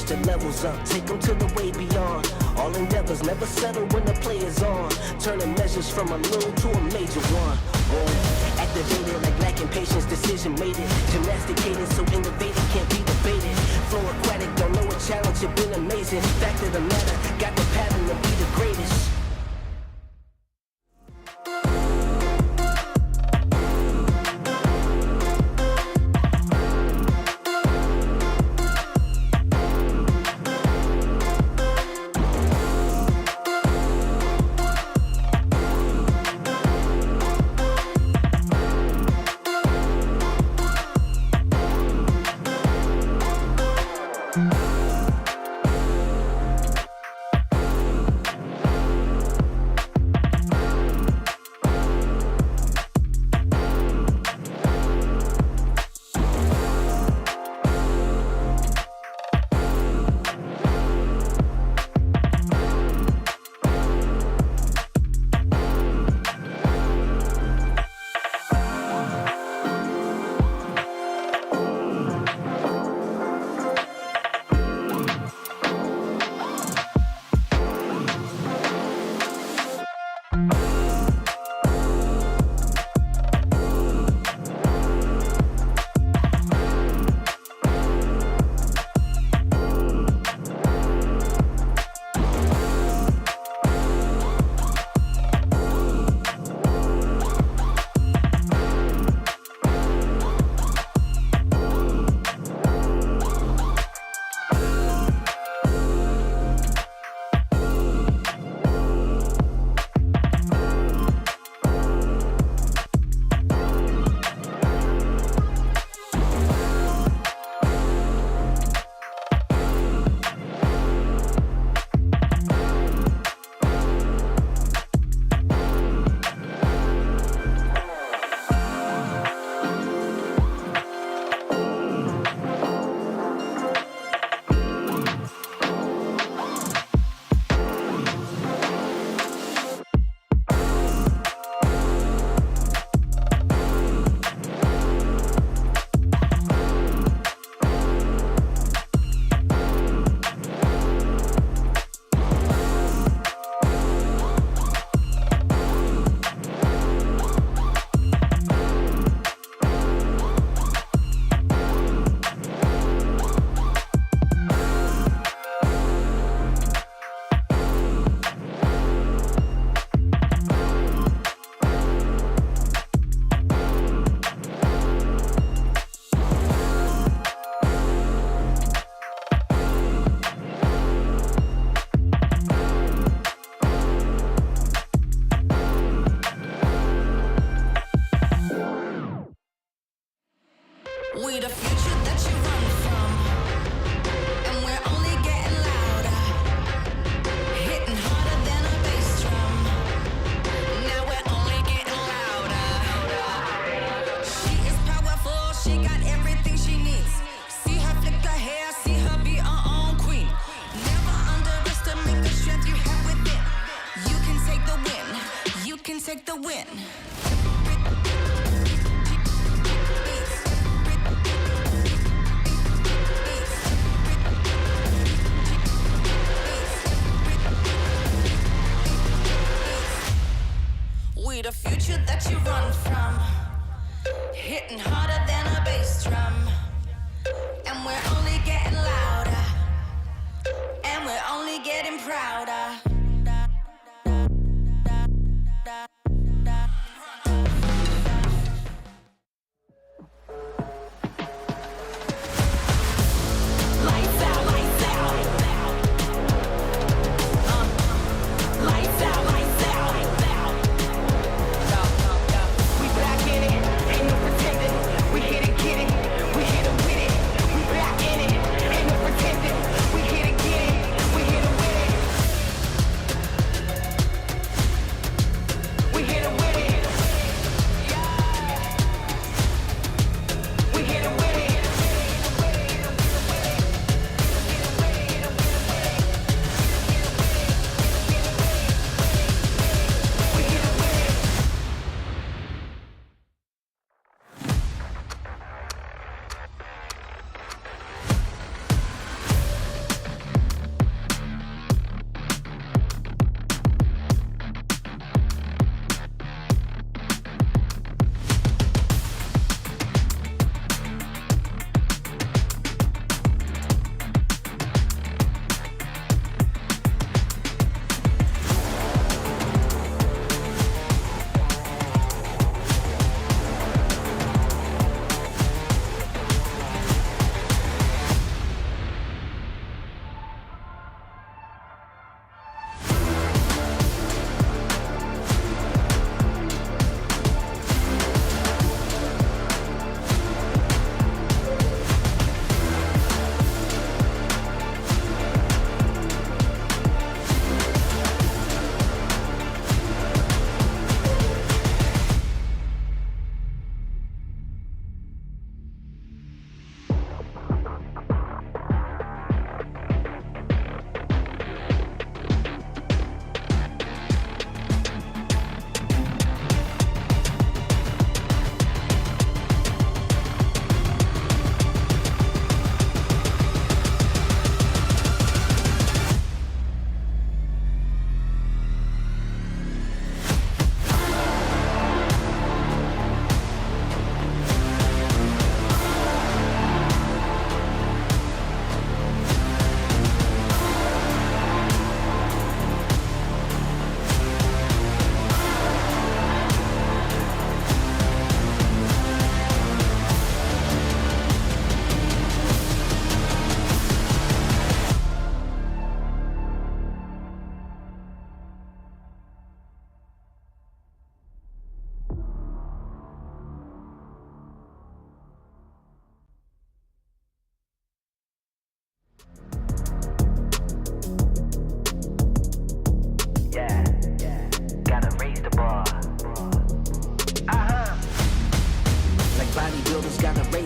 the levels up, take them to the way beyond. All endeavors never settle when the play is on. Turning measures from a little to a major one. Whoa, activated like lacking patience, decision made it. Gymnasticated so innovative can't be debated. Flow aquatic, don't know a challenge, it been amazing. Fact of the matter, got the pattern to be the greatest. We the future that you run from, and we're only getting louder, hitting harder than a bass drum. Now we're only getting louder. She is powerful, she got everything she needs. See her flick her hair, see her be her own queen. Never underestimate the strength you have within. You can take the win, you can take the win. We the future that you run from, hitting harder than a bass drum. And we're only getting louder, and we're only getting prouder. Lights out, lights out. Lights out, lights out. We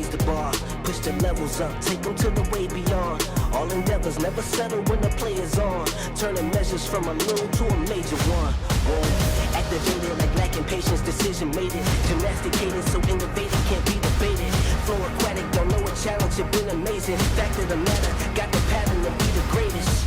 raise the bar, push the levels up, take them to the way beyond. All endeavors never settle when the play is on. Turning measures from a little to a major one. Whoa. Activated like lacking patience, decision made it. Gymnasticated so innovative can't be debated. Flow aquatic, don't know a challenge, it been amazing. Fact of the matter, got the pattern to be the greatest.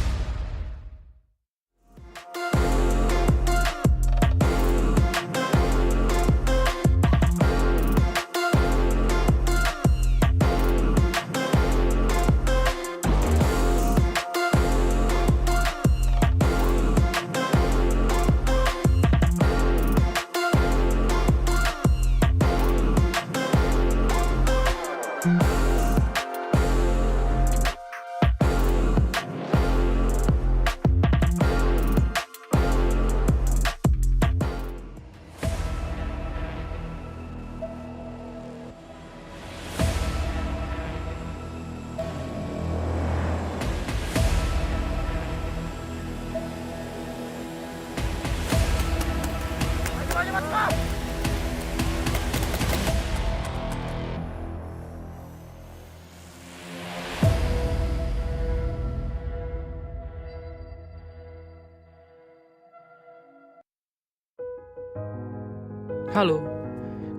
Halo,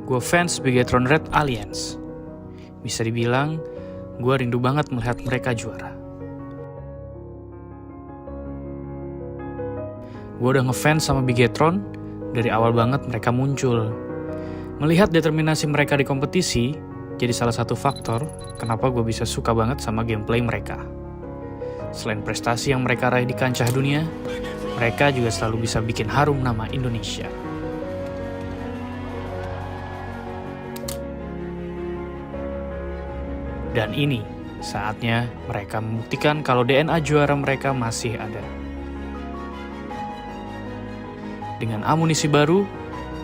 gue fans Bigetron Red Aliens. Bisa dibilang, gue rindu banget melihat mereka juara. Gue udah ngefans sama Bigetron dari awal banget mereka muncul. Melihat determinasi mereka di kompetisi, jadi salah satu faktor kenapa gue bisa suka banget sama gameplay mereka. Selain prestasi yang mereka raih di kancah dunia, mereka juga selalu bisa bikin harum nama Indonesia. Dan ini saatnya mereka membuktikan kalau DNA juara mereka masih ada. Dengan amunisi baru,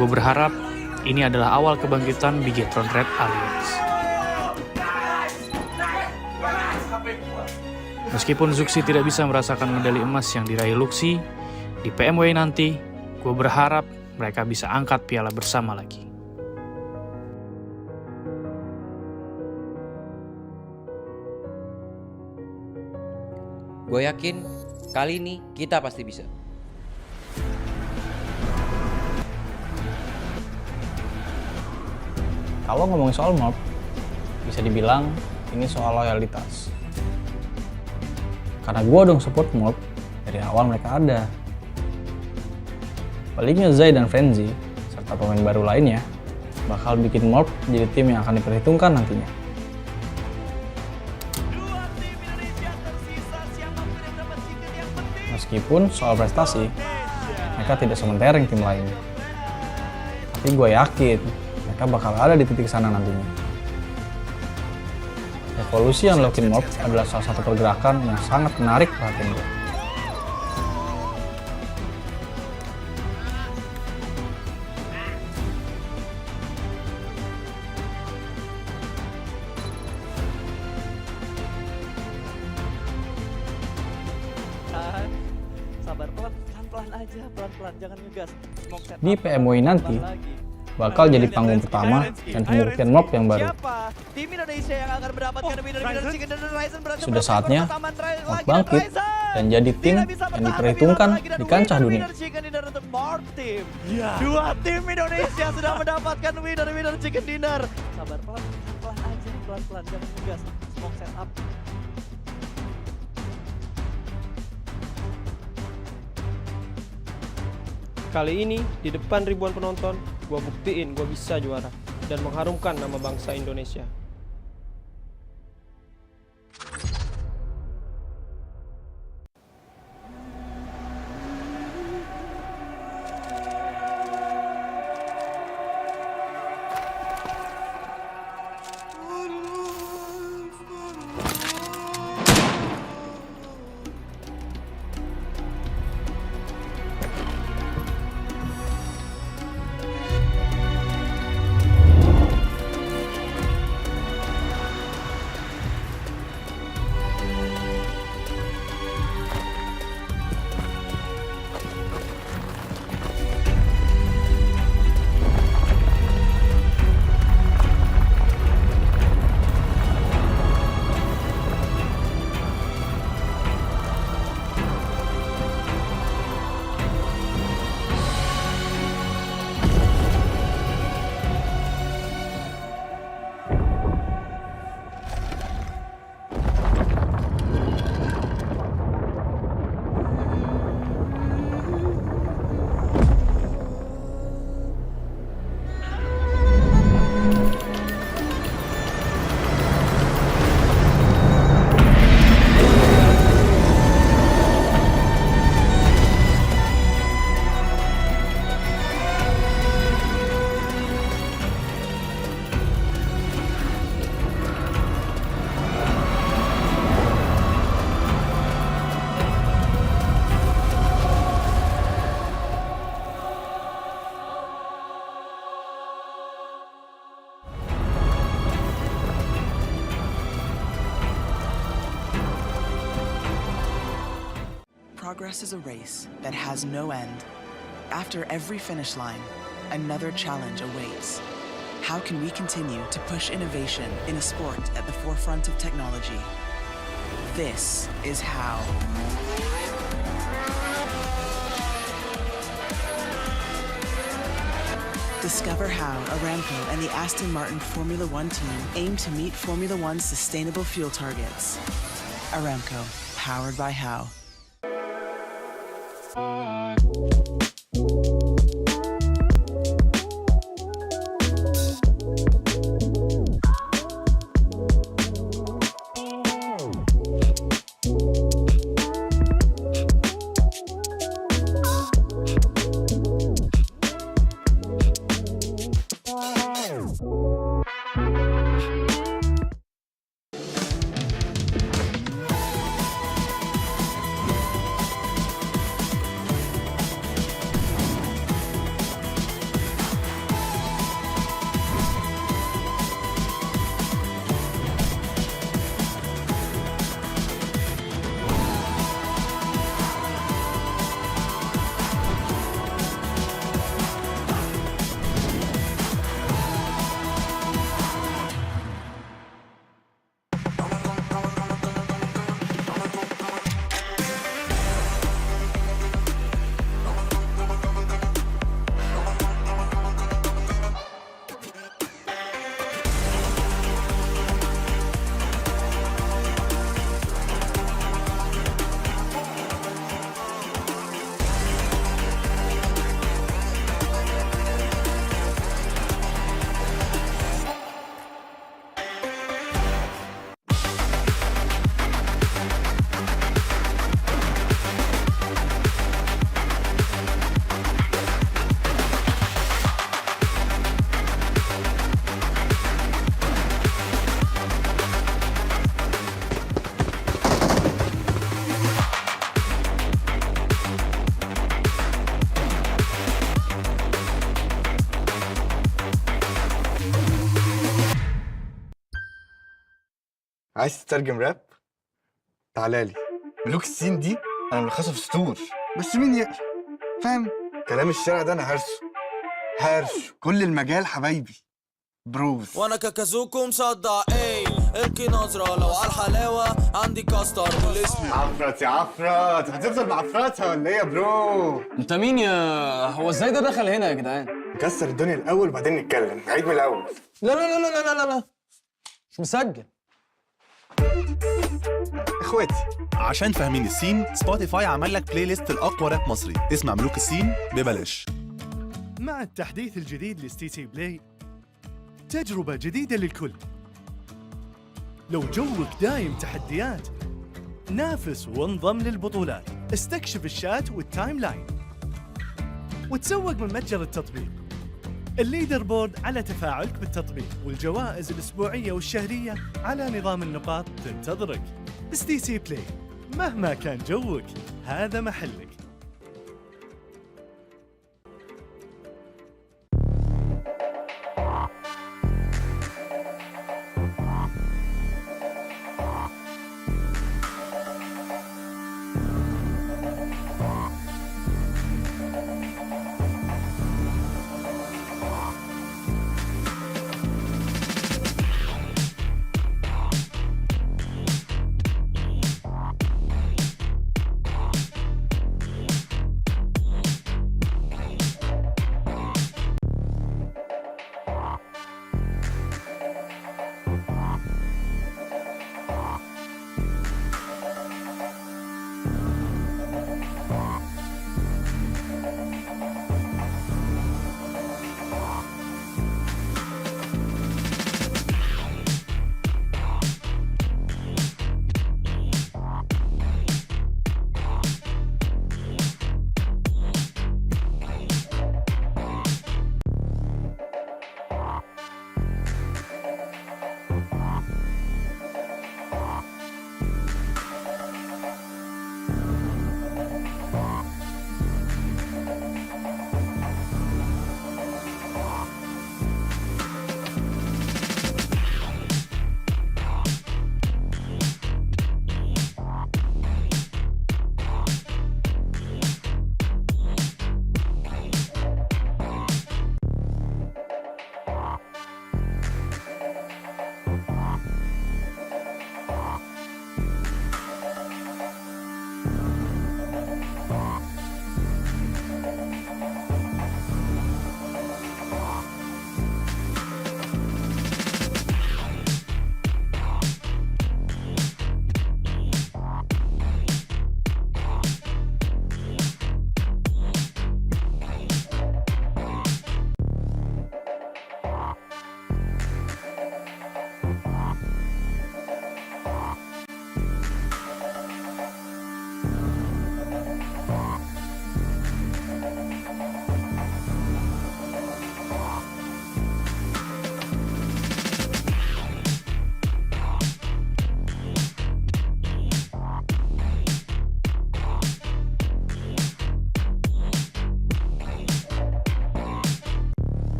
gue berharap ini adalah awal kebangkitan Bigetron Red Aliens. Meskipun Zuxi tidak bisa merasakan medali emas yang diraih Luxi, di PMWI nanti, gue berharap mereka bisa angkat piala bersama lagi. Gue yakin kali ini kita pasti bisa. Kalau ngomongin soal mob, bisa dibilang ini soal loyalitas. Karena gue dong support mob dari awal mereka ada. Paling Zai dan Frenzy, serta pemain baru lainnya, bakal bikin mob jadi tim yang akan diperhitungkan nantinya. Meskipun soal prestasi, mereka tidak sementereng tim lain. Tapi gue yakin, mereka bakal ada di titik sana nantinya. Evolusi yang dilakukan mob adalah salah satu pergerakan yang sangat menarik perhatian gue. Sabar, pelan-pelan aja, pelan-pelan, jangan ngegas. Di PMWI nanti, bakal jadi panggung pertama dan pembuktian mob yang baru. Tim Indonesia yang akan mendapatkan Sudah saatnya mob bangkit dan jadi tim yang diperhitungkan di kancah dunia. Dua tim Indonesia sudah mendapatkan winner chicken dinner. Sabar, pelan-pelan aja, pelan-pelan, jangan ngegas. Smoke setup. Kali ini, di depan ribuan penonton, gue buktiin gue bisa juara dan mengharumkan nama bangsa Indonesia. progress is a race that has no end. After every finish line, another challenge awaits. How can we continue to push innovation in a sport at the forefront of technology? This is how. Discover how Aramco and the Aston Martin Formula One team aim to meet Formula One's sustainable fuel targets. Aramco, powered by How. عايز تترجم راب؟ تعالى لي. ملوك السين دي انا ملخصها في سطور، بس مين يقرا؟ فاهم؟ كلام الشارع ده انا هرش كل المجال حبايبي بروز. وانا كاكازوكو مصدع القي نظرة لو على الحلاوة عندي كاستر والاسم عفرت يا عفرت، هتفضل معفرتها ولا ايه يا برو؟ انت مين يا هو ازاي ده دخل هنا يا جدعان؟ نكسر الدنيا الاول وبعدين نتكلم، عيد من الاول. لا لا لا لا لا لا مش مسجل. اخواتي عشان فاهمين السين، سبوتيفاي عمل لك بلاي ليست الاقوى راب مصري، اسمع ملوك السين ببلاش. مع التحديث الجديد لستي سي بلاي، تجربة جديدة للكل. لو جوك دايم تحديات، نافس وانضم للبطولات، استكشف الشات والتايم لاين، وتسوق من متجر التطبيق. الليدر بورد على تفاعلك بالتطبيق، والجوائز الأسبوعية والشهرية على نظام النقاط تنتظرك. ستي سي بلاي، مهما كان جوك هذا محلك.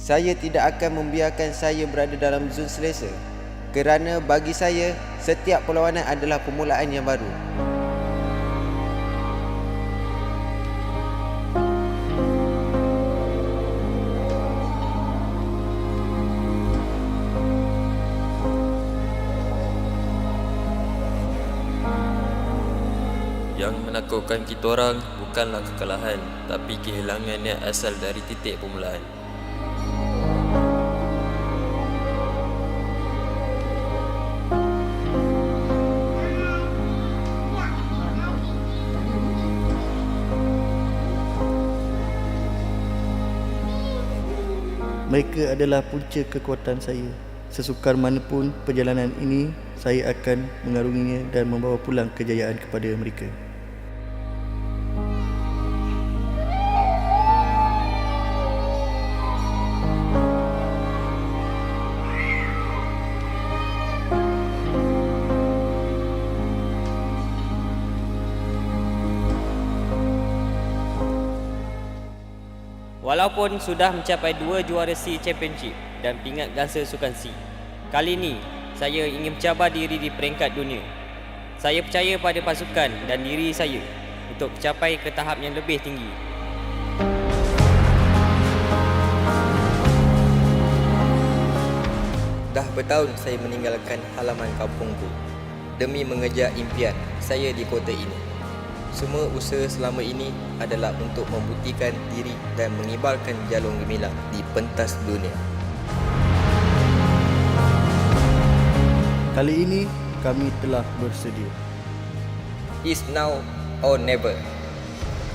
Saya tidak akan membiarkan saya berada dalam zon selesa, kerana bagi saya, setiap perlawanan adalah permulaan yang baru. Yang menakutkan kita orang bukanlah kekalahan, tapi kehilangan yang asal dari titik permulaan. Mereka adalah punca kekuatan saya. Sesukar manapun perjalanan ini, saya akan mengarunginya dan membawa pulang kejayaan kepada mereka. Walaupun sudah mencapai 2 juara C Championship dan pingat gangsa sukan C, kali ini saya ingin mencabar diri di peringkat dunia. Saya percaya pada pasukan dan diri saya untuk mencapai ke tahap yang lebih tinggi. Dah bertahun saya meninggalkan halaman kampungku demi mengejar impian saya di kota ini. Semua usaha selama ini adalah untuk membuktikan diri dan mengibarkan jalur gemilang di pentas dunia. Kali ini kami telah bersedia. It's now or never.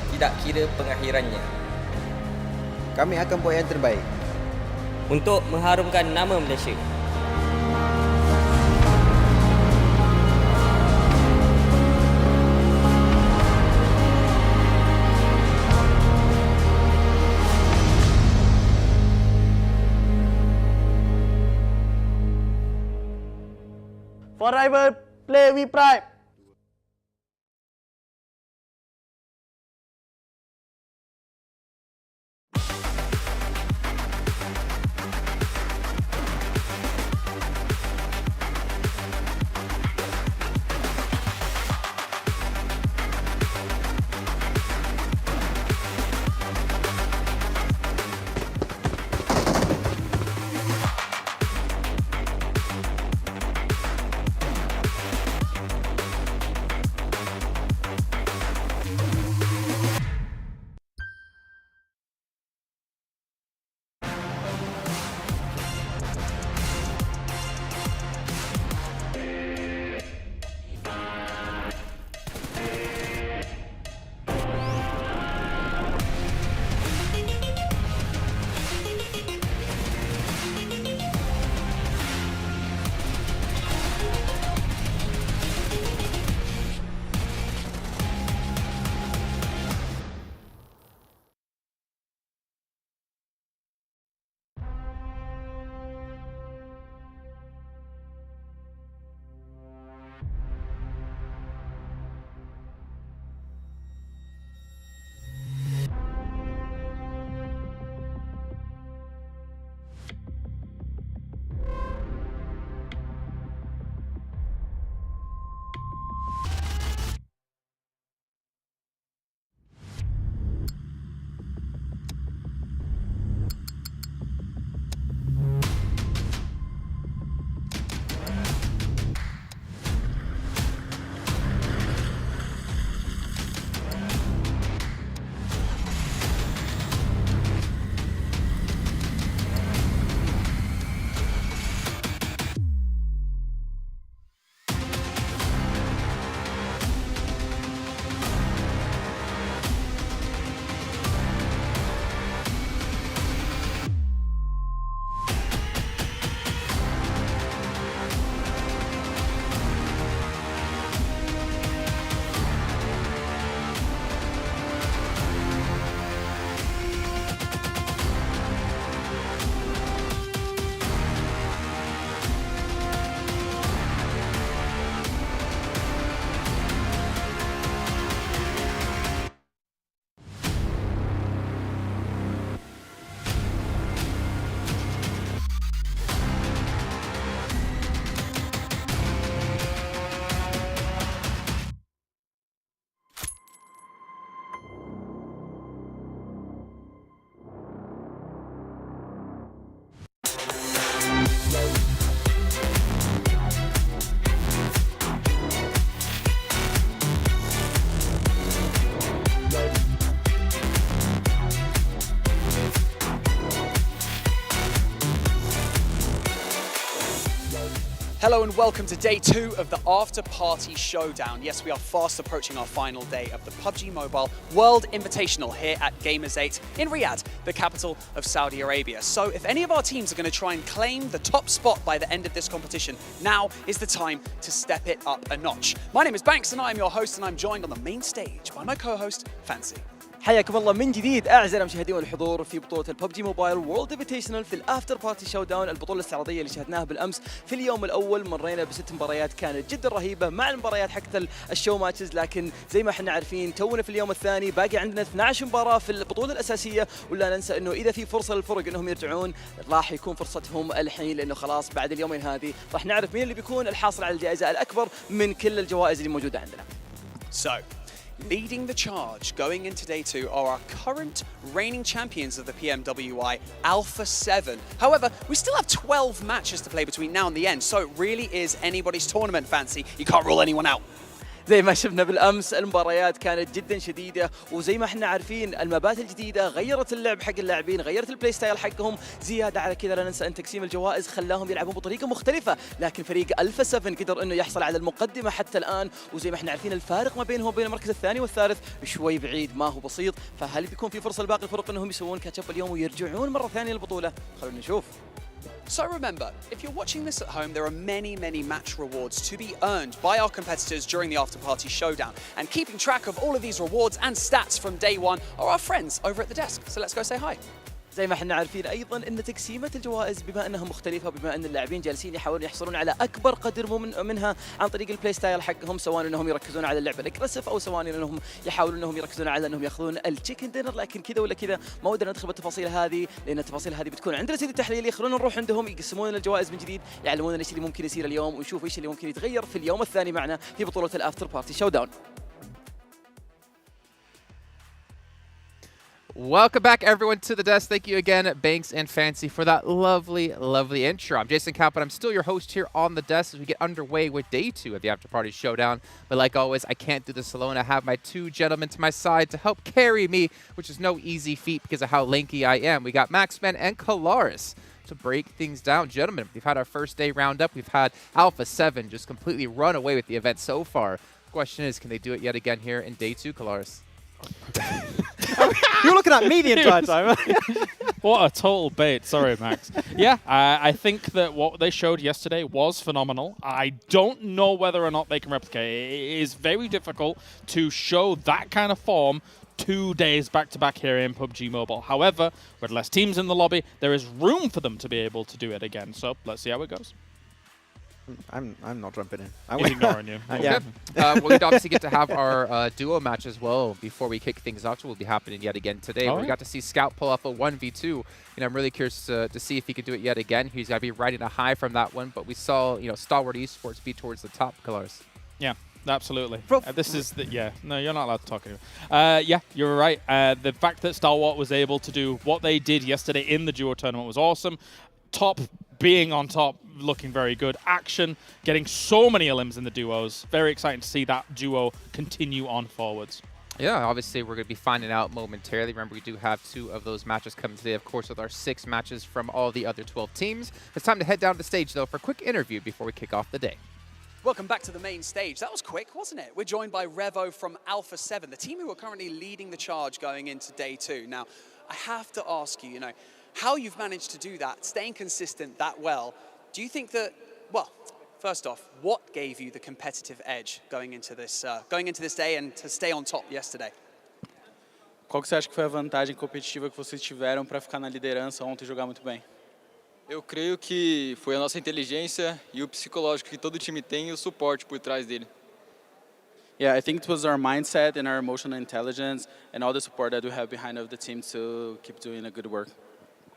Tidak kira pengakhirannya. Kami akan buat yang terbaik untuk mengharumkan nama Malaysia. Forever play with pride. Hello and welcome to day 2 of the Afterparty Showdown. Yes, we are fast approaching our final day of the PUBG Mobile World Invitational here at Gamers8 in Riyadh, the capital of Saudi Arabia. So if any of our teams are going to try and claim the top spot by the end of this competition, now is the time to step it up a notch. My name is Banks and I am your host, and I'm joined on the main stage by my co-host, Fancy. حياكم الله من جديد اعزائي المشاهدين والحضور في بطوله الببجي موبايل وورلد انفيتيشنال في الافتر بارتي شو داون، البطوله الاستعراضيه اللي شاهدناها بالامس. في اليوم الاول مرينا ب6 مباريات كانت جدا رهيبه مع المباريات حقت الشو ماتشز، لكن زي ما احنا عارفين تونا في اليوم الثاني باقي عندنا 12 مباراه في البطوله الاساسيه، ولا ننسى انه اذا في فرصه للفرق انهم يرجعون راح يكون فرصتهم الحين، لانه خلاص بعد اليومين هذه راح نعرف مين اللي بيكون الحاصل على الجائزه الاكبر من كل الجوائز اللي موجوده عندنا. Leading the charge going into day 2 are our current reigning champions of the PMWI, Alpha 7. However, we still have 12 matches to play between now and the end, so it really is anybody's tournament, Fancy. You can't rule anyone out. زي ما شفنا بالامس المباريات كانت جدا شديده، وزي ما احنا عارفين المبات الجديده غيرت اللعب حق اللاعبين، غيرت البلاي ستايل حقهم. زياده على كذا لا ننسى ان تقسيم الجوائز خلاهم يلعبون بطريقه مختلفه، لكن فريق الفا 7 قدر انه يحصل على المقدمه حتى الان، وزي ما احنا عارفين الفارق ما بينهم وبين المركز الثاني والثالث شوي بعيد، ما هو بسيط. فهل بيكون في فرصه لباقي الفرق انهم يسوون كاتشب اليوم ويرجعون مره ثانيه للبطوله؟ خلونا نشوف. So remember, if you're watching this at home, there are many match rewards to be earned by our competitors during the Afterparty Showdown. And keeping track of all of these rewards and stats from day 1 are our friends over at the desk. So let's go say hi. زي ما احنا عارفين ايضا ان تقسيمه الجوائز بما انها مختلفه، بما ان اللاعبين جالسين يحاولون يحصلون على اكبر قدر منها عن طريق البلاي ستايل حقهم، سواء انهم يركزون على اللعب الاجريسيف او سواء انهم يحاولون انهم يركزون على انهم ياخذون التشيكن دينر. لكن كذا ولا كذا ما ودنا ندخل بالتفاصيل هذه، لان التفاصيل هذه بتكون عندنا سيد التحليلي. خلونا نروح عندهم يقسمون لنا الجوائز من جديد، يعلمونا ايش اللي ممكن يصير اليوم، ونشوف ايش اللي ممكن يتغير في اليوم الثاني معنا في بطوله الافتر بارتي شو داون. Welcome back, everyone, to the desk. Thank you again, Banks and Fancy, for that lovely intro. I'm Jason Cap, and I'm still your host here on the desk as we get underway with day 2 of the Afterparty Showdown. But like always, I can't do this alone. I have my 2 gentlemen to my side to help carry me, which is no easy feat because of how lanky I am. We got Maxman and Kalaris to break things down. Gentlemen, we've had our first day roundup. We've had Alpha 7 just completely run away with the event so far. The question is, can they do it yet again here in day 2, Kalaris? You're looking at me the entire time. What a total bait. Sorry, Max. Yeah, I think that what they showed yesterday was phenomenal. I don't know whether or not they can replicate it. It is very difficult to show that kind of form 2 days back-to-back here in PUBG Mobile. However, with less teams in the lobby, there is room for them to be able to do it again. So let's see how it goes. I'm not jumping in. He's ignoring you. Yeah. We'd obviously get to have our duo match as well before we kick things off, so will be happening yet again today. We got to see Scout pull off a 1v2. I'm really curious to see if he can do it yet again. He's got to be riding a high from that one, but we saw Stalwart Esports be towards the top, Kalaris. Yeah. Absolutely. This is the, yeah. No, you're not allowed to talk anymore. Yeah, you're right. The fact that Stalwart was able to do what they did yesterday in the duo tournament was awesome. Top being on top, looking very good. Action, getting so many elims in the duos. Very exciting to see that duo continue on forwards. Yeah, obviously we're going to be finding out momentarily. Remember, we do have 2 of those matches coming today, of course, with our 6 matches from all the other 12 teams. It's time to head down to the stage, though, for a quick interview before we kick off the day. Welcome back to the main stage. That was quick, wasn't it? We're joined by Revo from Alpha 7, the team who are currently leading the charge going into day 2. Now, I have to ask you, how you've managed to do that, staying consistent that well. Do you think that, well, first off, what gave you the competitive edge going into this day and to stay on top yesterday? Qual que você acha que foi a vantagem competitiva que vocês tiveram para ficar na liderança ontem e jogar muito bem? Eu creio que foi a nossa inteligência e o psicológico que todo time tem e o suporte por trás dele. Yeah, I think it was our mindset and our emotional intelligence and all the support that we have behind of the team to keep doing a good work.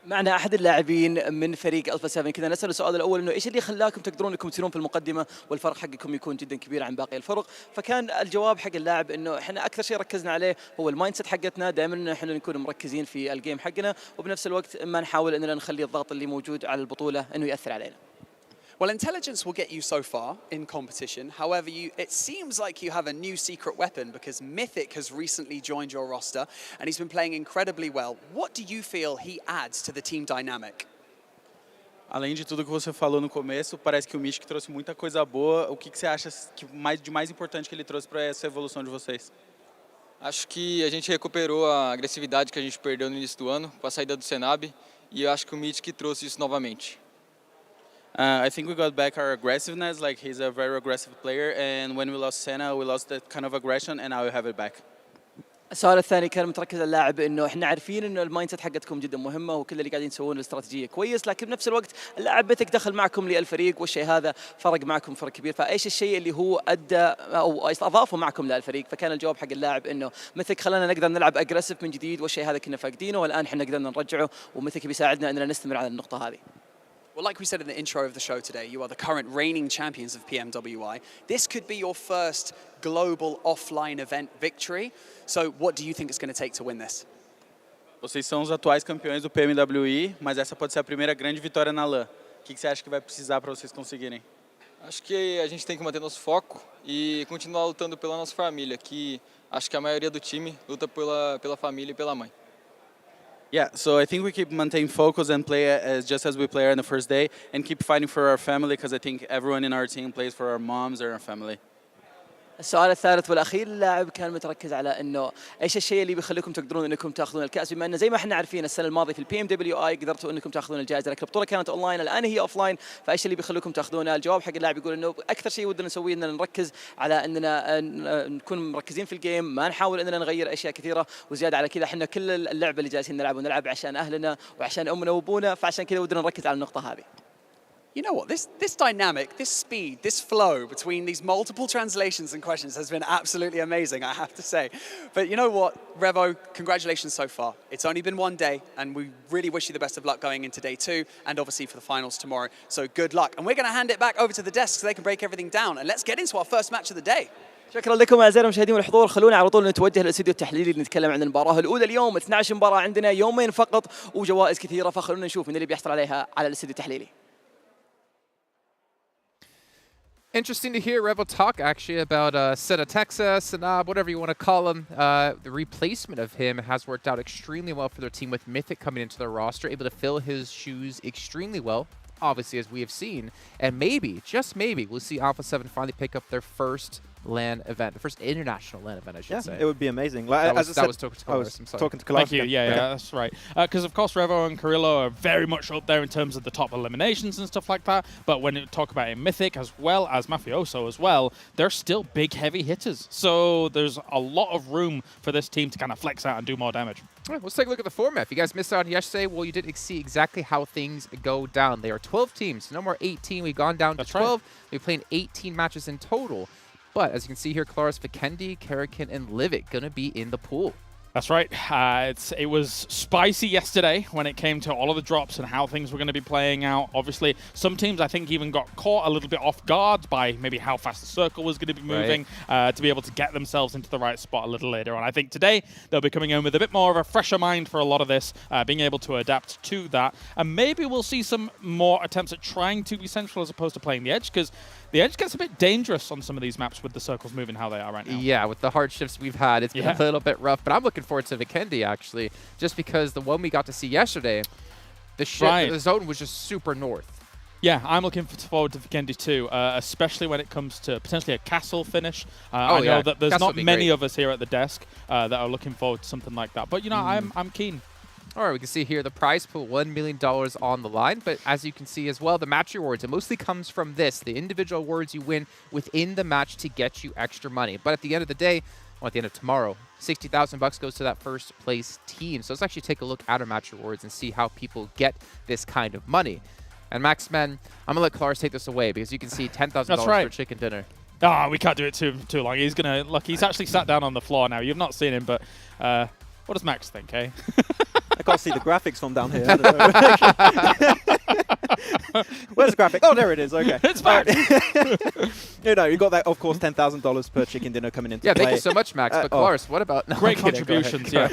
معنا احد اللاعبين من فريق الفا 7. كذا نسال السؤال الاول انه ايش اللي خلاكم تقدرون انكم تسيرون في المقدمه والفرق حقكم يكون جدا كبير عن باقي الفرق؟ فكان الجواب حق اللاعب انه احنا اكثر شيء ركزنا عليه هو المايند سيت حقتنا، دائما احنا نكون مركزين في الجيم حقنا، وبنفس الوقت ما نحاول اننا نخلي الضغط اللي موجود على البطوله انه ياثر علينا. Well, intelligence will get you so far in competition. However, it seems like you have a new secret weapon because Mythic has recently joined your roster and he's been playing incredibly well. What do you feel he adds to the team dynamic? além de tudo que você falou no começo, parece que o Mythic trouxe muita coisa boa. O que você acha que de mais importante que ele trouxe para essa evolução de vocês? Acho que a gente recuperou a agressividade que a gente perdeu no início do ano, com a saída do Senab, e eu acho que o Mythic trouxe isso novamente. I think we got back our aggressiveness, like he's a very aggressive player, and when we lost Senna, we lost that kind of aggression, and now we have it back. السؤال الثاني كان متركز على اللاعب انه احنا عارفين انه المايند سيت حقتكم جدا مهمه وكل اللي قاعدين تسوونه الاستراتيجيه كويس، لكن بنفس الوقت اللاعب بيتك دخل معكم للفريق والشيء هذا فرق معكم فرق كبير، فايش الشيء اللي هو ادى او اضافه معكم للفريق؟ فكان الجواب حق اللاعب انه مثلك خلانا نقدر نلعب اجريسيف من جديد والشيء هذا كنا فاقدينه والان احنا قدرنا نرجعه ومثلك بيساعدنا اننا نستمر على النقطه هذه. Well, like we said in the intro of the show today, you are the current reigning champions of PMWI. This could be your first global offline event victory. So what do you think it's going to take to win this? Vocês são os atuais campeões do PMWI, mas essa pode ser a primeira grande vitória na LAN. O que você acha que vai precisar para vocês conseguirem? Acho que a gente tem que manter nosso foco e continuar lutando pela nossa família, que acho que a maioria do time luta pela família e pela mãe. Yeah, so I think we keep maintain focus and play just as we play on the first day, and keep fighting for our family because I think everyone in our team plays for our moms or our family. السؤال الثالث والاخير اللاعب كان متركز على انه ايش الشيء اللي بيخليكم تقدرون انكم تاخذون الكاس، بما انه زي ما احنا عارفين السنه الماضيه في البي ام دبليو اي قدرتوا انكم تاخذون الجائزه، لكن البطوله كانت اونلاين الان هي اوفلاين، فايش اللي بيخليكم تاخذونها؟ الجواب حق اللاعب يقول انه اكثر شيء ودنا نسويه اننا نركز على اننا نكون مركزين في الجيم، ما نحاول اننا نغير اشياء كثيره، وزياده على كذا احنا كل اللعبه اللي جالسين نلعب عشان اهلنا وعشان امنا وابونا، فعشان كذا ودنا نركز على النقطه هذه. You know what, this dynamic, this speed, this flow between these multiple translations and questions has been absolutely amazing, I have to say. But you know what, Revo, congratulations so far. It's only been one day, and we really wish you the best of luck going into day 2, and obviously for the finals tomorrow. So good luck. And we're going to hand it back over to the desk so they can break everything down. And let's get into our first match of the day. شكرا لكم اعزائي المشاهدين والحضور، خلونا على طول نتوجه للاستوديو التحليلي نتكلم عن المباراه الاولى اليوم. 12 مباراه عندنا، يومين فقط وجوائز كثيره، فخلونا نشوف من اللي بيحصل عليها على الاستوديو التحليلي. Interesting to hear Revo talk actually about Sena Texas, Sanab, whatever you want to call him. The replacement of him has worked out extremely well for their team with Mythic coming into their roster, able to fill his shoes extremely well, obviously, as we have seen. And maybe, just maybe, we'll see Alpha 7 finally pick up their first LAN event, the first international LAN event, I should say. It would be amazing. Like, that was talking to Colors. I'm sorry. Talking to Colors. Thank you. Yeah, that's right. Because of course, Revo and Carrillo are very much up there in terms of the top eliminations and stuff like that. But when you talk about in Mythic as well as Mafioso as well, they're still big, heavy hitters. So there's a lot of room for this team to kind of flex out and do more damage. All right, let's take a look at the format. If you guys missed out yesterday, well, you didn't see exactly how things go down. There are 12 teams, no more 18. We've gone down to 12. Right. We're playing 18 matches in total. But as you can see here, Claris, Vikendi, Karakin, and Livik going to be in the pool. That's right. It was spicy yesterday when it came to all of the drops and how things were going to be playing out. Obviously, some teams I think even got caught a little bit off guard by maybe how fast the circle was going to be moving to be able to get themselves into the right spot a little later on. I think today they'll be coming in with a bit more of a fresher mind for a lot of this, being able to adapt to that. And maybe we'll see some more attempts at trying to be central as opposed to playing the edge, because the edge gets a bit dangerous on some of these maps with the circles moving how they are right now. Yeah, with the hard shifts we've had, it's been a little bit rough. But I'm looking forward to Vikendi, actually, just because the one we got to see yesterday, the zone was just super north. Yeah, I'm looking forward to Vikendi too, especially when it comes to potentially a castle finish. I know that there's not many of us here at the desk that are looking forward to something like that. But, you know, I'm keen. All right, we can see here the prize pool, $1 million on the line. But as you can see as well, the match rewards, it mostly comes from this, the individual awards you win within the match to get you extra money. But at the end of the day, well, at the end of tomorrow, $60,000 goes to that first place team. So let's actually take a look at our match rewards and see how people get this kind of money. And Max, man, I'm going to let Claris take this away because you can see $10,000 for chicken dinner. Ah, we can't do it too long. He's going to, look, he's actually sat down on the floor now. You've not seen him, but what does Max think, eh? I can't see the graphics from down here. I don't know. Where's the graphic? Oh, there it is. Okay. It's back. You got that, of course, $10,000 per chicken dinner coming into play. Thank you so much, Max. But Claris, what about... No, great contributions, yeah.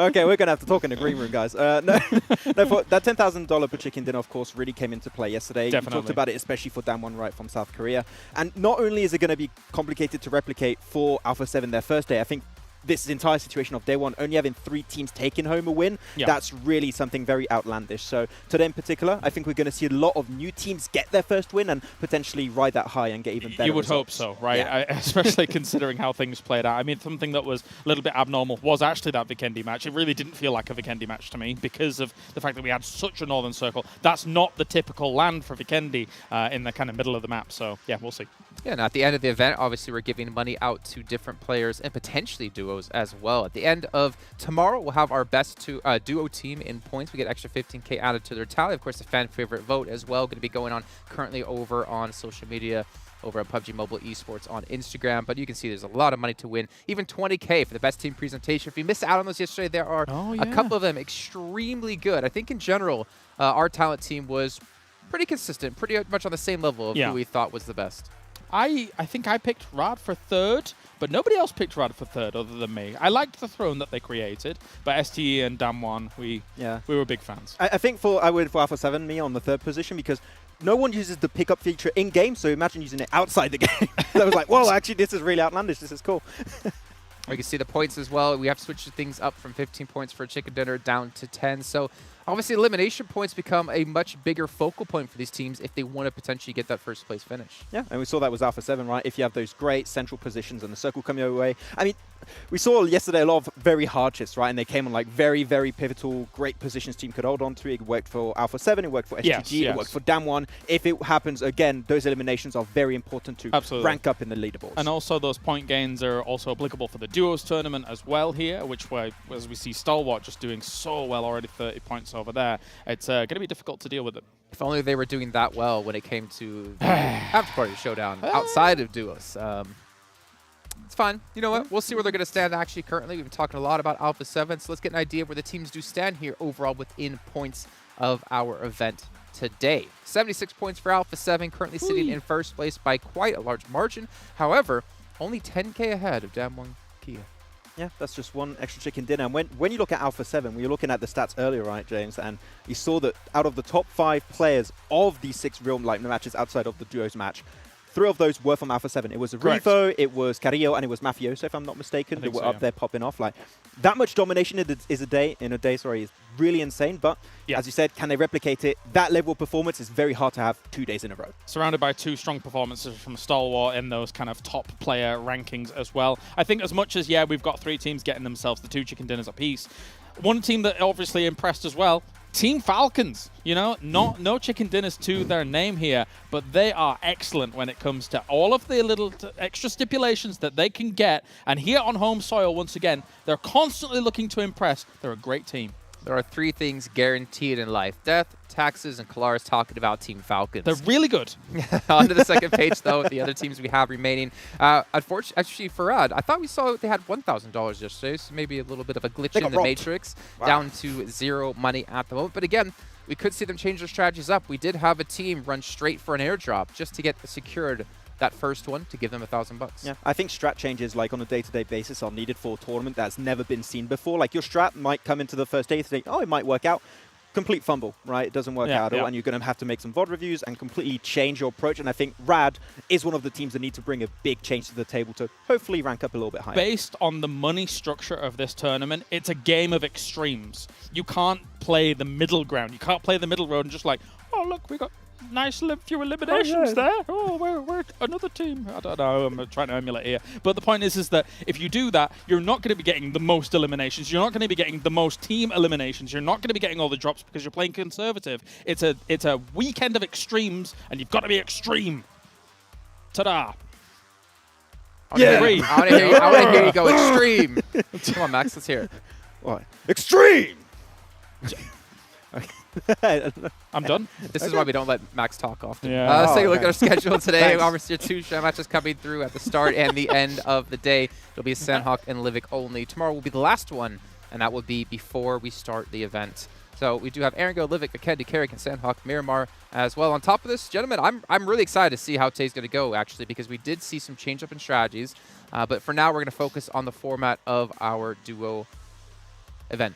Okay, we're going to have to talk in the green room, guys. That $10,000 per chicken dinner, of course, really came into play yesterday. Definitely. We talked about it, especially for Damwon Wright from South Korea. And not only is it going to be complicated to replicate for Alpha 7 their first day, I think this entire situation of day one only having 3 teams taking home a win, that's really something very outlandish. So today in particular, I think we're going to see a lot of new teams get their first win and potentially ride that high and get even better You would results. hope so, right? Yeah. Especially considering how things played out. I mean, something that was a little bit abnormal was actually that Vikendi match. It really didn't feel like a Vikendi match to me because of the fact that we had such a northern circle. That's not the typical land for Vikendi in the kind of middle of the map. So, yeah, we'll see. Yeah, and at the end of the event, obviously, we're giving money out to different players and potentially duos as well. At the end of tomorrow, we'll have our best duo team in points. We get extra 15K added to their tally. Of course, the fan favorite vote as well, going to be going on currently over on social media, over at PUBG Mobile Esports on Instagram. But you can see there's a lot of money to win. Even 20K for the best team presentation. If you missed out on those yesterday, there are a couple of them extremely good. I think in general, our talent team was pretty consistent, pretty much on the same level of who we thought was the best. I think I picked Rad for 3rd, but nobody else picked Rad for 3rd other than me. I liked the throne that they created, but STE and Damwon, we were big fans. I think I would for Alpha 7 me on the 3rd position because no one uses the pickup feature in-game, so imagine using it outside the game. So I was like, whoa, actually, this is really outlandish. This is cool. We can see the points as well. We have switched things up from 15 points for a chicken dinner down to 10. So obviously elimination points become a much bigger focal point for these teams if they want to potentially get that first place finish. Yeah, and we saw that with Alpha 7, right? If you have those great central positions and the circle coming your way. I mean, we saw yesterday a lot of very hard shifts, right? And they came on like very, very pivotal, great positions team could hold on to. It worked for Alpha 7, it worked for S2G, it worked for Damwon. If it happens again, those eliminations are very important to rank up in the leaderboards. And also those point gains are also applicable for the duos tournament as well here, which as we see Stalwart just doing so well, already 30 points over there. It's going to be difficult to deal with it. If only they were doing that well when it came to the Afterparty Showdown outside of duos. It's fine. You know what? We'll see where they're going to stand actually currently. We've been talking a lot about Alpha 7, so let's get an idea of where the teams do stand here overall within points of our event today. 76 points for Alpha 7, currently sitting in first place by quite a large margin. However, only 10K ahead of Damwon Kia. Yeah, that's just one extra chicken dinner. And when you look at Alpha 7, we were looking at the stats earlier, right, James? And you saw that out of the top 5 players of these 6 real matches outside of the duos match, 3 of those were from Alpha 7. It was Revo, it was Carrillo, and it was Mafioso, if I'm not mistaken, that were up there popping off. Like that much domination in a day is really insane. But as you said, can they replicate it? That level of performance is very hard to have 2 days in a row. Surrounded by 2 strong performances from Stalwart in those kind of top player rankings as well. I think as much as, we've got 3 teams getting themselves the 2 chicken dinners apiece, one team that obviously impressed as well, Team Falcons, no chicken dinners to their name here, but they are excellent when it comes to all of the little extra stipulations that they can get. And here on home soil, once again, they're constantly looking to impress. They're a great team. There are 3 things guaranteed in life: death, taxes, and Kalara's talking about Team Falcons. They're really good. On to the second page, though, with the other teams we have remaining. Unfortunately, actually, for Riyadh, I thought we saw they had $1,000 yesterday, so maybe a little bit of a glitch in the matrix. Wow. Down to 0 money at the moment. But again, we could see them change their strategies up. We did have a team run straight for an airdrop just to get secured that first one to give them $1,000. Yeah, I think strat changes like on a day-to-day basis are needed for a tournament that's never been seen before. Like your strat might come into the first day to think, oh, it might work out. Complete fumble, right? It doesn't work out at all, and you're going to have to make some VOD reviews and completely change your approach. And I think Rad is one of the teams that need to bring a big change to the table to hopefully rank up a little bit higher. Based on the money structure of this tournament, it's a game of extremes. You can't play the middle ground. You can't play the middle road and just like, oh, look, we got nice few eliminations there. Oh, we're another team. I don't know. I'm trying to emulate here. But the point is that if you do that, you're not going to be getting the most eliminations. You're not going to be getting the most team eliminations. You're not going to be getting all the drops because you're playing conservative. It's a weekend of extremes, and you've got to be extreme. Ta-da. I want to hear you go extreme. Come on, Max. Let's hear it. What? Extreme! I'm done. This is why we don't let Max talk often. Yeah. Let's take a look at our schedule today. Obviously, 2 show matches coming through at the start and the end of the day. It'll be Sanhok and Livik only. Tomorrow will be the last one, and that will be before we start the event. So we do have Erangel, Livik, Vikendi, Karakin, Sanhok, Miramar as well. On top of this, gentlemen, I'm really excited to see how today's going to go, actually, because we did see some change up in strategies. But for now, we're going to focus on the format of our duo event.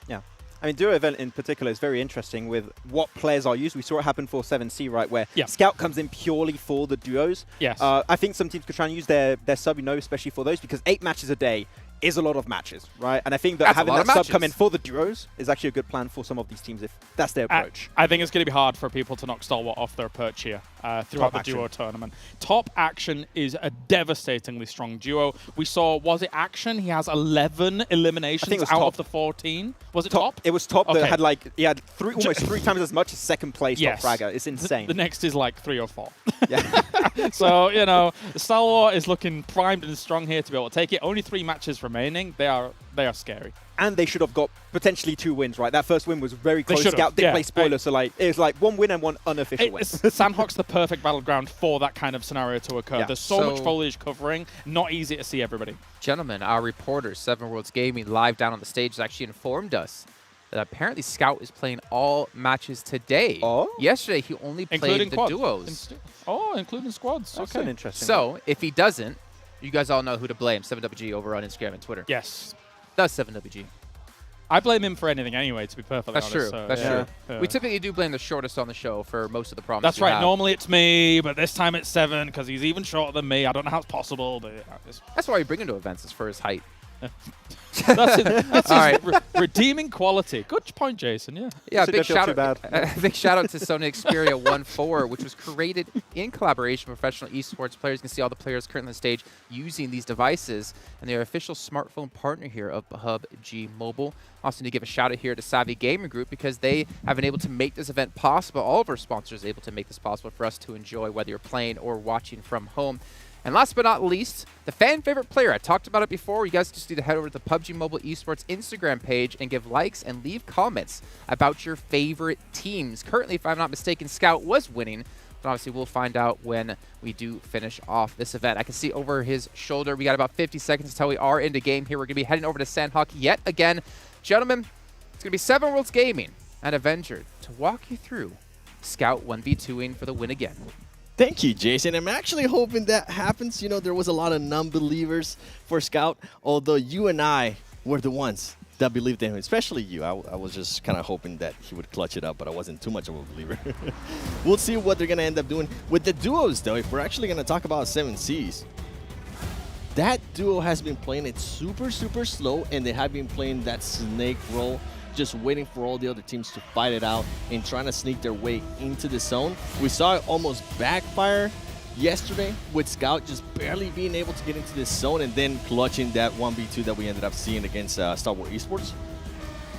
Yeah. I mean, duo event in particular is very interesting with what players are used. We saw it happen for 7C, right, where Scout comes in purely for the duos. Yes. I think some teams could try and use their sub, especially for those, because 8 matches a day is a lot of matches, right? And I think that having that sub come in for the duos is actually a good plan for some of these teams if that's their approach. I think it's going to be hard for people to knock Stalwart off their perch here throughout the duo tournament. Top Action is a devastatingly strong duo. We saw, was it Action? He has 11 eliminations out of the 14. Was it Top? It was Top that had like, he had almost 3 times as much as second place Top Fragger. It's insane. The next is like 3 or 4. Yeah. So, you know, Stalwart is looking primed and strong here to be able to take it. Only 3 matches remaining. They are scary. And they should have got potentially 2 wins, right? That first win was very close. Scout did play spoiler, so like it was like 1 win and 1 unofficial win. Sanhok's the perfect battleground for that kind of scenario to occur. There's so much foliage covering, not easy to see everybody. Gentlemen, our reporter, 7 Worlds Gaming, live down on the stage, has actually informed us that apparently Scout is playing all matches today. Oh? Yesterday, he only played the duos. Including squads. That's an interesting So, if he doesn't, you guys all know who to blame. 7WG over on Instagram and Twitter. Yes. That's 7WG. I blame him for anything anyway, to be perfectly honest. That's true. So, That's true. true. We typically do blame the shortest on the show for most of the problems. That's right. Normally it's me, but this time it's 7 because he's even shorter than me. I don't know how it's possible, but that's why we bring him to events, is for his height. That's his redeeming quality. Good point, Jason. Yeah. Yeah. Big shout out to Sony Xperia 1.4, which was created in collaboration with professional esports players. You can see all the players currently on the stage using these devices, and they're official smartphone partner here of PUBG Mobile. Also need to give a shout out here to Savvy Gaming Group because they have been able to make this event possible. All of our sponsors are able to make this possible for us to enjoy, whether you're playing or watching from home. And last but not least, the fan favorite player. I talked about it before. You guys just need to head over to the PUBG Mobile Esports Instagram page and give likes and leave comments about your favorite teams. Currently, if I'm not mistaken, Scout was winning, but obviously we'll find out when we do finish off this event. I can see over his shoulder, we got about 50 seconds until we are into game here. We're going to be heading over to Sanhok yet again. Gentlemen, it's going to be 7 Worlds Gaming and Avenger to walk you through Scout 1v2ing for the win again. Thank you, Jason. I'm actually hoping that happens. You know, there was a lot of non-believers for Scout, although you and I were the ones that believed in him, especially you. I was just kind of hoping that he would clutch it up, but I wasn't too much of a believer. We'll see what they're going to end up doing. With the duos, though, if we're actually going to talk about 7Cs, that duo has been playing it super, super slow, and they have been playing that snake role, just waiting for all the other teams to fight it out and trying to sneak their way into the zone. We saw it almost backfire yesterday with Scout just barely being able to get into this zone and then clutching that 1v2 that we ended up seeing against Stalwart Esports.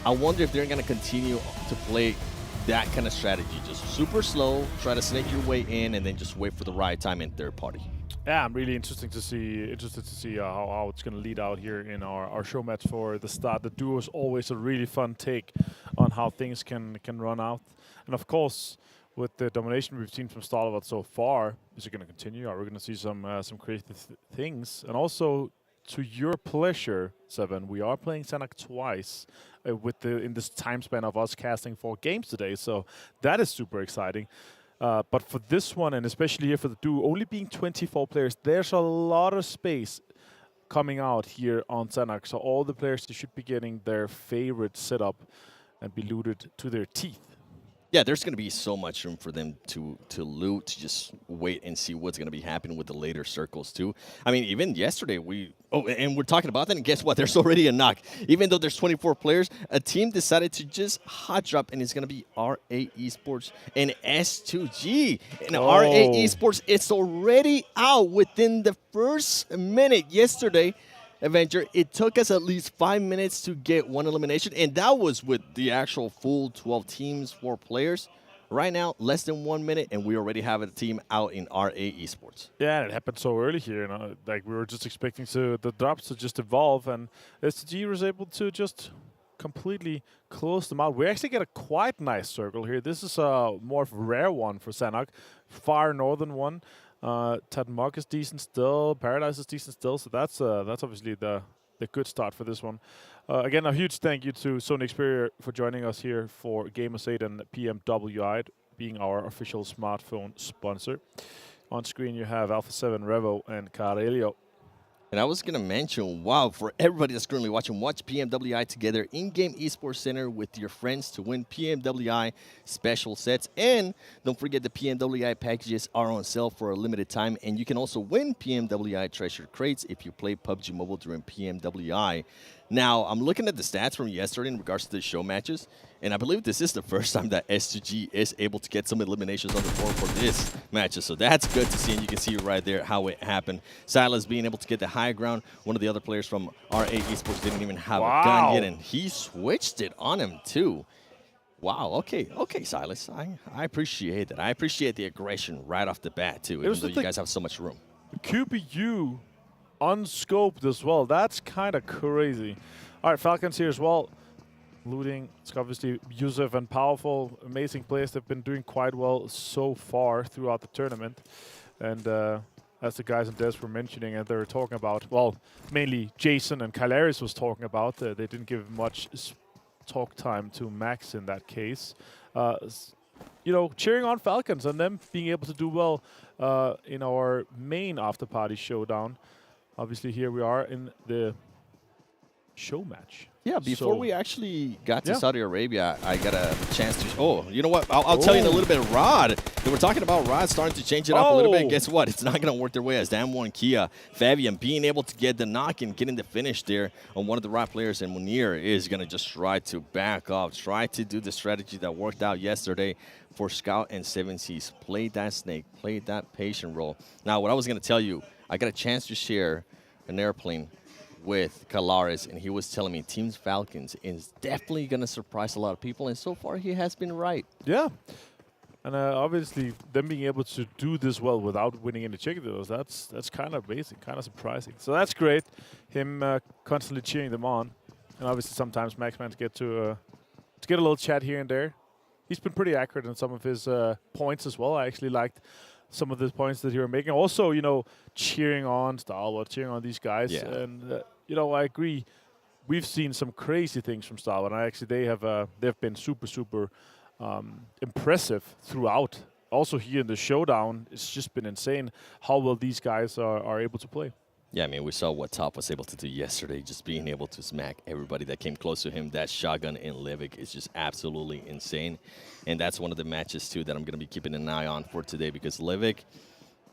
I wonder if they're going to continue to play that kind of strategy, just super slow, try to snake your way in, and then just wait for the right time in third party. Yeah, I'm really interested to see how it's going to lead out here in our show match for the start. The duo is always a really fun take on how things can run out. And of course, with the domination we've seen from Stalwart so far, is it going to continue? Are we going to see some creative things? And also, to your pleasure, Seven, we are playing Sanhok twice in this time span of us casting 4 games today. So that is super exciting. But for this one, and especially here for the duo, only being 24 players, there's a lot of space coming out here on Sanhok. So all the players, they should be getting their favorite setup and be looted to their teeth. Yeah, there's going to be so much room for them to loot, to just wait and see what's going to be happening with the later circles, too. I mean, even yesterday, and we're talking about that, and guess what? There's already a knock. Even though there's 24 players, a team decided to just hot drop, and it's going to be RA Esports and S2G. And RA Esports, it's already out within the first minute yesterday. Avenger, it took us at least 5 minutes to get 1 elimination, and that was with the actual full 12 teams, 4 players. Right now, less than 1 minute, and we already have a team out in RA Esports. Yeah, and it happened so early here. You know, like we were just expecting the drops to just evolve, and STG was able to just completely close them out. We actually get a quite nice circle here. This is a more rare one for Sanhok, far northern one. Tadmog is decent still. Paradise is decent still. So that's obviously the good start for this one. Again, a huge thank you to Sony Xperia for joining us here for Gamers8 and PMWI being our official smartphone sponsor. On screen you have Alpha 7, Revo, and Carelio. And I was going to mention, wow, for everybody that's currently watching, watch PMWI together in-game esports center with your friends to win PMWI special sets. And don't forget the PMWI packages are on sale for a limited time. And you can also win PMWI treasure crates if you play PUBG Mobile during PMWI. Now, I'm looking at the stats from yesterday in regards to the show matches, and I believe this is the first time that S2G is able to get some eliminations on the board for this matches, so that's good to see, and you can see right there how it happened. Silas being able to get the high ground. One of the other players from R8 Esports didn't even have a gun yet, and he switched it on him too. Wow, okay, Silas. I appreciate that. I appreciate the aggression right off the bat too, even though you guys have so much room. QBU unscoped as well. That's kind of crazy. All right, Falcons here as well. Looting, it's obviously Yusuf and Powerful. Amazing players. They've been doing quite well so far throughout the tournament. And as the guys in Des were mentioning, and they were talking about, well, mainly Jason and Kylaris was talking about, they didn't give much talk time to Max in that case. You know, cheering on Falcons and them being able to do well in our main Afterparty Showdown. Obviously, here we are in the show match. Yeah, before we actually got to Saudi Arabia, I got a chance to... Oh, you know what? I'll tell you in a little bit of Rod. They were talking about Rod starting to change it up a little bit. Guess what? It's not going to work their way as Damwon, Kia, Fabian being able to get the knock and getting the finish there on one of the Rod players. And Munir is going to just try to back off, try to do the strategy that worked out yesterday for Scout and 7Cs. Play that snake, play that patient role. Now, what I was going to tell you, I got a chance to share an airplane with Kalaris, and he was telling me Team Falcons is definitely going to surprise a lot of people, and so far he has been right. Yeah. And obviously, them being able to do this well without winning any chicken dinners, that's kind of amazing, kind of surprising. So that's great, him constantly cheering them on. And obviously sometimes Maxman get to get a little chat here and there. He's been pretty accurate in some of his points as well. I actually liked some of the points that he was making. Also, you know, cheering on Stalwart, cheering on these guys. Yeah. And, you know, I agree. We've seen some crazy things from Stalwart. And actually, they've been super impressive throughout. Also here in the showdown, it's just been insane how well these guys are able to play. Yeah, I mean, we saw what Top was able to do yesterday, just being able to smack everybody that came close to him. That shotgun in Livik is just absolutely insane. And that's one of the matches, too, that I'm going to be keeping an eye on for today, because Livik,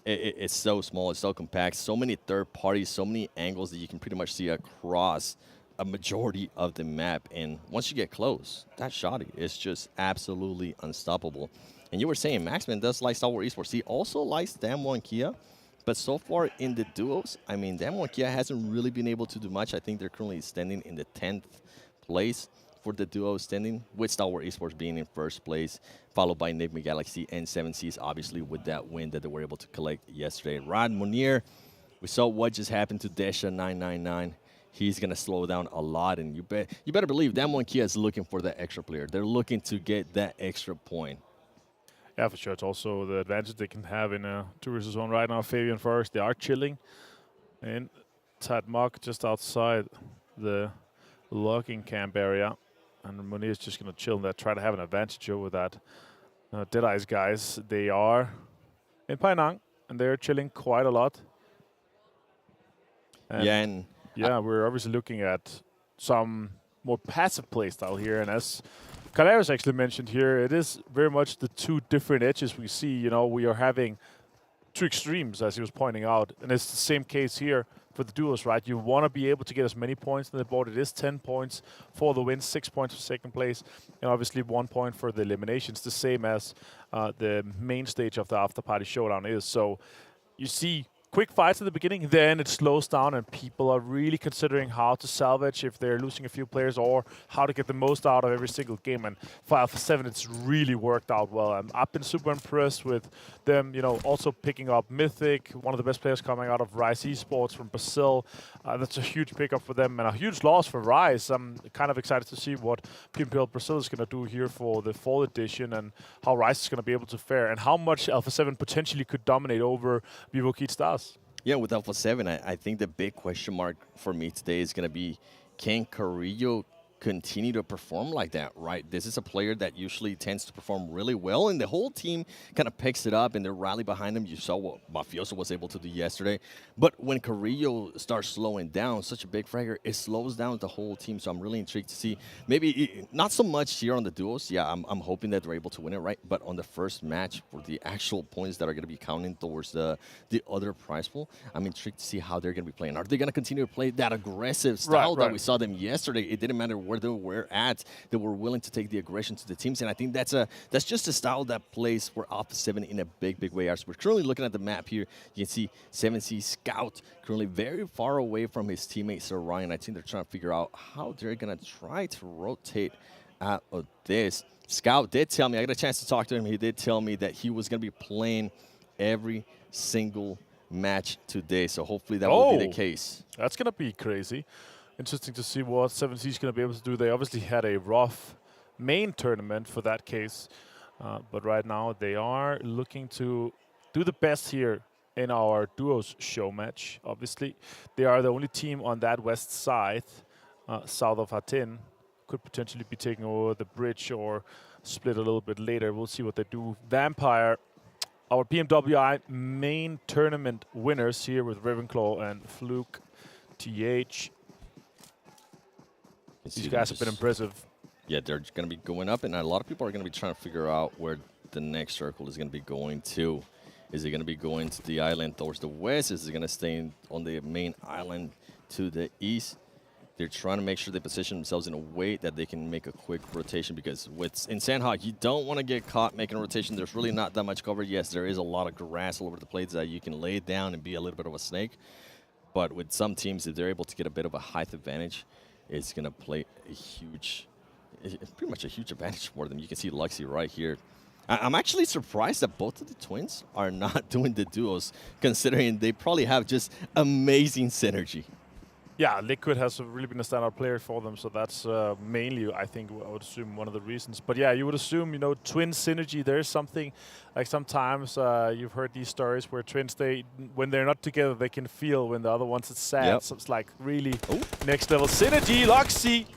it's so small, it's so compact, so many third parties, so many angles that you can pretty much see across a majority of the map. And once you get close, that shotty is just absolutely unstoppable. And you were saying Maxman does like Stalwart Esports. He also likes Damwon Kia. But so far in the duos, I mean, Damwon Kia hasn't really been able to do much. I think they're currently standing in the 10th place for the duo standing, with Stalwart Esports being in first place, followed by Nigma Galaxy and 7Cs, obviously, with that win that they were able to collect yesterday. Rod Munir, we saw what just happened to Desha 999. He's going to slow down a lot, and you better believe Damwon Kia is looking for that extra player. They're looking to get that extra point. Yeah, for sure. It's also the advantage they can have in a 2 versus 1 right now. Fabian first, they are chilling. And Tad Mock just outside the logging camp area. And Munir is just going to chill and try to have an advantage over that. Deadeyes guys, they are in Penang, and they're chilling quite a lot. And yeah, we're obviously looking at some more passive playstyle here. And as Kalaris actually mentioned here, it is very much the two different edges we see. You know, we are having two extremes, as he was pointing out. And it's the same case here for the duos, right? You want to be able to get as many points on the board. It is 10 points for the win, 6 points for second place, and obviously 1 point for the eliminations, the same as the main stage of the Afterparty Showdown is. So you see quick fights at the beginning, then it slows down and people are really considering how to salvage if they're losing a few players or how to get the most out of every single game. And for Alpha 7, it's really worked out well. And I've been super impressed with them, you know, also picking up Mythic, one of the best players coming out of Rise Esports from Brazil. That's a huge pickup for them and a huge loss for Rise. I'm kind of excited to see what PMPL Brazil is going to do here for the fall edition and how Rise is going to be able to fare and how much Alpha 7 potentially could dominate over Vivo Kid Stars. Yeah, with Alpha 7, I think the big question mark for me today is going to be, can Carrillo continue to perform like that, right? This is a player that usually tends to perform really well, and the whole team kind of picks it up and they rally behind him. You saw what Mafioso was able to do yesterday. But when Carrillo starts slowing down, such a big fragger, it slows down the whole team. So I'm really intrigued to see, maybe not so much here on the duos. Yeah, I'm hoping that they're able to win it, right? But on the first match, for the actual points that are going to be counting towards the other prize pool, I'm intrigued to see how they're going to be playing. Are they going to continue to play that aggressive style that we saw them yesterday? It didn't matter where they were at, they were willing to take the aggression to the teams, and I think that's just a style that plays for Alpha 7 in a big way. As we're currently looking at the map here, you can see 7C Scout currently very far away from his teammate Sir Ryan. I think they're trying to figure out how they're gonna try to rotate out of this. Scout did tell me, I got a chance to talk to him, he did tell me that he was gonna be playing every single match today, so hopefully that will be the case. That's gonna be crazy. Interesting to see what 7C is going to be able to do. They obviously had a rough main tournament for that case, but right now they are looking to do the best here in our duos show match. Obviously, they are the only team on that west side, south of Hattin. Could potentially be taking over the bridge or split a little bit later. We'll see what they do. Vampire, our PMWI main tournament winners here with Ravenclaw and Fluke, TH. These guys have been impressive. Yeah, they're going to be going up, and a lot of people are going to be trying to figure out where the next circle is going to be going to. Is it going to be going to the island towards the west? Is it going to stay on the main island to the east? They're trying to make sure they position themselves in a way that they can make a quick rotation, because in Sanhok, you don't want to get caught making a rotation. There's really not that much cover. Yes, there is a lot of grass all over the place that you can lay down and be a little bit of a snake. But with some teams, if they're able to get a bit of a height advantage, it's going to play a huge, pretty much a huge advantage for them. You can see Luxy right here. I'm actually surprised that both of the twins are not doing the duos, considering they probably have just amazing synergy. Yeah, Liquid has really been a standout player for them, so that's mainly, I think, I would assume one of the reasons. But yeah, you would assume, you know, twin synergy, there's something, like sometimes you've heard these stories where twins, when they're not together, they can feel when the other one's sad. Yep. So it's like really next level synergy. Luxy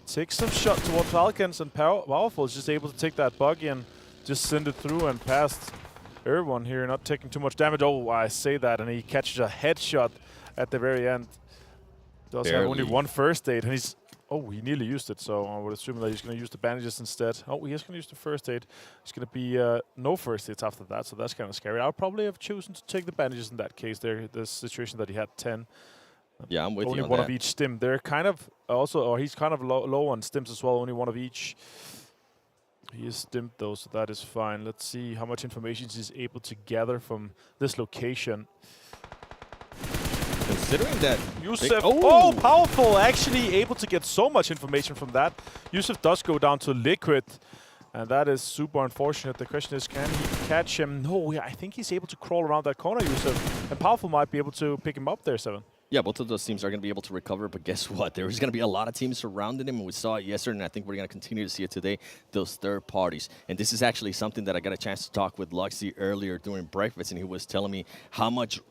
takes some shot towards Falcons, and Powerful is just able to take that buggy and just send it through and past everyone here, not taking too much damage. Oh, I say that, and he catches a headshot at the very end. Does have only one first aid, and he nearly used it, so I would assume that he's going to use the bandages instead. Oh, he is going to use the first aid. It's going to be no first aids after that, so that's kind of scary. I'll probably have chosen to take the bandages in that case. The situation that he had 10. Yeah, I'm with you on Only one that. of each stim. They're kind of also, or he's kind of low on stims as well, only one of each. He is stimmed though, so that is fine. Let's see how much information he's able to gather from this location. Considering that Yusuf, oh, Powerful, actually able to get so much information from that. Yusuf does go down to Liquid, and that is super unfortunate. The question is, can he catch him? No, I think he's able to crawl around that corner, Yusuf, and Powerful might be able to pick him up there, Seven. Yeah, both of those teams are going to be able to recover, but guess what? There's going to be a lot of teams surrounding him, and we saw it yesterday, and I think we're going to continue to see it today, those third parties. And this is actually something that I got a chance to talk with Luxy earlier during breakfast, and he was telling me how much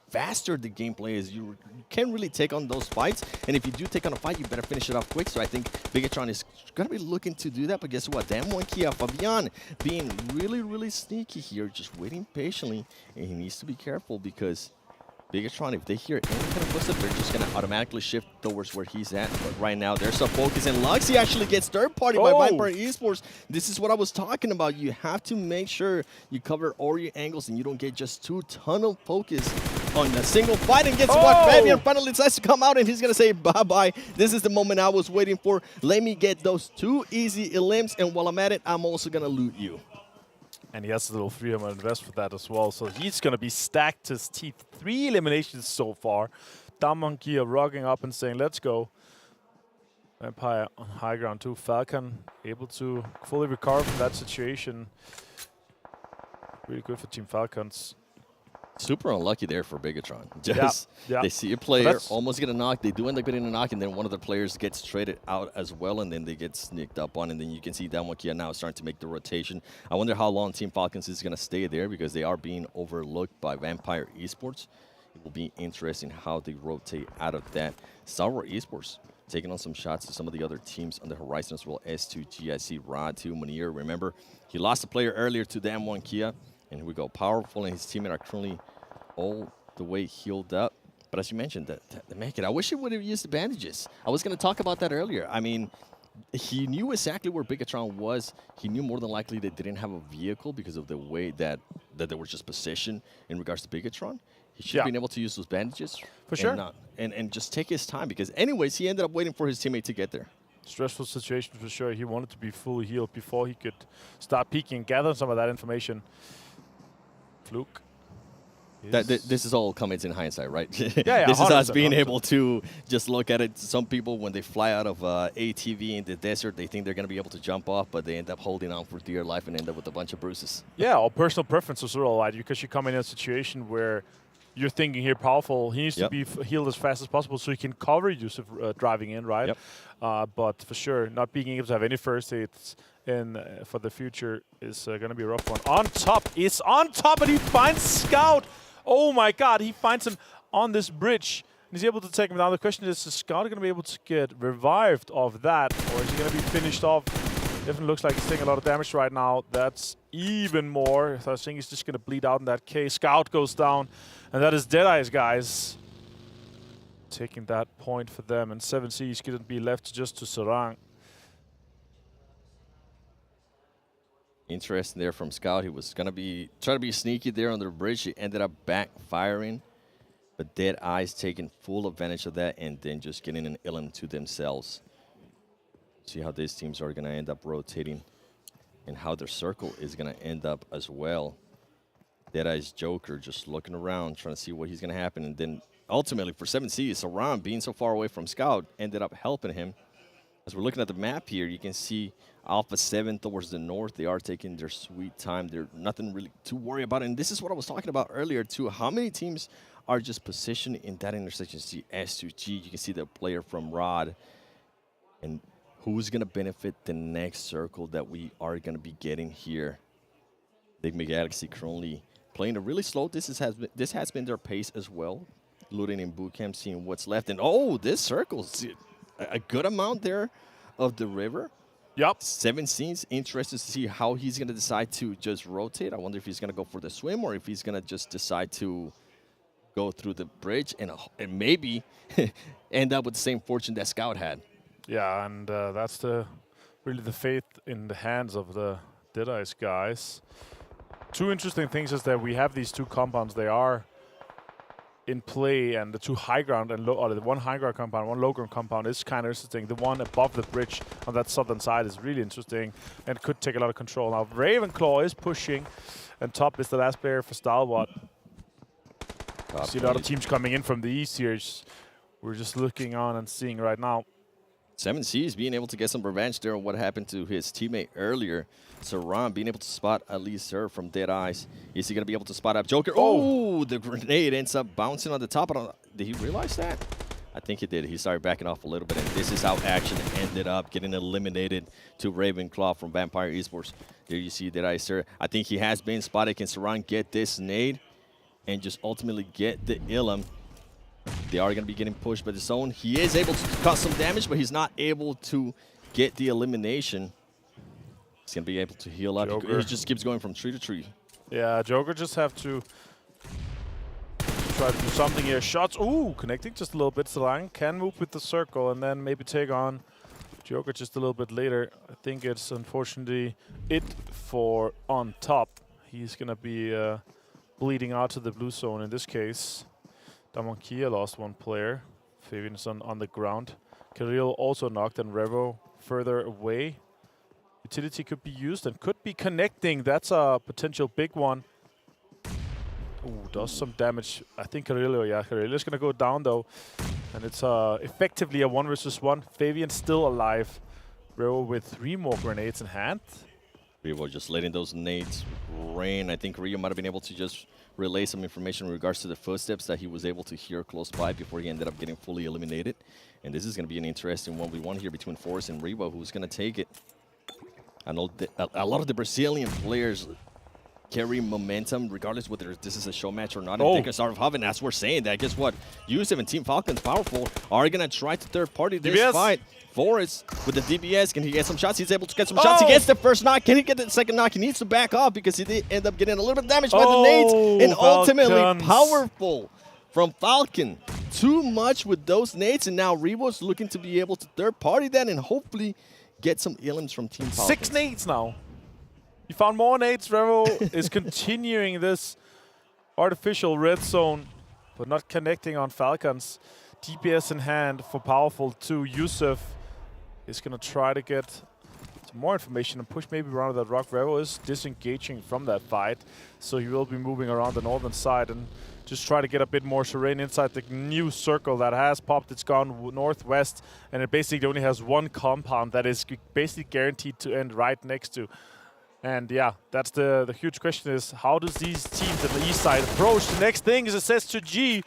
faster the gameplay is. You can't really take on those fights, and if you do take on a fight, you better finish it off quick. So I think Bigetron is going to be looking to do that, but guess what? Damwon Kia, Fabian being really sneaky here, just waiting patiently, and he needs to be careful because Bigetron, if they hear any kind of footstep, they're just going to automatically shift towards where he's at. But right now, there's some focus, and Luxy actually gets third party by Viper Esports. This is what I was talking about. You have to make sure you cover all your angles and you don't get just too tunnel focus on a single fight. And guess what? Fabian finally decides to come out, and he's going to say bye-bye. This is the moment I was waiting for. Let me get those 2 easy elims, and while I'm at it, I'm also going to loot you. And he has a little freedom to invest for that as well. So he's going to be stacked to his teeth. 3 eliminations so far. Damwon Kia rocking up and saying, let's go. Vampire on high ground too. Falcon able to fully recover from that situation. Really good for Team Falcons. Super unlucky there for Bigetron. Just they see a player almost get a knock. They do end up getting a knock, and then one of the players gets traded out as well, and then they get sneaked up on. And then you can see Damwon Kia now starting to make the rotation. I wonder how long Team Falcons is going to stay there, because they are being overlooked by Vampire Esports. It will be interesting how they rotate out of that. Stalwart Esports taking on some shots to some of the other teams on the horizon as well. S2G, I see Rod too, Munir. Remember, he lost a player earlier to the M1 Kia. And here we go. Powerful and his teammate are currently all the way healed up. But as you mentioned, the make it. I wish he would have used the bandages. I was going to talk about that earlier. I mean, he knew exactly where Bigetron was. He knew more than likely they didn't have a vehicle because of the way that they were just positioned in regards to Bigetron. He should have been able to use those bandages. For sure. And just take his time because anyways, he ended up waiting for his teammate to get there. Stressful situation for sure. He wanted to be fully healed before he could start peeking and gather some of that information. Fluke. This is all comments in hindsight, right? Yeah, this is us being 100%. able to just look at it. Some people, when they fly out of ATV in the desert, they think they're going to be able to jump off, but they end up holding on for dear life and end up with a bunch of bruises. Yeah, or personal preference as well, right? Because you come in a situation where you're thinking here powerful. He needs to be healed as fast as possible so he can cover Yusuf driving in, right? But for sure, not being able to have any first aids in for the future is going to be a rough one. On top, and he finds Scout. Oh my God, he finds him on this bridge. And he's able to take him down. The question is Scout going to be able to get revived off that, or is he going to be finished off? Definitely looks like he's taking a lot of damage right now. That's even more. So I think he's just going to bleed out in that case. Scout goes down, and that is Deadeyes, guys. Taking that point for them, and 7C is going to be left just to Sarang. Interesting there from Scout. He was going to be trying to be sneaky there on the bridge. He ended up backfiring, but Deadeyes taking full advantage of that and then just getting an ilm to themselves. See how these teams are going to end up rotating and how their circle is going to end up as well. Deadeyes Joker just looking around, trying to see what he's going to happen. And then ultimately for 7C, Saran being so far away from Scout ended up helping him. As we're looking at the map here, you can see Alpha 7 towards the north. They are taking their sweet time. There's nothing really to worry about. And this is what I was talking about earlier too. How many teams are just positioned in that intersection? See S2G, you can see the player from Rod. And who's going to benefit the next circle that we are going to be getting here? Nigma Galaxy currently playing a really slow. This has been their pace as well. Looting in boot camp, seeing what's left. And oh, this circle's a good amount there of the river. Yep. 7 scenes. Interested to see how he's going to decide to just rotate. I wonder if he's going to go for the swim or if he's going to just decide to go through the bridge and maybe end up with the same fortune that Scout had. Yeah, and that's really the faith in the hands of the Deadeyes guys. Two interesting things is that we have these two compounds. They are in play, and the two high ground and low, or the one high ground compound, one low ground compound is kind of interesting. The one above the bridge on that southern side is really interesting and could take a lot of control. Now Ravenclaw is pushing, and top is the last player for Stalwart. See a lot of teams coming in from the east here. We're just looking on and seeing right now. 7C is being able to get some revenge there on what happened to his teammate earlier. Saran being able to spot at least her from Deadeyes. Is he going to be able to spot up Joker? Oh, the grenade ends up bouncing on the top. Did he realize that? I think he did. He started backing off a little bit, and this is how action ended up getting eliminated to Ravenclaw from Vampire Esports. There you see Deadeyes there. I think he has been spotted. Can Saran get this nade and just ultimately get the ilm? They are going to be getting pushed by the zone. He is able to cause some damage, but he's not able to get the elimination. He's going to be able to heal up. He just keeps going from tree to tree. Yeah, Joker just have to try to do something here. Shots, ooh, connecting just a little bit. Sarang can move with the circle and then maybe take on Joker just a little bit later. I think it's unfortunately it for on top. He's going to be bleeding out to the blue zone in this case. Damonkia lost one player. Fabian's on the ground. Kirill also knocked, and Revo further away. Utility could be used and could be connecting. That's a potential big one. Ooh, does some damage. I think Kirill is going to go down though. And it's effectively a 1 versus 1. Fabian still alive. Revo with 3 more grenades in hand. Revo just letting those nades rain. I think Rio might have been able to just relay some information in regards to the footsteps that he was able to hear close by before he ended up getting fully eliminated. And this is going to be an interesting 1v1 here between Forrest and Rebo, who's going to take it. I know a lot of the Brazilian players carry momentum, regardless whether this is a show match or not. Oh. And take a start of Haven, as we're saying that, guess what? Yusuf and Team Falcons Powerful are going to try to third-party this DBS. fight. Forrest with the DBS, can he get some shots? He's able to get some shots. He gets the first knock. Can he get the second knock? He needs to back off because he did end up getting a little bit damaged by the nades. And ultimately, Falcons. Powerful from Falcon. Too much with those nades, and now Revo's looking to be able to third-party that and hopefully get some elims from Team Falcons. 6 nades now. You found more nades. Revo is continuing this artificial red zone, but not connecting on Falcons. DPS in hand for Powerful 2. Yusuf is going to try to get some more information and push maybe around that rock. Revo is disengaging from that fight, so he will be moving around the northern side and just try to get a bit more terrain inside the new circle that has popped. It's gone northwest, and it basically only has one compound that is basically guaranteed to end right next to. And yeah, that's the huge question is, how does these teams at the east side approach? The next thing is it says S2G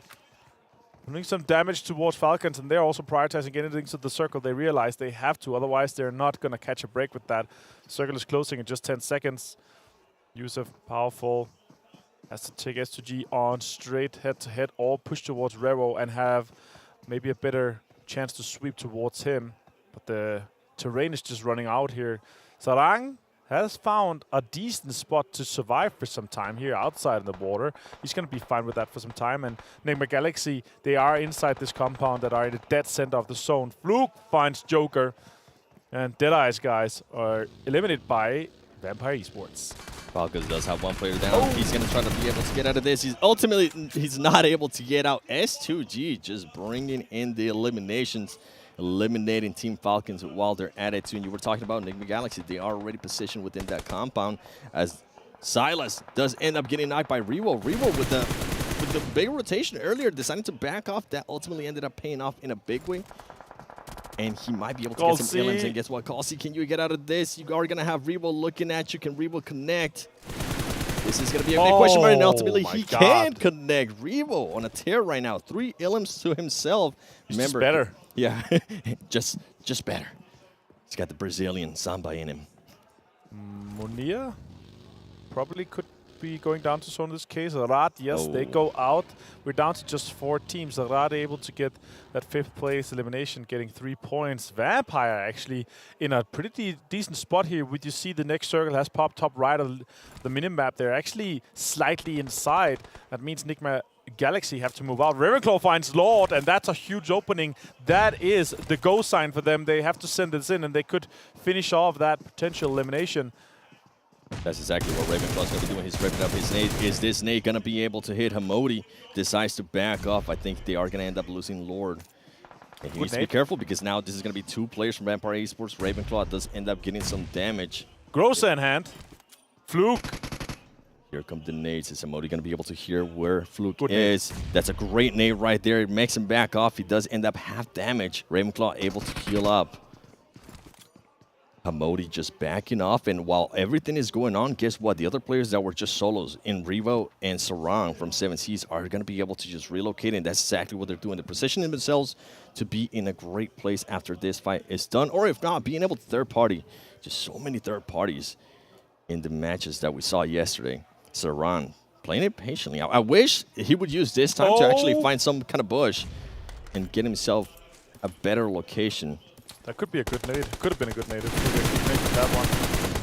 doing some damage towards Falcons, and they're also prioritizing getting into the circle. They realize they have to, otherwise they're not going to catch a break with that. Circle is closing in just 10 seconds. Yusuf, Powerful, has to take S2G on straight head-to-head or push towards Revo and have maybe a better chance to sweep towards him. But the terrain is just running out here. Sarang has found a decent spot to survive for some time here outside the border. He's going to be fine with that for some time. And Nigma Galaxy, they are inside this compound that are in the dead center of the zone. Fluke finds Joker. And Deadeyes Guys are eliminated by Vampire Esports. Falcons does have one player down. He's going to try to be able to get out of this. He's not able to get out. S2G just bringing in the eliminations, eliminating Team Falcons while they're at it too. And you were talking about Nigma Galaxy. They are already positioned within that compound as Silas does end up getting knocked by Revo. Revo with the big rotation earlier deciding to back off. That ultimately ended up paying off in a big way. And he might be able to get some elims. And guess what, Kalsi, can you get out of this? You are going to have Revo looking at you. Can Revo connect? This is going to be a big question mark. And ultimately, he can connect. Revo on a tear right now. 3 elims to himself. Remember, just better. Yeah, just better. He's got the Brazilian samba in him. Monia probably could be going down to zone in this case. Rad, yes, they go out. We're down to just 4 teams. Rad able to get that 5th place elimination, getting 3 points. Vampire actually in a pretty decent spot here. Would you see the next circle has popped top right of the minimap? They're actually slightly inside. That means Nigma Galaxy have to move out. Ravenclaw finds Lord, and that's a huge opening. That is the go sign for them. They have to send this in, and they could finish off that potential elimination. That's exactly what Ravenclaw's going to be doing. He's ripping up his nade. Is this nade going to be able to hit Hamodi? Decides to back off. I think they are going to end up losing Lord. And he needs to be careful because now this is going to be 2 players from Vampire Esports. Ravenclaw does end up getting some damage. Grossa in hand. Fluke. Here come the nades. Is Hamodi going to be able to hear where Fluke is? That's a great nade right there. It makes him back off. He does end up half damage. Ravenclaw able to heal up. Hamodi just backing off, and while everything is going on, guess what? The other players that were just solos in Revo and Sarang from 7Cs are going to be able to just relocate, and that's exactly what they're doing. They're positioning themselves to be in a great place after this fight is done, or if not, being able to third party. Just so many third parties in the matches that we saw yesterday. Sarang playing it patiently. I wish he would use this time to actually find some kind of bush and get himself a better location. That could be a good nade. Could have been a good nade. Could be a good nade with that one.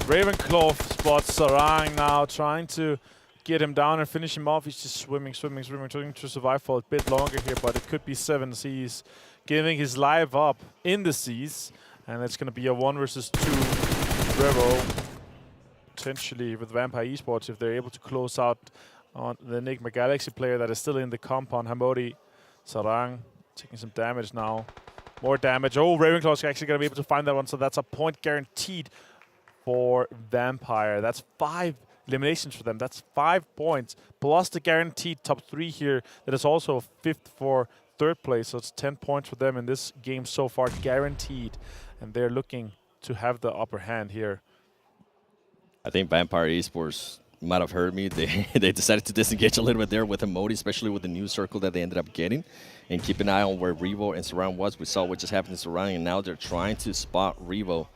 Ravenclaw spots Sarang now, trying to get him down and finish him off. He's just swimming, trying to survive for a bit longer here, but it could be 7Cs giving his life up in the Cs. And it's going to be a 1 versus 2 Revo. Potentially with Vampire Esports, if they're able to close out on the Nigma Galaxy player that is still in the compound. Hamodi, Sarang taking some damage now. More damage. Oh, Ravenclaw is actually going to be able to find that one, so that's a point guaranteed for Vampire. That's 5 eliminations for them. That's 5 points, plus the guaranteed top 3 here. That is also 5th for 3rd place, so it's 10 points for them in this game so far, guaranteed. And they're looking to have the upper hand here. I think Vampire Esports might have heard me. They decided to disengage a little bit there with Hamodi, especially with the new circle that they ended up getting. And keep an eye on where Revo and Sarang was. We saw what just happened to Sarang, and now they're trying to spot Revo.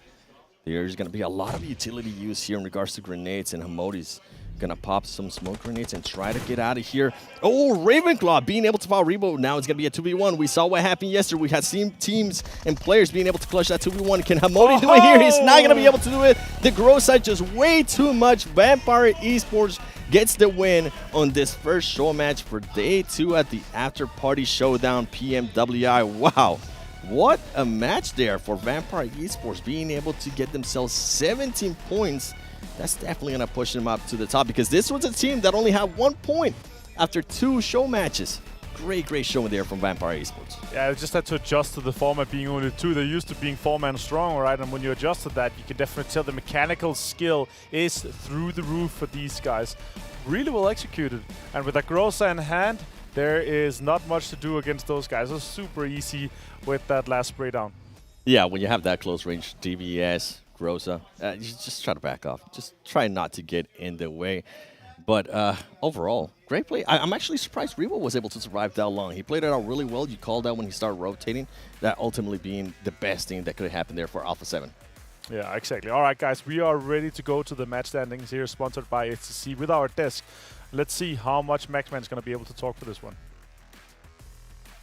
There's going to be a lot of utility use here in regards to grenades, and Hamodi's Gonna pop some smoke grenades and try to get out of here. Oh, Ravenclaw being able to follow Rebo. Now it's gonna be a 2v1. We saw what happened yesterday. We had seen teams and players being able to clutch that 2v1. Can Hamodi do it here? He's not gonna be able to do it. The grow side just way too much. Vampire Esports gets the win on this first show match for day 2 at the After Party Showdown PMWI. Wow. What a match there for Vampire Esports, being able to get themselves 17 points. That's definitely going to push them up to the top, because this was a team that only had 1 point after 2 show matches. Great showing there from Vampire Esports. Yeah, just had to adjust to the format being only 2. They're used to being 4-man strong, right? And when you adjust to that, you can definitely tell the mechanical skill is through the roof for these guys. Really well executed. And with a Grossa in hand, there is not much to do against those guys. It's super easy with that last spray down. Yeah, when you have that close range, DVS, Grossa, you just try to back off. Just try not to get in the way. But overall, great play. I'm actually surprised Rebo was able to survive that long. He played it out really well. You called out when he started rotating, that ultimately being the best thing that could have happened there for Alpha 7. Yeah, exactly. All right, guys, we are ready to go to the match standings here, sponsored by HTC with our desk. Let's see how much Maxman is going to be able to talk for this one.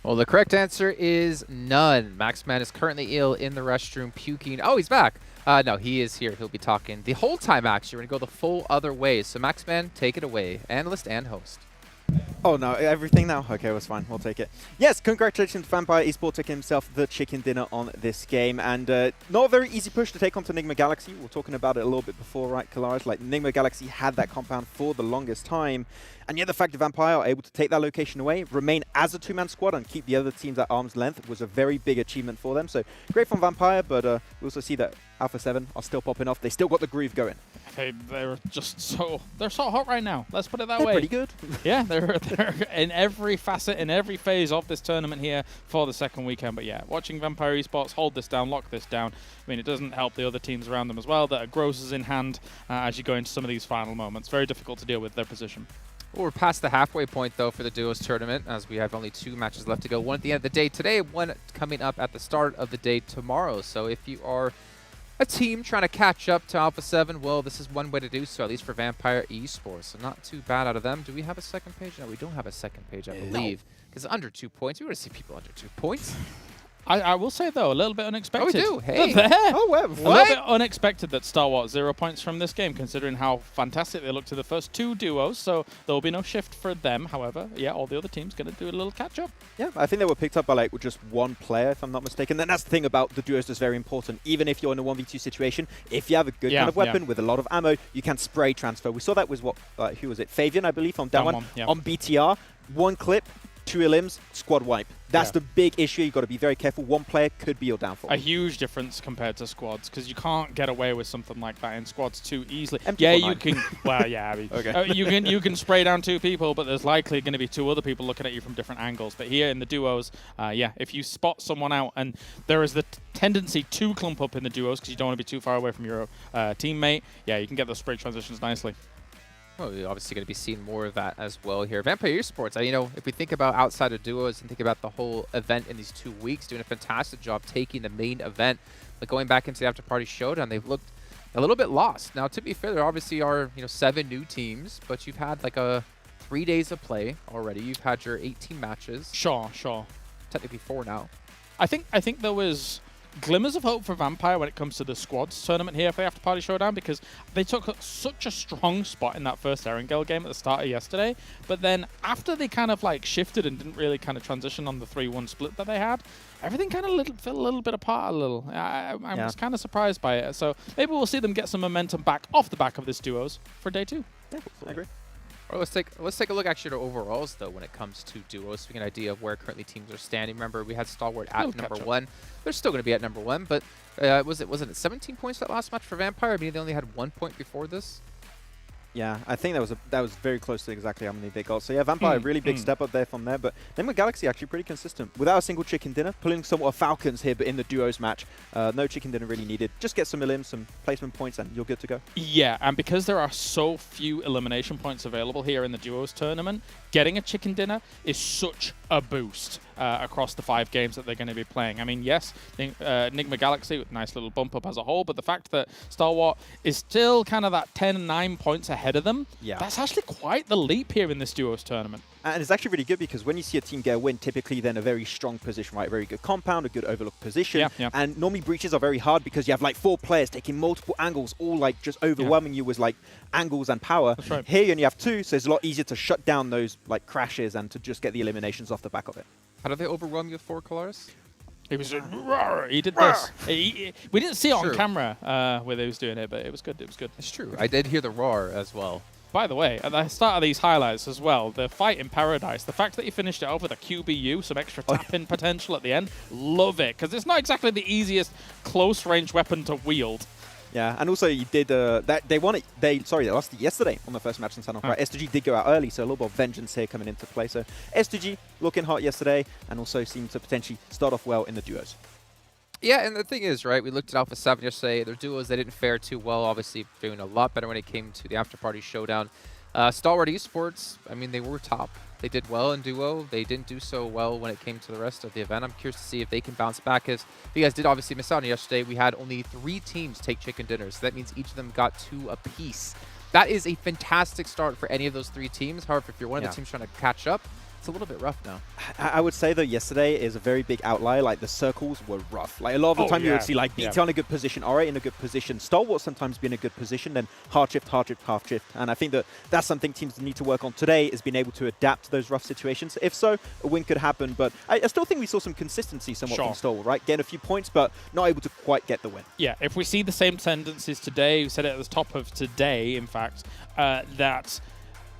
Well, the correct answer is none. Maxman is currently ill in the restroom, puking. Oh, he's back. No, he is here. He'll be talking the whole time, actually. We're going to go the full other way. So, Maxman, take it away. Analyst and host. Oh, no, everything now? Okay, that's fine. We'll take it. Yes, congratulations to Vampire Esports taking himself the chicken dinner on this game. And not a very easy push to take on to Nigma Galaxy. We were talking about it a little bit before, right, Kalaris? Like, Nigma Galaxy had that compound for the longest time. And yet the fact that Vampire are able to take that location away, remain as a 2-man squad, and keep the other teams at arm's length was a very big achievement for them. So great from Vampire, but we also see that Alpha 7 are still popping off. They still got the groove going. They're just so hot right now. Let's put it that way. They're pretty good. Yeah, they're in every facet, in every phase of this tournament here for the second weekend. But yeah, watching Vampire Esports hold this down, lock this down, I mean, it doesn't help the other teams around them as well that are grosses in hand as you go into some of these final moments. Very difficult to deal with their position. Well, we're past the halfway point, though, for the duos tournament, as we have only 2 matches left to go. One at the end of the day today, one coming up at the start of the day tomorrow. So if you are a team trying to catch up to Alpha 7, well, this is one way to do so, at least for Vampire Esports. So not too bad out of them. Do we have a second page? No, we don't have a second page, I believe. Because under 2 points, we want to see people under 2 points. I will say, though, a little bit unexpected. Oh, we do? Hey. Oh, what? A little bit unexpected that Stalwart 0 points from this game, considering how fantastic they looked to the first 2 duos. So there will be no shift for them. However, yeah, all the other teams going to do a little catch-up. Yeah, I think they were picked up by like just 1 player, if I'm not mistaken. And that's the thing about the duos that's very important. Even if you're in a 1v2 situation, if you have a good kind of weapon with a lot of ammo, you can spray transfer. We saw that with who was it? Fabian, I believe, on down one. On BTR. 1 clip, 2 elims, squad wipe. That's the big issue. You've got to be very careful. 1 player could be your downfall. A huge difference compared to squads, because you can't get away with something like that in squads too easily. Yeah, you can. Well, yeah, I mean, okay. you can spray down 2 people, but there's likely going to be 2 other people looking at you from different angles. But here in the duos, yeah, if you spot someone out, and there is the tendency to clump up in the duos because you don't want to be too far away from your teammate, yeah, you can get those spray transitions nicely. Well, we're obviously going to be seeing more of that as well here. Vampire Esports, you know, if we think about outside of duos and think about the whole event in these 2 weeks, doing a fantastic job taking the main event. But going back into the After Party Showdown, they've looked a little bit lost. Now, to be fair, there obviously are, 7 new teams, but you've had like 3 days of play already. You've had your 18 matches. Sure. Technically 4 now. I think there was glimmers of hope for Vampire when it comes to the squads tournament here for the After Party Showdown, because they took such a strong spot in that first Erangel game at the start of yesterday. But then after they kind of like shifted and didn't really kind of transition on the 3-1 split that they had, everything kind of fell a little bit apart a little. I was kind of surprised by it. So maybe we'll see them get some momentum back off the back of this duos for day 2. Yeah, I agree. All right, let's take a look actually at overalls though when it comes to duos, so we get an idea of where currently teams are standing. Remember, we had Stalwart at number 1. They're still going to be at number 1, but wasn't it 17 points that last match for Vampire? I mean, they only had 1 point before this. Yeah, I think that was very close to exactly how many they got. So yeah, Vampire, really big step up there from there. But Nigma Galaxy actually pretty consistent. Without a single chicken dinner, pulling somewhat of Falcons here, but in the duos match, no chicken dinner really needed. Just get some elims, some placement points, and you're good to go. Yeah, and because there are so few elimination points available here in the duos tournament, getting a chicken dinner is such a boost across the 5 games that they're going to be playing. I mean, yes, Nigma Galaxy with a nice little bump up as a whole, but the fact that Stalwart is still kind of that 10 and 9 points ahead of them, that's actually quite the leap here in this duos tournament. And it's actually really good because when you see a team get a win, typically then a very strong position, right? A very good compound, a good overlooked position. And normally breaches are very hard because you have like 4 players taking multiple angles, all like just overwhelming you with like angles and power. That's right. Here you only have 2, so it's a lot easier to shut down those like crashes and to just get the eliminations off the back of it. How did they overwhelm you with 4 Kalaris? He was he did this. We didn't see it on camera where he was doing it, but it was good. It was good. It's true. I did hear the roar as well. By the way, at the start of these highlights as well, the fight in Paradise, the fact that he finished it off with a QBU, some extra tap-in potential at the end, love it, because it's not exactly the easiest close-range weapon to wield. Yeah, and also you did they lost it yesterday on the first match in Sanhok, right? S2G did go out early, so a little bit of vengeance here coming into play. So S2G looking hot yesterday, and also seemed to potentially start off well in the duos. Yeah, and the thing is, right, we looked at Alpha 7 yesterday. Their duos, they didn't fare too well, obviously doing a lot better when it came to the Afterparty Showdown. Stalwart Esports, I mean, they were top. They did well in duo. They didn't do so well when it came to the rest of the event. I'm curious to see if they can bounce back, as you guys did obviously miss out on yesterday. We had only 3 teams take chicken dinners, so that means each of them got 2 apiece. That is a fantastic start for any of those 3 teams. However, if you're one of the teams trying to catch up, it's a little bit rough now. I would say, though, yesterday is a very big outlier. Like, the circles were rough. Like, a lot of the time you would see, like, BT on a good position, RA in a good position, Stalwart sometimes be in a good position, then hard shift, half shift. And I think that that's something teams need to work on today, is being able to adapt to those rough situations. If so, a win could happen. But I still think we saw some consistency somewhat from Stalwart, right? Getting a few points, but not able to quite get the win. Yeah, if we see the same tendencies today, we said it at the top of today, in fact, that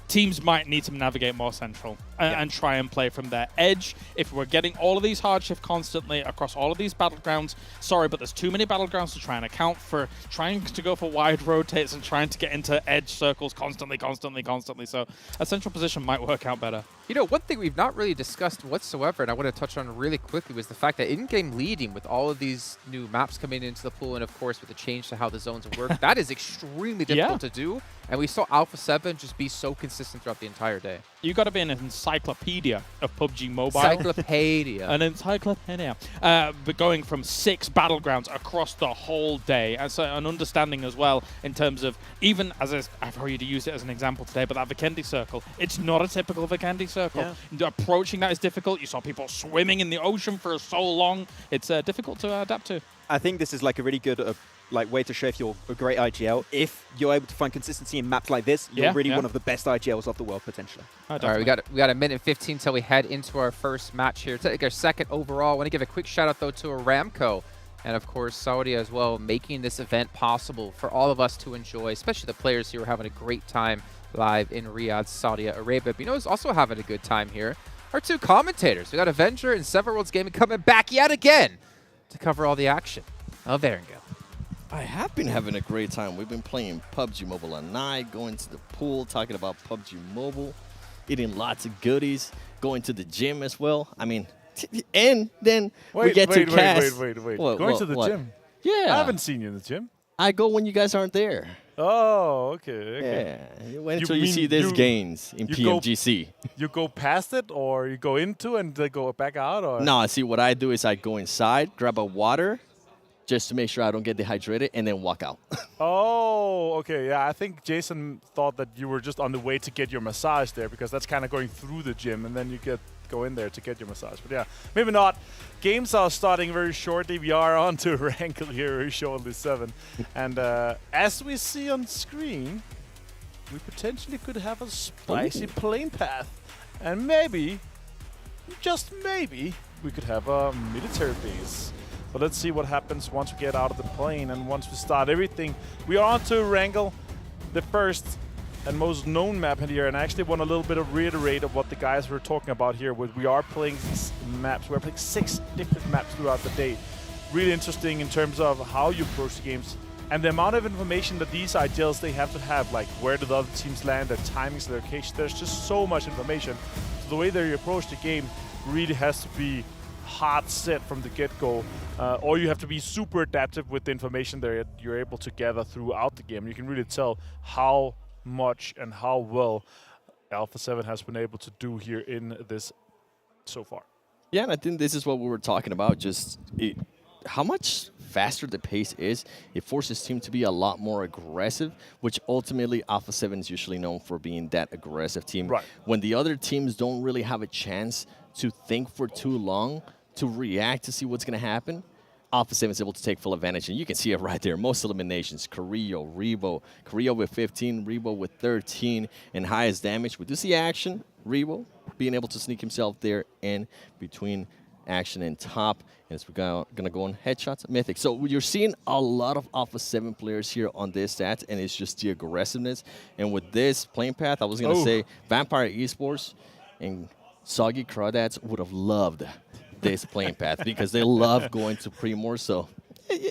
teams might need to navigate more central and try and play from their edge. If we're getting all of these hard shift constantly across all of these battlegrounds, sorry, but there's too many battlegrounds to try and account for trying to go for wide rotates and trying to get into edge circles constantly. So a central position might work out better. You know, one thing we've not really discussed whatsoever, and I want to touch on really quickly, was the fact that in-game leading with all of these new maps coming into the pool, and of course with the change to how the zones work, that is extremely difficult to do. And we saw Alpha 7 just be so consistent throughout the entire day. You got to be an encyclopedia of PUBG Mobile. Encyclopedia. An encyclopedia. But going from 6 battlegrounds across the whole day, and so an understanding as well in terms of, even as I've already used it as an example today, but that Vikendi circle, it's not a typical Vikendi circle. Approaching that is difficult. You saw people swimming in the ocean for so long. It's difficult to adapt to. I think this is like a really good way to show if you're a great IGL. If you're able to find consistency in maps like this, you're really one of the best IGLs of the world, potentially. All right, we got a minute and 15 till we head into our first match here. Take our second overall. I want to give a quick shout out, though, to Aramco and, of course, Saudi as well, making this event possible for all of us to enjoy, especially the players who are having a great time live in Riyadh, Saudi Arabia. But you know who's also having a good time here? Our 2 commentators. We got Avenger and Seven Worlds Gaming coming back yet again to cover all the action of Erangel. I have been having a great time. We've been playing PUBG Mobile at night, going to the pool, talking about PUBG Mobile, eating lots of goodies, going to the gym as well. I mean, and then we get to cast. Wait. Going to the gym? Yeah. I haven't seen you in the gym. I go when you guys aren't there. Oh, okay. Yeah. Wait until you see these gains in PMGC. You go past it, or you go into and they go back out? Or? No, see, what I do is I go inside, grab a water, just to make sure I don't get dehydrated, and then walk out. Oh, okay. Yeah, I think Jason thought that you were just on the way to get your massage there, because that's kind of going through the gym, and then you go in there to get your massage. But yeah, maybe not. Games are starting very shortly. We are on to Erangel here, very shortly 7. And as we see on screen, we potentially could have a spicy plane path. And maybe, just maybe, we could have a military base. But let's see what happens once we get out of the plane and once we start everything. We are on to Erangel, the first and most known map here, and I actually want a little bit of reiterate of what the guys were talking about here. We are playing these maps. We're playing 6 different maps throughout the day. Really interesting in terms of how you approach the games and the amount of information that these IGLs they have to have, like where do the other teams land, their timings, their location. There's just so much information. So the way that you approach the game really has to be hard set from the get-go, or you have to be super adaptive with the information that you're able to gather throughout the game. You can really tell how much and how well Alpha 7 has been able to do here in this so far. Yeah, and I think this is what we were talking about, just how much faster the pace is. It forces team to be a lot more aggressive, which ultimately Alpha 7 is usually known for being that aggressive team. Right. When the other teams don't really have a chance to think for too long, to react to see what's going to happen, Alpha 7 is able to take full advantage, and you can see it right there. Most eliminations, Carrillo, Rebo. Carrillo with 15, Rebo with 13, and highest damage. We do see action, Rebo being able to sneak himself there in between action and top, and it's going to go on headshots, Mythic. So you're seeing a lot of Alpha 7 players here on this stats, and it's just the aggressiveness. And with this playing path, I was going to say Vampire Esports and Soggy Crawdads would have loved this playing path because they love going to Primor. So,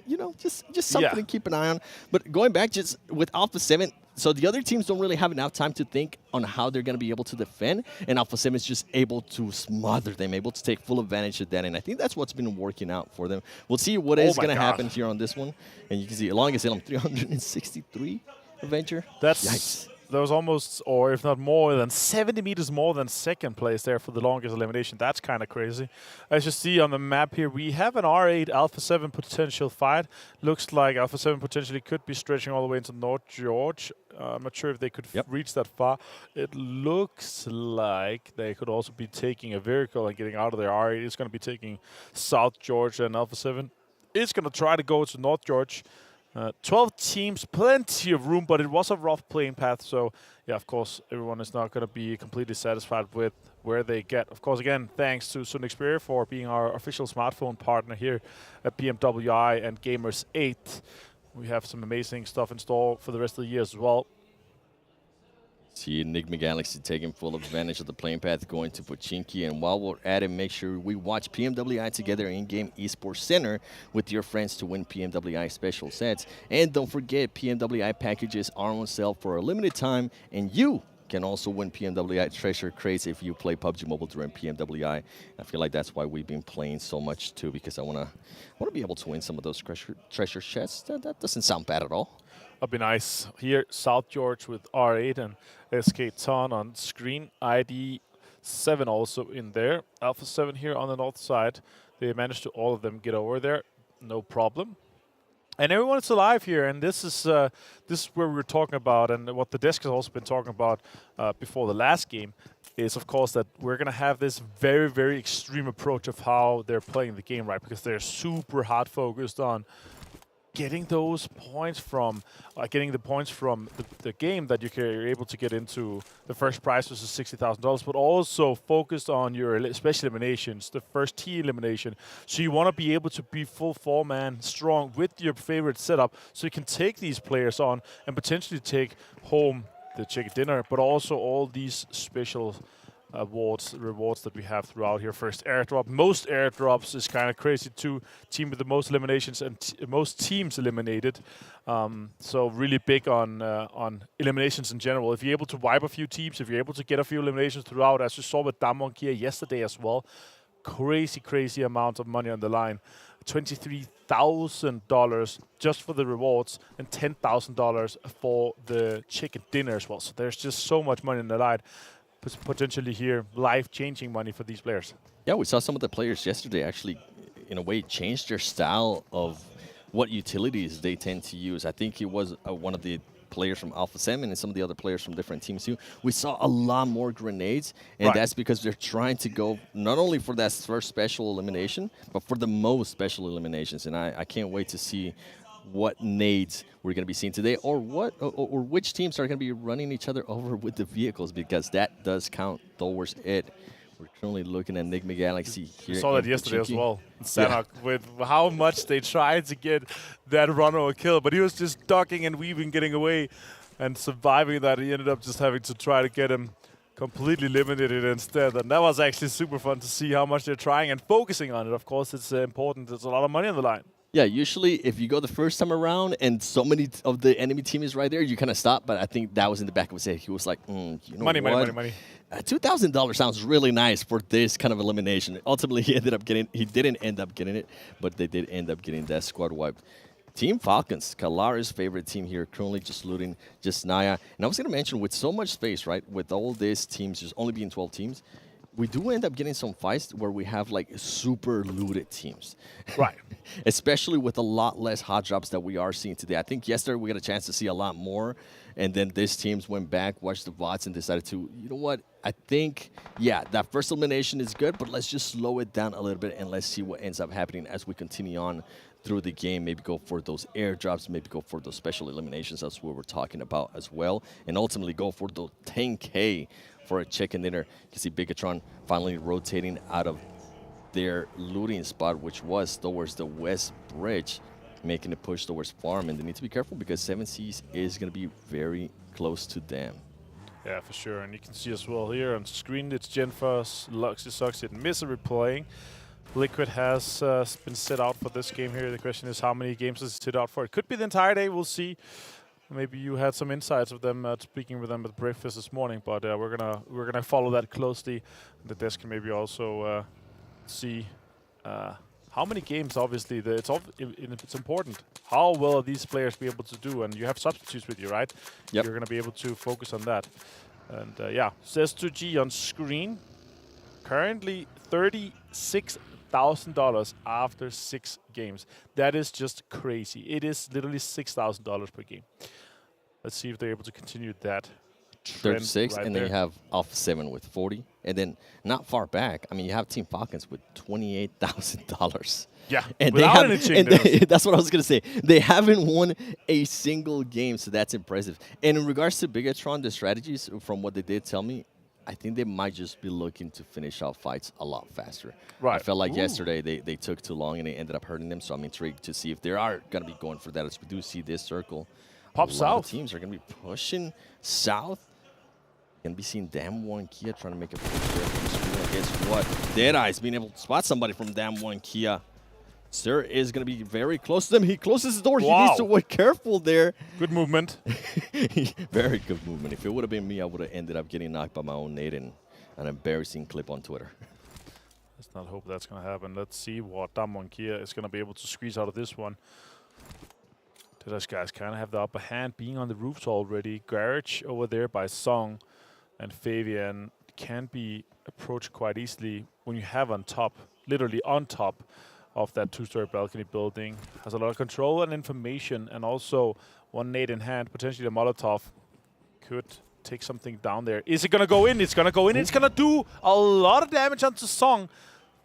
you know, just something to keep an eye on. But going back, just with Alpha 7, so the other teams don't really have enough time to think on how they're going to be able to defend, and Alpha 7 is just able to smother them, able to take full advantage of that, and I think that's what's been working out for them. We'll see what is going to happen here on this one, and you can see longest hit on 363 Avenger. That's Yikes. There was almost, or if not more than 70 meters more than second place there for the longest elimination. That's kind of crazy. As you see on the map here, we have an R8 Alpha 7 potential fight. Looks like Alpha 7 potentially could be stretching all the way into North George. I'm not sure if they could reach that far. It looks like they could also be taking a vehicle and getting out of their R8. It's going to be taking South George, and Alpha 7 is going to try to go to North George. 12 teams, plenty of room, but it was a rough playing path. So, yeah, of course, everyone is not going to be completely satisfied with where they get. Of course, again, thanks to Sunexperia for being our official smartphone partner here at PMWI and Gamers8. We have some amazing stuff in store for the rest of the year as well. See Nigma Galaxy taking full advantage of the playing path, going to Pochinki. And while we're at it, make sure we watch PMWI together in-game esports center with your friends to win PMWI special sets. And don't forget, PMWI packages are on sale for a limited time, and you can also win PMWI treasure crates if you play PUBG Mobile during PMWI. I feel like that's why we've been playing so much too, because I want to be able to win some of those treasure chests. That doesn't sound bad at all. That'd be nice. Here, South George with R8 and SK Ton on screen. ID 7 also in there. Alpha 7 here on the north side. They managed to all of them get over there. No problem. And everyone is alive here, and this is where we were talking about, and what the desk has also been talking about before the last game, is of course that we're going to have this very, very extreme approach of how they're playing the game, right? Because they're super hard focused on getting those points from, getting the points from the game that you're able to get into the first prize, which is $60,000, but also focused on your special eliminations, the first T elimination. So you want to be able to be full four-man strong with your favorite setup, so you can take these players on and potentially take home the chicken dinner, but also all these special rewards that we have throughout here. First airdrop. Most airdrops is kind of crazy too. Team with the most eliminations and most teams eliminated. So really big on eliminations in general. If you're able to wipe a few teams, if you're able to get a few eliminations throughout, as you saw with Damwon here yesterday as well, crazy amount of money on the line. $23,000 just for the rewards and $10,000 for the chicken dinner as well. So there's just so much money in the line. Potentially here, life-changing money for these players. Yeah, we saw some of the players yesterday actually, in a way, change their style of what utilities they tend to use. I think it was one of the players from Alpha 7 and some of the other players from different teams too. We saw a lot more grenades, and that's because they're trying to go not only for that first special elimination, but for the most special eliminations. And I can't wait to see what nades we're going to be seeing today, or which teams are going to be running each other over with the vehicles, because that does count towards it. We're currently looking at Nigma Galaxy here. We saw that yesterday as well. Sanhok, with how much they tried to get that runner a kill, but he was just ducking and weaving, getting away and surviving that. He ended up just having to try to get him completely eliminated instead. And that was actually super fun to see how much they're trying and focusing on it. Of course, it's important. There's a lot of money on the line. Yeah, usually if you go the first time around and so many of the enemy team is right there, you kind of stop. But I think that was in the back of his head. He was like, you know money. $2,000 sounds really nice for this kind of elimination. Ultimately, he didn't end up getting it, but they did end up getting that squad wipe. Team Falcons, Kalara's favorite team here, currently just looting just Naya. And I was going to mention, with so much space, right, with all these teams just only being 12 teams, we do end up getting some fights where we have like super looted teams. Right. Especially with a lot less hot drops that we are seeing today. I think yesterday we got a chance to see a lot more. And then these teams went back, watched the VODs, and decided to, you know what, I think, yeah, that first elimination is good, but let's just slow it down a little bit and let's see what ends up happening as we continue on through the game. Maybe go for those airdrops, maybe go for those special eliminations. That's what we're talking about as well. And ultimately go for the 10K for a chicken dinner. You can see Bigetron finally rotating out of their looting spot, which was towards the West Bridge, making a push towards farm. And they need to be careful because 7 Seas is going to be very close to them. Yeah, for sure. And you can see as well here on screen, it's Genfast, Luxy, Succeed, Misery playing. Liquid has been set out for this game here. The question is, how many games is it set out for? It could be the entire day. We'll see. Maybe you had some insights of them speaking with them at breakfast this morning, but we're gonna follow that closely. The desk can maybe also see how many games. Obviously, it's important. How well are these players be able to do? And you have substitutes with you, right? Yep. You're gonna be able to focus on that. And yeah, S2G on screen. Currently $36,000 after 6 games. That is just crazy. It is literally $6,000 per game. Let's see if they're able to continue that trend. 36, right and there. then you have Alpha 7 with 40. And then not far back, I mean, you have Team Falcons with $28,000. Yeah, and without any changes. That's what I was going to say. They haven't won a single game, so that's impressive. And in regards to Bigetron, the strategies, from what they did tell me, I think they might just be looking to finish out fights a lot faster. Right. I felt like yesterday they took too long and it ended up hurting them, so I'm intrigued to see if they are going to be going for that. As we do see this circle, Pop a lot south. of teams are going to be pushing south. Going to be seeing Dam 1 Kia trying to make a push there from the screen. Guess what? Deadeyes being able to spot somebody from Dam 1 Kia. Sir is going to be very close to them. He closes the door. Wow. He needs to be careful there. Good movement. Very good movement. If it would have been me, I would have ended up getting knocked by my own nade in an embarrassing clip on Twitter. Let's not hope that's going to happen. Let's see what Damwon Kia is going to be able to squeeze out of this one. Deadeyes Guys kind of have the upper hand, being on the roofs already. Garage over there by Song and Fabian can be approached quite easily when you have on top, literally on top of that 2-story balcony building. Has a lot of control and information, and also one nade in hand, potentially the Molotov could take something down there. Is it going to go in? It's going to go in. It's going to do a lot of damage onto Song.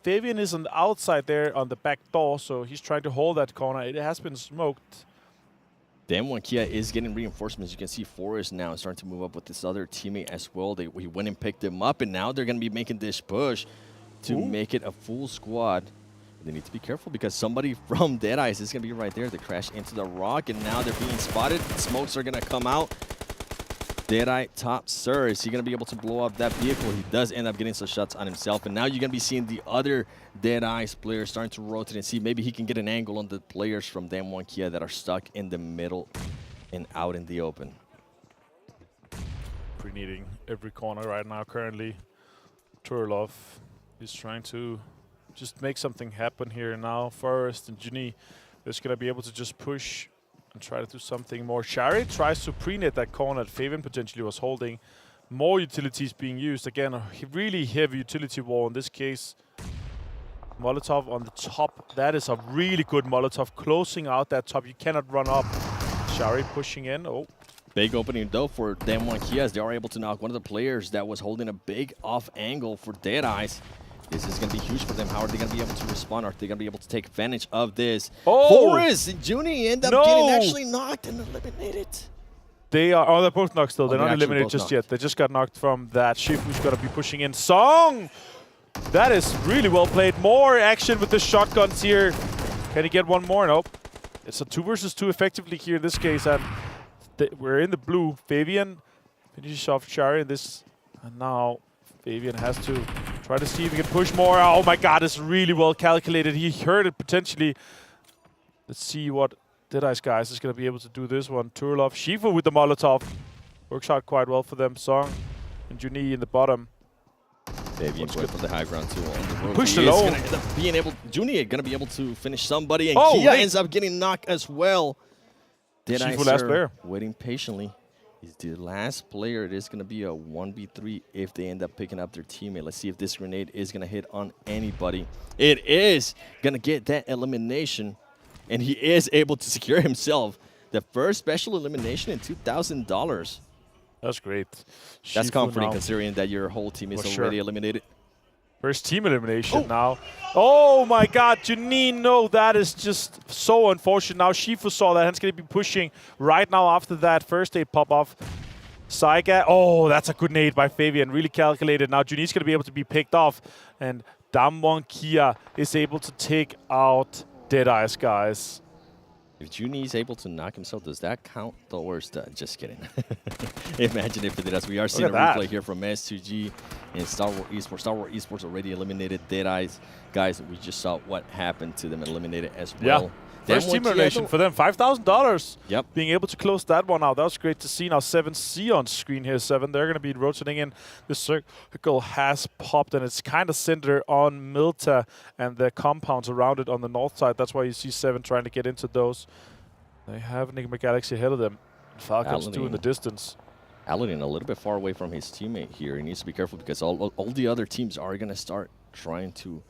Fabian is on the outside there on the back door, so he's trying to hold that corner. It has been smoked. Damwon Kia is getting reinforcements. You can see Forrest now starting to move up with this other teammate as well. He went and picked him up, and now they're going to be making this push to make it a full squad. They need to be careful because somebody from Deadeyes is going to be right there. They crash into the rock, and now they're being spotted. Smokes are going to come out. Deadeye top Sir, is he going to be able to blow up that vehicle? He does end up getting some shots on himself, and now you're going to be seeing the other Deadeyes players starting to rotate and see maybe he can get an angle on the players from Damwon Kia that are stuck in the middle and out in the open. Pre-needing every corner right now currently. Turlov is trying to just make something happen here now. Forrest and Juni is going to be able to just push and try to do something more. Shari tries to pre-net that corner that Fabian potentially was holding. More utilities being used. Again, a really heavy utility wall in this case. Molotov on the top. That is a really good Molotov closing out that top. You cannot run up. Shari pushing in. Oh. Big opening though for Damwon Kia as they are able to knock one of the players that was holding a big off angle for Deadeyes. This is going to be huge for them. How are they going to be able to respond? Are they going to be able to take advantage of this? Oh! Forrest and Juni end up getting actually knocked and eliminated. They are, oh, they're both knocked still. Oh, They're not eliminated just yet. They just got knocked from that. Shifu's going to be pushing in. Song! That is really well played. More action with the shotguns here. Can he get one more? Nope. It's a 2 versus 2 effectively here in this case. And we're in the blue. Fabian finishes off Shari in this. And now Fabian has to try to see if he can push more. Oh my god, it's really well calculated. He heard it potentially. Let's see what Deadeyes Guys is going to be able to do this one. Turlov, Shifu with the Molotov. Works out quite well for them. Song and Juni in the bottom. Maybe going for the high ground too on the road. Pushed He is alone. gonna end up being able, Junior gonna be able to finish somebody, and Oh, Kia they- ends up getting knocked as well. Shifu last player. Waiting patiently. He's the last player. It is gonna be a 1v3 if they end up picking up their teammate. Let's see if this grenade is gonna hit on anybody. It is gonna get that elimination, and he is able to secure himself the first special elimination in $2,000. That's great. That's Shifu comforting now. considering that your whole team is For already sure. eliminated. First team elimination now. Oh my god, Janine, no, that is just so unfortunate. Now Shifu saw that, and he's going to be pushing right now after that first aid pop-off. Saiga, oh, that's a good nade by Fabian, really calculated. Now Junine's going to be able to be picked off, and Damwon Kia is able to take out Deadeyes Guys. If Junie is able to knock himself, does that count towards the... Just kidding. Imagine if it did. As we are seeing a replay here from S2G and Stalwart Esports. Stalwart Esports already eliminated Deadeyes Guys. We just saw what happened to them, eliminated as well. Yeah. First team elimination for them, $5,000. Yep. Being able to close that one out. That was great to see. Now 7C on screen here. 7. They're going to be rotating in. The circle has popped, and it's kind of centered on Milta and the compounds around it on the north side. That's why you see 7 trying to get into those. They have Nigma Galaxy ahead of them. Falcons 2 in the distance. Aladdin a little bit far away from his teammate here. He needs to be careful because all the other teams are going to start trying to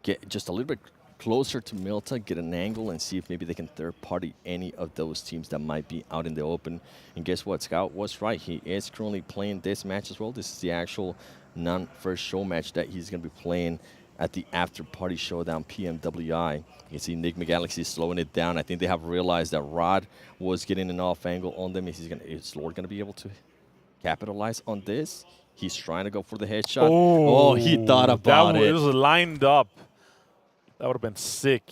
get just a little bit closer to Milta, get an angle, and see if maybe they can third-party any of those teams that might be out in the open. And guess what? Scout was right. He is currently playing this match as well. This is the actual non-first show match that he's going to be playing at the After-Party Showdown PMWI. You can see Nigma Galaxy slowing it down. I think they have realized that Rod was getting an off angle on them. Is Lord going to be able to capitalize on this? He's trying to go for the headshot. Oh, he thought about it. It was lined up. That would have been sick.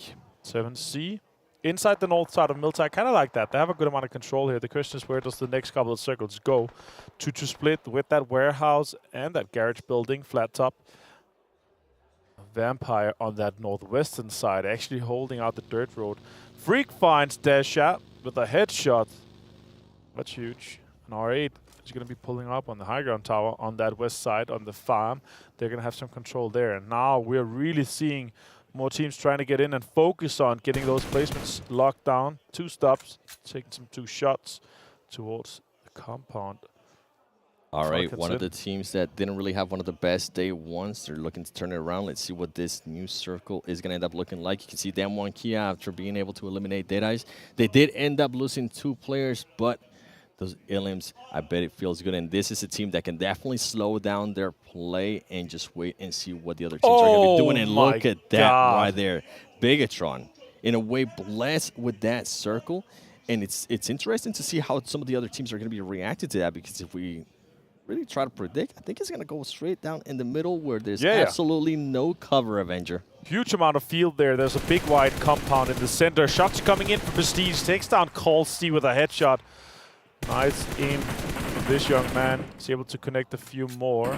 7C. Inside the north side of Milta, I kind of like that. They have a good amount of control here. The question is, where does the next couple of circles go? 2-2 split with that warehouse and that garage building, flat top. Vampire on that northwestern side, actually holding out the dirt road. Freak finds Dasha with a headshot. That's huge. An R8 is going to be pulling up on the high ground tower on that west side, on the farm. They're going to have some control there. And now we're really seeing more teams trying to get in and focus on getting those placements locked down. 2 stops, taking some 2 shots towards the compound. All right, Falcons one of the teams that didn't really have one of the best day ones. They're looking to turn it around. Let's see what this new circle is going to end up looking like. You can see Damwon Kia after being able to eliminate Deadeyes. They did end up losing 2 players, but those Ilims, I bet it feels good. And this is a team that can definitely slow down their play and just wait and see what the other teams are going to be doing. And look at that right there. Bigetron, in a way, blessed with that circle. And it's interesting to see how some of the other teams are going to be reacting to that, because if we really try to predict, I think it's going to go straight down in the middle where there's absolutely no cover, Avenger. Huge amount of field there. There's a big wide compound in the center. Shots coming in for Prestige. Takes down Colsty with a headshot. Nice aim from this young man. He's able to connect a few more.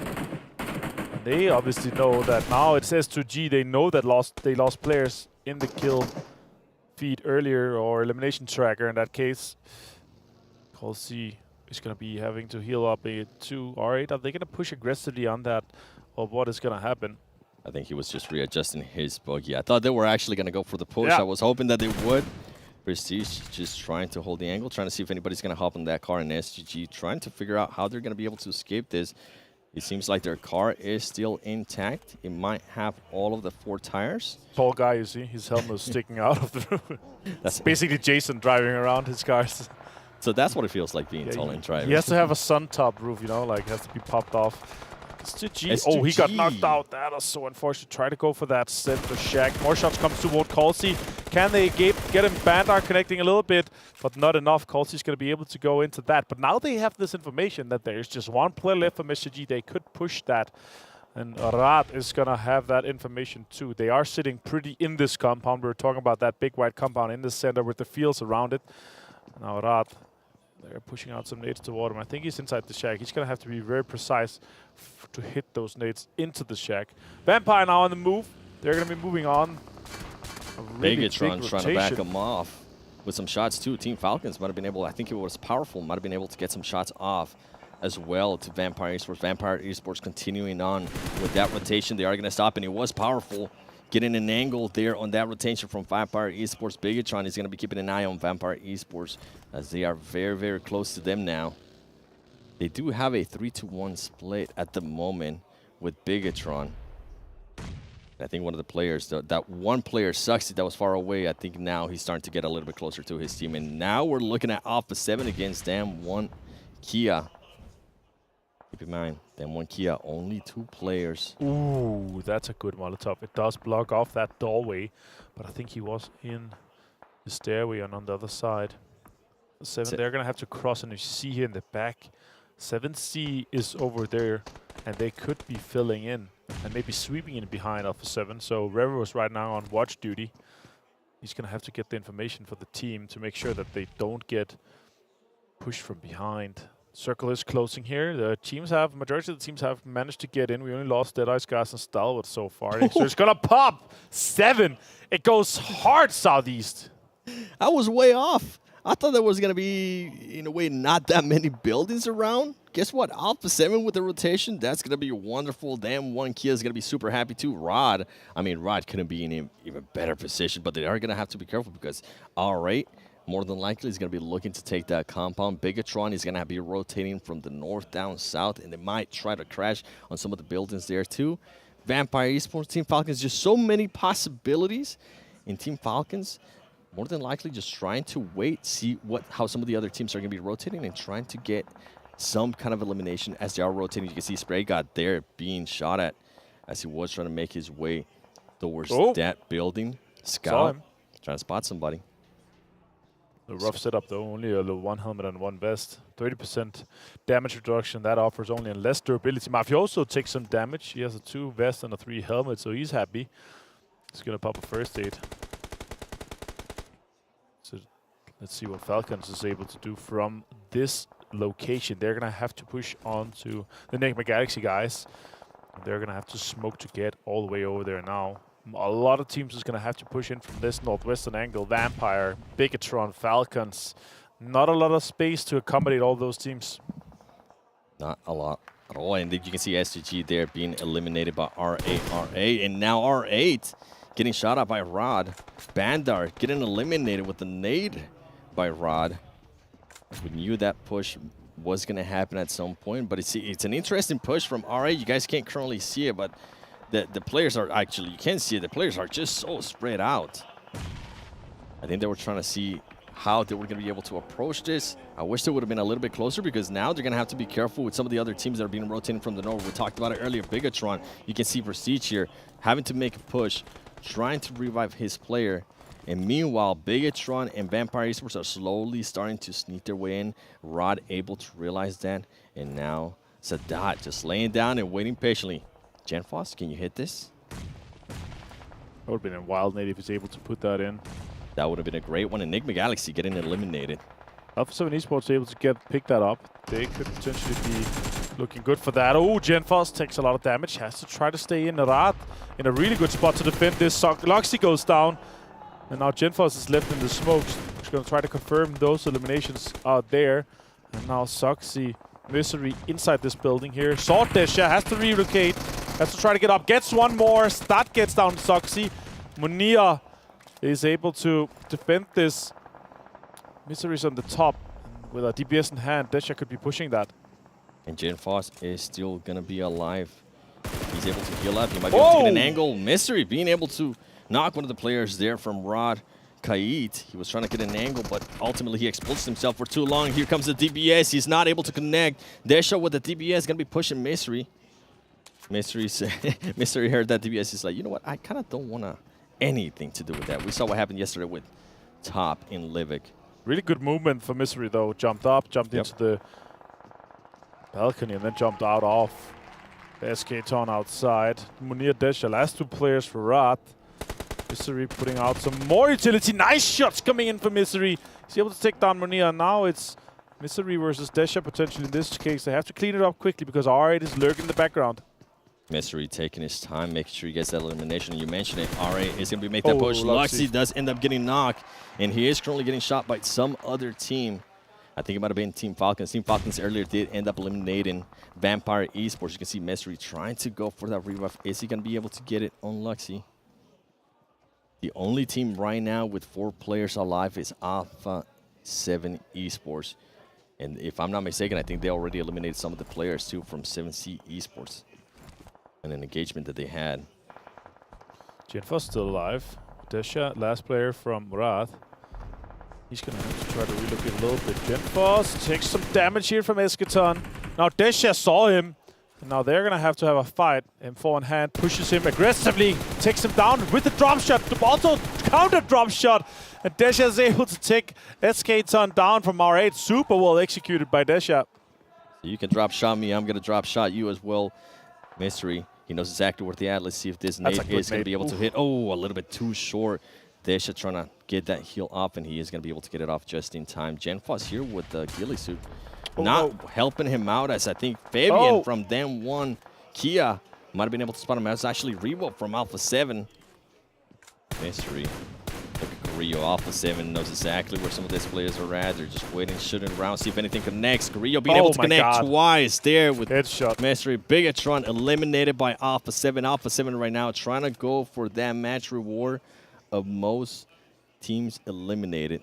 And they obviously know that now it's S2G. They know that they lost players in the kill feed earlier, or elimination tracker in that case. Colsty is going to be having to heal up a 2 R8. Are they going to push aggressively on that, or what is going to happen? I think he was just readjusting his buggy. I thought they were actually going to go for the push. I was hoping that they would. Prestige just trying to hold the angle, trying to see if anybody's going to hop on that car, and SGG trying to figure out how they're going to be able to escape this. It seems like their car is still intact. It might have all of the 4 tires. Tall guy, you see, his helmet is sticking out of the roof. That's basically Jason driving around his cars. So that's what it feels like being tall and driving. He has to have a sun top roof, you know, like it has to be popped off. S2G. Oh, he got knocked out. That is so unfortunate. Try to go for that center shack. More shots come toward Colsey. Can they get him? Bandar connecting a little bit, but not enough. Colsey's going to be able to go into that. But now they have this information that there's just 1 player left from SGG. They could push that. And Rad is going to have that information too. They are sitting pretty in this compound. We were talking about that big white compound in the center with the fields around it. Now Rad, they're pushing out some nades toward him. I think he's inside the shack. He's going to have to be very precise to hit those nades into the shack. Vampire now on the move. They're going to be moving on. Bigetron trying to back him off with some shots too. Team Falcons might have been able, I think it was Powerful, might have been able to get some shots off as well to Vampire Esports. Vampire Esports continuing on with that rotation. They are going to stop, and it was powerful. Getting an angle there on that rotation from Vampire Esports. Bigetron is going to be keeping an eye on Vampire Esports as they are very, very close to them now. They do have a 3-1 split at the moment with Bigetron. I think one of the players, that one player, Suxy, that was far away, I think now he's starting to get a little bit closer to his team. And now we're looking at Alpha 7 against Dam 1 Kia. Keep in mind, Dam 1 Kia, only 2 players. Ooh, that's a good Molotov. It does block off that doorway, but I think he was in the stairway and on the other side. 7, they're going to have to cross, and you see here in the back, 7C is over there, and they could be filling in and maybe sweeping in behind Alpha 7. So Rever was right now on watch duty. He's going to have to get the information for the team to make sure that they don't get pushed from behind. Circle is closing here. The teams have, majority of the teams have managed to get in. We only lost Deadeyes Guys and Stalwart so far. So it's going to pop 7. It goes hard southeast. I was way off. I thought there was going to be, in a way, not that many buildings around. Guess what? Alpha 7 with the rotation, that's going to be wonderful. Damn, 1 Kia is going to be super happy too. Rod couldn't be in an even better position, but they are going to have to be careful because R8, more than likely, is going to be looking to take that compound. Bigetron is going to be rotating from the north down south, and they might try to crash on some of the buildings there too. Vampire Esports, Team Falcons, just so many possibilities in Team Falcons. More than likely just trying to wait, see how some of the other teams are going to be rotating and trying to get some kind of elimination as they are rotating. You can see Spray God there being shot at as he was trying to make his way towards that building. Scout trying to spot somebody. The rough setup though, only a 1 helmet and 1 vest. 30% damage reduction, that offers only less durability. Mafia also takes some damage. He has a 2 vest and a 3 helmet, so he's happy. He's going to pop a first aid. So let's see what Falcons is able to do from this location. They're going to have to push on to the Nigma Galaxy guys. They're going to have to smoke to get all the way over there now. A lot of teams is going to have to push in from this northwestern angle. Vampire, Bigetron, Falcons. Not a lot of space to accommodate all those teams. Not a lot at all. And then you can see S2G there being eliminated by R8. And now R8 getting shot at by Rod. Bandar getting eliminated with the nade by Rod. We knew that push was going to happen at some point, but it's an interesting push from R8. You guys can't currently see it, but the players are actually, you can see it, the players are just so spread out. I think they were trying to see how they were going to be able to approach this. I wish they would have been a little bit closer because now they're going to have to be careful with some of the other teams that are being rotating from the north. We talked about it earlier, Bigetron. You can see Prestige here having to make a push, trying to revive his player. And meanwhile, Bigetron and Vampire Esports are slowly starting to sneak their way in. Rod able to realize that. And now Sadat just laying down and waiting patiently. Genfos, can you hit this? That would have been a wild nade if he's able to put that in. That would have been a great one. And Nigma Galaxy getting eliminated. Alpha 7 Esports able to pick that up. They could potentially be looking good for that. Oh, Genfos takes a lot of damage. Has to try to stay in. Rad in a really good spot to defend this. Loxy goes down. And now Genfos is left in the smokes. He's going to try to confirm those eliminations out there. And now Soxy, Misery inside this building here. Saw Desha, has to relocate. Has to try to get up. Gets one more. Stat gets down to Soxy. Munia is able to defend this. Misery's on the top. And with a DPS in hand, Desha could be pushing that. And Genfos is still going to be alive. He's able to heal up. He might be able to get an angle. Misery being able to knock one of the players there from Rod Kait. He was trying to get an angle, but ultimately he exposed himself for too long. Here comes the DBS. He's not able to connect. Desha with the DBS going to be pushing Misery. Misery heard that DBS. He's like, you know what? I kind of don't want anything to do with that. We saw what happened yesterday with Top in Livik. Really good movement for Misery, though. Jumped up, jumped into the balcony, and then jumped out off. SK-Ton outside. Munir, Desha, last 2 players for Rad. Misery putting out some more utility. Nice shots coming in for Misery. He's able to take down Munir. Now it's Misery versus Desha potentially in this case. They have to clean it up quickly because R8 is lurking in the background. Misery taking his time, making sure he gets that elimination. You mentioned it, R8 is going to be making that push. Luxy does end up getting knocked, and he is currently getting shot by some other team. I think it might have been Team Falcons. Team Falcons earlier did end up eliminating Vampire Esports. You can see Mystery trying to go for that rebuff. Is he going to be able to get it on Luxy? The only team right now with 4 players alive is Alpha 7 Esports. And if I'm not mistaken, I think they already eliminated some of the players too from 7C Esports and an engagement that they had. Genfos still alive. Desha, last player from Riyadh. He's going to have to try to relocate a little bit. Genfos takes some damage here from Esketon. Now Desha saw him. And now they're going to have a fight. M4 in hand, pushes him aggressively, takes him down with the drop shot. Also counter drop shot. And Desha is able to take Esketon down from R8. Super well executed by Desha. You can drop shot me. I'm going to drop shot you as well. Mystery. He knows exactly where they're at. Let's see if this nade is going to be able to hit. Oh, a little bit too short. Desha trying to get that heal off, and he is going to be able to get it off just in time. Genfos here with the ghillie suit. Not helping him out, as I think Fabian from Dam 1 Kia might have been able to spot him. That's actually Revo from Alpha 7. Mystery. Look at Carrillo. Alpha 7 knows exactly where some of these players are at. They're just waiting, shooting around, see if anything connects. Carrillo being able to connect twice there with headshot. Mystery. Bigetron eliminated by Alpha 7. Alpha 7 right now trying to go for that match reward of most teams eliminated.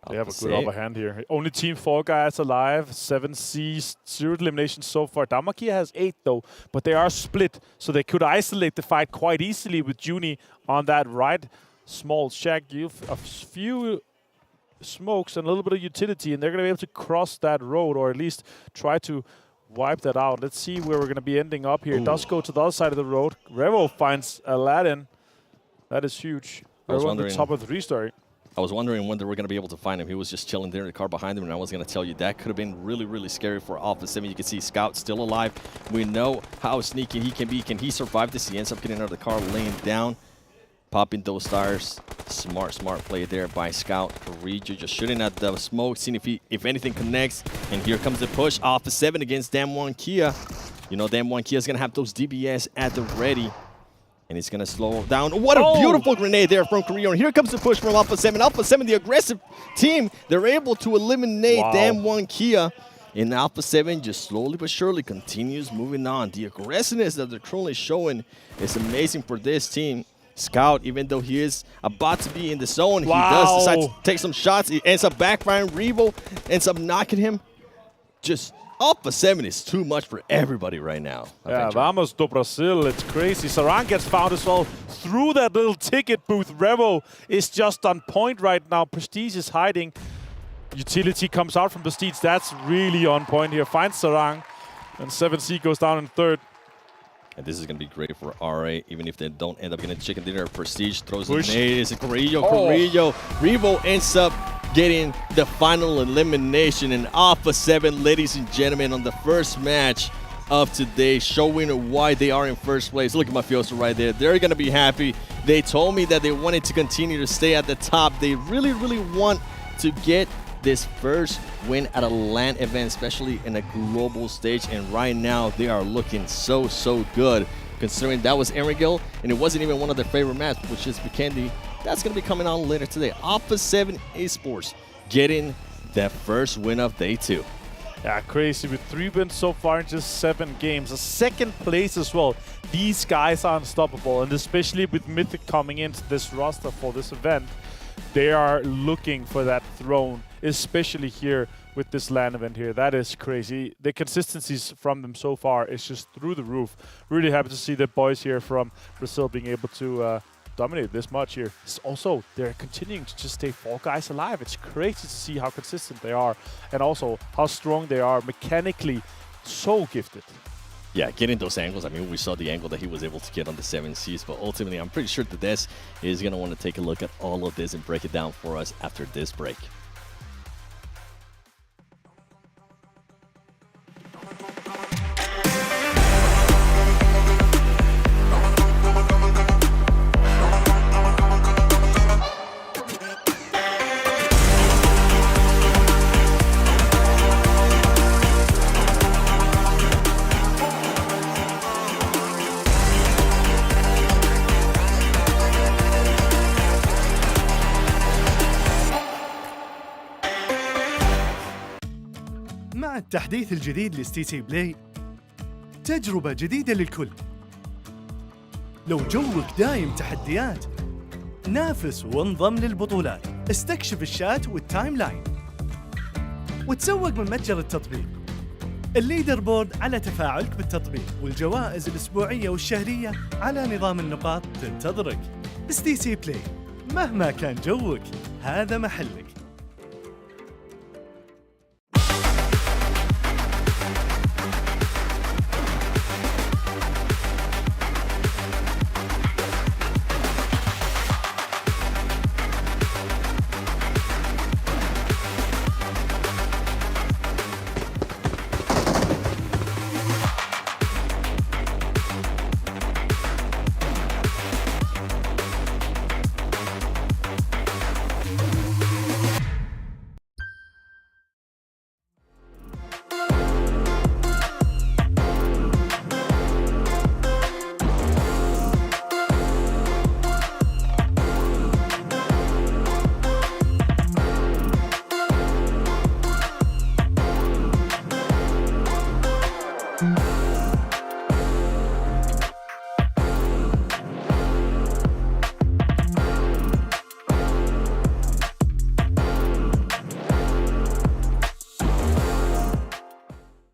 They have a good upper hand here. Only Team 4 guys alive. 7Cs, 0 eliminations so far. Damakia has 8 though, but they are split, so they could isolate the fight quite easily with Juni on that right small shack. A few smokes and a little bit of utility, and they're going to be able to cross that road, or at least try to wipe that out. Let's see where we're going to be ending up here. It does go to the other side of the road. Revo finds Aladdin. That is huge. We're on the top of the restart. I was wondering when they were going to be able to find him. He was just chilling there in the car behind him, and I was going to tell you that could have been really, really scary for Alpha 7. You can see Scout still alive. We know how sneaky he can be. Can he survive this? He ends up getting out of the car, laying down, popping those stars. Smart play there by Scout. Carrillo just shooting at the smoke, seeing if anything connects. And here comes the push. Alpha 7 against Dam 1 Kia. You know, Dam 1 Kia is going to have those DBS at the ready. And he's going to slow down. What a beautiful grenade there from Carrillo. And here comes the push from Alpha 7. Alpha 7, the aggressive team, they're able to eliminate Dam 1 Kia. And Alpha 7 just slowly but surely continues moving on. The aggressiveness that they're currently showing is amazing for this team. Scout, even though he is about to be in the zone, he does decide to take some shots. He ends up backfiring. Revo ends up knocking him. Just Alpha 7 is too much for everybody right now. Yeah, vamos do Brasil. It's crazy. Saran gets found as well through that little ticket booth. Revo is just on point right now. Prestige is hiding. Utility comes out from Prestige. That's really on point here. Finds Sarang. And 7C goes down in third. And this is going to be great for RA, even if they don't end up getting chicken dinner. Prestige throws a nade. It's Carrillo. Revo ends up getting the final elimination in Alpha 7, ladies and gentlemen, on the first match of today, showing why they are in first place. Look at Mafioso right there. They're going to be happy. They told me that they wanted to continue to stay at the top. They really, really want to get this first win at a LAN event, especially in a global stage. And right now, they are looking so good, considering that was Erangel, and it wasn't even one of their favorite maps, which is Vikendi. That's going to be coming on later today. Alpha 7 Esports getting that first win of day 2. Yeah, crazy. With 3 wins so far in just 7 games. A second place as well. These guys are unstoppable, and especially with Mythic coming into this roster for this event, they are looking for that throne, especially here with this LAN event here. That is crazy. The consistencies from them so far is just through the roof. Really happy to see the boys here from Brazil being able to dominate this much here. Also, they're continuing to just stay 4 guys alive. It's crazy to see how consistent they are, and also how strong they are mechanically. So gifted. Yeah, getting those angles. I mean, we saw the angle that he was able to get on the 7Cs, but ultimately, I'm pretty sure that Des is going to want to take a look at all of this and break it down for us after this break. التحديث الجديد لستي سي بلاي تجربة جديدة للكل. لو جوك دايم تحديات، نافس وانضم للبطولات، استكشف الشات والتايم لاين، وتسوق من متجر التطبيق. الليدر بورد على تفاعلك بالتطبيق، والجوائز الأسبوعية والشهرية على نظام النقاط تنتظرك. ستي سي بلاي، مهما كان جوك هذا محلك.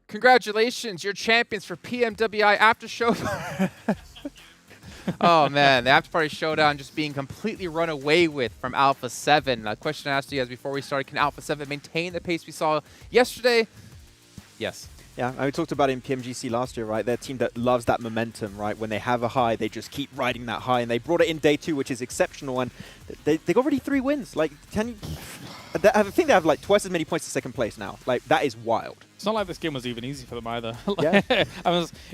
Congratulations, you're champions for PMWI After Show. Oh man, the After Party Showdown just being completely run away with from Alpha 7. A question I asked you guys before we started, can Alpha 7 maintain the pace we saw yesterday? Yes. Yeah, and we talked about it in PMGC last year, right? They're a team that loves that momentum, right? When they have a high, they just keep riding that high, and they brought it in day 2, which is exceptional, and they got already 3 wins. Like, I think they have like twice as many points as second place now. Like, that is wild. It's not like this game was even easy for them either. Yeah.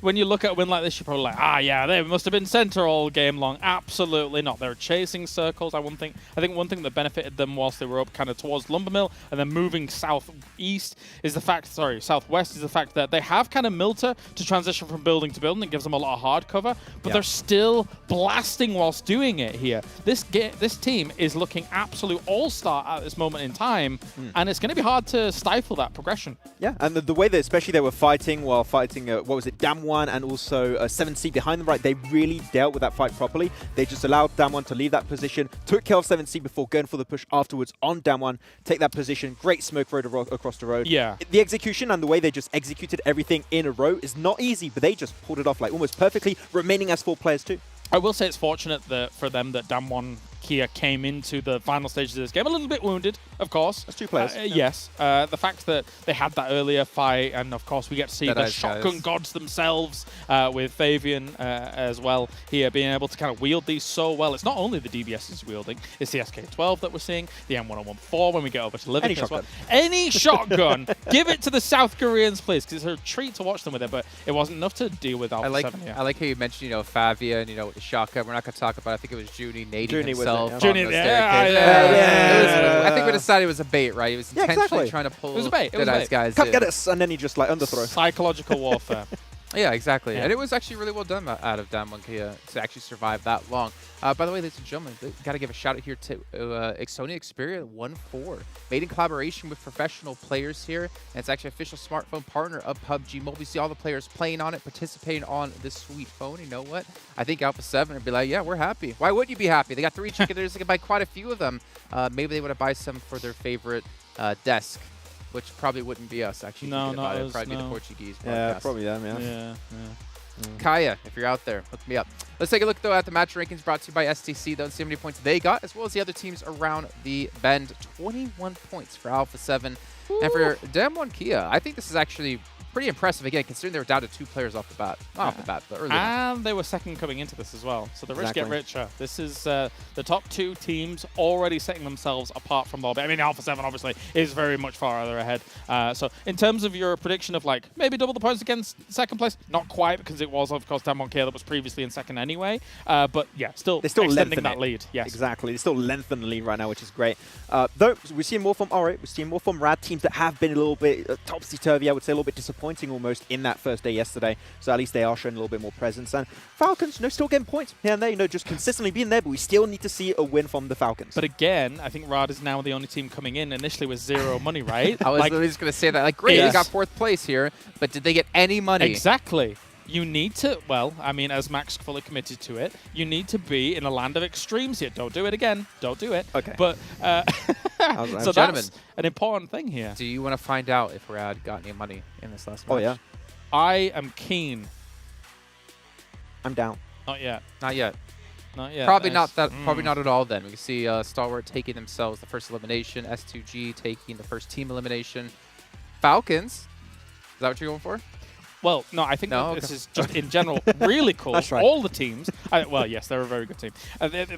When you look at a win like this, you're probably like, yeah, they must have been center all game long. Absolutely not. They're chasing circles. I think one thing that benefited them whilst they were up kind of towards Lumbermill and then moving southwest is the fact that they have kind of Milter to transition from building to building. It gives them a lot of hard cover, but they're still blasting whilst doing it here. This team is looking absolute all-star at this moment in time, and it's going to be hard to stifle that progression. Yeah, and the way that especially they were fighting while fighting, what was it, Damwon and also 7C behind them, right? They really dealt with that fight properly. They just allowed Damwon to leave that position, took care of 7C before going for the push afterwards on Damwon, take that position, great smoke road across the road. Yeah. The execution and the way they just executed everything in a row is not easy, but they just pulled it off like almost perfectly, remaining as 4 players too. I will say it's fortunate for them that Damwon Kia came into the final stages of this game a little bit wounded, of course. That's 2 players. Yes. The fact that they had that earlier fight, and of course we get to see the shotgun gods themselves with Fabian as well here, being able to kind of wield these so well. It's not only the DBS is wielding, it's the SK-12 that we're seeing, the M1014 when we get over to Livik as well. Any shotgun, give it to the South Koreans, please, because it's a treat to watch them with it, but it wasn't enough to deal with Alpha 7. I like how you mentioned, Fabian, with the shotgun. We're not going to talk about, I think it was Junie nading himself. I think we decided it was a bait, right? He was intentionally trying to pull Deadeyes Guys. Come get us, and then he just like underthrow. Psychological warfare. Yeah, exactly. Yeah. And it was actually really well done out of Damwon Kia to actually survive that long. By the way, ladies and gentlemen, got to give a shout out here to Sony Xperia 1.4, made in collaboration with professional players here. And it's actually official smartphone partner of PUBG Mobile. You see all the players playing on it, participating on this sweet phone. You know what? I think Alpha 7 would be like, yeah, we're happy. Why wouldn't you be happy? They got 3 chicken dinners. They can buy quite a few of them. Maybe they would have buy some for their favorite desk, which probably wouldn't be us, actually. No, not us. Probably be the Portuguese podcast. Yeah, probably them, Yeah. Kaya, if you're out there, hook me up. Let's take a look, though, at the match rankings brought to you by STC. Don't see how many points they got, as well as the other teams around the bend. 21 points for Alpha 7. Ooh. And for Damwon Kia, I think this is actually pretty impressive, again, considering they were down to 2 players off the bat. Not off the bat, but early. And they were second coming into this as well. So the rich get richer. This is the top 2 teams already setting themselves apart from the lobby. I mean, Alpha 7 obviously is very much farther ahead. So in terms of your prediction of like maybe double the points against second place, not quite, because it was of course Damwon Kia that was previously in second anyway. But yeah, they're still extending that lead. Yes, exactly. They still lengthen the lead right now, which is great. Though we're seeing more from we're seeing more from Rad teams that have been a little bit topsy-turvy. I would say a little bit disappointed disappointing almost in that first day yesterday. So at least they are showing a little bit more presence. And Falcons, still getting points here and there, just consistently being there, but we still need to see a win from the Falcons. But again, I think Riyadh is now the only team coming in initially with 0 money, right? I was literally just going to say that. Like, great, they got 4th place here, but did they get any money? Exactly. You need to, well, I mean, as Max fully committed to it, you need to be in a land of extremes here. Don't do it again. Don't do it. Okay. But, so that's an important thing here. Do you want to find out if Riyadh got any money in this last match? Oh, yeah. I am keen. I'm down. Not yet. Not yet. Not yet. Probably not that. Probably not at all. Then we can see Stalwart taking themselves the first elimination. S2G taking the first team elimination. Falcons. Is that what you're going for? Well, no, I think this is just in general really cool. That's right. All the teams. Well, yes, they're a very good team.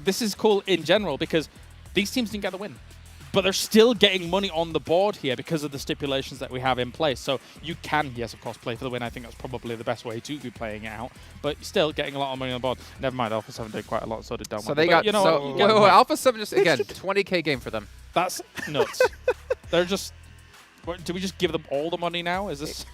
This is cool in general because these teams didn't get the win. But they're still getting money on the board here because of the stipulations that we have in place. So you can, yes, of course, play for the win. I think that's probably the best way to be playing it out. But you're still getting a lot of money on the board. Never mind, Alpha 7 did quite a lot, so did Down. So they got, Alpha 7 just, again, 20K game for them. That's nuts. They're just, do we just give them all the money now? Is this...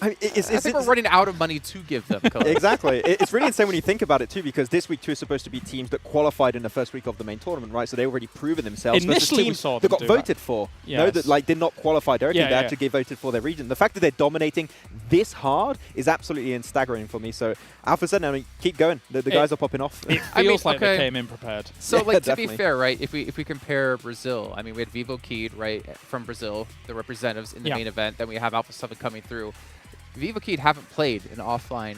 I think we're running out of money to give them. Exactly. It's really insane when you think about it, too, because this week, too, is supposed to be teams that qualified in the first week of the main tournament, right? So they already proven themselves. Initially, teams we saw that them got voted for. Yes. That did not qualify directly. They actually get voted for their region. The fact that they're dominating this hard is absolutely staggering for me. So Alpha 7, I mean, keep going. The guys are popping off. It feels like they came in prepared. So, to be fair, right, if we compare Brazil, I mean, we had Vikendi, right, from Brazil, the representatives in the main event. Then we have Alpha 7 coming through. Vikendi haven't played an offline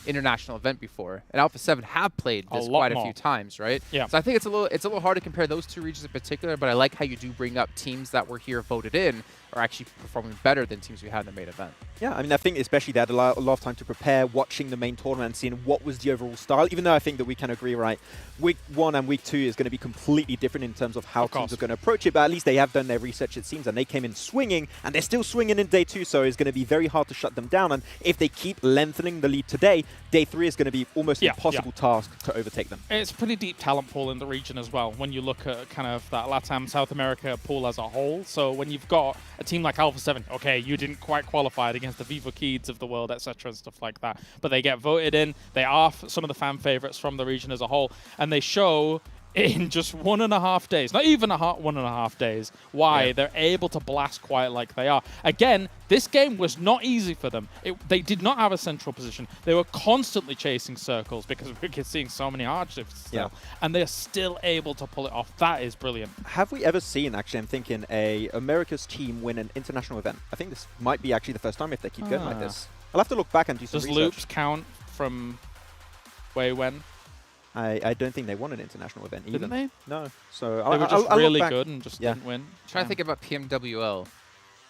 international event before, and Alpha 7 have played this quite a few times, right? Yeah. So I think it's a little hard to compare those two regions in particular, but I like how you do bring up teams that were here voted in are actually performing better than teams we had in the main event. Yeah, I mean, I think especially they had a lot of time to prepare, watching the main tournament and seeing what was the overall style, even though I think that we can agree, right, week 1 and week 2 is going to be completely different in terms of how teams are going to approach it, but at least they have done their research, it seems, and they came in swinging, and they're still swinging in day 2, so it's going to be very hard to shut them down, and if they keep lengthening the lead today, day 3 is going to be almost an impossible task to overtake them. It's a pretty deep talent pool in the region as well, when you look at kind of that LATAM South America pool as a whole, so when you've got a team like Alpha 7, okay, you didn't quite qualify against the Vikendi of the world, etc., and stuff like that. But they get voted in. They are some of the fan favorites from the region as a whole, and they show in just 1.5 days, not even 1.5 days, why they're able to blast quiet like they are. Again, this game was not easy for them. They did not have a central position. They were constantly chasing circles because we're seeing so many hard shifts still, and they're still able to pull it off. That is brilliant. Have we ever seen, actually, I'm thinking, a America's team win an international event? I think this might be actually the first time if they keep going like this. I'll have to look back and do some research. Does loops count from way when? I don't think they won an international event either. Didn't they? No. So they were just really good and just didn't win. I'm trying to think about PMWL.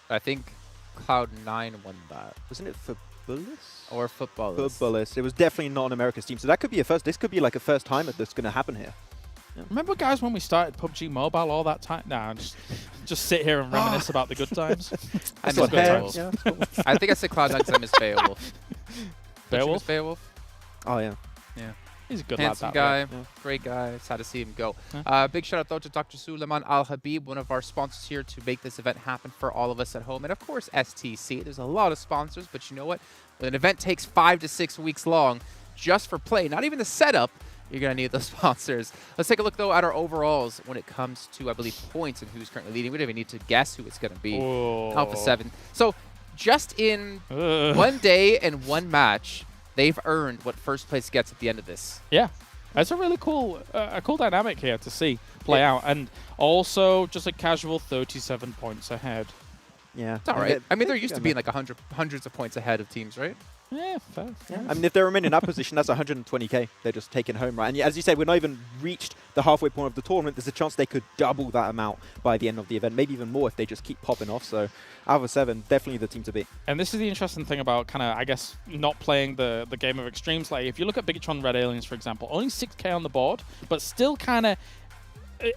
I think Cloud9 won that. Wasn't it Footballers? Or Footballers. Footballers. It was definitely not an America's team. So that could be a first. This could be like a first time that's going to happen here. Yeah. Remember, guys, when we started PUBG Mobile all that time? Nah, just sit here and reminisce about the good times. I miss Beowulf. Yeah, cool. I think I said Cloud9 because I miss Beowulf. Beowulf? Beowulf? Oh, yeah. Yeah. He's a good handsome lad, guy, great guy. Sad to see him go. Big shout out though to Dr. Suleiman Al Habib, one of our sponsors here to make this event happen for all of us at home. And of course, STC. There's a lot of sponsors, but you know what? When an event takes 5 to 6 weeks long just for play, not even the setup, you're going to need those sponsors. Let's take a look, though, at our overalls when it comes to, I believe, points and who's currently leading. We don't even need to guess who it's going to be. Alpha 7. So just in 1 day and 1 match, they've earned what first place gets at the end of this. Yeah. That's a really cool cool dynamic here to see play out. And also just a casual 37 points ahead. Yeah. It's all right. I mean, they're used to being like hundreds of points ahead of teams, right? Yeah, fair. Yeah. I mean, if they remain in that position, that's 120k they're just taking home, right? And as you said, we're not even reached the halfway point of the tournament. There's a chance they could double that amount by the end of the event, maybe even more if they just keep popping off. So Alpha 7, definitely the team to beat. And this is the interesting thing about kind of, I guess, not playing the game of extremes. Like, if you look at Bigetron Red Aliens, for example, only 6k on the board, but still kind of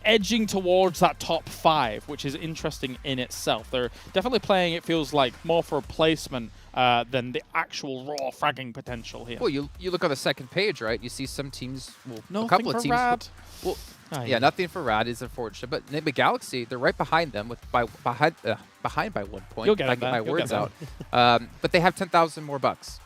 edging towards that top 5, which is interesting in itself. They're definitely playing, it feels like, more for a placement than the actual raw fragging potential here. Well, you look on the second page, right? You see some teams, well, no, a couple of teams. Rad. Well, Yeah, nothing for Rad is unfortunate. But Nigma Galaxy, they're right behind them behind by 1 point. You'll get if I it, get my man. You'll words get out. But they have 10,000 more bucks.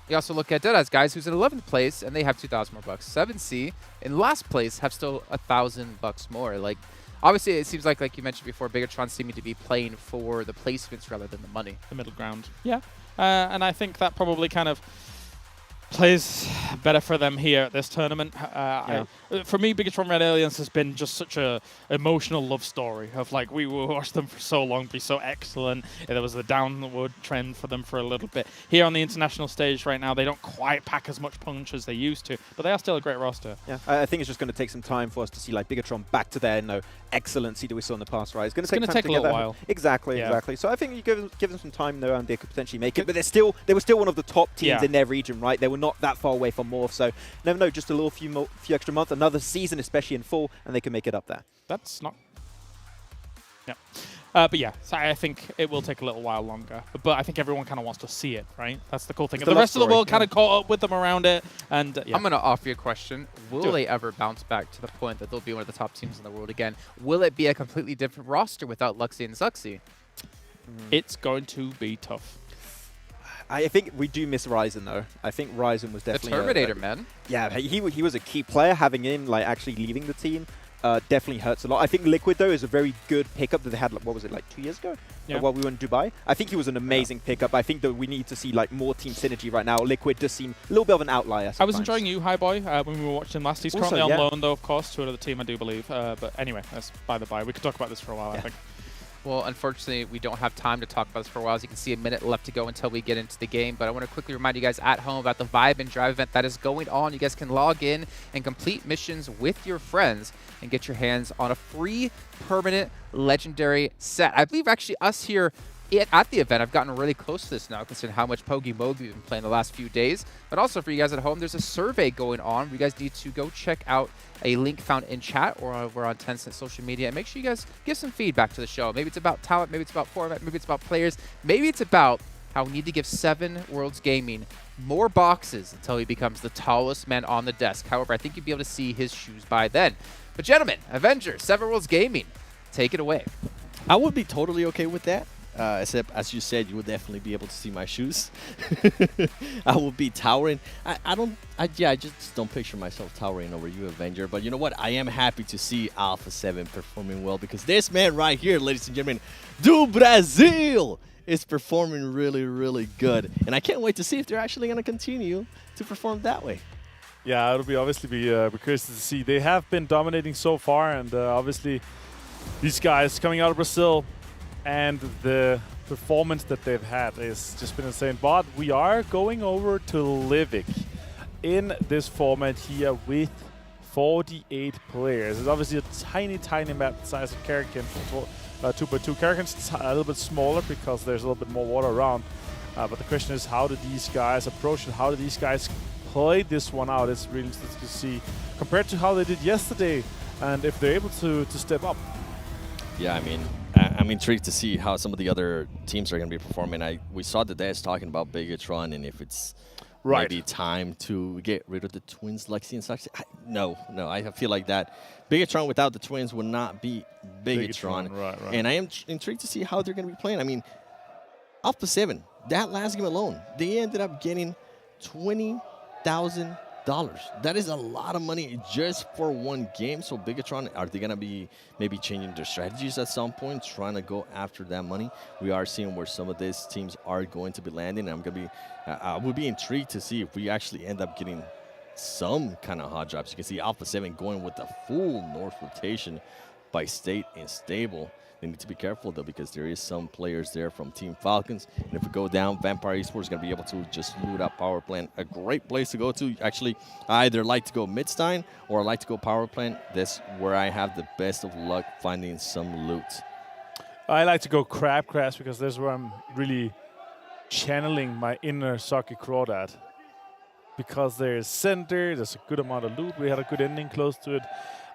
You also look at Deadeyes Guys, who's in 11th place, and they have 2,000 more bucks. 7C in last place have still 1,000 bucks more. Like, obviously, it seems like you mentioned before, Bigetron seeming to be playing for the placements rather than the money. The middle ground. Yeah. And I think that probably kind of plays better for them here at this tournament. For me, Bigetron Red Aliens has been just such a emotional love story of like we watched them for so long be so excellent. There was a downward trend for them for a little bit. Here on the international stage right now, they don't quite pack as much punch as they used to, but they are still a great roster. Yeah, I think it's just going to take some time for us to see like Bigetron back to their excellency that we saw in the past, right? It's going to take a little while. Exactly. So I think you give them some time though, and they could potentially make it. But they were still one of the top teams in their region, right? They were not that far away from Morph, so never know, just a few extra months, another season, especially in fall, and they can make it up there. That's not... Yeah. But yeah, so I think it will take a little while longer. But I think everyone kind of wants to see it, right? That's the cool thing. The rest of the world kind of caught up with them around it, and I'm going to offer you a question. Will they ever bounce back to the point that they'll be one of the top teams in the world again? Will it be a completely different roster without Luxy and Zuxy? It's going to be tough. I think we do miss Ryzen though. I think Ryzen was definitely the Terminator, man. Yeah, he was a key player. Having him actually leaving the team definitely hurts a lot. I think Liquid though is a very good pickup that they had. What was it, like 2 years ago? While we were in Dubai. I think he was an amazing pickup. I think that we need to see more team synergy right now. Liquid does seem a little bit of an outlier sometimes. I was enjoying you, Highboy, when we were watching him last. He's currently on loan though, of course, to another team, I do believe. But anyway, that's by the by. We could talk about this for a while, I think. Well, unfortunately, we don't have time to talk about this for a while. As you can see, a minute left to go until we get into the game. But I want to quickly remind you guys at home about the Vibe and Drive event that is going on. You guys can log in and complete missions with your friends and get your hands on a free permanent legendary set. I believe actually us here at the event, I've gotten really close to this now, considering how much PUBGMOBILE we've been playing the last few days. But also for you guys at home, there's a survey going on. You guys need to go check out a link found in chat or over on Tencent social media. And make sure you guys give some feedback to the show. Maybe it's about talent, maybe it's about format, maybe it's about players, maybe it's about how we need to give 7 Worlds Gaming more boxes until he becomes the tallest man on the desk. However, I think you'd be able to see his shoes by then. But gentlemen, Avenger, 7 Worlds Gaming, take it away. I would be totally okay with that. Except, as you said, you would definitely be able to see my shoes. I will be towering. I just don't picture myself towering over you, Avenger. But you know what? I am happy to see Alpha 7 performing well, because this man right here, ladies and gentlemen, do Brazil, is performing really, really good. And I can't wait to see if they're actually going to continue to perform that way. Yeah, it'll obviously be curious to see. They have been dominating so far, and obviously these guys coming out of Brazil, and the performance that they've had has just been insane. But we are going over to Livik in this format here with 48 players. It's obviously a tiny, tiny map the size of Karakin, 2x2. Karakin's a little bit smaller because there's a little bit more water around. But the question is, how do these guys approach it? How do these guys play this one out? It's really interesting to see compared to how they did yesterday, and if they're able to step up. Yeah, I mean, I'm intrigued to see how some of the other teams are going to be performing. We saw the Deadeyes talking about Bigetron, and if it's maybe time to get rid of the twins, Lexi and Saxi. No, I feel like that Bigetron without the twins would not be Bigetron. Right. And I am intrigued to see how they're going to be playing. I mean, Alpha 7, that last game alone, they ended up getting $20,000. That is a lot of money just for one game. So Bigetron, are they going to be maybe changing their strategies at some point, trying to go after that money? We are seeing where some of these teams are going to be landing. I would be intrigued to see if we actually end up getting some kind of hot drops. You can see Alpha 7 going with the full North rotation by State and Stable. They need to be careful, though, because there is some players there from Team Falcons. And if we go down, Vampire Esports is going to be able to just loot up power plant. A great place to go to. Actually, I either like to go Midstein or I like to go power plant. That's where I have the best of luck finding some loot. I like to go Crab Crash because that's where I'm really channeling my inner Saki Crawdad. Because there's center, there's a good amount of loot. We had a good ending close to it.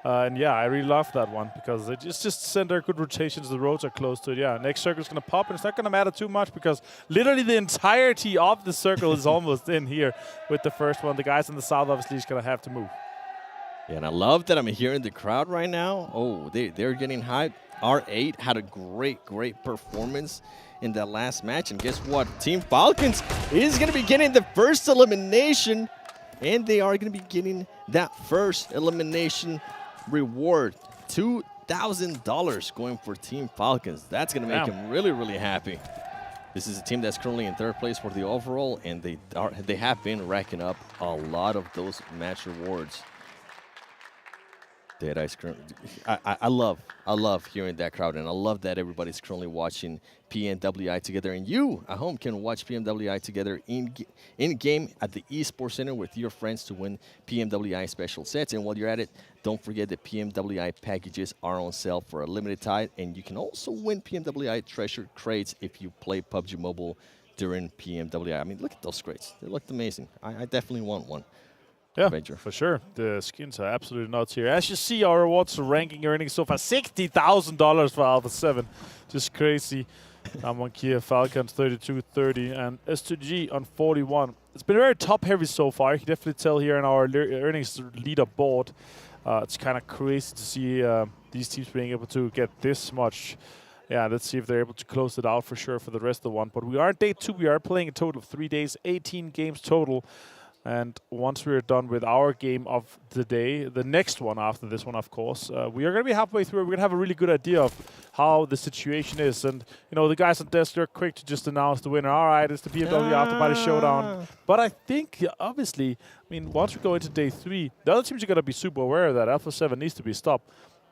And yeah, I really love that one because it's just center, good rotations, the roads are close to it. Yeah, next circle is going to pop, and it's not going to matter too much because literally the entirety of the circle is almost in here with the first one. The guys in the south obviously is going to have to move. Yeah, and I love that I'm hearing the crowd right now. Oh, they're getting hyped. R8 had a great performance in that last match. And guess what? Team Falcons is going to be getting the first elimination. And they are going to be getting that first elimination reward. $2,000 going for Team Falcons. That's going to make them really, really happy. This is a team that's currently in 3rd place for the overall, and they have been racking up a lot of those match rewards. Deadeyes, I love hearing that crowd, and I love that everybody's currently watching PMWI together, and you at home can watch PMWI together in game at the Esports Center with your friends to win PMWI special sets. And while you're at it, don't forget that PMWI packages are on sale for a limited time, and you can also win PMWI treasure crates if you play PUBG Mobile during PMWI. I mean, look at those crates; they looked amazing. I definitely want one. Yeah, for sure. The skins are absolutely nuts here. As you see, our rewards are ranking earnings so far $60,000 for Alpha 7. Just crazy. Kia Falcons 32-30 and S2G on 41. It's been very top-heavy so far. You can definitely tell here in our earnings leaderboard. It's kind of crazy to see these teams being able to get this much. Yeah, let's see if they're able to close it out for sure for the rest of the one. But we are day 2. We are playing a total of 3 days, 18 games total. And once we're done with our game of the day, the next one after this one, of course, we are going to be halfway through. We're going to have a really good idea of how the situation is. And, you know, the guys on desk, they're quick to just announce the winner. All right, it's the PMWI Afterparty Showdown. But I think, obviously, I mean, once we go into day 3, the other teams are going to be super aware of that. Alpha 7 needs to be stopped.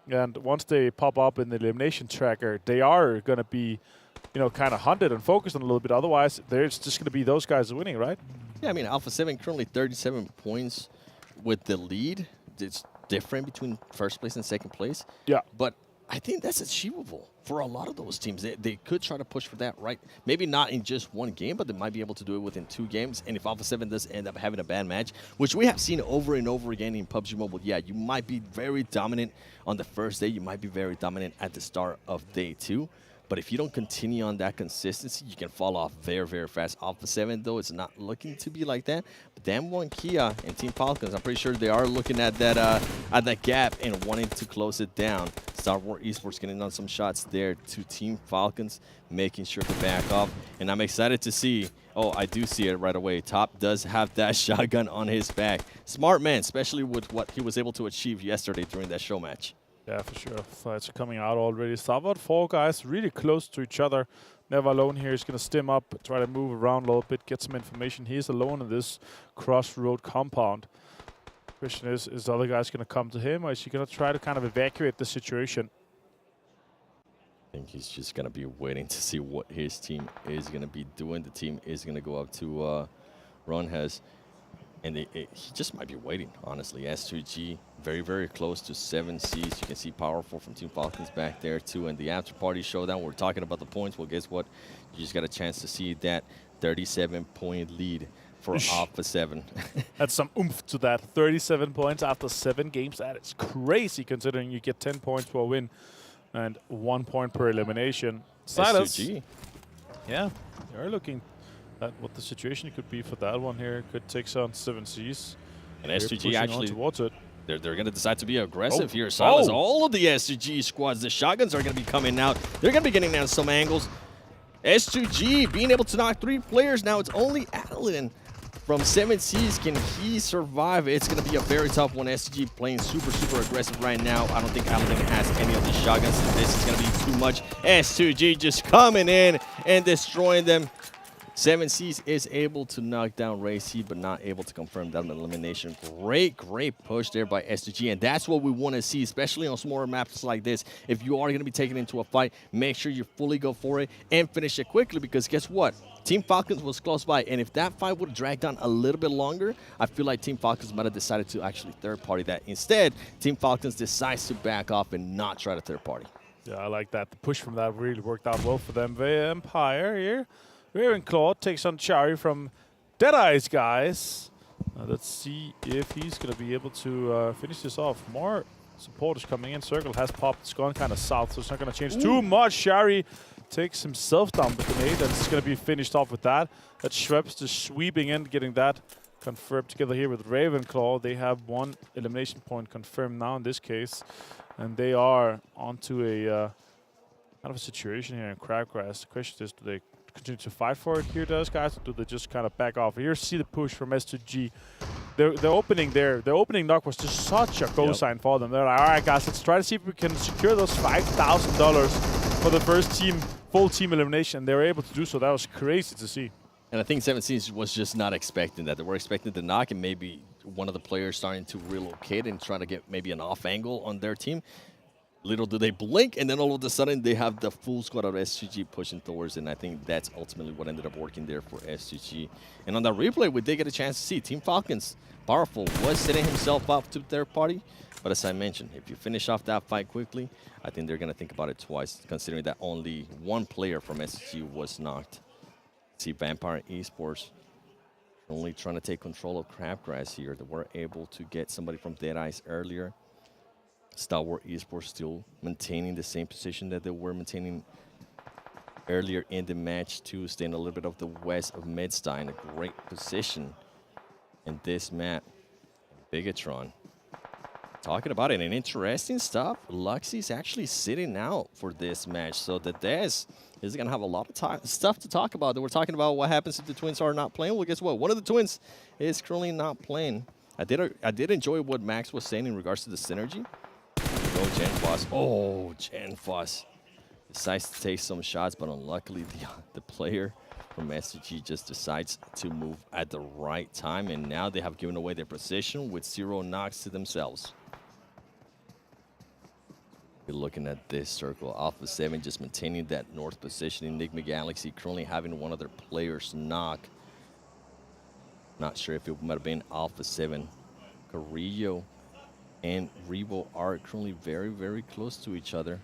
And once they pop up in the elimination tracker, they are going to be, you know, kind of hunted and focused on a little bit. Otherwise, there's just going to be those guys winning, right? Yeah, I mean, Alpha 7 currently 37 points with the lead. It's different between 1st place and 2nd place. Yeah. But I think that's achievable for a lot of those teams. They could try to push for that, right? Maybe not in just one game, but they might be able to do it within 2 games. And if Alpha 7 does end up having a bad match, which we have seen over and over again in PUBG Mobile, yeah, you might be very dominant on the first day. You might be very dominant at the start of day 2. But if you don't continue on that consistency, you can fall off very, very fast. Alpha 7, though, it's not looking to be like that. But Damwon Kia and Team Falcons, I'm pretty sure they are looking at that gap and wanting to close it down. Stalwart Esports getting on some shots there to Team Falcons, making sure to back off. And I'm excited to see, oh, I do see it right away. Top does have that shotgun on his back. Smart man, especially with what he was able to achieve yesterday during that show match. Yeah, for sure. Fights are coming out already. Stalwart, 4 guys really close to each other. Never alone here. He's going to stim up, try to move around a little bit, get some information. He's alone in this crossroad compound. Question is the other guys going to come to him, or is he going to try to kind of evacuate the situation? I think he's just going to be waiting to see what his team is going to be doing. The team is going to go up to Ronhez. And he just might be waiting, honestly. S2G, very, very close to 7 Cs. You can see Powerful from Team Falcons back there, too. And the Afterparty Showdown, we're talking about the points. Well, guess what? You just got a chance to see that 37-point lead for Alpha 7. That's some oomph to that. 37 points after 7 games. That is crazy, considering you get 10 points for a win and 1 point per elimination. Silas. S2G. Yeah, you're looking at what the situation could be for that one here. Could take some 7 Cs. And S2G actually, towards it. They're going to decide to be aggressive here. Silas, all of the S2G squads, the shotguns are going to be coming out. They're going to be getting down some angles. S2G being able to knock 3 players. Now it's only Adeline from 7 Cs. Can he survive? It's going to be a very tough one. S2G playing super, super aggressive right now. I don't think Adeline has any of the shotguns. This is going to be too much. S2G just coming in and destroying them. 7 Cs is able to knock down Racy, but not able to confirm that elimination. Great push there by S2G, and that's what we want to see, especially on smaller maps like this. If you are going to be taken into a fight, make sure you fully go for it and finish it quickly, because guess what? Team Falcons was close by, and if that fight would have dragged on a little bit longer, I feel like Team Falcons might have decided to actually third-party that. Instead, Team Falcons decides to back off and not try to third-party. Yeah, I like that. The push from that really worked out well for them. Vampire here. Ravenclaw takes on Chari from Deadeyes Guys. Let's see if he's going to be able to finish this off. More supporters coming in. Circle has popped. It's gone kind of south, so it's not going to change too much. Chari takes himself down with the grenade, and it's going to be finished off with that. That Schweppes just sweeping in, getting that confirmed together here with Ravenclaw. They have 1 elimination point confirmed now in this case. And they are onto a kind of a situation here in Crabgrass. The question is, do they continue to fight for it here, those guys, or do they just kind of back off? Here, see the push from S2G. Their opening there, their opening knock was just such a go sign for them. They're like, all right, guys, let's try to see if we can secure those $5,000 for the first team, full team elimination. They were able to do so. That was crazy to see. And I think 17 was just not expecting that. They were expecting the knock and maybe one of the players starting to relocate and trying to get maybe an off angle on their team. Little do they blink, and then all of a sudden they have the full squad of S2G pushing towards, and I think that's ultimately what ended up working there for S2G. And on that replay, we did get a chance to see Team Falcons, Powerful, was setting himself up to third party. But as I mentioned, if you finish off that fight quickly, I think they're going to think about it twice, considering that only 1 player from S2G was knocked. See Vampire Esports only trying to take control of Crabgrass here. They were able to get somebody from Deadeyes earlier. Stalwart Esports still maintaining the same position that they were maintaining earlier in the match too, staying a little bit off the west of Midstein. A great position in this map. Bigetron. Talking about it, and interesting stuff. Luxy's actually sitting out for this match, so the Des is going to have a lot of stuff to talk about. We're talking about what happens if the twins are not playing. Well, guess what? One of the twins is currently not playing. I did enjoy what Max was saying in regards to the synergy. Go Genfos. Oh, Genfos decides to take some shots, but unluckily the player from S2G just decides to move at the right time, and now they have given away their position with 0 knocks to themselves. You're looking at this circle. Alpha 7 just maintaining that north position in Nigma Galaxy, currently having one of their players knock. Not sure if it might have been Alpha 7. Carrillo and Revo are currently very, very close to each other.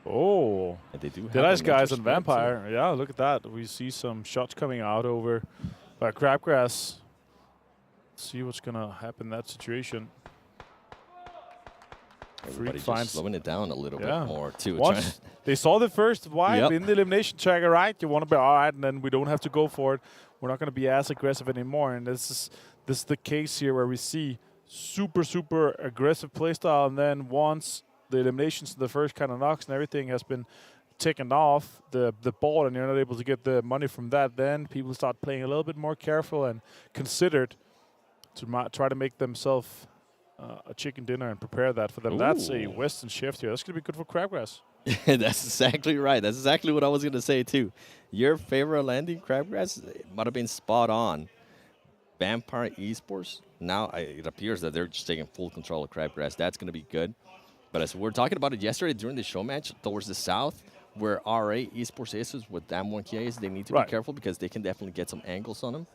Oh, and they do have Deadeyes Guys and Vampire. Too. Yeah, look at that. We see some shots coming out over by Crabgrass. Let's see what's going to happen in that situation. Everybody just slowing it down a little bit more, too. Once they saw the first wipe in the elimination tracker, right? You want to be all right, and then we don't have to go for it. We're not going to be as aggressive anymore. And this is the case here where we see super aggressive playstyle, and then once the eliminations, the first kind of knocks and everything has been taken off the board, and you're not able to get the money from that, then people start playing a little bit more careful and considered to try to make themselves a chicken dinner and prepare that for them. Ooh. That's a Western shift here. That's going to be good for Crabgrass. That's exactly right. That's exactly what I was going to say, too. Your favorite landing, Crabgrass, might have been spot on. Vampire Esports, now it appears that they're just taking full control of Crabgrass. That's going to be good. But as we were talking about it yesterday during the show match towards the south, where RA Esports is with Damwon Kia is, they need to be careful because they can definitely get some angles on them.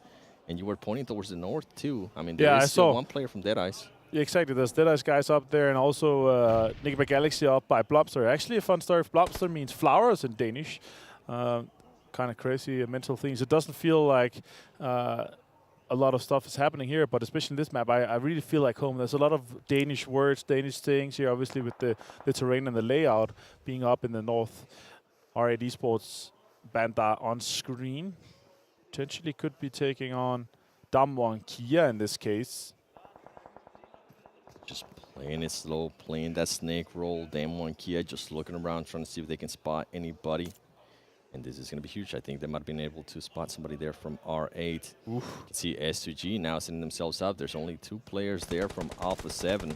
And you were pointing towards the north, too. I mean, there is still 1 player from Deadeyes. Yeah, exactly. There's Deadeyes Guys up there, and also Nigma Galaxy up by Blobster. Actually, a fun story. Blobster means flowers in Danish. Kind of crazy mental things. It doesn't feel like a lot of stuff is happening here, but especially in this map, I really feel like home. There's a lot of Danish words, Danish things here, obviously with the terrain and the layout being up in the north. R8 Esports Bandar on screen. Potentially could be taking on Damwon Kia in this case. Just playing it slow, playing that snake roll. Damwon Kia just looking around, trying to see if they can spot anybody. And this is going to be huge. I think they might have been able to spot somebody there from R8. Oof. You can see S2G now setting themselves up. There's only 2 players there from Alpha 7.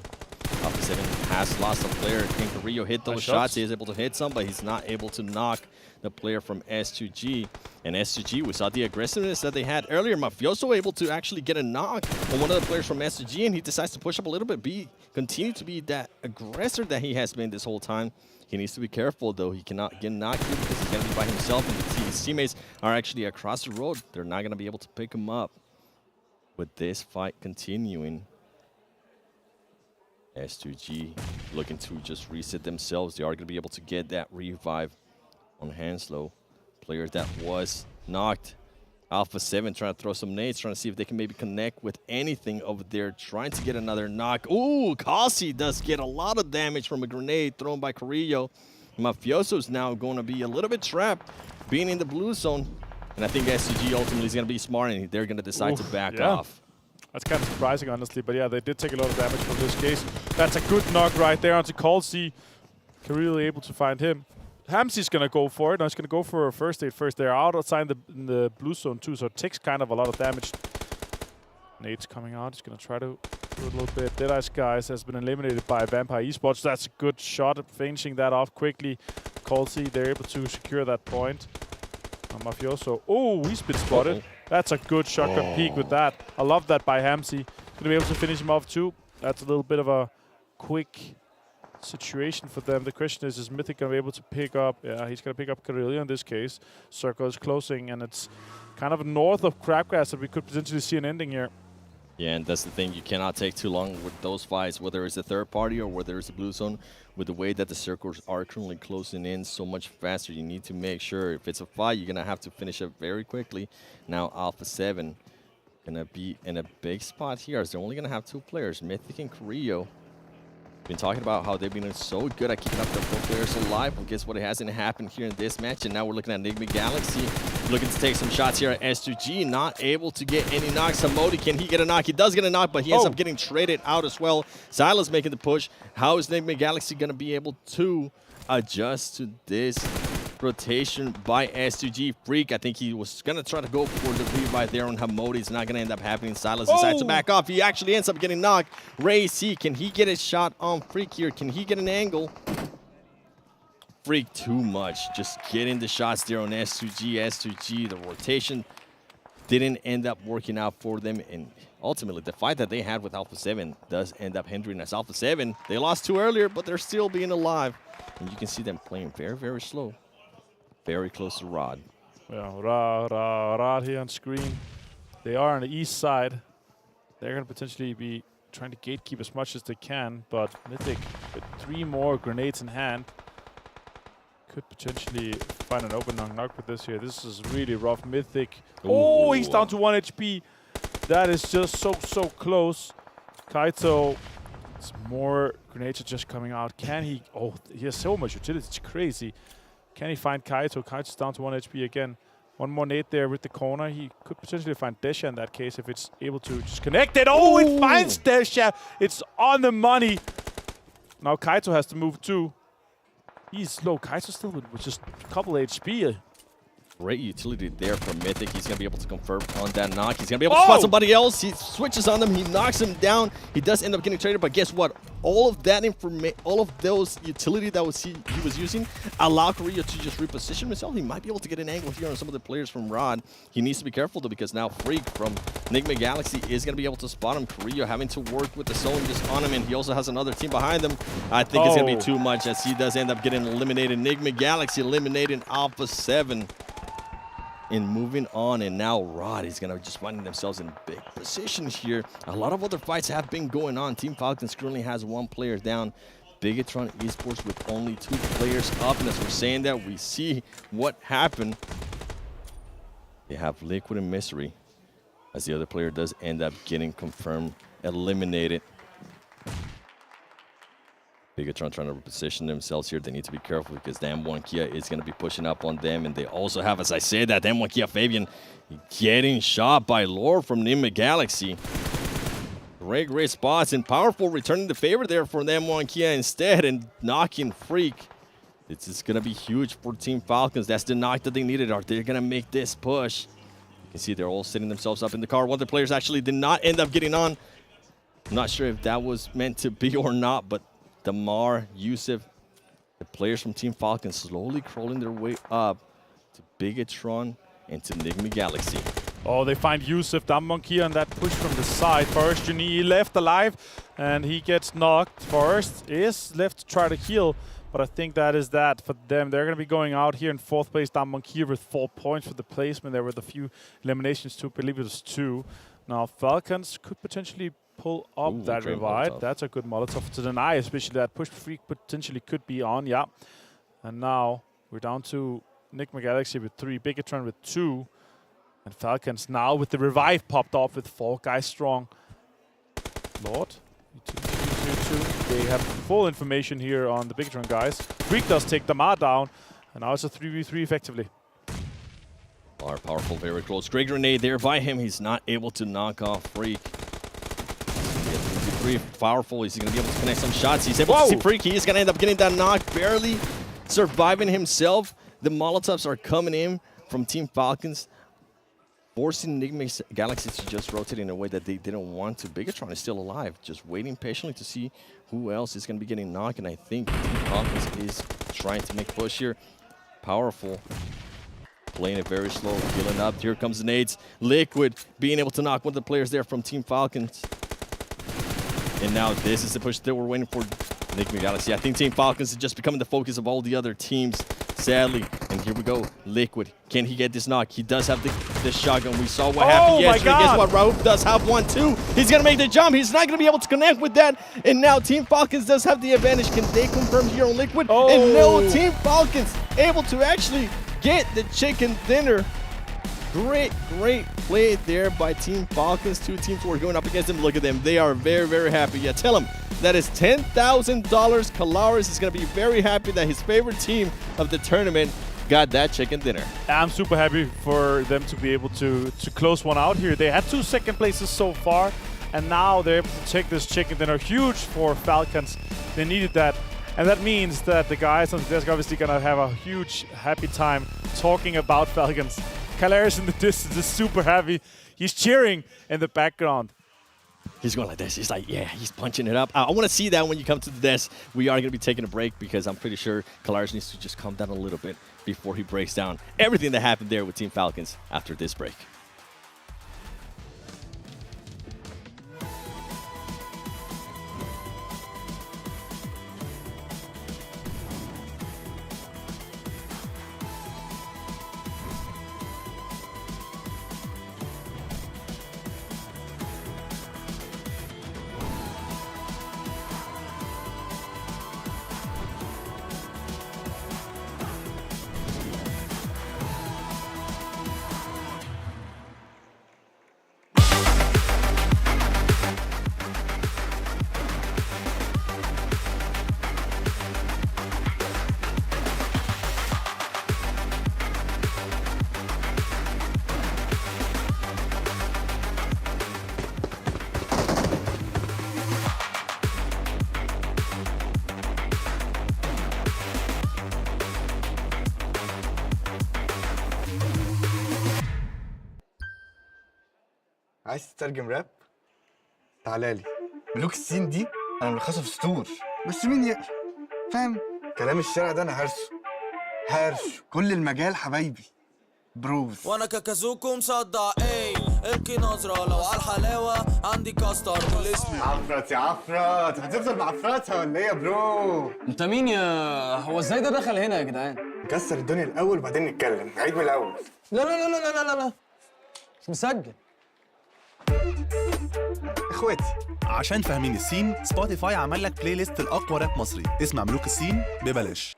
Alpha 7 has lost a player. Can Carrillo hit those shots? He is able to hit some, but he's not able to knock the player from S2G. And S2G, we saw the aggressiveness that they had earlier. Mafioso able to actually get a knock on one of the players from S2G, and he decides to push up a little bit, continue to be that aggressor that he has been this whole time. He needs to be careful, though. He cannot get knocked here because he's going to be by himself, and his teammates are actually across the road. They're not going to be able to pick him up. With this fight continuing, S2G looking to just reset themselves. They are going to be able to get that revive on Hanslow, player that was knocked. Alpha 7 trying to throw some nades, trying to see if they can maybe connect with anything over there, trying to get another knock. Ooh, Kasi does get a lot of damage from a grenade thrown by Carrillo. Mafioso's now going to be a little bit trapped, being in the blue zone. And I think S2G ultimately is going to be smart, and they're going to decide to back off. That's kind of surprising, honestly. But yeah, they did take a lot of damage from this case. That's a good knock right there onto Colsey. Really able to find him. Hamsy's going to go for it. Now he's going to go for a first aid first. They're outside in the blue zone too, so it takes kind of a lot of damage. Nate's coming out. He's going to try to do a little bit. Deadeyes Guys has been eliminated by Vampire Esports. That's a good shot at finishing that off quickly. Colsey, they're able to secure that point. Mafioso. Oh, he's been spotted. That's a good shotgun peek with that. I love that by Hamsy. Going to be able to finish him off too. That's a little bit of a quick situation for them. The question is Mythic going to be able to pick up? Yeah, he's going to pick up Karelia in this case. Circle is closing, and it's kind of north of Crabgrass that we could potentially see an ending here. Yeah, and that's the thing. You cannot take too long with those fights, whether it's a third party or whether it's a blue zone. With the way that the circles are currently closing in so much faster, you need to make sure if it's a fight, you're going to have to finish it very quickly. Now, Alpha 7 going to be in a big spot here as they're only going to have 2 players, Mythic and Carrillo. Been talking about how they've been so good at keeping up their 4 players alive. Well, guess what? It hasn't happened here in this match, and now we're looking at Nigma Galaxy looking to take some shots here at S2G. Not able to get any knocks. Hamodi, can he get a knock? He does get a knock, but he ends up getting traded out as well. Silas making the push. How is Nigma Galaxy going to be able to adjust to this rotation by S2G? Freak, I think he was going to try to go for the revive there on Hamodi. It's not going to end up happening. Silas decides to back off. He actually ends up getting knocked. Ray C, can he get a shot on Freak here? Can he get an angle? Freak too much. Just getting the shots there on S2G. S2G, the rotation didn't end up working out for them. And ultimately, the fight that they had with Alpha 7 does end up hindering us. Alpha 7, they lost 2 earlier, but they're still being alive. And you can see them playing very, very slow. Very close to Rod. Yeah, Rod here on screen. They are on the east side. They're going to potentially be trying to gatekeep as much as they can, but Mythic with 3 more grenades in hand could potentially find an open knock with this here. This is really rough. Mythic. Oh, he's down to 1 HP. That is just so close. Kaito, more grenades are just coming out. Can he? Oh, he has so much utility. It's crazy. Can he find Kaito? Kaito's down to 1 HP again. One more nade there with the corner. He could potentially find Desha in that case if it's able to just connect it. Oh, it finds Desha. It's on the money. Now Kaito has to move too. He's slow. Kaito still with just a couple HP. Great utility there from Mythic. He's going to be able to confirm on that knock. He's going to be able to spot somebody else. He switches on them. He knocks him down. He does end up getting traded, but guess what? All of that information, all of those utility that he was using allow Korea to just reposition himself. He might be able to get an angle here on some of the players from Rod. He needs to be careful though, because now Freak from Nigma Galaxy is going to be able to spot him. Korea having to work with the zone just on him, and he also has another team behind him. I think it's going to be too much as he does end up getting eliminated. Nigma Galaxy eliminating Alpha 7. And moving on, and now Rod is going to just finding themselves in big positions here. A lot of other fights have been going on. Team Falcons currently has 1 player down. Bigetron Esports with only 2 players up, and as we're saying that, we see what happened. They have Liquid and Mystery, as the other player does end up getting confirmed eliminated. Bigetron trying to position themselves here. They need to be careful because the M1 Kia is going to be pushing up on them. And they also have, as I said, that M1 Kia Fabian getting shot by Lord from Nigma Galaxy. Great spots and powerful returning the favor there for the M1 Kia instead and knocking Freak. This is going to be huge for Team Falcons. That's the knock that they needed. Are they going to make this push? You can see they're all setting themselves up in the car. One of the players actually did not end up getting on. I'm not sure if that was meant to be or not, but Damar, Yusuf, the players from Team Falcons slowly crawling their way up to Bigetron and to Nigma Galaxy. Oh, they find Yusuf, Dammonkey on that push from the side. Forrest Juni left alive, and he gets knocked. Forrest is left to try to heal, but I think that is that for them. They're going to be going out here in 4th place. Dammonkey with 4 points for the placement. There were the few eliminations too. I believe it was 2. Now Falcons could potentially pull up that revive. That's a good Molotov to deny, especially that push Freak potentially could be on, yeah. And now we're down to Nigma Galaxy with 3, Bigetron with 2, and Falcons now with the revive popped off with 4 guys strong. Lord, they have full information here on the Bigetron guys. Freak does take Damar down, and now it's a 3v3 effectively. Powerful, very close. Great grenade there by him. He's not able to knock off Freak. Pretty powerful. He's going to be able to connect some shots. He's able to see Freak. He is going to end up getting that knock, barely surviving himself. The Molotovs are coming in from Team Falcons, forcing Nigma Galaxy to just rotate in a way that they didn't want to. Bigetron is still alive, just waiting patiently to see who else is going to be getting knocked. And I think Team Falcons is trying to make push here. Powerful. Playing it very slow, healing up. Here comes the nades. Liquid being able to knock one of the players there from Team Falcons. And now this is the push that we're waiting for Nigma Galaxy. I think Team Falcons is just becoming the focus of all the other teams, sadly. And here we go, Liquid. Can he get this knock? He does have the shotgun. We saw what happened yesterday. Guess what? Rauf does have one too. He's going to make the jump. He's not going to be able to connect with that. And now Team Falcons does have the advantage. Can they confirm here on Liquid? And no, Team Falcons able to actually get the chicken dinner. Great play there by Team Falcons. Two teams who are going up against them. Look at them. They are very, very happy. Yeah, tell them that is $10,000. Kalaris is going to be very happy that his favorite team of the tournament got that chicken dinner. I'm super happy for them to be able to close one out here. They had 2 second places so far, and now they're able to take this chicken dinner. Huge for Falcons. They needed that. And that means that the guys on the desk are obviously going to have a huge, happy time talking about Falcons. Kalaris in the distance is super happy. He's cheering in the background. He's going like this. He's like, yeah, he's punching it up. I want to see that when you come to the desk. We are going to be taking a break because I'm pretty sure Kalaris needs to just calm down a little bit before he breaks down everything that happened there with Team Falcons after this break. عايز تترجم راب؟ تعالى لي. ملوك الصين دي انا ملخصها في سطور، بس مين يقرا؟ فاهم؟ كلام الشارع ده انا هرشه كل المجال حبايبي. بروز. وانا كاكازوكو مصدع القي نظرة لو على الحلاوة عندي كاستر والاسم عفرت يا عفرت، هتفضل معفرتها ولا ايه يا برو؟ انت مين يا هو ازاي ده دخل هنا يا جدعان؟ نكسر الدنيا الاول وبعدين نتكلم، نعيد من الاول. لا لا لا لا لا لا لا مش مسجل. اخواتي عشان فاهمين السين، سبوتيفاي عمل لك بلاي ليست الاقوى راب مصري، اسمع ملوك السين ببلاش.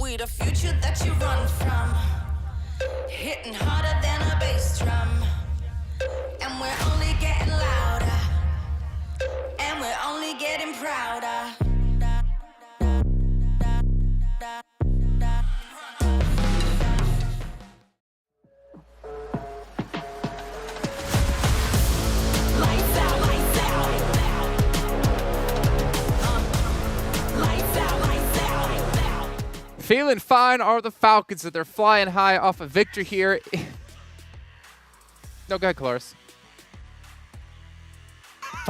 We the future that you run from, hitting harder than a bass drum, and we're only getting louder, and we're only getting prouder. Feeling fine are the Falcons that they're flying high off a victory here. No, go ahead, Kalaris.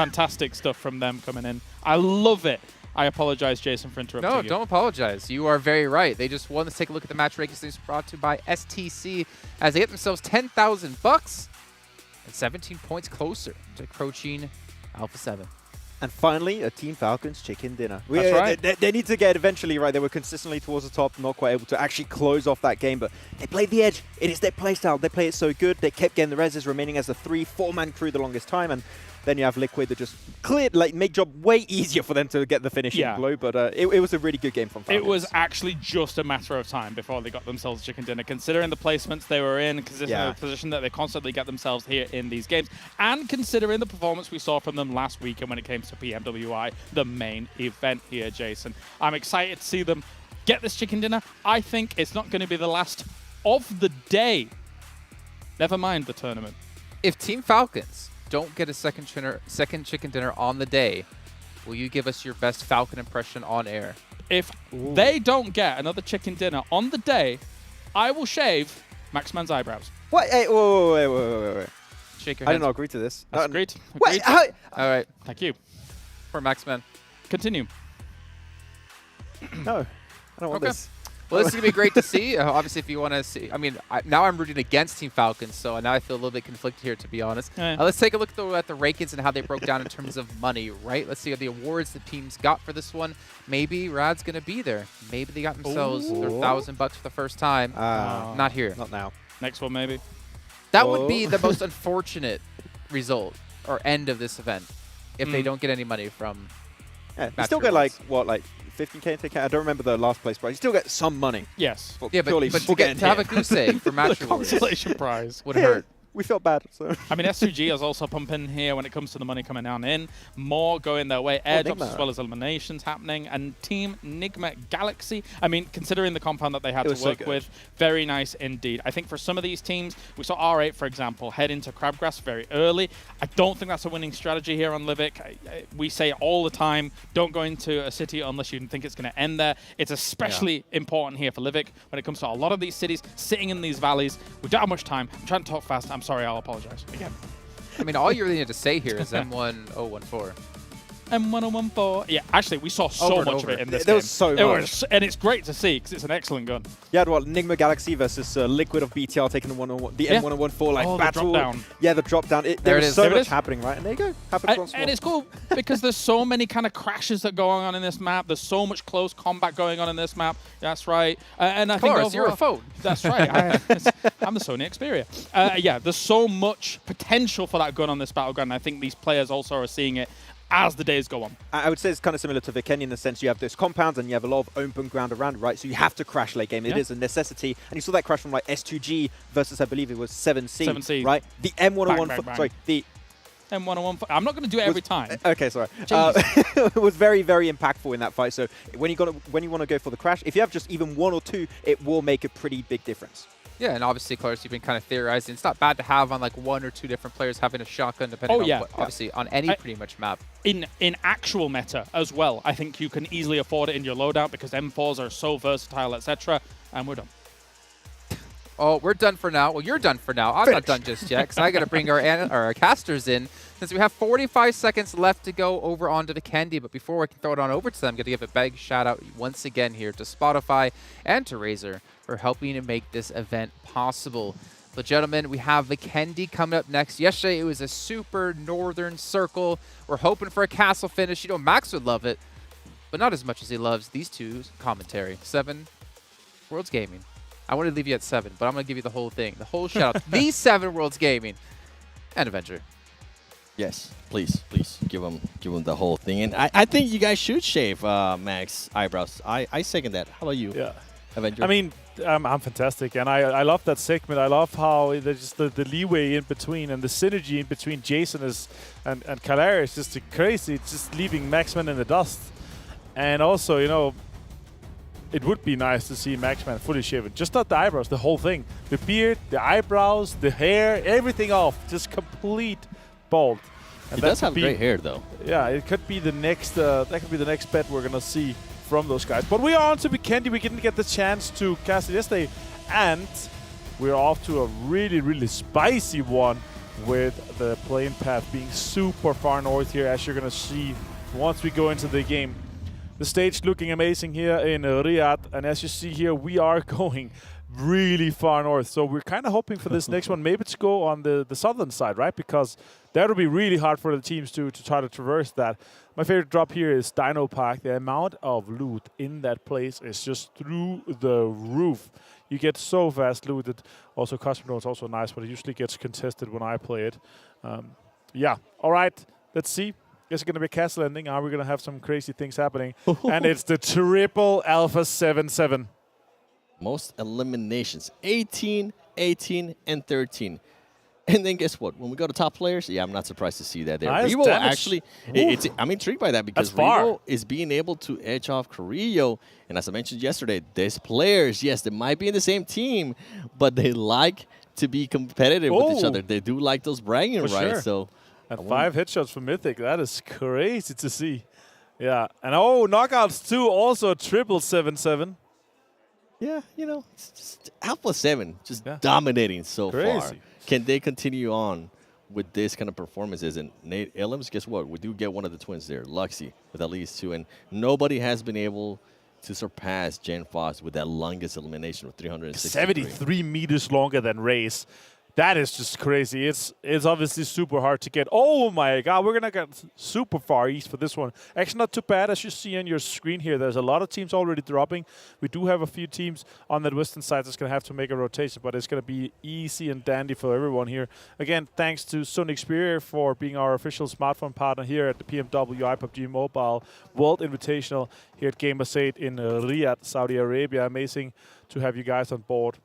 Fantastic stuff from them coming in. I love it. I apologize, Jason, for interrupting you. No, don't apologize. You are very right. They just won. Let's take a look at the match rankings brought to you by STC as they get themselves $10,000 and 17 points closer to approaching Alpha 7. And finally, a Team Falcons chicken dinner. That's right. They need to get eventually right. They were consistently towards the top, not quite able to actually close off that game, but they played the edge. It is their playstyle. They play it so good. They kept getting the reses, remaining as a 3-4-man crew the longest time, and Then you have Liquid that just cleared, like, make job way easier for them to get the finishing blow. But it was a really good game from Falcons. It was actually just a matter of time before they got themselves chicken dinner, considering the placements they were in, considering the position that they constantly get themselves here in these games, and considering the performance we saw from them last weekend when it came to PMWI, the main event here, Jason. I'm excited to see them get this chicken dinner. I think it's not going to be the last of the day. Never mind the tournament. If Team Falcons don't get a second chicken dinner on the day, will you give us your best Falcon impression on air? If they don't get another chicken dinner on the day, I will shave Maxman's eyebrows. What? Hey, wait. Shake your I hands. did not agree to this. That's agreed. Wait, All right. Thank you. For Maxman. Continue. No, I don't want this. Well, this is going to be great to see. Obviously, if you want to see, I mean, now I'm rooting against Team Falcons, so now I feel a little bit conflicted here, to be honest. Let's take a look though at the rankings and how they broke down in terms of money, right? Let's see the awards the teams got for this one. Maybe Rad's going to be there. Maybe they got themselves their $1,000 for the first time. Not here. Not now. Next one, maybe. That would be the most unfortunate result or end of this event if they don't get any money from. Yeah, you still get like 15K ticket. I don't remember the last place prize. You still get some money. Yes. Yeah, but to have a goose egg for match rewards, consolation prize would hurt. We felt bad. So. I mean, S2G is also pumping here when it comes to the money coming down in. More going their way. Airdrops as well as eliminations happening. And Team Nigma Galaxy, I mean, considering the compound that they had to work with, very nice indeed. I think for some of these teams, we saw R8, for example, head into Crabgrass very early. I don't think that's a winning strategy here on Livik. We say all the time, don't go into a city unless you think it's going to end there. It's especially important here for Livik when it comes to a lot of these cities sitting in these valleys. We don't have much time. I'm trying to talk fast. I'm sorry, I'll apologize again. I mean, all you really need to say here is M1014. M1014. Yeah, actually, we saw so much of it in this game. There was so much. And it's great to see because it's an excellent gun. Yeah, well, Nigma Galaxy versus Liquid of BTR taking the M1014 like battle. The drop down. Yeah, the drop down. There is so much happening, right? And there you go. Happens once more. And it's cool because there's so many kind of crashes that go on in this map. There's so much close combat going on in this map. That's right. And I think overall, you're a phone. That's right. I'm the Sony Xperia. Yeah, there's so much potential for that gun on this battleground. And I think these players also are seeing it as the days go on. I would say it's kind of similar to Vikendi in the sense you have this compound and you have a lot of open ground around, right? So you have to crash late game. It is a necessity. And you saw that crash from like S2G versus, I believe it was 7C. 7C. Right? The M101... Sorry, the... M101... I'm not going to do it every time. Okay, sorry. It was very, very impactful in that fight. So when you want to go for the crash, if you have just even one or two, it will make a pretty big difference. Yeah, and obviously, Clarence, you've been kind of theorizing. It's not bad to have on like one or two different players having a shotgun, depending on what, obviously on any pretty much map. In actual meta as well, I think you can easily afford it in your loadout because M4s are so versatile, etc. And we're done. Oh, we're done for now. Well, you're done for now. I'm not done just yet because I got to bring our casters in since we have 45 seconds left to go over onto Vikendi. But before I can throw it on over to them, I'm going to give a big shout out once again here to Spotify and to Razer for helping to make this event possible. But gentlemen, we have Vikendi coming up next. Yesterday, it was a super northern circle. We're hoping for a castle finish. You know, Max would love it, but not as much as he loves these two's commentary. 7, Worlds Gaming. I want to leave you at 7, but I'm going to give you the whole thing. The whole shout out. These 7 Worlds Gaming and Avenger. Yes, please give him the whole thing. And I think you guys should shave Max eyebrows. I second that. How about you? Yeah. Avenger? I mean, I'm fantastic, and I love that segment. I love how there's just the leeway in between and the synergy in between Jason and Kalara is just crazy. It's just leaving Maxman in the dust. And also, you know, it would be nice to see Maxman fully shaven. Just not the eyebrows, the whole thing. The beard, the eyebrows, the hair, everything off. Just complete bald. And he does have great hair, though. Yeah, it could be the next. That could be the next bet we're gonna see from those guys. But we are on to Vikendi. We didn't get the chance to cast it yesterday, and we're off to a really, really spicy one with the plane path being super far north here, as you're gonna see once we go into the game. The stage looking amazing here in Riyadh, and as you see here, we are going really far north. So we're kind of hoping for this next one maybe to go on the southern side, right? Because that would be really hard for the teams to try to traverse that. My favorite drop here is Dino Park. The amount of loot in that place is just through the roof. You get so fast looted. Also, Cosmodrome is also nice, but it usually gets contested when I play it. Yeah, all right. Let's see. Is it going to be a castle ending? Are we going to have some crazy things happening? And it's the triple Alpha 7-7. Most eliminations, 18, 18, and 13. And then guess what? When we go to top players, yeah, I'm not surprised to see that there. Nice Revo damage. actually, I'm intrigued by that because That's far. Revo is being able to edge off Carrillo. And as I mentioned yesterday, there's players, yes, they might be in the same team, but they like to be competitive with each other. They do like those bragging rights. Sure. So, and 5 headshots for Mythic. That is crazy to see. Yeah. And knockouts too. Also triple 7-7. Yeah, you know, it's just Alpha 7 just dominating so far. Can they continue on with this kind of performances? And Nate Illems, guess what? We do get one of the twins there, Luxy, with at least 2. And nobody has been able to surpass Jen Foss with that longest elimination of 363. 73 meters longer than Race. That is just crazy. It's obviously super hard to get. Oh my God, we're going to get super far east for this one. Actually, not too bad. As you see on your screen here, there's a lot of teams already dropping. We do have a few teams on that western side that's going to have to make a rotation, but it's going to be easy and dandy for everyone here. Again, thanks to Sony Xperia for being our official smartphone partner here at the PMWI PUBG Mobile World Invitational here at Gamers8 in Riyadh, Saudi Arabia. Amazing to have you guys on board.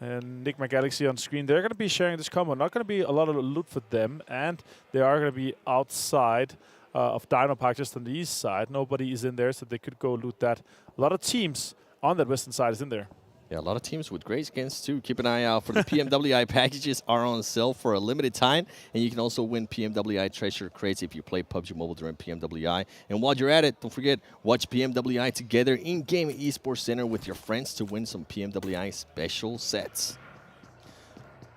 And Nigma Galaxy on screen. They're going to be sharing this combo. Not going to be a lot of loot for them. And they are going to be outside of Dino Park, just on the east side. Nobody is in there, so they could go loot that. A lot of teams on that western side is in there. Yeah, a lot of teams with great skins, too. Keep an eye out for the PMWI packages are on sale for a limited time. And you can also win PMWI treasure crates if you play PUBG Mobile during PMWI. And while you're at it, don't forget, watch PMWI together in-game Esports Center with your friends to win some PMWI special sets.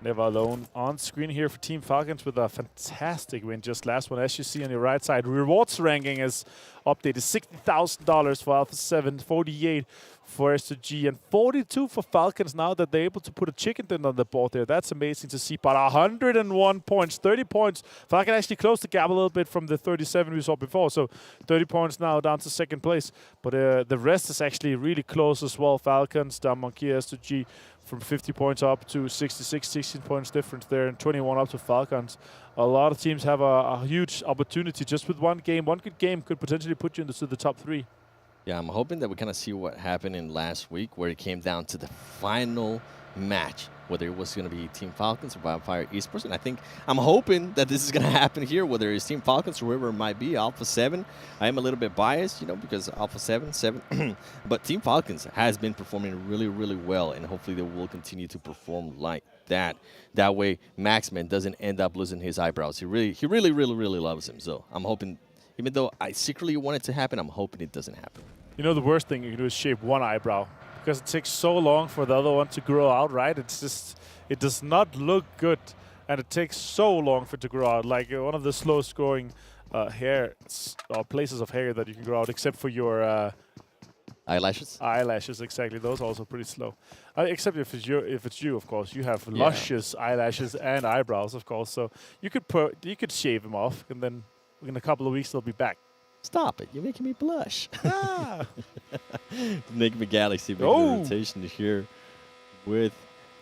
Never alone on screen here for Team Falcons with a fantastic win just last one. As you see on your right side, rewards ranking is updated. $60,000 for Alpha 7, 48 for S2G, and 42 for Falcons now that they're able to put a chicken dinner on the board there. That's amazing to see. But 101 points, 30 points. Falcon actually closed the gap a little bit from the 37 we saw before. So 30 points now down to second place. But the rest is actually really close as well. Falcons, down Monkey, S2G from 50 points up to 66, 16 points difference there, and 21 up to Falcons. A lot of teams have a huge opportunity just with one game. One good game could potentially put you into the top 3. Yeah, I'm hoping that we kind of see what happened in last week where it came down to the final match, whether it was going to be Team Falcons or Wildfire Esports. And I'm hoping that this is going to happen here, whether it's Team Falcons or whoever it might be, Alpha 7. I am a little bit biased, you know, because Alpha 7, but Team Falcons has been performing really, really well, and hopefully they will continue to perform like that. That way, Maxman doesn't end up losing his eyebrows. He really loves him. So I'm hoping, even though I secretly want it to happen, I'm hoping it doesn't happen. You know, the worst thing you can do is shave one eyebrow because it takes so long for the other one to grow out, right? It's just, it does not look good, and it takes so long for it to grow out. Like one of the slowest growing hair or places of hair that you can grow out, except for your eyelashes. Eyelashes, exactly. Those are also pretty slow. Except if it's you, of course. You have luscious eyelashes and eyebrows, of course. So you could shave them off, and then in a couple of weeks they'll be back. Stop it! You're making me blush. Nigma Galaxy making a rotation here with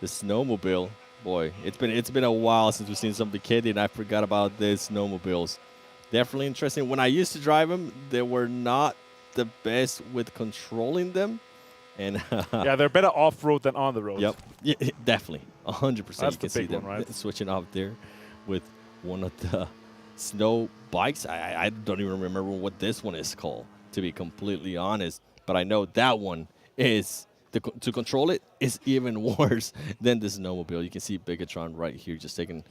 the snowmobile. Boy, it's been a while since we've seen some Vikendi, and I forgot about these snowmobiles. Definitely interesting. When I used to drive them, they were not the best with controlling them. And yeah, they're better off-road than on the road. Yep, yeah, definitely, 100%. That's you can the see big them one, right? switching off there with one of the snow bikes. I don't even remember what this one is called, to be completely honest. But I know that one is, to control it is even worse than the snowmobile. You can see Bigetron right here just taking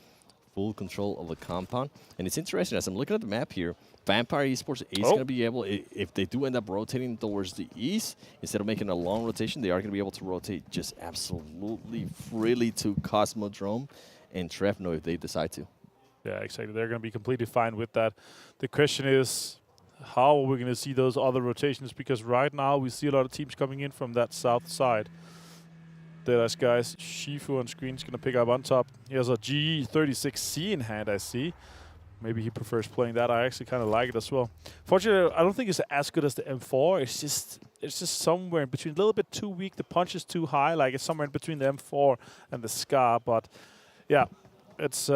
full control of the compound. And it's interesting, as I'm looking at the map here, Vampire Esports is going to be able, if they do end up rotating towards the east, instead of making a long rotation, they are going to be able to rotate just absolutely freely to Cosmodrome and Trefno if they decide to. Yeah, exactly. They're going to be completely fine with that. The question is, how are we going to see those other rotations? Because right now we see a lot of teams coming in from that south side. Deadeyes Guys, Shifu on screen is going to pick up on top. He has a G36C in hand, I see. Maybe he prefers playing that. I actually kind of like it as well. Fortunately, I don't think it's as good as the M4. It's just somewhere in between. A little bit too weak. The punch is too high. Like it's somewhere in between the M4 and the Scar. But yeah, it's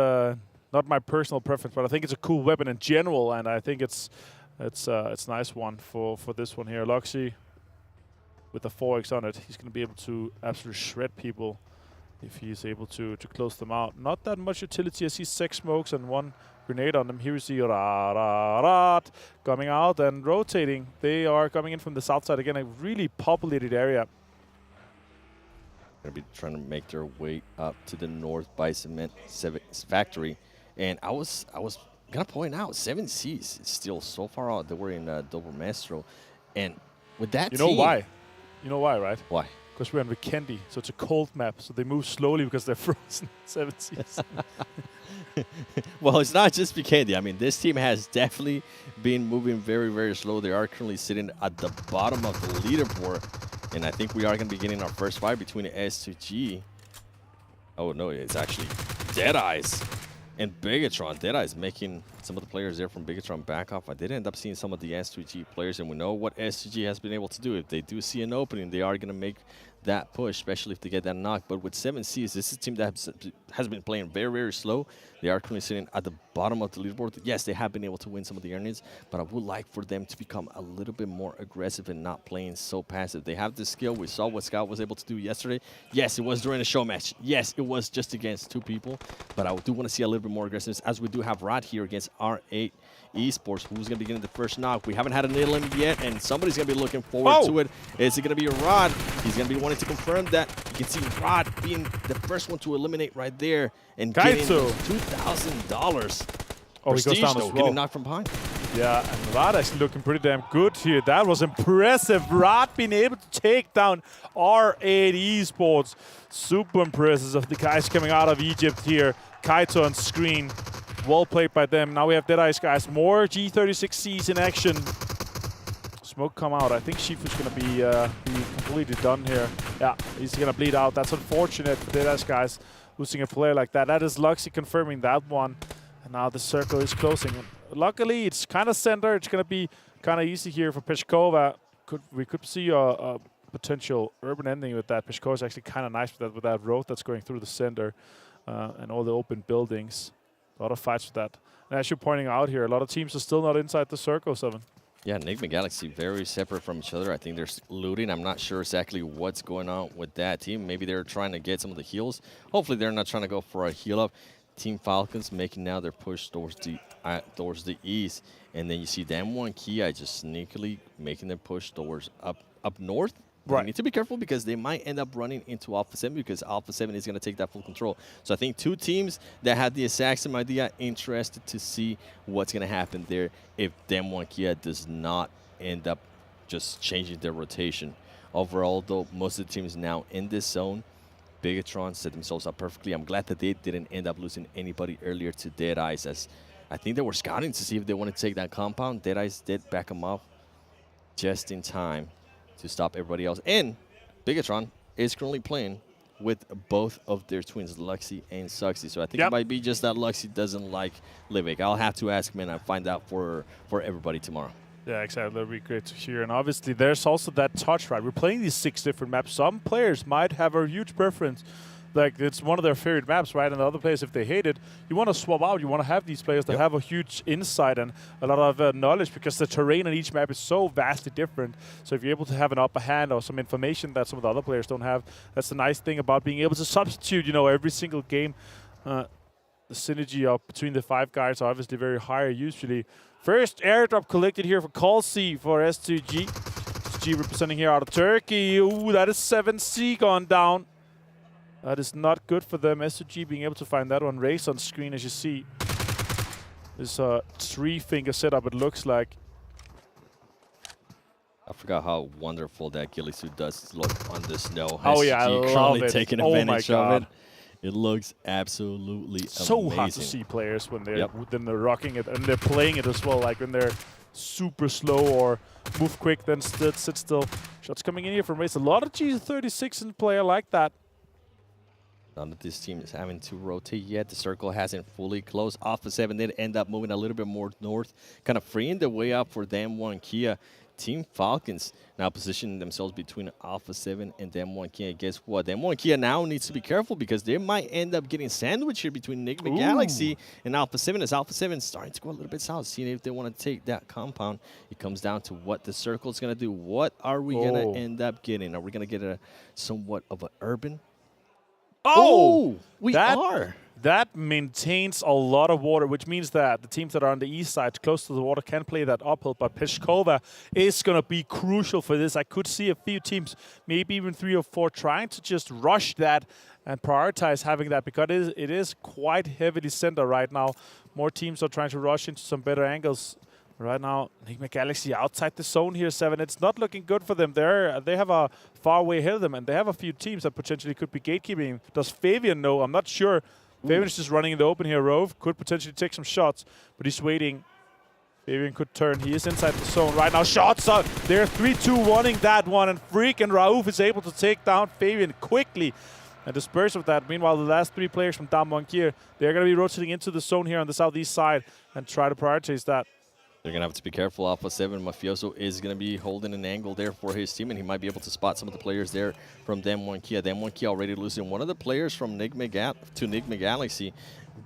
not my personal preference, but I think it's a cool weapon in general, and I think it's nice one for this one here. Luxy with the 4x on it, he's going to be able to absolutely shred people if he's able to close them out. Not that much utility. I see 6 smokes and 1 grenade on them. Here we see Riyadh coming out and rotating. They are coming in from the south side again, a really populated area. Going to be trying to make their way up to the north by Cement Factory. And I was going to point out, 7Cs is still so far out. They were in Double Maestro. And with that You know why? You know why, right? Why? Because we're in Vikendi, so it's a cold map. So they move slowly because they're frozen. 7Cs. Well, it's not just Vikendi. I mean, this team has definitely been moving very, very slow. They are currently sitting at the bottom of the leaderboard. And I think we are going to be getting our first fight between S2G. Oh, no, it's actually Deadeyes and Bigetron. Deadeyes making some of the players there from Bigetron back off. I did end up seeing some of the S2G players, and we know what S2G has been able to do. If they do see an opening, they are going to make that push, especially if they get that knock. But with 7Cs, this is a team that has been playing very, very slow. They are currently sitting at the bottom of the leaderboard. Yes, they have been able to win some of the earnings, but I would like for them to become a little bit more aggressive and not playing so passive. They have the skill. We saw what Scout was able to do yesterday. Yes, it was during a show match. Yes, it was just against 2 people, but I do want to see a little bit more aggressiveness, as we do have Rod here against R8 Esports, who's going to be getting the first knock. We haven't had a nail in it yet, and somebody's going to be looking forward to it. Is it going to be Rod? He's going to be wanting to confirm that. You can see Rod being the first one to eliminate right there and getting $2,000. Oh, he goes down as well. Getting knocked from behind. Yeah, and Rod actually looking pretty damn good here. That was impressive. Rod being able to take down R8 Esports. Super impressive of the guys coming out of Egypt here. Kaito on screen. Well played by them. Now we have Deadeyes Guys. More G36Cs in action. Smoke come out. I think Shifu's going to be completely done here. Yeah, he's going to bleed out. That's unfortunate for Deadeyes Guys losing a player like that. That is Luxy confirming that one. And now the circle is closing. Luckily, it's kind of center. It's going to be kind of easy here for Peshkova. We could see a potential urban ending with that. Peshkova is actually kind of nice with that road that's going through the center and all the open buildings. A lot of fights with that. And as you're pointing out here, a lot of teams are still not inside the circle, 7. Yeah, Nigma Galaxy very separate from each other. I think they're looting. I'm not sure exactly what's going on with that team. Maybe they're trying to get some of the heals. Hopefully they're not trying to go for a heal up. Team Falcons making now their push towards the east. And then you see them one Kia just sneakily making their push towards up north. Right. You need to be careful because they might end up running into Alpha 7 because Alpha 7 is going to take that full control. So I think 2 teams that had the exact same idea, interested to see what's going to happen there if Dem1 Kia does not end up just changing their rotation. Overall, though, most of the teams now in this zone, Bigetron set themselves up perfectly. I'm glad that they didn't end up losing anybody earlier to Deadeyes, as I think they were scouting to see if they wanted to take that compound. Deadeyes did back them up just in time to stop everybody else. And Bigetron is currently playing with both of their twins, Luxy and Suxy. So I think it might be just that Luxy doesn't like Livik. I'll have to ask him and I'll find out for everybody tomorrow. Yeah, exactly. That'll be great to hear. And obviously there's also that touch, right? We're playing these 6 different maps. Some players might have a huge preference. Like, it's one of their favorite maps, right? And the other players, if they hate it, you want to swap out. You want to have these players that have a huge insight and a lot of knowledge, because the terrain on each map is so vastly different. So if you're able to have an upper hand or some information that some of the other players don't have, that's the nice thing about being able to substitute, you know, every single game. The synergy between the 5 guys are obviously very high usually. First airdrop collected here for Calcy for S2G. S2G representing here out of Turkey. Ooh, that is 7C gone down. That is not good for them. S2G being able to find that one. Race on screen, as you see. This 3-finger setup, it looks like. I forgot how wonderful that ghillie suit does look on the snow. Oh, yeah, I love it. Taking advantage of it. It looks absolutely so amazing. hard to see players when they're rocking it and they're playing it as well. Like when they're super slow or move quick, then sit still. Shots coming in here from Race. A lot of G36 in play. I like that. None of this team is having to rotate yet. The circle hasn't fully closed. Alpha 7 did end up moving a little bit more north, kind of freeing the way up for them. One Kia Team Falcons now positioning themselves between Alpha 7 and Dem1 Kia. Guess what? Dem1 Kia now needs to be careful because they might end up getting sandwiched here between Nigma Galaxy and Alpha 7 as Alpha 7 is starting to go a little bit south, seeing if they want to take that compound. It comes down to what the circle is going to do. What are we going to end up getting? Are we going to get a somewhat of an urban? We are. That maintains a lot of water, which means that the teams that are on the east side, close to the water, can play that uphill. But Peshkova is going to be crucial for this. I could see a few teams, maybe even 3 or 4, trying to just rush that and prioritize having that because it is quite heavily centered right now. More teams are trying to rush into some better angles. Right now, Nigma Galaxy outside the zone here, 7. It's not looking good for them. They have a far way ahead of them, and they have a few teams that potentially could be gatekeeping. Does Fabian know? I'm not sure. Fabian's just running in the open here. Rove could potentially take some shots, but he's waiting. Fabian could turn. He is inside the zone right now. Shots up. They're 3-2-1ing that one, and Freak and Rauf is able to take down Fabian quickly and disperse of that. Meanwhile, the last 3 players from Dem1 Kia, they're going to be rotating into the zone here on the southeast side and try to prioritize that. They're going to have to be careful. Alpha 7, Mafioso is going to be holding an angle there for his team, and he might be able to spot some of the players there from Dem1 Kia. Dem1 Kia already losing one of the players from Nigma Galaxy.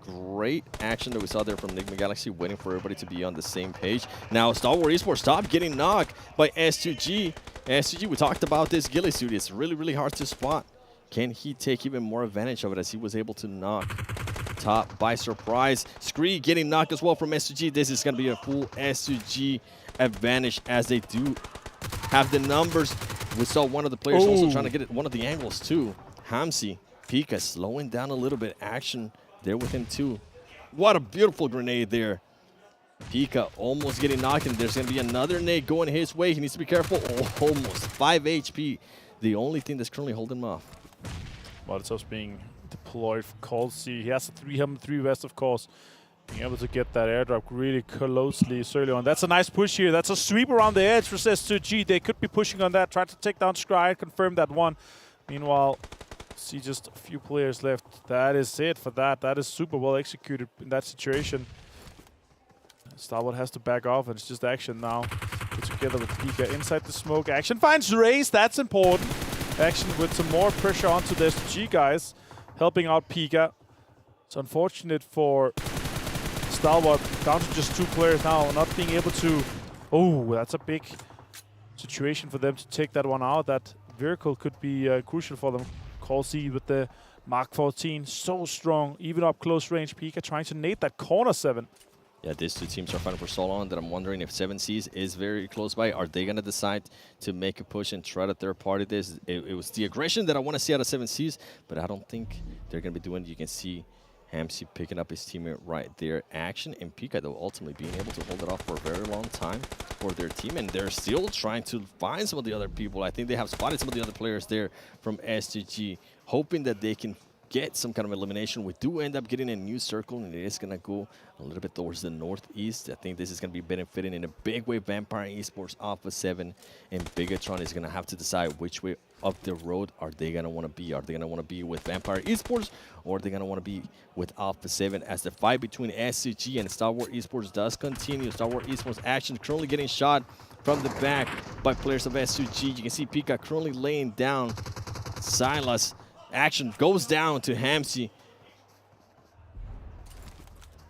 Great action that we saw there from Nigma Galaxy, waiting for everybody to be on the same page. Now, Stalwart Esports stop getting knocked by S2G. S2G, we talked about this ghillie suit. It's really, really hard to spot. Can he take even more advantage of it as he was able to knock top by surprise? Scree getting knocked as well from S2G. This is going to be a full S2G advantage as they do have the numbers. We saw one of the players also trying to get one of the angles too. Hamsi, Pika slowing down a little bit. Action there with him too. What a beautiful grenade there. Pika almost getting knocked, and there's going to be another nade going his way. He needs to be careful. Almost 5 HP. The only thing that's currently holding him off. Molotov's being deployed for Cold C. He has a 303 vest, of course. Being able to get that airdrop really closely early on. That's a nice push here. That's a sweep around the edge for S2G. They could be pushing on that, try to take down Scry, confirm that one. Meanwhile, see just a few players left. That is it for that. That is super well executed in that situation. Stalwart has to back off, and it's just Action now. Together with Pika inside the smoke. Action finds Raze. That's important. Action with some more pressure onto the S2G guys, helping out Pika. It's unfortunate for Stalwart, down to just 2 players now, not being able to... Oh, that's a big situation for them to take that one out. That vehicle could be crucial for them. Call C with the Mark 14, so strong, even up close range. Pika trying to nade that corner 7. Yeah, these 2 teams are fighting for so long that I'm wondering if 7Cs is very close by. Are they going to decide to make a push and try to third party this? It was the aggression that I want to see out of 7Cs, but I don't think they're going to be doing it. You can see Hamsi picking up his teammate right there. Action and Pika, though, ultimately being able to hold it off for a very long time for their team, and they're still trying to find some of the other people. I think they have spotted some of the other players there from S2G, hoping that they can get some kind of elimination. We do end up getting a new circle, and it is going to go a little bit towards the northeast. I think this is going to be benefiting in a big way. Vampire Esports, Alpha 7, and Bigetron is going to have to decide which way of the road are they going to want to be. Are they going to want to be with Vampire Esports, or are they going to want to be with Alpha 7? As the fight between S2G and Stalwart Esports does continue. Stalwart Esports Action currently getting shot from the back by players of S2G. You can see Pika currently laying down Silas. Action goes down to Hamsi.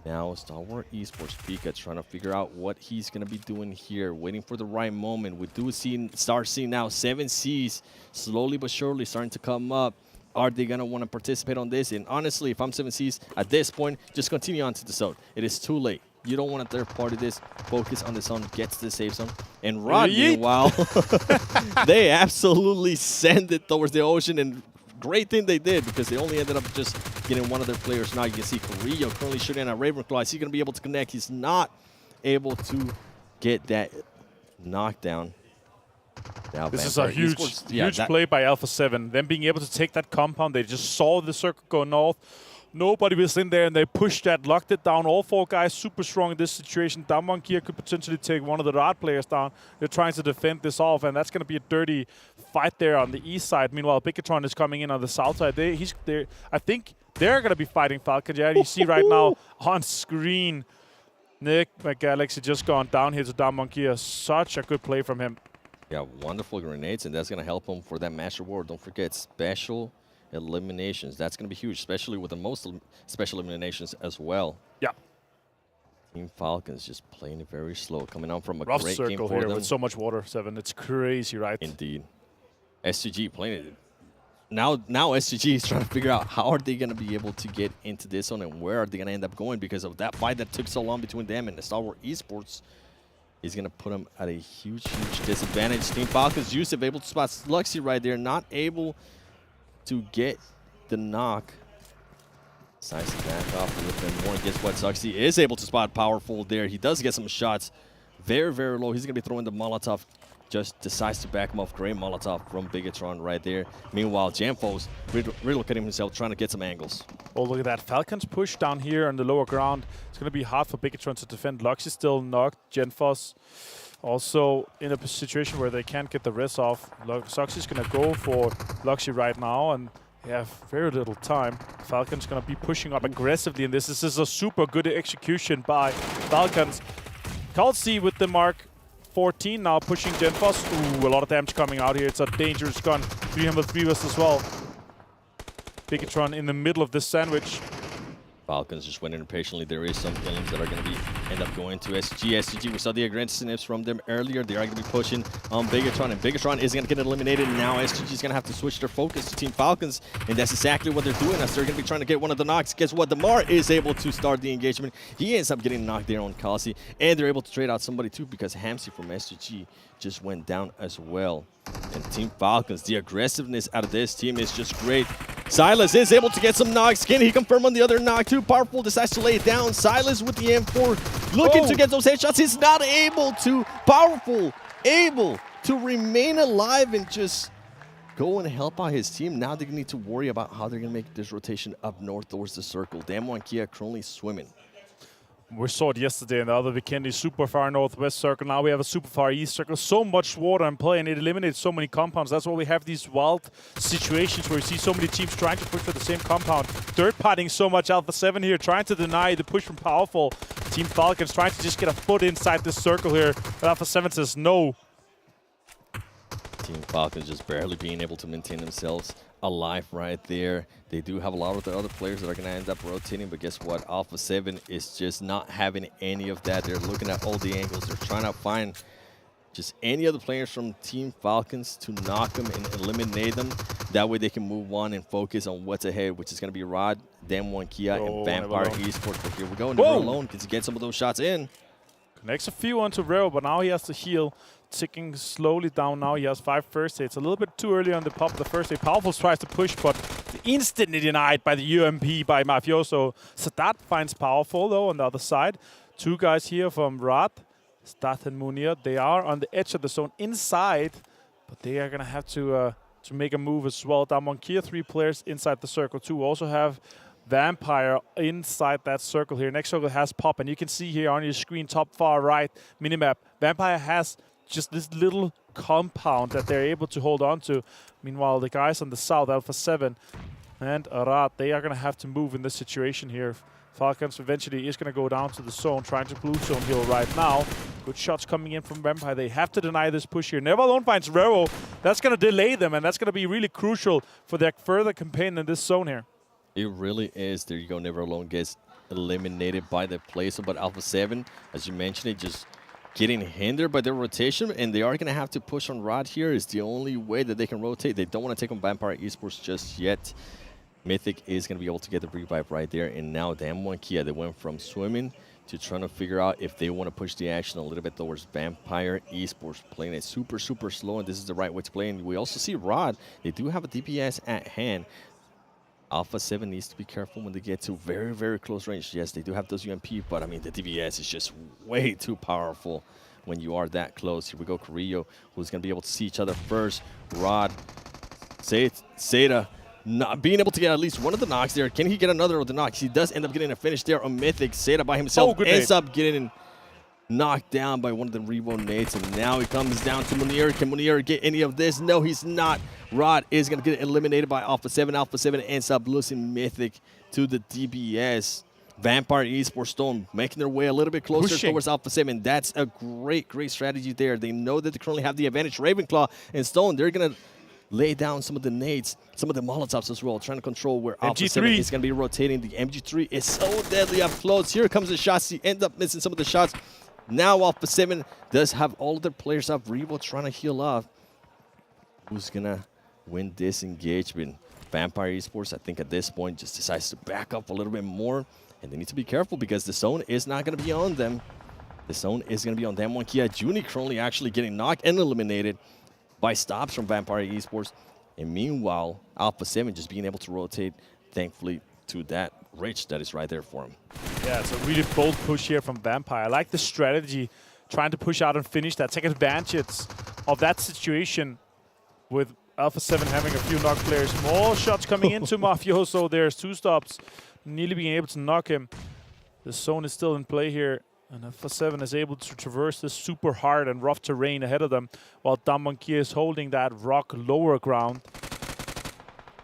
Now Stalwart Esports, Pika trying to figure out what he's going to be doing here, waiting for the right moment. We do start seeing now 7Cs slowly but surely starting to come up. Are they going to want to participate on this? And honestly, if I'm 7Cs at this point, just continue on to the zone. It is too late. You don't want to third party this. Focus on the zone, get to the safe zone. And Rod, meanwhile, they absolutely send it towards the ocean, and great thing they did, because they only ended up just getting one of their players. Now you can see Carrillo currently shooting at Ravenclaw. Is he going to be able to connect? He's not able to get that knockdown. Now this is a huge play by Alpha 7. Them being able to take that compound. They just saw the circle go north. Nobody was in there, and they pushed that, locked it down. All 4 guys super strong in this situation. Dem1 Kia could potentially take one of the Riyadh players down. They're trying to defend this off, and that's going to be a dirty fight there on the east side. Meanwhile, Bigetron is coming in on the south side. I think they're going to be fighting Falcons. Yeah, you see right now on screen Nigma Galaxy just gone down here to down Monkey. Such a good play from him. Yeah, wonderful grenades, and that's going to help him for that match reward. Don't forget, special eliminations. That's going to be huge, especially with the most special eliminations as well. Yeah. Team Falcons just playing it very slow, coming on from a Rough great circle game for here them. with so much water, 7. It's crazy, right? Indeed. S2G playing it. Now S2G is trying to figure out how are they going to be able to get into this one and where are they going to end up going because of that fight that took so long between them and the Stalwart Esports is going to put them at a huge, huge disadvantage. Team Falcons, Yusuf able to spot Luxy right there, not able to get the knock. Decides to back off a little bit more. And guess what? Zuxi is able to spot Powerful there. He does get some shots. Very, very low. He's going to be throwing the Molotov. Just decides to back him off. Great Molotov from Bigetron right there. Meanwhile, Jamfo's relocating himself, trying to get some angles. Oh, look at that. Falcons push down here on the lower ground. It's going to be hard for Bigetron to defend. Luxy still knocked. Genfos also in a situation where they can't get the res off. Zuxi's going to go for Luxy right now, and they have very little time. Falcons going to be pushing up aggressively in this. This is a super good execution by Falcons. Kalsi with the mark 14 now pushing Genfos. Ooh, a lot of damage coming out here. It's a dangerous gun. 303 as well. Bigetron in the middle of this sandwich. Falcons just went in impatiently. There is some killings that are going to be end up going to SG. SG, we saw the aggressiveness from them earlier. They are going to be pushing on Bigetron, and Bigetron is going to get eliminated. And now SG is going to have to switch their focus to Team Falcons, and that's exactly what they're doing as they're going to be trying to get one of the knocks. Guess what? Damar is able to start the engagement. He ends up getting knocked there on Kalsi, and they're able to trade out somebody too because Hamsi from SG just went down as well. And Team Falcons, the aggressiveness out of this team is just great. Silas is able to get some knocks. Can he confirm on the other knock? Too powerful, decides to lay it down. Silas with the M4 looking to get those headshots. He's not able to. Powerful, able to remain alive and just go and help out his team. Now they need to worry about how they're going to make this rotation up north towards the circle. Damwon Kia currently swimming. We saw it yesterday in the other Vikendi, super far northwest circle. Now we have a super far east circle. So much water in play, and it eliminates so many compounds. That's why we have these wild situations where you see so many teams trying to push for the same compound. Third-partying so much Alpha 7 here, trying to deny the push from Powerful. Team Falcons trying to just get a foot inside this circle here, but Alpha 7 says no. Team Falcons just barely being able to maintain themselves alive right there. They do have a lot of the other players that are going to end up rotating, but guess what? Alpha 7 is just not having any of that. They're looking at all the angles. They're trying to find just any other players from Team Falcons to knock them and eliminate them. That way they can move on and focus on what's ahead, which is going to be Rod, Damwon Kia, and Vampire Esports. But here we go. Never Alone gets to get some of those shots in. Connects a few onto Reo, but now he has to heal. Ticking slowly down now. He has 5 first aids. A little bit too early on the pop of the first aid. Powerful tries to push, but instantly denied by the UMP by Mafioso. Sadat finds Powerful, though, on the other side. 2 guys here from Rad, Stat and Munir. They are on the edge of the zone inside, but they are going to have to make a move as well. Damwon Kia, 3 players inside the circle, 2. Also have Vampire inside that circle here. Next circle has Pop, and you can see here on your screen, top far right minimap, Vampire has just this little compound that they're able to hold on to. Meanwhile, the guys on the south, Alpha 7 and Arad, they are going to have to move in this situation here. Falcons eventually is going to go down to the zone, trying to blue zone heal right now. Good shots coming in from Vampire. They have to deny this push here. Never Alone finds Rero. That's going to delay them, and that's going to be really crucial for their further campaign in this zone here. It really is. There you go. Never Alone gets eliminated by the place, but Alpha 7, as you mentioned, it just getting hindered by their rotation, and they are going to have to push on Rod here. Is the only way that they can rotate. They don't want to take on Vampire Esports just yet. Mythic is going to be able to get the revive right there, and now Damwon Kia, they went from swimming to trying to figure out if they want to push the action a little bit towards Vampire Esports, playing it super, super slow, and this is the right way to play. And we also see Rod, they do have a DPS at hand. Alpha 7 needs to be careful when they get to very, very close range. Yes, they do have those UMP, but I mean, the DPS is just way too powerful when you are that close. Here we go, Carrillo, who's going to be able to see each other first. Rod, Seda, not being able to get at least one of the knocks there. Can he get another of the knocks? He does end up getting a finish there on Mythic. Seda by himself ends up getting knocked down by one of the Revo nades, and now it comes down to Munir. Can Munir get any of this? No, he's not. Rod is going to get eliminated by Alpha 7. Alpha 7 ends up losing Mythic to the DBS. Vampire Esports Stone making their way a little bit closer Pushing. towards Alpha 7. That's a great strategy there. They know that they currently have the advantage. Ravenclaw and Stone, they're going to lay down some of the nades, some of the Molotovs as well, trying to control where Alpha 7 is going to be rotating. The MG3 is so deadly up close. Here comes the shots. He ends up missing some of the shots. Now Alpha 7 does have all of their players up. Revo trying to heal off. Who's going to win this engagement? Vampire Esports, I think at this point, just decides to back up a little bit more. And they need to be careful because the zone is not going to be on them. The zone is going to be on them. Kia Juni currently actually getting knocked and eliminated by stops from Vampire Esports. And meanwhile, Alpha 7 just being able to rotate, thankfully, to that Rich that is right there for him. Yeah, it's a really bold push here from Vampire. I like the strategy, trying to push out and finish that. Take advantage of that situation with Alpha 7 having a few knock players. More shots coming into Mafioso. There's 2 stops. Nearly being able to knock him. The zone is still in play here. And Alpha 7 is able to traverse this super hard and rough terrain ahead of them, while Damonkia is holding that rock lower ground.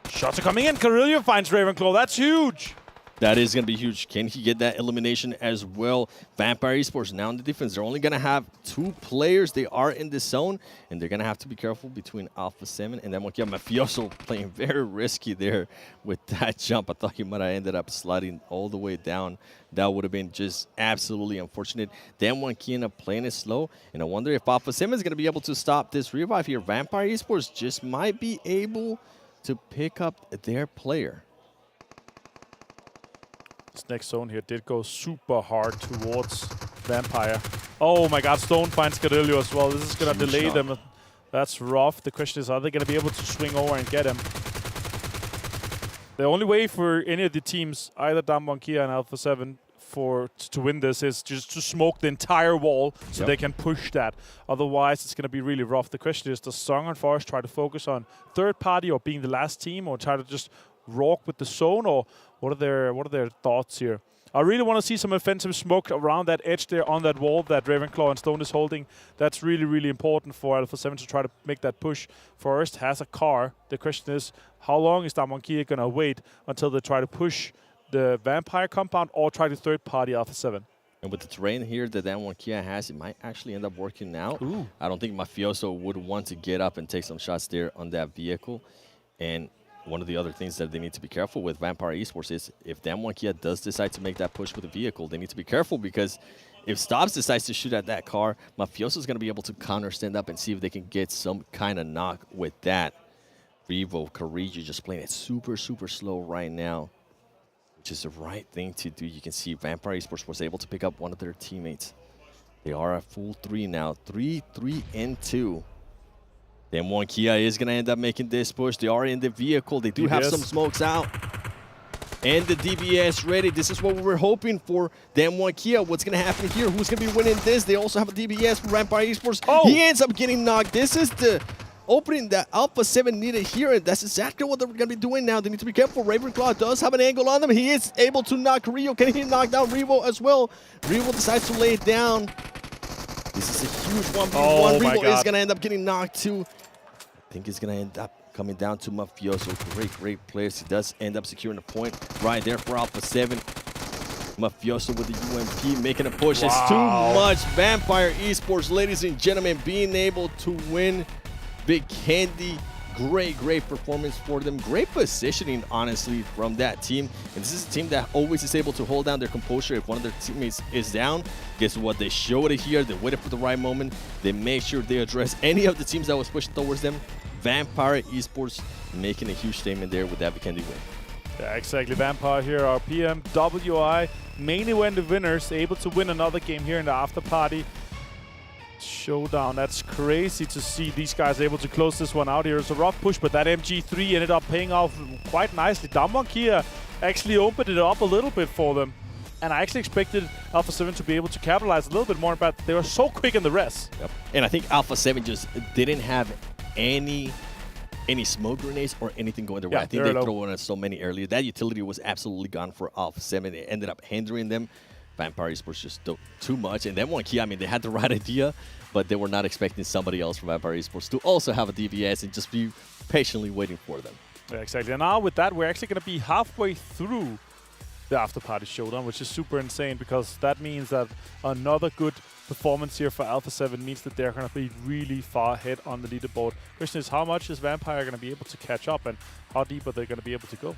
Shots are coming in. Carillo finds Ravenclaw. That's huge. That is going to be huge. Can he get that elimination as well? Vampire Esports now in the defense. They're only going to have 2 players. They are in this zone, and they're going to have to be careful between Alpha 7 and then Mafioso playing very risky there with that jump. I thought he might have ended up sliding all the way down. That would have been just absolutely unfortunate. Then Kiana playing it slow, and I wonder if Alpha 7 is going to be able to stop this revive here. Vampire Esports just might be able to pick up their player. This next zone here did go super hard towards Vampire. Oh my god, Stone finds Carillo as well. This is going to delay them. That's rough. The question is, are they going to be able to swing over and get him? The only way for any of the teams, either Damwonkia and Alpha 7, to win this is just to smoke the entire wall so they can push that. Otherwise, it's going to be really rough. The question is, does Song and Forest try to focus on third party or being the last team, or try to just rock with the zone, or what are their thoughts here? I really want to see some offensive smoke around that edge there on that wall that Ravenclaw and Stone is holding. That's really, really important for Alpha 7 to try to make that push. Forest has a car. The question is, how long is Damonkia going to wait until they try to push the Vampire compound or try to third party Alpha 7? And with the terrain here that Kia has, it might actually end up working out. I don't think Mafioso would want to get up and take some shots there on that vehicle. And one of the other things that they need to be careful with Vampire Esports is if Kia does decide to make that push with the vehicle, they need to be careful, because if Stobbs decides to shoot at that car, Mafioso is going to be able to counter stand up and see if they can get some kind of knock with that. Revo, Kariji just playing it super, super slow right now, which is the right thing to do. You can see Vampire Esports was able to pick up one of their teammates. They are a full 3 now, 3, 3, and 2. Then Kia is going to end up making this push. They are in the vehicle. They do have some smokes out. And the DBS ready. This is what we were hoping for. Then Kia, what's going to happen here? Who's going to be winning this? They also have a DBS for Vampire Esports. He ends up getting knocked. This is the opening that Alpha 7 needed here, and that's exactly what they're going to be doing now. They need to be careful. Ravenclaw does have an angle on them. He is able to knock Rio. Can he knock down Revo as well? Revo decides to lay it down. This is a huge 1v1. Revo is going to end up getting knocked too. I think it's going to end up coming down to Mafioso. Great players. He does end up securing the point right there for Alpha 7. Mafioso with the UMP making a push. It's too much. Vampire Esports, ladies and gentlemen, being able to win Vikendi. Great performance for them. Great positioning, honestly, from that team. And this is a team that always is able to hold down their composure if one of their teammates is down. Guess what? They showed it here. They waited for the right moment. They made sure they address any of the teams that was pushing towards them. Vampire Esports making a huge statement there with that Vikendi win. Yeah, exactly. Vampire here, our PMWI main event winners, able to win another game here in the Afterparty Showdown. That's crazy to see these guys able to close this one out here. It's a rough push, but that MG3 ended up paying off quite nicely. Damwonkia actually opened it up a little bit for them. And I actually expected Alpha 7 to be able to capitalize a little bit more, but they were so quick in the rest. Yep. And I think Alpha 7 just didn't have any smoke grenades or anything going their way. I think they threw on so many earlier. That utility was absolutely gone for Alpha 7. It ended up hindering them. Vampire Esports just too much. And then Kia, I mean, they had the right idea, but they were not expecting somebody else from Vampire Esports to also have a DBS and just be patiently waiting for them. Yeah, exactly. And now with that, we're actually going to be halfway through the Afterparty Showdown, which is super insane because that means that another good performance here for Alpha 7 means that they're going to be really far ahead on the leaderboard. Question is, how much is Vampire going to be able to catch up, and how deep are they going to be able to go?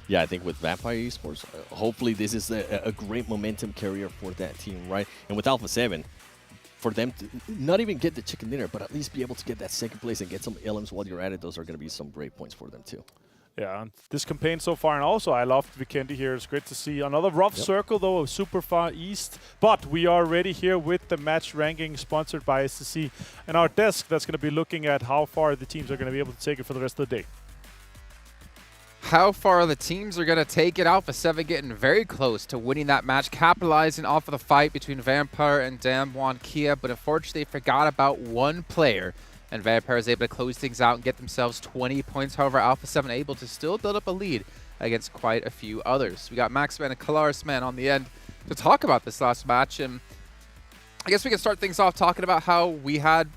Yeah, I think with Vampire Esports, hopefully this is a great momentum carrier for that team, right? And with Alpha 7, for them to not even get the chicken dinner, but at least be able to get that second place and get some LMs while you're at it, those are going to be some great points for them too. Yeah, and this campaign so far, and also I loved Vikendi here. It's great to see another rough circle, though, super far east. But we are ready here with the match ranking sponsored by S2G and our desk that's going to be looking at how far the teams are going to be able to take it for the rest of the day. How far the teams are going to take it. Alpha 7 getting very close to winning that match, capitalizing off of the fight between Vampire and Damwon Kia, but unfortunately they forgot about one player, and Vampire is able to close things out and get themselves 20 points. However, Alpha 7 able to still build up a lead against quite a few others. We got Maxman and Kalarisman on the end to talk about this last match, and I guess we can start things off talking about how we had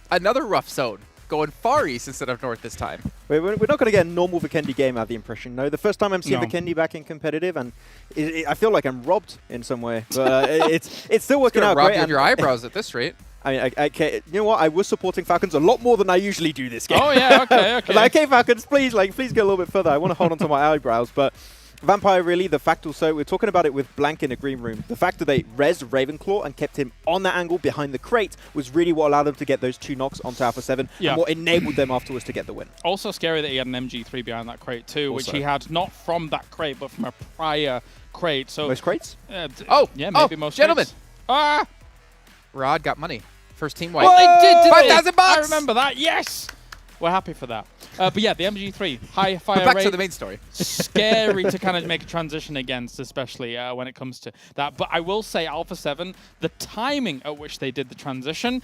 another rough zone going far east instead of north this time. We're not going to get a normal Vikendi game, I have the impression. No, the first time I'm seeing Vikendi back in competitive, and I feel like I'm robbed in some way. But it's still working out great. Rob your eyebrows at this rate. I mean, you know what? I was supporting Falcons a lot more than I usually do this game. Oh yeah, okay. Like, okay, Falcons, please go a little bit further. I want to hold on to my eyebrows, but Vampire, really, the fact also, we're talking about it with Blank in the green room, the fact that they rezzed Ravenclaw and kept him on that angle behind the crate was really what allowed them to get those 2 knocks onto Alpha 7 and what enabled them afterwards to get the win. Also scary that he had an MG3 behind that crate too, which he had not from that crate, but from a prior crate. So most crates? Yeah, maybe most gentlemen. crates. Ah! Rod got money. First team white. Well, they did, $5,000 I remember that, yes! We're happy for that. But yeah, the MG3, high fire back rate. to the main story. Scary to kind of make a transition against, especially when it comes to that. But I will say Alpha 7, the timing at which they did the transition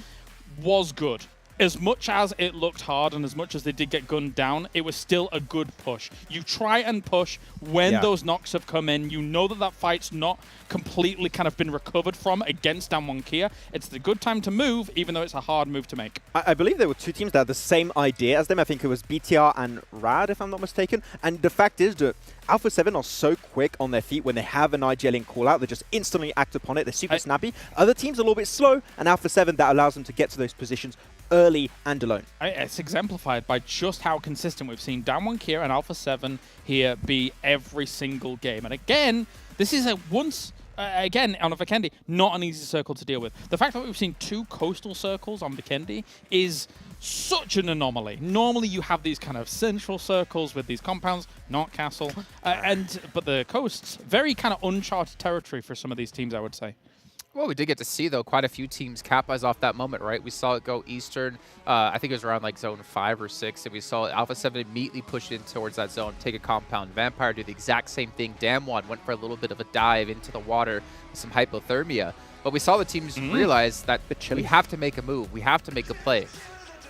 was good. As much as it looked hard and as much as they did get gunned down, it was still a good push. You try and push when those knocks have come in. You know that that fight's not completely kind of been recovered from against Damwon Kia. It's the good time to move, even though it's a hard move to make. I believe there were 2 teams that had the same idea as them. I think it was BTR and Rad, if I'm not mistaken. And the fact is that Alpha 7 are so quick on their feet when they have an IGLing call out. They just instantly act upon it. They're super snappy. Other teams are a little bit slow, and Alpha 7, that allows them to get to those positions early and alone. It's exemplified by just how consistent we've seen Damwon Kia and Alpha 7 here be every single game. And again, this is again, on a Vikendi, not an easy circle to deal with. The fact that we've seen 2 coastal circles on Vikendi is such an anomaly. Normally you have these kind of central circles with these compounds, not castle. But the coasts, very kind of uncharted territory for some of these teams, I would say. Well, we did get to see, though, quite a few teams capitalize off that moment, right? We saw it go eastern. I think it was around like zone 5 or 6, and we saw Alpha 7 immediately push in towards that zone, take a compound. Vampire do the exact same thing. Damwon went for a little bit of a dive into the water with some hypothermia. But we saw the teams realize that we have to make a move. We have to make a play.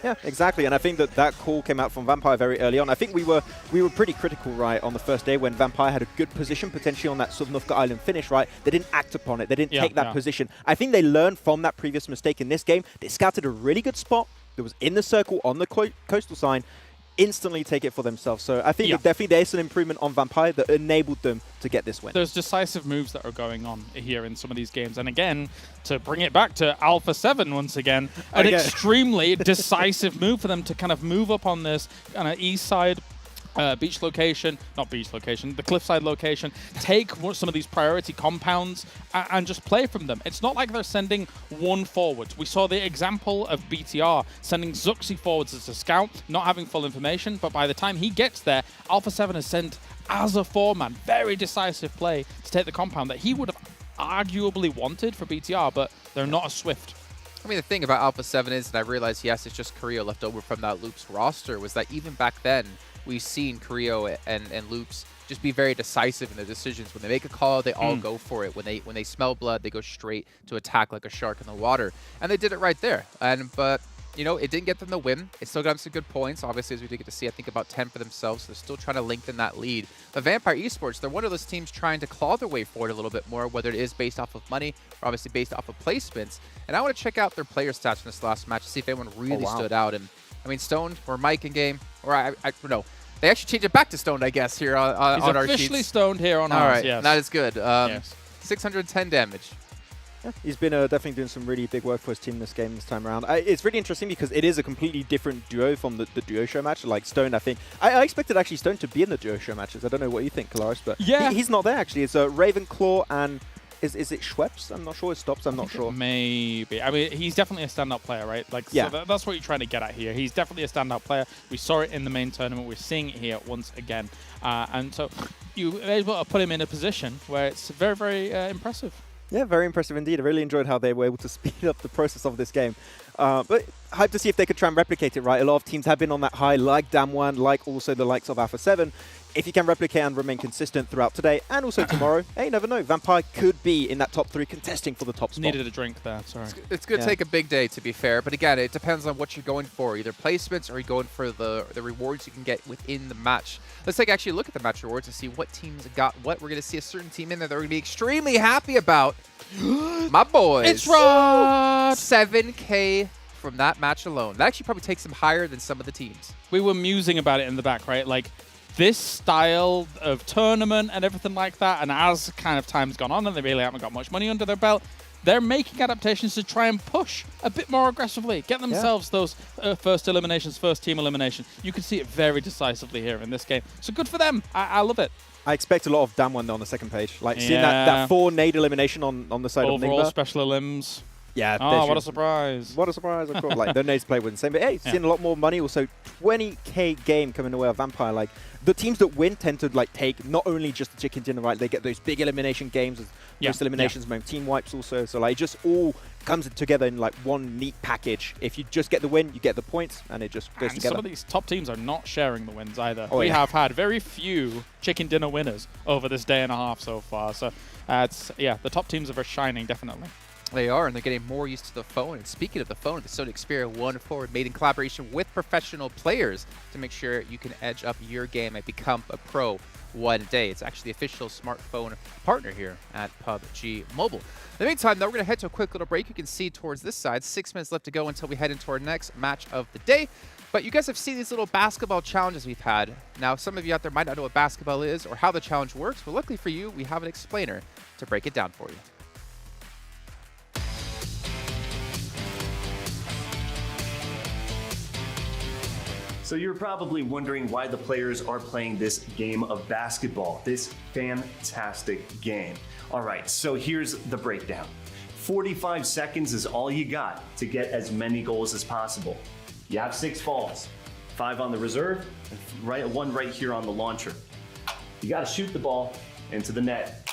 Yeah, exactly, and I think that call came out from Vampire very early on. I think we were pretty critical, right, on the first day when Vampire had a good position, potentially on that Sanhok Island finish, right? They didn't act upon it. They didn't take that position. I think they learned from that previous mistake in this game. They scouted a really good spot that was in the circle on the coastal sign, instantly take it for themselves. So I think definitely there's an improvement on Vampire that enabled them to get this win. There's decisive moves that are going on here in some of these games. And again, to bring it back to Alpha 7 once again, an extremely decisive move for them to kind of move up on this kind of east side beach location, not beach location, the cliffside location, take some of these priority compounds and just play from them. It's not like they're sending one forward. We saw the example of BTR sending Zuxi forwards as a scout, not having full information, but by the time he gets there, Alpha 7 is sent as a 4-man. Very decisive play to take the compound that he would have arguably wanted for BTR, but they're not as swift. I mean, the thing about Alpha 7 is, and I realized, yes, it's just Carrillo left over from that Loops roster, was that even back then, we've seen Carrillo and Loops just be very decisive in their decisions. When they make a call, they all go for it. When they smell blood, they go straight to attack like a shark in the water. And they did it right there. But you know, it didn't get them the win. It still got them some good points. Obviously, as we did get to see, I think about 10 for themselves. So they're still trying to lengthen that lead. But Vampire Esports, they're one of those teams trying to claw their way forward a little bit more, whether it is based off of money or obviously based off of placements. And I want to check out their player stats from this last match to see if anyone really stood out. And I mean, Stone or Mike in game, or no, They actually changed it back to stoned, I guess, here on our sheets. He's officially stoned here on All ours, right, yes. that is good. Yes. 610 damage. Yeah, he's been definitely doing some really big work for his team this game this time around. It's really interesting because it is a completely different duo from the duo show match. Like Stone, I think. I expected actually Stone to be in the duo show matches. I don't know what you think, Kalaris, but yeah. he's not there actually. It's Ravenclaw and is it Schweppes? I'm not sure. It stops. I'm not sure. Maybe. I mean, he's definitely a standout player, right? Like, yeah. So that's what you're trying to get at here. He's definitely a standout player. We saw it in the main tournament. We're seeing it here once again. And so you're able to put him in a position where it's very, very impressive. Yeah, very impressive indeed. I really enjoyed how they were able to speed up the process of this game. But hyped to see if they could try and replicate it, right? A lot of teams have been on that high, like Damwon, like also the likes of Alpha 7. If you can replicate and remain consistent throughout today and also tomorrow, hey, you never know. Vampire could be in that top 3 contesting for the top spot. Needed a drink there, sorry. It's going to take a big day, to be fair. But again, it depends on what you're going for. Either placements or you're going for the rewards you can get within the match. Let's take actually a look at the match rewards to see what teams got what. We're going to see a certain team in there that we're going to be extremely happy about. My boys. It's Rod! 7K from that match alone. That actually probably takes them higher than some of the teams. We were musing about it in the back, right? Like, this style of tournament and everything like that, and as kind of time's gone on and they really haven't got much money under their belt, they're making adaptations to try and push a bit more aggressively, get themselves those first eliminations, first team elimination. You can see it very decisively here in this game. So good for them. I love it. I expect a lot of Damwon on the second page. Like seeing that 4 nade elimination on the side Overall of Nigma. special elims. Yeah. Oh, what a surprise. What a surprise, of course. Like, the nades play with the same. But hey, seeing a lot more money. Also, 20K game coming away of Vampire. Like, the teams that win tend to like take not only just the chicken dinner, right? They get those big elimination games, most eliminations, team wipes also. So, like, it just all comes together in like one neat package. If you just get the win, you get the points, and it just goes together. Some of these top teams are not sharing the wins either. Oh, we have had very few chicken dinner winners over this day and a half so far. So, the top teams are shining, definitely. They are, and they're getting more used to the phone. And speaking of the phone, the Sony Xperia 1 Forward made in collaboration with professional players to make sure you can edge up your game and become a pro one day. It's actually the official smartphone partner here at PUBG Mobile. In the meantime, though, we're going to head to a quick little break. You can see towards this side, 6 minutes left to go until we head into our next match of the day. But you guys have seen these little basketball challenges we've had. Now, some of you out there might not know what basketball is or how the challenge works, but luckily for you, we have an explainer to break it down for you. So you're probably wondering why the players are playing this game of basketball, this fantastic game. All right, so here's the breakdown. 45 seconds is all you got to get as many goals as possible. You have 6 balls, 5 on the reserve, and 1 right here on the launcher. You gotta shoot the ball into the net.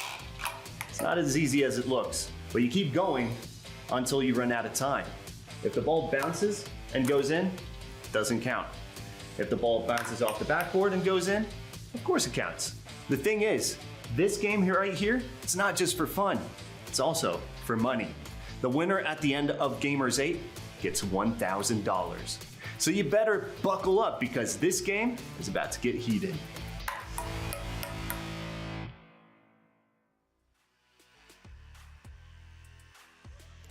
It's not as easy as it looks, but you keep going until you run out of time. If the ball bounces and goes in, it doesn't count. If the ball bounces off the backboard and goes in, of course it counts. The thing is, this game here right here, it's not just for fun, it's also for money. The winner at the end of Gamers8 gets $1,000. So you better buckle up because this game is about to get heated.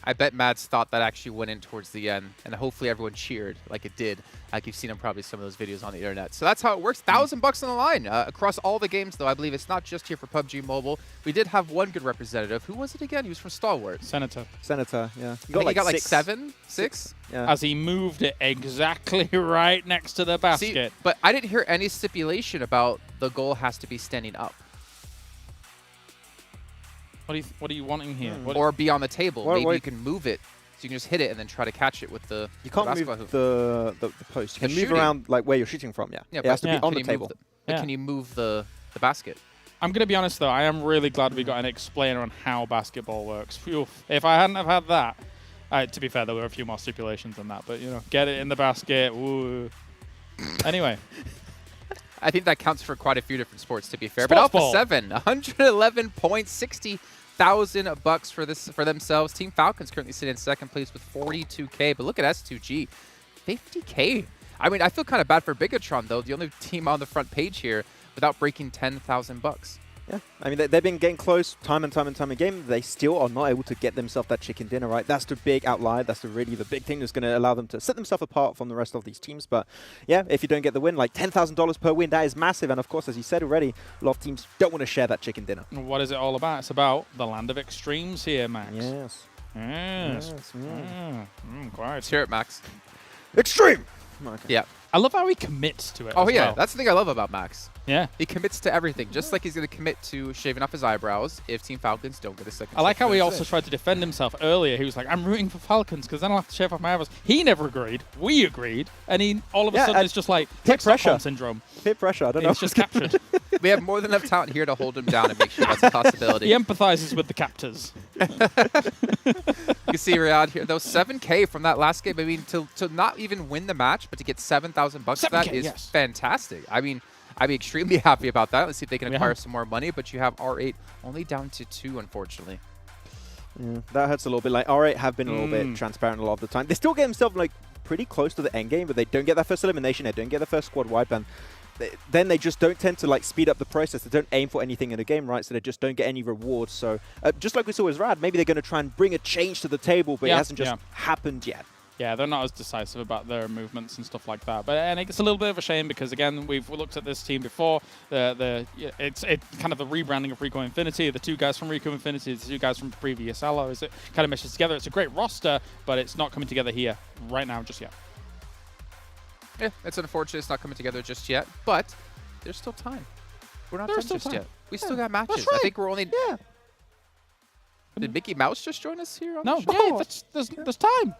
I bet Mads thought that actually went in towards the end, and hopefully everyone cheered like it did. Like you've seen on probably some of those videos on the internet. So that's how it works. $1,000 on the line across all the games, though. I believe it's not just here for PUBG Mobile. We did have one good representative. Who was it again? He was from Stalwart. Senator, yeah. He got like 7, 6? Yeah. As he moved it exactly right next to the basket. See, but I didn't hear any stipulation about the goal has to be standing up. What are you wanting here? Or be on the table. Maybe you can move it, so you can just hit it and then try to catch it with the You can't basketball move hoop. the post. You can The move shooting. around like where you're shooting from, yeah. Yeah, It has to be on can the you move table. but can you move the basket? I'm going to be honest, though. I am really glad we got an explainer on how basketball works. Phew. If I hadn't have had that, to be fair, there were a few more stipulations than that. But, you know, get it in the basket. Woo. Anyway. I think that counts for quite a few different sports, to be fair. Sports but Alpha ball. 7, 111 points, $60,000 for themselves. Team Falcons currently sitting in second place with 42K. But look at S2G, 50K. I mean, I feel kind of bad for Bigetron, though. The only team on the front page here without breaking $10,000. Yeah, I mean, they've been getting close time and time again. They still are not able to get themselves that chicken dinner, right? That's the big outlier. That's really the big thing that's going to allow them to set themselves apart from the rest of these teams. But yeah, if you don't get the win, like $10,000 per win, that is massive. And of course, as you said already, a lot of teams don't want to share that chicken dinner. What is it all about? It's about the land of extremes here, Max. Yes. Yes. Quite. Let's hear it, Max. Extreme! Okay. Yeah. I love how he commits to it. Oh, as yeah. well. That's the thing I love about Max. Yeah. He commits to everything, just like he's going to commit to shaving off his eyebrows if Team Falcons don't get a second. I like how he also tried to defend himself earlier. He was like, I'm rooting for Falcons because then I'll have to shave off my eyebrows. He never agreed. We agreed. And he all of a sudden it's just like Stockholm syndrome. Peer pressure, I don't know. It's just captured. We have more than enough talent here to hold him down and make sure that's a possibility. He empathizes with the captors. You can see Riyadh here, though, 7K from that last game. I mean, to not even win the match, but to get $7,000 for that is fantastic. I mean, I'd be extremely happy about that. Let's see if they can acquire some more money. But you have R8 only down to 2, unfortunately. Yeah, that hurts a little bit. Like, R8 have been a little bit transparent a lot of the time. They still get themselves, like, pretty close to the end game, but they don't get that first elimination. They don't get the first squad wipe, and then they just don't tend to like speed up the process. They don't aim for anything in the game, right? So they just don't get any rewards. So just like we saw with Rad, maybe they're going to try and bring a change to the table, but it hasn't just happened yet. Yeah, they're not as decisive about their movements and stuff like that. But and it's a little bit of a shame because again, we've looked at this team before. It's kind of the rebranding of Rico Infinity. The 2 guys from Rico Infinity, the 2 guys from previous Allos. It kind of meshes together. It's a great roster, but it's not coming together here right now just yet. Yeah, it's unfortunate it's not coming together just yet, but there's still time. We're not done just yet. We still got matches. Right. I think we're only... Yeah. Did Mickey Mouse just join us here on No, the show? yeah, there's time.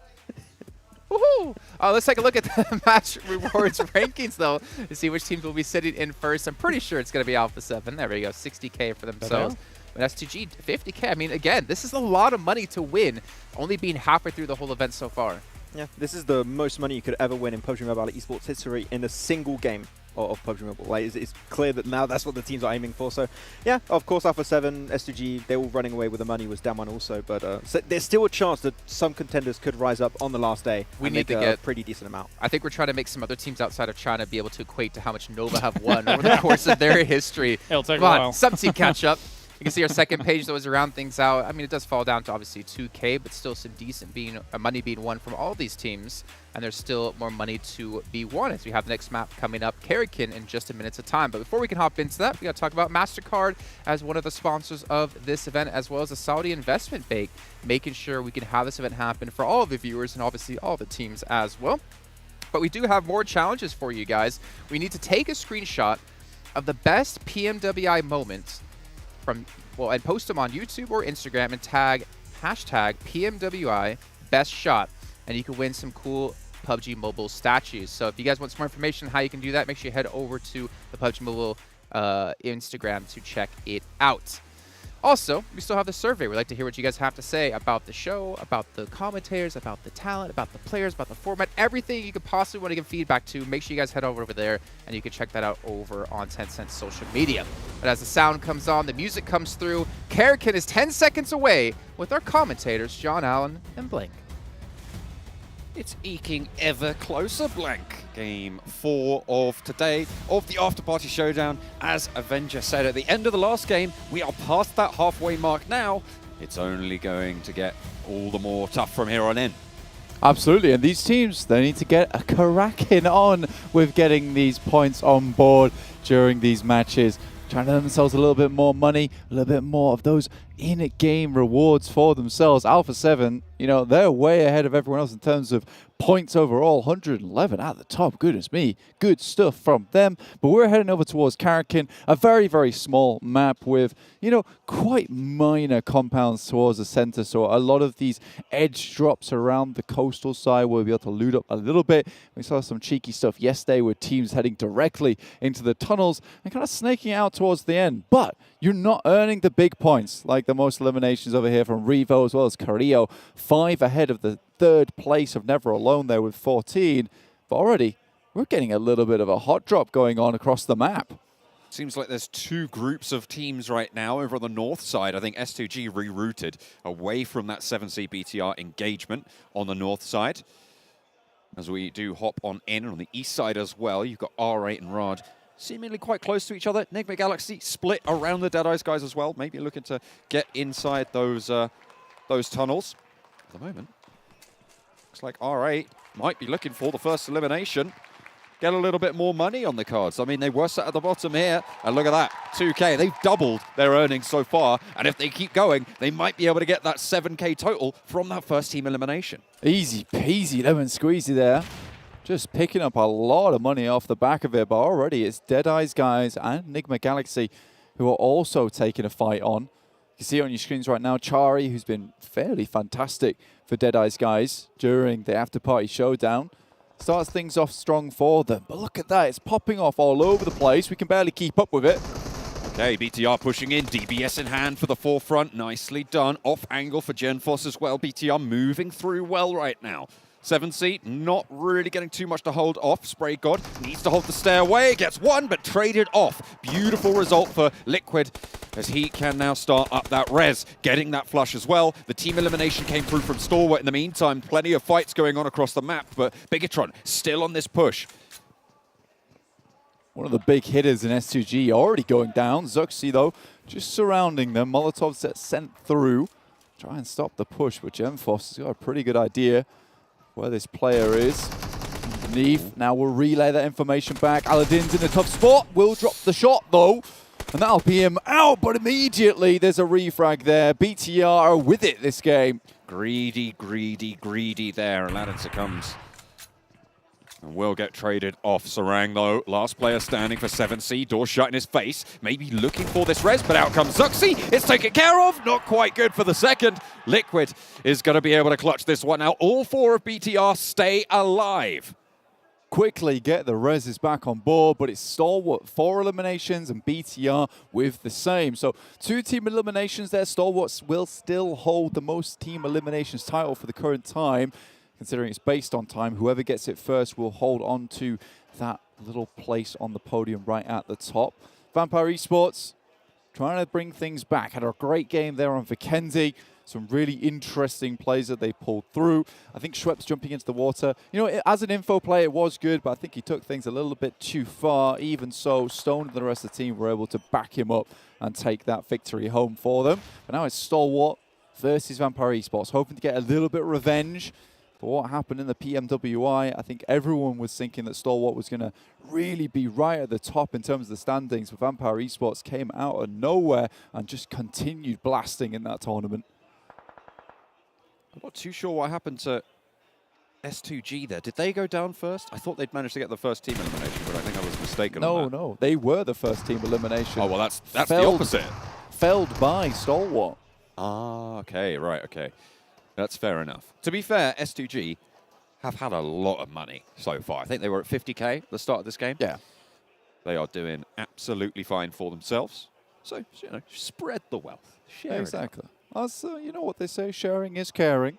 Woohoo! Let's take a look at the match rewards rankings, though, to see which teams will be sitting in first. I'm pretty sure it's going to be Alpha 7. There we go, 60K for themselves. But S2G, 50K. I mean, again, this is a lot of money to win, only being halfway through the whole event so far. Yeah, this is the most money you could ever win in PUBG Mobile Esports history in a single game of PUBG Mobile. Like, it's clear that now that's what the teams are aiming for. So, yeah, of course, Alpha 7, S2G, they were running away with the money, was down one also. But so there's still a chance that some contenders could rise up on the last day and make a pretty decent amount. I think we're trying to make some other teams outside of China be able to equate to how much Nova have won over the course of their history. It'll take Come a on, while. some team catch up. You can see our second page that was around things out. I mean, it does fall down to obviously 2K, but still some decent money being won from all these teams. And there's still more money to be won as we have the next map coming up, Karakin, in just a minute's of time. But before we can hop into that, we got to talk about MasterCard as one of the sponsors of this event, as well as the Saudi Investment Bank, making sure we can have this event happen for all of the viewers and obviously all the teams as well. But we do have more challenges for you guys. We need to take a screenshot of the best PMWI moments and post them on YouTube or Instagram and tag hashtag PMWI best shot, and you can win some cool PUBG Mobile statues. So if you guys want some more information on how you can do that, make sure you head over to the PUBG Mobile Instagram to check it out. Also, we still have the survey. We'd like to hear what you guys have to say about the show, about the commentators, about the talent, about the players, about the format, everything you could possibly want to give feedback to. Make sure you guys head over there, and you can check that out over on Tencent's social media. But as the sound comes on, the music comes through, Karakin is 10 seconds away with our commentators, John Allen and Blank. It's eking ever closer, Blank. Game 4 of today of the Afterparty Showdown. As Avenger said at the end of the last game, we are past that halfway mark now. It's only going to get all the more tough from here on in. Absolutely, and these teams, they need to get a Karakin on with getting these points on board during these matches. Trying to earn themselves a little bit more money, a little bit more of those in-game rewards for themselves. Alpha 7, you know, they're way ahead of everyone else in terms of points overall. 111 at the top. Goodness me. Good stuff from them. But we're heading over towards Karakin, a very, very small map with, you know, quite minor compounds towards the center. So a lot of these edge drops around the coastal side will be able to loot up a little bit. We saw some cheeky stuff yesterday with teams heading directly into the tunnels and kind of snaking out towards the end. But you're not earning the big points like the most eliminations over here from Revo as well as Carrillo. 5 ahead of the third place of Never Alone there with 14. But already, we're getting a little bit of a hot drop going on across the map. Seems like there's 2 groups of teams right now over on the north side. I think S2G rerouted away from that 7C BTR engagement on the north side. As we do hop on in on the east side as well, you've got R8 and Rod seemingly quite close to each other. Nigma Galaxy split around the Deadeyes guys as well, maybe looking to get inside those tunnels. At the moment, looks like R8 might be looking for the first elimination. Get a little bit more money on the cards. I mean, they were set at the bottom here, and look at that, 2K. They've doubled their earnings so far, and if they keep going, they might be able to get that 7K total from that first team elimination. Easy peasy lemon squeezy there. Just picking up a lot of money off the back of it, but already it's Deadeyes Guys and Nigma Galaxy who are also taking a fight on. You can see it on your screens right now, Chari, who's been fairly fantastic for Deadeyes Guys during the Afterparty Showdown. Starts things off strong for them, but look at that, it's popping off all over the place. We can barely keep up with it. Okay, BTR pushing in, DBS in hand for the forefront. Nicely done. Off angle for Genforce as well. BTR moving through well right now. 7C, not really getting too much to hold off. Spray God needs to hold the stairway. Gets one, but traded off. Beautiful result for Liquid as he can now start up that res. Getting that flush as well. The team elimination came through from Stalwart in the meantime. Plenty of fights going on across the map, but Bigetron still on this push. One of the big hitters in S2G already going down. Zuxi, though, just surrounding them. Molotovs sent through. Try and stop the push, but Genforce has got a pretty good idea where this player is. Underneath, now we'll relay that information back. Aladdin's in a tough spot, will drop the shot though, and that'll be him out, but immediately there's a refrag there. BTR are with it this game. Greedy, greedy, greedy there. Aladdin succumbs. And will get traded off. Sarang, though, last player standing for 7C. Door shut in his face. Maybe looking for this res, but out comes Zuxi. It's taken care of. Not quite good for the second. Liquid is going to be able to clutch this one out. All four of BTR stay alive. Quickly get the reses back on board, but it's Stalwart 4 eliminations and BTR with the same. So 2 team eliminations there. Stalwarts will still hold the most team eliminations title for the current time. Considering it's based on time, whoever gets it first will hold on to that little place on the podium right at the top. Vampire Esports trying to bring things back. Had a great game there on Vikendi. Some really interesting plays that they pulled through. I think Schweppes jumping into the water. You know, as an info play, it was good, but I think he took things a little bit too far. Even so, Stone and the rest of the team were able to back him up and take that victory home for them. But now it's Stalwart versus Vampire Esports, hoping to get a little bit of revenge. But what happened in the PMWI, I think everyone was thinking that Stalwart was going to really be right at the top in terms of the standings. But Vampire Esports came out of nowhere and just continued blasting in that tournament. I'm not too sure what happened to S2G there. Did they go down first? I thought they'd managed to get the first team elimination, but I think I was mistaken on that. No, they were the first team elimination. Oh, well, that's the opposite. Felled by Stalwart. Ah, okay, right, okay. That's fair enough. To be fair, S2G have had a lot of money so far. I think they were at 50K at the start of this game. Yeah. They are doing absolutely fine for themselves. So, you know, spread the wealth. Share exactly. You know what they say, sharing is caring.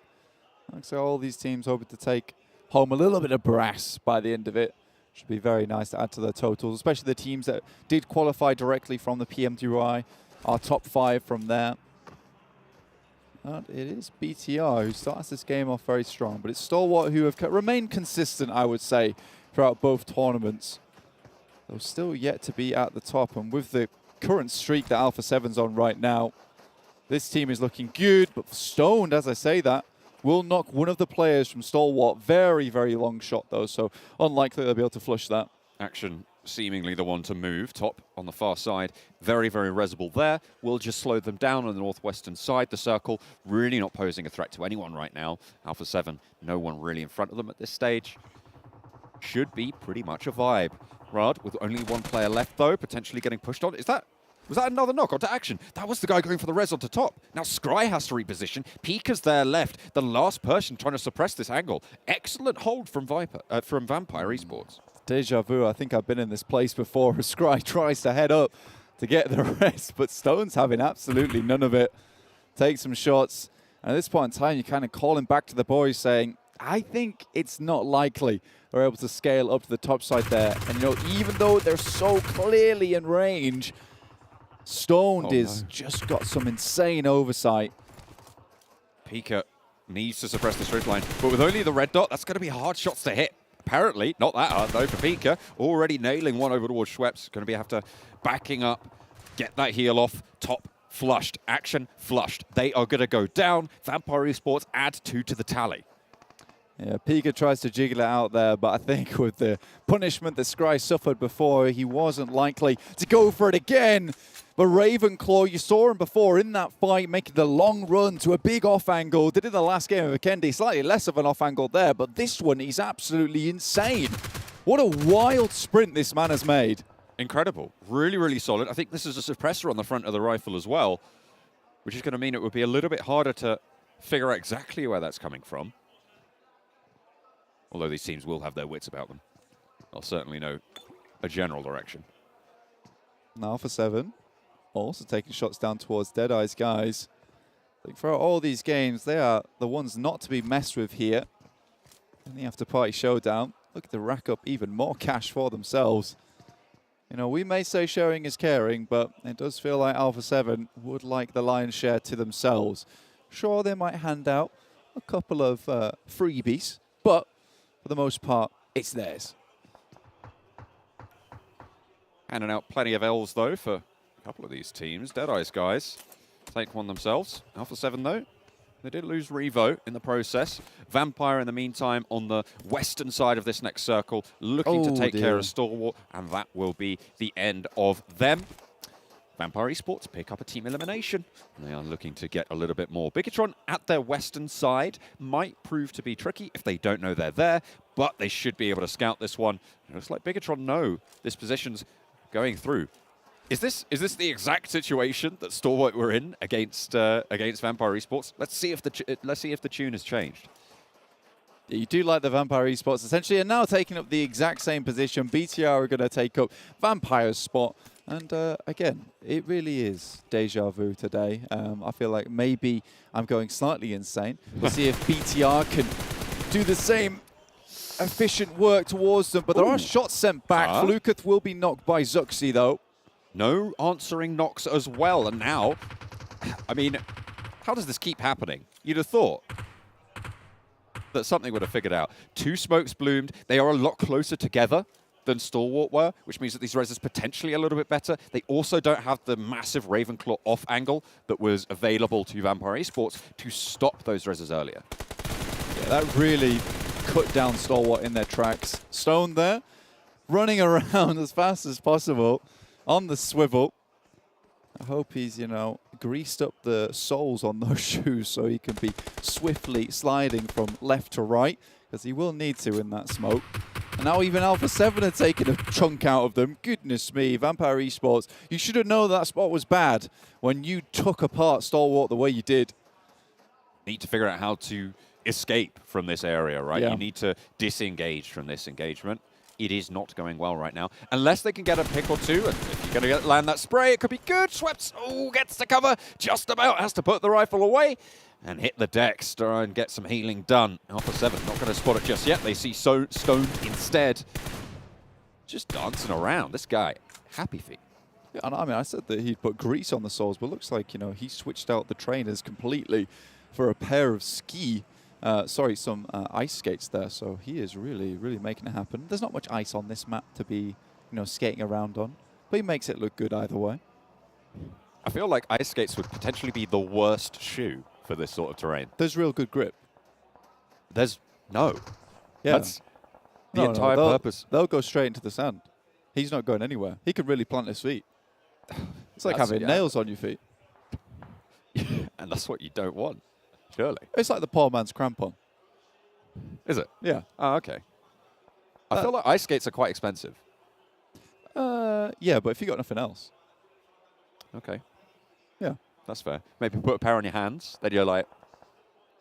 Like so, all these teams hoping to take home a little bit of brass by the end of it. Should be very nice to add to their totals, especially the teams that did qualify directly from the PMWI, our top 5 from there. And it is BTR who starts this game off very strong, but it's Stalwart who have remained consistent, I would say, throughout both tournaments. They're still yet to be at the top, and with the current streak that Alpha 7's on right now, this team is looking good, but Stoned, as I say that, will knock one of the players from Stalwart. Very, very long shot, though, so unlikely they'll be able to flush that. Action seemingly the one to move. Top on the far side. Very, very resable there. Will just slow them down on the northwestern side. The circle really not posing a threat to anyone right now. Alpha 7, no one really in front of them at this stage. Should be pretty much a vibe. Riyadh with only one player left, though, potentially getting pushed on. Was that another knock onto Action? That was the guy going for the res onto top. Now Scry has to reposition. Pika's there left. The last person trying to suppress this angle. Excellent hold from Vampire Esports. Deja vu, I think I've been in this place before. Scry tries to head up to get the rest, but Stone's having absolutely none of it. Take some shots. And at this point in time, you're kind of calling back to the boys saying, I think it's not likely they're able to scale up to the top side there. And, you know, even though they're so clearly in range, Stoned is just got some insane oversight. Pika needs to suppress the straight line, but with only the red dot, that's going to be hard shots to hit. Apparently, not that hard though for Pika. Already nailing one over towards Schweppes. Going to be after backing up, get that heal off, top flushed, action flushed. They are going to go down. Vampire Esports add 2 to the tally. Yeah, Pika tries to jiggle it out there, but I think with the punishment that Scry suffered before, he wasn't likely to go for it again. But Ravenclaw, you saw him before in that fight, making the long run to a big off angle. Did in the last game of Vikendi, slightly less of an off angle there, but this one, he's absolutely insane. What a wild sprint this man has made. Incredible. Really, really solid. I think this is a suppressor on the front of the rifle as well, which is going to mean it would be a little bit harder to figure out exactly where that's coming from. Although these teams will have their wits about them. They'll certainly know a general direction. Now for 7. Also taking shots down towards Deadeyes Guys. I think for all these games, they are the ones not to be messed with here. In the Afterparty Showdown, look to rack up even more cash for themselves. You know, we may say sharing is caring, but it does feel like Alpha 7 would like the lion's share to themselves. Sure, they might hand out a couple of freebies, but for the most part, it's theirs. Handing out plenty of L's, though, for a couple of these teams. Deadeyes Guys take one themselves. Alpha 7, though, they did lose Revo in the process. Vampire, in the meantime, on the western side of this next circle, looking to take care of Stalwart, and that will be the end of them. Vampire Esports pick up a team elimination. They are looking to get a little bit more. Bigetron at their western side might prove to be tricky if they don't know they're there, but they should be able to scout this one. It looks like Bigetron know this position's going through. Is this the exact situation that Stalwart were in against Vampire Esports? Let's see if the tune has changed. You do like the Vampire Esports essentially, and now taking up the exact same position. BTR are going to take up Vampire's spot. And again, it really is deja vu today. I feel like maybe I'm going slightly insane. We'll see if BTR can do the same efficient work towards them. But there are shots sent back. Flukath will be knocked by Zuxi, though. No answering knocks as well. And now, I mean, how does this keep happening? You'd have thought that something would have figured out. 2 smokes bloomed. They are a lot closer together than Stalwart were, which means that these reses potentially a little bit better. They also don't have the massive Ravenclaw off angle that was available to Vampire Esports to stop those reses earlier. Yeah, that really cut down Stalwart in their tracks. Stone there, running around as fast as possible on the swivel. I hope he's, you know, greased up the soles on those shoes so he can be swiftly sliding from left to right, because he will need to in that smoke. And now even Alpha 7 are taking a chunk out of them. Goodness me, Vampire Esports, you should have known that spot was bad when you took apart Stalwart the way you did. Need to figure out how to escape from this area, right? Yeah. You need to disengage from this engagement. It is not going well right now. Unless they can get a pick or two, and if you're going to land that spray, it could be good. Schweppes, gets the cover, just about has to put the rifle away and hit the decks, try and get some healing done. Alpha 7 not going to spot it just yet. They see Stone instead. Just dancing around. This guy, happy feet. Yeah, and I mean, I said that he'd put grease on the soles, but looks like, you know, he switched out the trainers completely for a pair of some ice skates there. So he is really, really making it happen. There's not much ice on this map to be, you know, skating around on, but he makes it look good either way. I feel like ice skates would potentially be the worst shoe for this sort of terrain. There's real good grip. There's no. Yeah. That's the entire purpose. They'll go straight into the sand. He's not going anywhere. He can really plant his feet. It's like having nails on your feet. And that's what you don't want, surely. It's like the poor man's crampon. Is it? Yeah. Oh, okay. I feel like ice skates are quite expensive. Yeah, but if you got nothing else. Okay. Yeah. That's fair. Maybe put a pair on your hands, then you're like...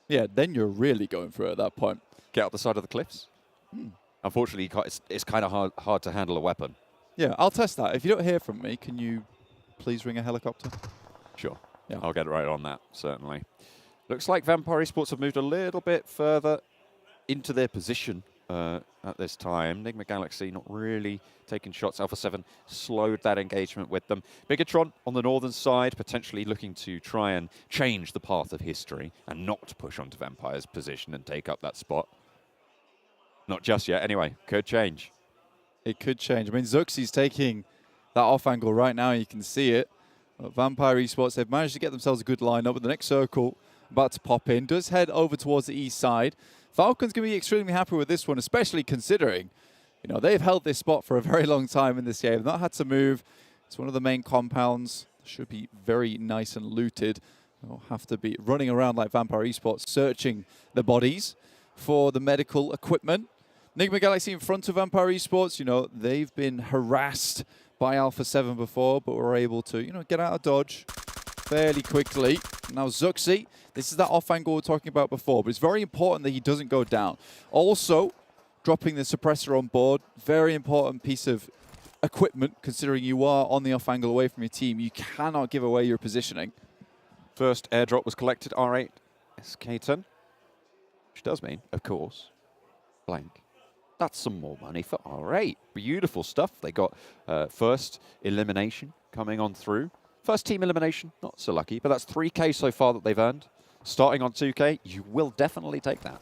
Yeah, then you're really going for it at that point. Get up the side of the cliffs. Unfortunately, it's kind of hard to handle a weapon. Yeah, I'll test that. If you don't hear from me, can you please ring a helicopter? Sure. Yeah. I'll get right on that, certainly. Looks like Vampire Esports have moved a little bit further into their position at this time. Nigma Galaxy not really taking shots. Alpha 7 slowed that engagement with them. Bigetron on the northern side, potentially looking to try and change the path of history and not push onto Vampire's position and take up that spot. Not just yet, anyway. Could change. It could change. I mean, Zuxi's taking that off angle right now. You can see it. Vampire Esports, they've managed to get themselves a good lineup. But the next circle about to pop in does head over towards the east side. Falcons going to be extremely happy with this one, especially considering, you know, they've held this spot for a very long time in this game. They've not had to move. It's one of the main compounds. Should be very nice and looted. They'll have to be running around like Vampire Esports, searching the bodies for the medical equipment. Nigma Galaxy in front of Vampire Esports, you know, they've been harassed by Alpha 7 before, but were able to, you know, get out of dodge fairly quickly. Now Zuxi, this is that off angle we were talking about before, but it's very important that he doesn't go down. Also, dropping the suppressor on board, very important piece of equipment, considering you are on the off angle away from your team. You cannot give away your positioning. First airdrop was collected, R8, SK10, which does mean, of course, blank. That's some more money for R8. Beautiful stuff. They got first elimination coming on through. First team elimination, not so lucky, but that's 3K so far that they've earned. Starting on 2K, you will definitely take that.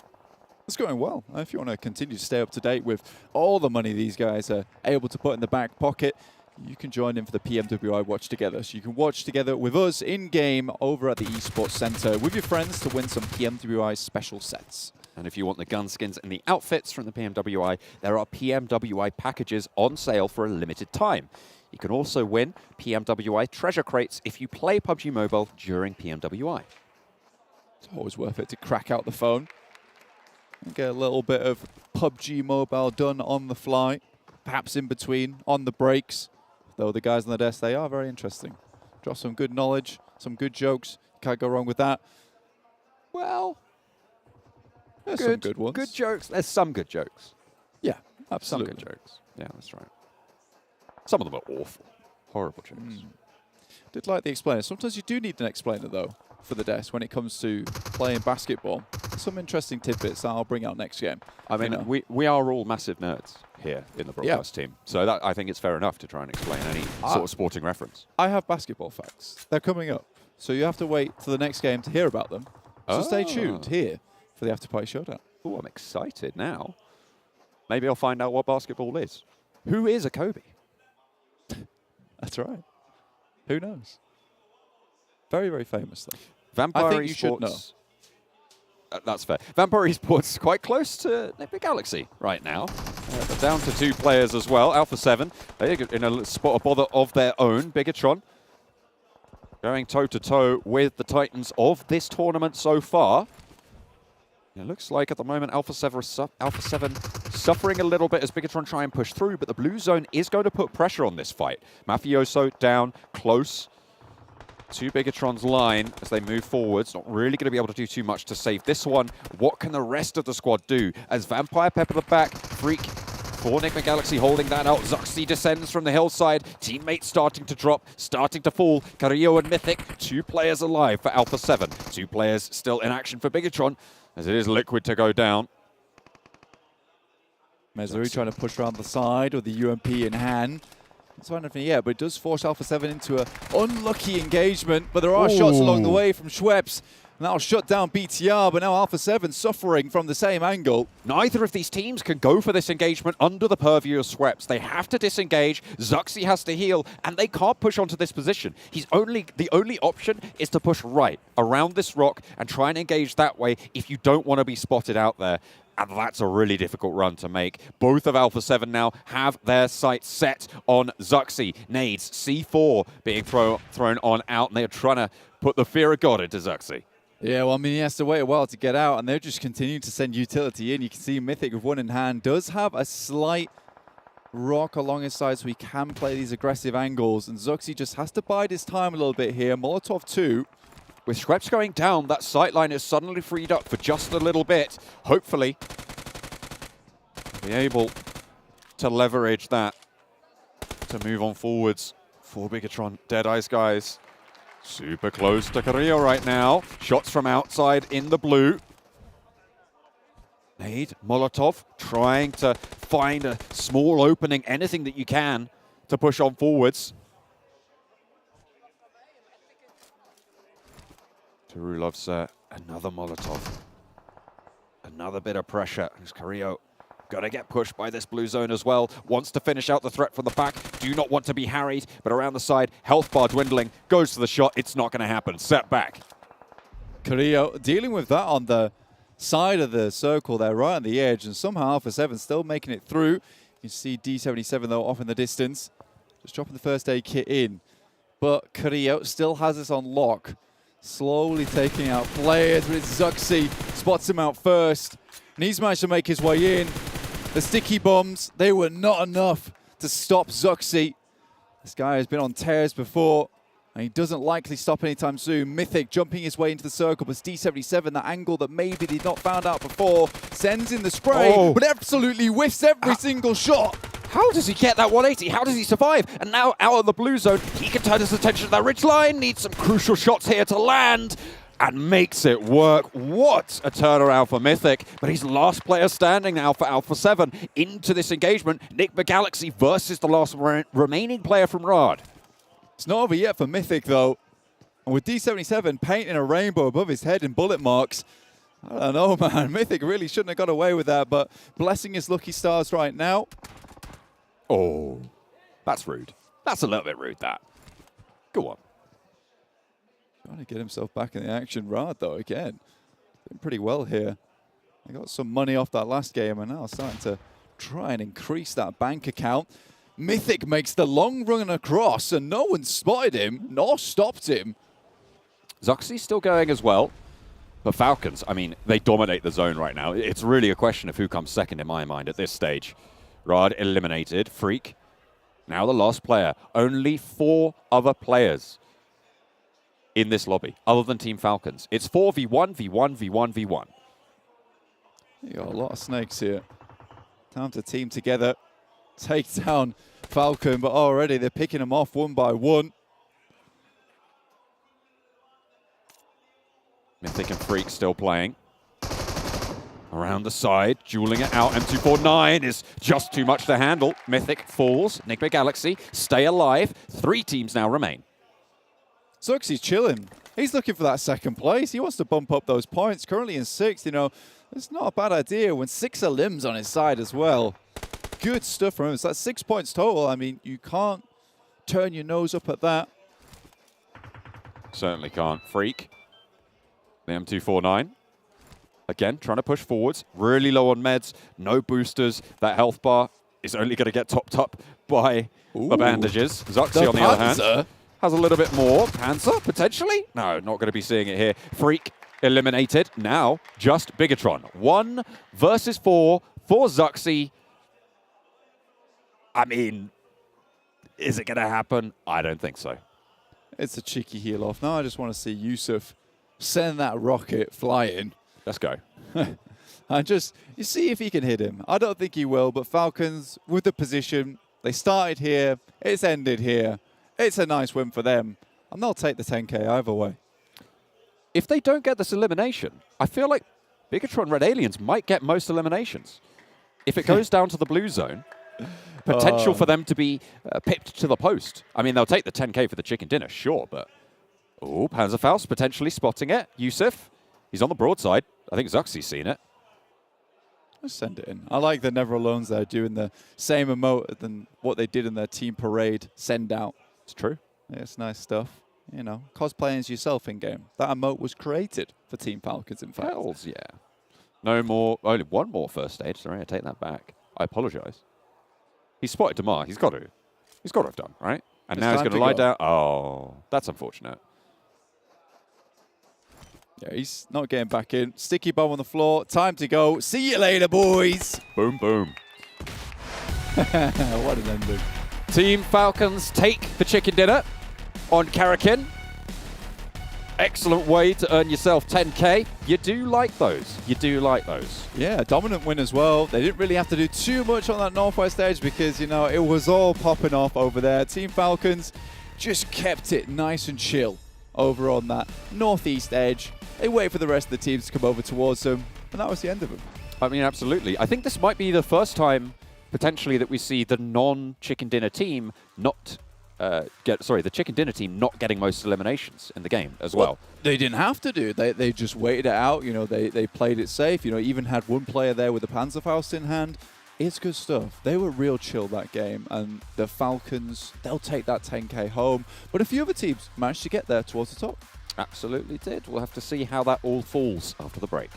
It's going well. If you want to continue to stay up to date with all the money these guys are able to put in the back pocket, you can join in for the PMWI Watch Together. So you can watch together with us in-game over at the Esports Center with your friends to win some PMWI special sets. And if you want the gun skins and the outfits from the PMWI, there are PMWI packages on sale for a limited time. You can also win PMWI treasure crates if you play PUBG Mobile during PMWI. It's always worth it to crack out the phone and get a little bit of PUBG Mobile done on the fly, perhaps in between, on the breaks. Though the guys on the desk, they are very interesting. Drop some good knowledge, some good jokes. Can't go wrong with that. Well, there's some good ones. Good jokes. There's some good jokes. Yeah, absolutely. Some good jokes. Yeah, that's right. Some of them are awful. Horrible jokes. Did like the explainer. Sometimes you do need an explainer, though, for the desk when it comes to playing basketball. Some interesting tidbits that I'll bring out next game. I mean, we are all massive nerds here in the broadcast team. So that, I think it's fair enough to try and explain any sort of sporting reference. I have basketball facts. They're coming up. So you have to wait till the next game to hear about them. So stay tuned here for the Afterparty Showdown. Oh, I'm excited now. Maybe I'll find out what basketball is. Who is a Kobe? That's right. Who knows? Very, very famous, though. Vampire I think Esports. You should know. That's fair. Vampire Esports quite close to Nigma Galaxy right now. They're down to 2 players as well. Alpha 7, they're in a spot of bother of their own. Bigetron going toe-to-toe with the Titans of this tournament so far. It looks like at the moment Alpha 7 suffering a little bit as Bigetron try and push through, but the blue zone is going to put pressure on this fight. Mafioso down close to Bigetron's line as they move forwards. Not really going to be able to do too much to save this one. What can the rest of the squad do? As Vampire pepper the back, Freak for Nigma Galaxy holding that out. Zuxi descends from the hillside. Teammates starting to drop, starting to fall. Carrillo and Mythic, 2 players alive for Alpha 7. 2 players still in action for Bigetron as it is Liquid to go down. Mesuri trying to push around the side with the UMP in hand. It's not anything yet, but it does force Alpha 7 into an unlucky engagement. But there are shots along the way from Schweppes. And that'll shut down BTR, but now Alpha 7 suffering from the same angle. Neither of these teams can go for this engagement under the purview of Schweppes. They have to disengage, Zuxi has to heal, and they can't push onto this position. The only option is to push right around this rock and try and engage that way if you don't want to be spotted out there. And that's a really difficult run to make. Both of Alpha 7 now have their sights set on Zuxi. Nades, C4 being thrown on out, and they're trying to put the fear of God into Zuxi. Yeah, well, I mean, he has to wait a while to get out, and they're just continuing to send utility in. You can see Mythic with one in hand does have a slight rock along his side, so he can play these aggressive angles, and Zuxi just has to bide his time a little bit here. Molotov 2. With Schweppes going down, that sightline is suddenly freed up for just a little bit. Hopefully, be able to leverage that to move on forwards for Bigetron. Deadeyes Guys. Super close to Carrillo right now. Shots from outside in the blue. Nade, Molotov, trying to find a small opening, anything that you can to push on forwards. Taru loves another Molotov. Another bit of pressure as Carrillo Gonna get pushed by this blue zone as well. Wants to finish out the threat from the back. Do not want to be harried, but around the side, health bar dwindling. Goes to the shot. It's not going to happen. Set back. Carrillo dealing with that on the side of the circle there, right on the edge, and somehow Alpha 7 still making it through. You see D77 though off in the distance. Just dropping the first aid kit in. But Carrillo still has this on lock. Slowly taking out players, but it's Zuxi. Spots him out first. And he's managed to make his way in. The sticky bombs, they were not enough to stop Zuxi. This guy has been on tears before, and he doesn't likely stop anytime soon. Mythic jumping his way into the circle, but D77, that angle that maybe they'd not found out before, sends in the spray, but absolutely whiffs every single shot. How does he get that 180? How does he survive? And now out of the blue zone, he can turn his attention to that ridge line. Needs some crucial shots here to land and makes it work. What a turnaround for Mythic. But he's the last player standing now for Alpha 7 into this engagement. Nigma Galaxy versus the last remaining player from Riyadh. It's not over yet for Mythic though. And with D77 painting a rainbow above his head in bullet marks, I don't know, man. Mythic really shouldn't have got away with that, but blessing his lucky stars right now. Oh, that's rude. That's a little bit rude, that. Go on. Trying to get himself back in the action. Riyadh, though, again, doing pretty well here. They got some money off that last game and now starting to try and increase that bank account. Mythic makes the long run across and no one spotted him nor stopped him. Zuxi's still going as well. But Falcons, I mean, they dominate the zone right now. It's really a question of who comes second in my mind at this stage. Riyadh eliminated. Freak. Now the last player. Only 4 other players in this lobby, other than Team Falcons. It's 4v1, v1, v1, v1. You got a lot of snakes here. Time to team together. Take down Falcon, but already they're picking them off one by one. Mythic and Freak still playing. Around the side, dueling it out. M249 is just too much to handle. Mythic falls. Nigma Galaxy stay alive. 3 teams now remain. Zuxi's chilling. He's looking for that second place. He wants to bump up those points. Currently in 6th, you know, it's not a bad idea when 6 are limbs on his side as well. Good stuff from him. It's like 6 points total. I mean, you can't turn your nose up at that. Certainly can't. Freak. The M249. Again, trying to push forwards. Really low on meds. No boosters. That health bar is only going to get topped up by the bandages. Zuxi, on the other hand, has a little bit more. Panzer, potentially? No, not going to be seeing it here. Freak eliminated. Now, just Bigetron. 1 versus 4 for Zuxi. I mean, is it going to happen? I don't think so. It's a cheeky heel off. Now I just want to see Yusuf send that rocket flying. Let's go. And just, you see if he can hit him. I don't think he will, but Falcons, with the position, they started here, it's ended here. It's a nice win for them, and they'll take the 10K either way. If they don't get this elimination, I feel like Bigetron Red Aliens might get most eliminations. If it goes down to the blue zone, potential for them to be pipped to the post. I mean, they'll take the 10K for the chicken dinner, sure, but... Oh, Panzerfaust potentially spotting it. Yusuf, he's on the broadside. I think Zuxi's seen it. Let's send it in. I like the Never Alones there doing the same emote than what they did in their team parade send out. It's true. Yeah, it's nice stuff. You know, cosplaying as yourself in game. That emote was created for Team Falcons, in fact. Hells yeah. No more. Only 1 more first aid. Sorry, I take that back. I apologize. He spotted Damar. He's got to. He's got to have done, right? And It's now he's time going to to lie go. down. Oh, that's unfortunate. Yeah, he's not getting back in. Sticky bomb on the floor. Time to go. See you later, boys. Boom, boom. What an ending. Team Falcons take the chicken dinner on Karakin. Excellent way to earn yourself 10K. You do like those. You do like those. Yeah, dominant win as well. They didn't really have to do too much on that northwest edge because, you know, it was all popping off over there. Team Falcons just kept it nice and chill over on that northeast edge. They wait for the rest of the teams to come over towards them, and that was the end of them. I mean, absolutely. I think this might be the first time, potentially, that we see the non-chicken dinner team not the chicken dinner team not getting most eliminations in the game as well. They didn't have to do. They just waited it out. You know, they played it safe. You know, even had one player there with the Panzerfaust in hand. it's good stuff. They were real chill that game, and the Falcons, they'll take that 10K home. But a few other teams managed to get there towards the top. Absolutely did. We'll have to see how that all falls after the break.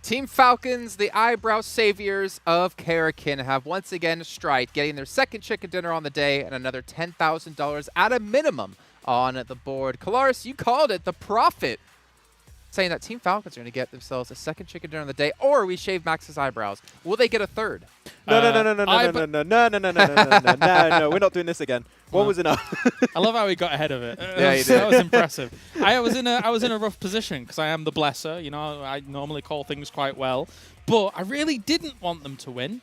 Team Falcons, the eyebrow saviors of Karakin, have once again striked, getting their second chicken dinner on the day and another $10,000 at a minimum on the board. Kalaris, you called it, the profit, saying that Team Falcons are going to get themselves a second chicken dinner on the day, or we shave Max's eyebrows. Will they get a third? No, we're not doing this again. One was enough. I love how he got ahead of it. Yeah, he did. That was impressive. I was in a rough position because I am the blesser. You know, I normally call things quite well, but I really didn't want them to win,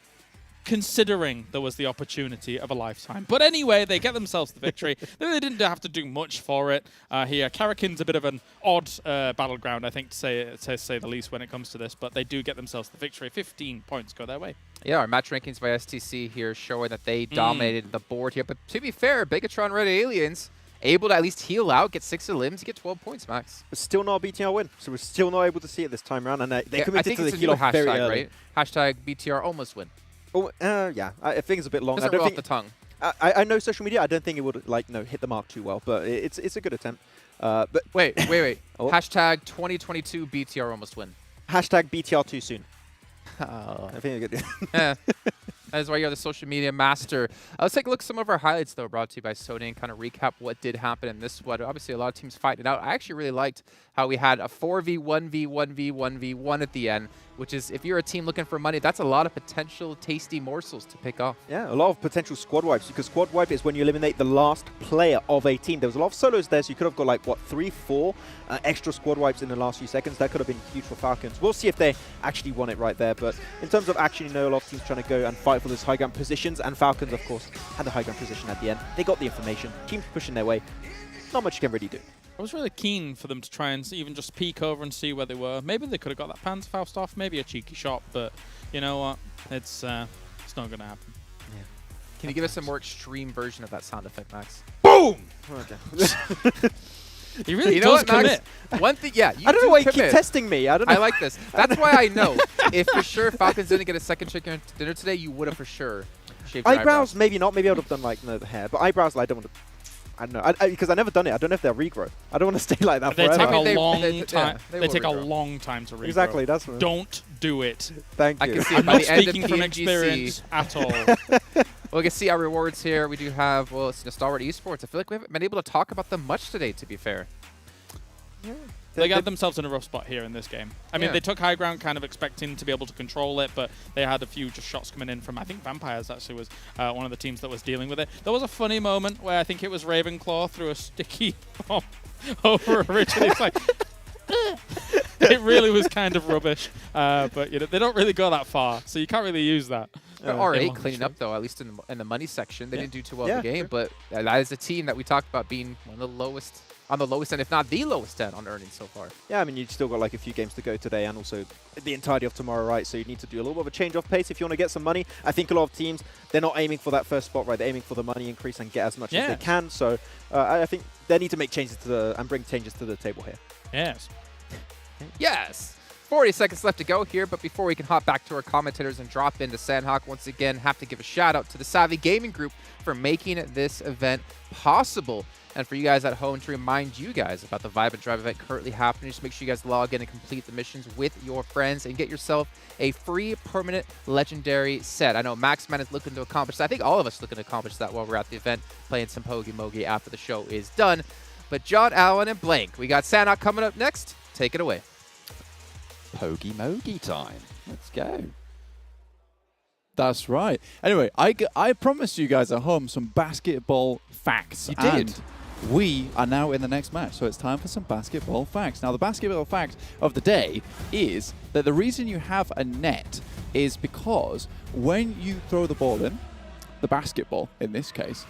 considering there was the opportunity of a lifetime. But anyway, they get themselves the victory. They really didn't have to do much for it here. Karakin's a bit of an odd battleground, I think, to say the least when it comes to this, but they do get themselves the victory. 15 points go their way. Yeah, our match rankings by STC here showing that they dominated the board here. But to be fair, Bigetron Red Aliens able to at least heal out, get 6 limbs, get 12 points, Max. But still not a BTR win, so we're still not able to see it this time around. And they committed to the heal heal very early. Right? Hashtag BTR almost win. Oh, yeah, I think it's a bit long. Doesn't roll off the tongue. I know social media. I don't think it would hit the mark too well, but it's a good attempt. But wait. Oh. Hashtag 2022 BTR almost win. Hashtag BTR too soon. Oh. I think good. Yeah. That is why you're the social media master. Let's take a look at some of our highlights, though, brought to you by Sony, and kind of recap what did happen in this one. Obviously, a lot of teams fighting it out. I actually really liked how we had a 4v1v1v1v1 at the end, which is, if you're a team looking for money, that's a lot of potential tasty morsels to pick off. Yeah, a lot of potential squad wipes, because squad wipe is when you eliminate the last player of a team. There was a lot of solos there, so you could have got, like, what, 3-4 extra squad wipes in the last few seconds. That could have been huge for Falcons. We'll see if they actually won it right there, but in terms of action, you know, a lot of teams trying to go and fight for those high ground positions, and Falcons, of course, had the high ground position at the end. They got the information. Teams pushing their way. Not much you can really do. I was really keen for them to try and even just peek over and see where they were. Maybe they could have got that Panzerfaust off, maybe a cheeky shot, but you know what? It's not going to happen. Yeah. Can you give us a more extreme version of that sound effect, Max? Boom! Okay. He really does commit. One thing, yeah. I don't know why you keep testing me. I don't know. I like this. That's why I know. If for sure Falcons didn't get a second chicken dinner today, you would have for sure shaved your eyebrows. Maybe not. Maybe I would have done like the hair, but eyebrows, I don't want to. I don't know. Because I've never done it. I don't know if they'll regrow. I don't want to stay like that They forever. take a long time. They They will take a regrow. long time to regrow. Exactly, that's what- Don't do it. Thank I you. can see I'm by not the end of speaking from PMGC. experience at all. Well, we can see our rewards here. We do have, well, it's Stalwart Esports. I feel like we haven't been able to talk about them much today, to be fair. They got themselves in a rough spot here in this game. I mean, Yeah. they took high ground kind of expecting to be able to control it, but they had a few just shots coming in from, I think Vampires actually was one of the teams that was dealing with it. There was a funny moment where I think it was Ravenclaw threw a sticky bomb over Richard. It's like, it really was kind of rubbish, but you know, they don't really go that far, so you can't really use that. They're in already one cleaning shot. up, though, at least in the money section. They Yeah. didn't do too well Yeah, in the game, true. but that is a team that we talked about being one of the lowest, on the lowest end, if not the lowest end on earnings so far. Yeah, I mean, you've still got like a few games to go today and also the entirety of tomorrow, right? So you need to do a little bit of a change of pace if you want to get some money. I think a lot of teams, they're not aiming for that first spot, right? They're aiming for the money increase and get as much as they can. So I think they need to make changes to and bring changes to the table here. Yes. Yes! 40 seconds left to go here, but before we can hop back to our commentators and drop into Sanhok, once again, have to give a shout out to the Savvy Gaming Group for making this event possible. And for you guys at home, to remind you guys about the Vibe and Drive event currently happening, just make sure you guys log in and complete the missions with your friends and get yourself a free permanent legendary set. I know Maxman is looking to accomplish that. I think all of us are looking to accomplish that while we're at the event, playing some Pogi after the show is done. But John, Allen, and Blank, we got Sanhok coming up next. Take it away. Pogi time. Let's go. That's right. Anyway, I promised you guys at home some basketball facts. You did. And we are now in the next match, so it's time for some basketball facts. Now, the basketball fact of the day is that the reason you have a net is because when you throw the ball in, the basketball in this case,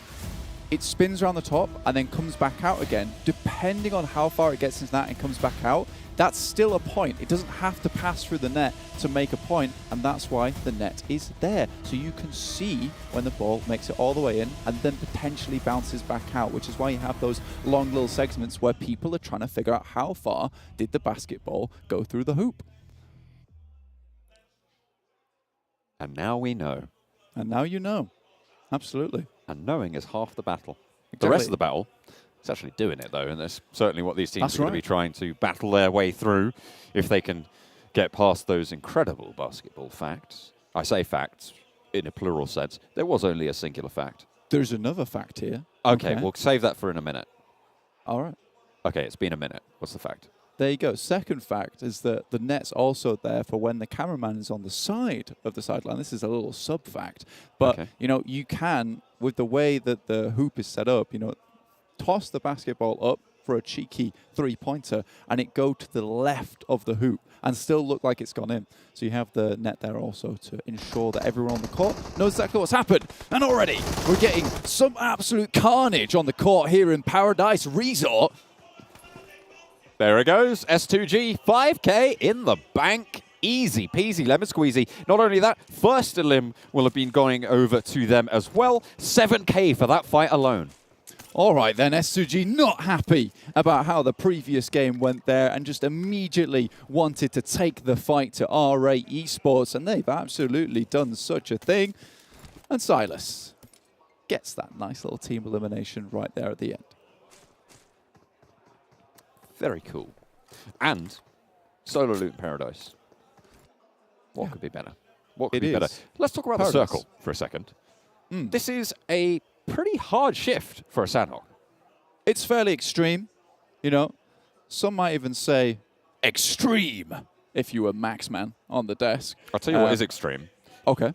it spins around the top and then comes back out again. Depending on how far it gets into that and comes back out, that's still a point. It doesn't have to pass through the net to make a point, and that's why the net is there. So you can see when the ball makes it all the way in and then potentially bounces back out, which is why you have those long little segments where people are trying to figure out how far did the basketball go through the hoop. And now we know. And now you know. Absolutely. And knowing is half the battle. The Exactly. rest of the battle is actually doing it, though, and that's certainly what these teams That's are going to be right. trying to battle their way through if they can get past those incredible basketball facts. I say facts in a plural sense. There was only a singular fact. There's another fact here. Okay, we'll save that for in a minute. All right. Okay, it's been a minute. What's the fact? There you go. Second fact is that the net's also there for when the cameraman is on the side of the sideline. This is a little sub fact. But, you know, you can, with the way that the hoop is set up, you know, toss the basketball up for a cheeky three-pointer and it go to the left of the hoop and still look like it's gone in. So you have the net there also to ensure that everyone on the court knows exactly what's happened. And already we're getting some absolute carnage on the court here in Paradise Resort. There it goes. S2G, 5K in the bank. Easy peasy, lemon squeezy. Not only that, first elim will have been going over to them as well. 7K for that fight alone. All right, then, S2G not happy about how the previous game went there and just immediately wanted to take the fight to RA Esports, and they've absolutely done such a thing. And Silas gets that nice little team elimination right there at the end. Very cool. And solo loot in Paradise. What could be better? What could It be better? is. Let's talk about Paradise. the circle for a second. This is a pretty hard shift for a Sanhok. It's fairly extreme, you know. Some might even say extreme if you were Maxman on the desk. I'll tell you what is extreme. Okay.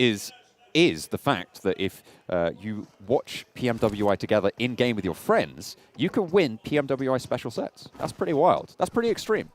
Is the fact that if you watch PMWI together in-game with your friends, you can win PMWI special sets. That's pretty wild. That's pretty extreme.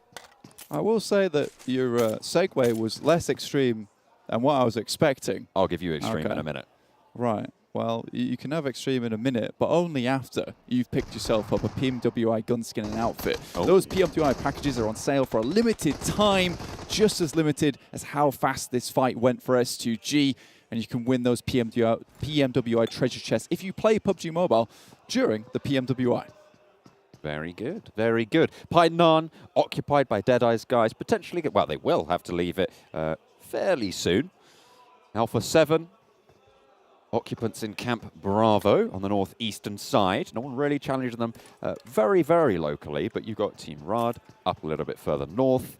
I will say that your segue was less extreme than what I was expecting. I'll give you extreme in a minute. Right. Well, you can have extreme in a minute, but only after you've picked yourself up a PMWI gunskin and outfit. Oh. Those PMWI packages are on sale for a limited time, just as limited as how fast this fight went for S2G. And you can win those PMWI treasure chests if you play PUBG Mobile during the PMWI. Very good, very good. Python occupied by Deadeyes Guys. Potentially, well, they will have to leave it fairly soon. Alpha 7 occupants in Camp Bravo on the northeastern side. No one really challenging them very, very locally, but you've got Team Riyadh up a little bit further north.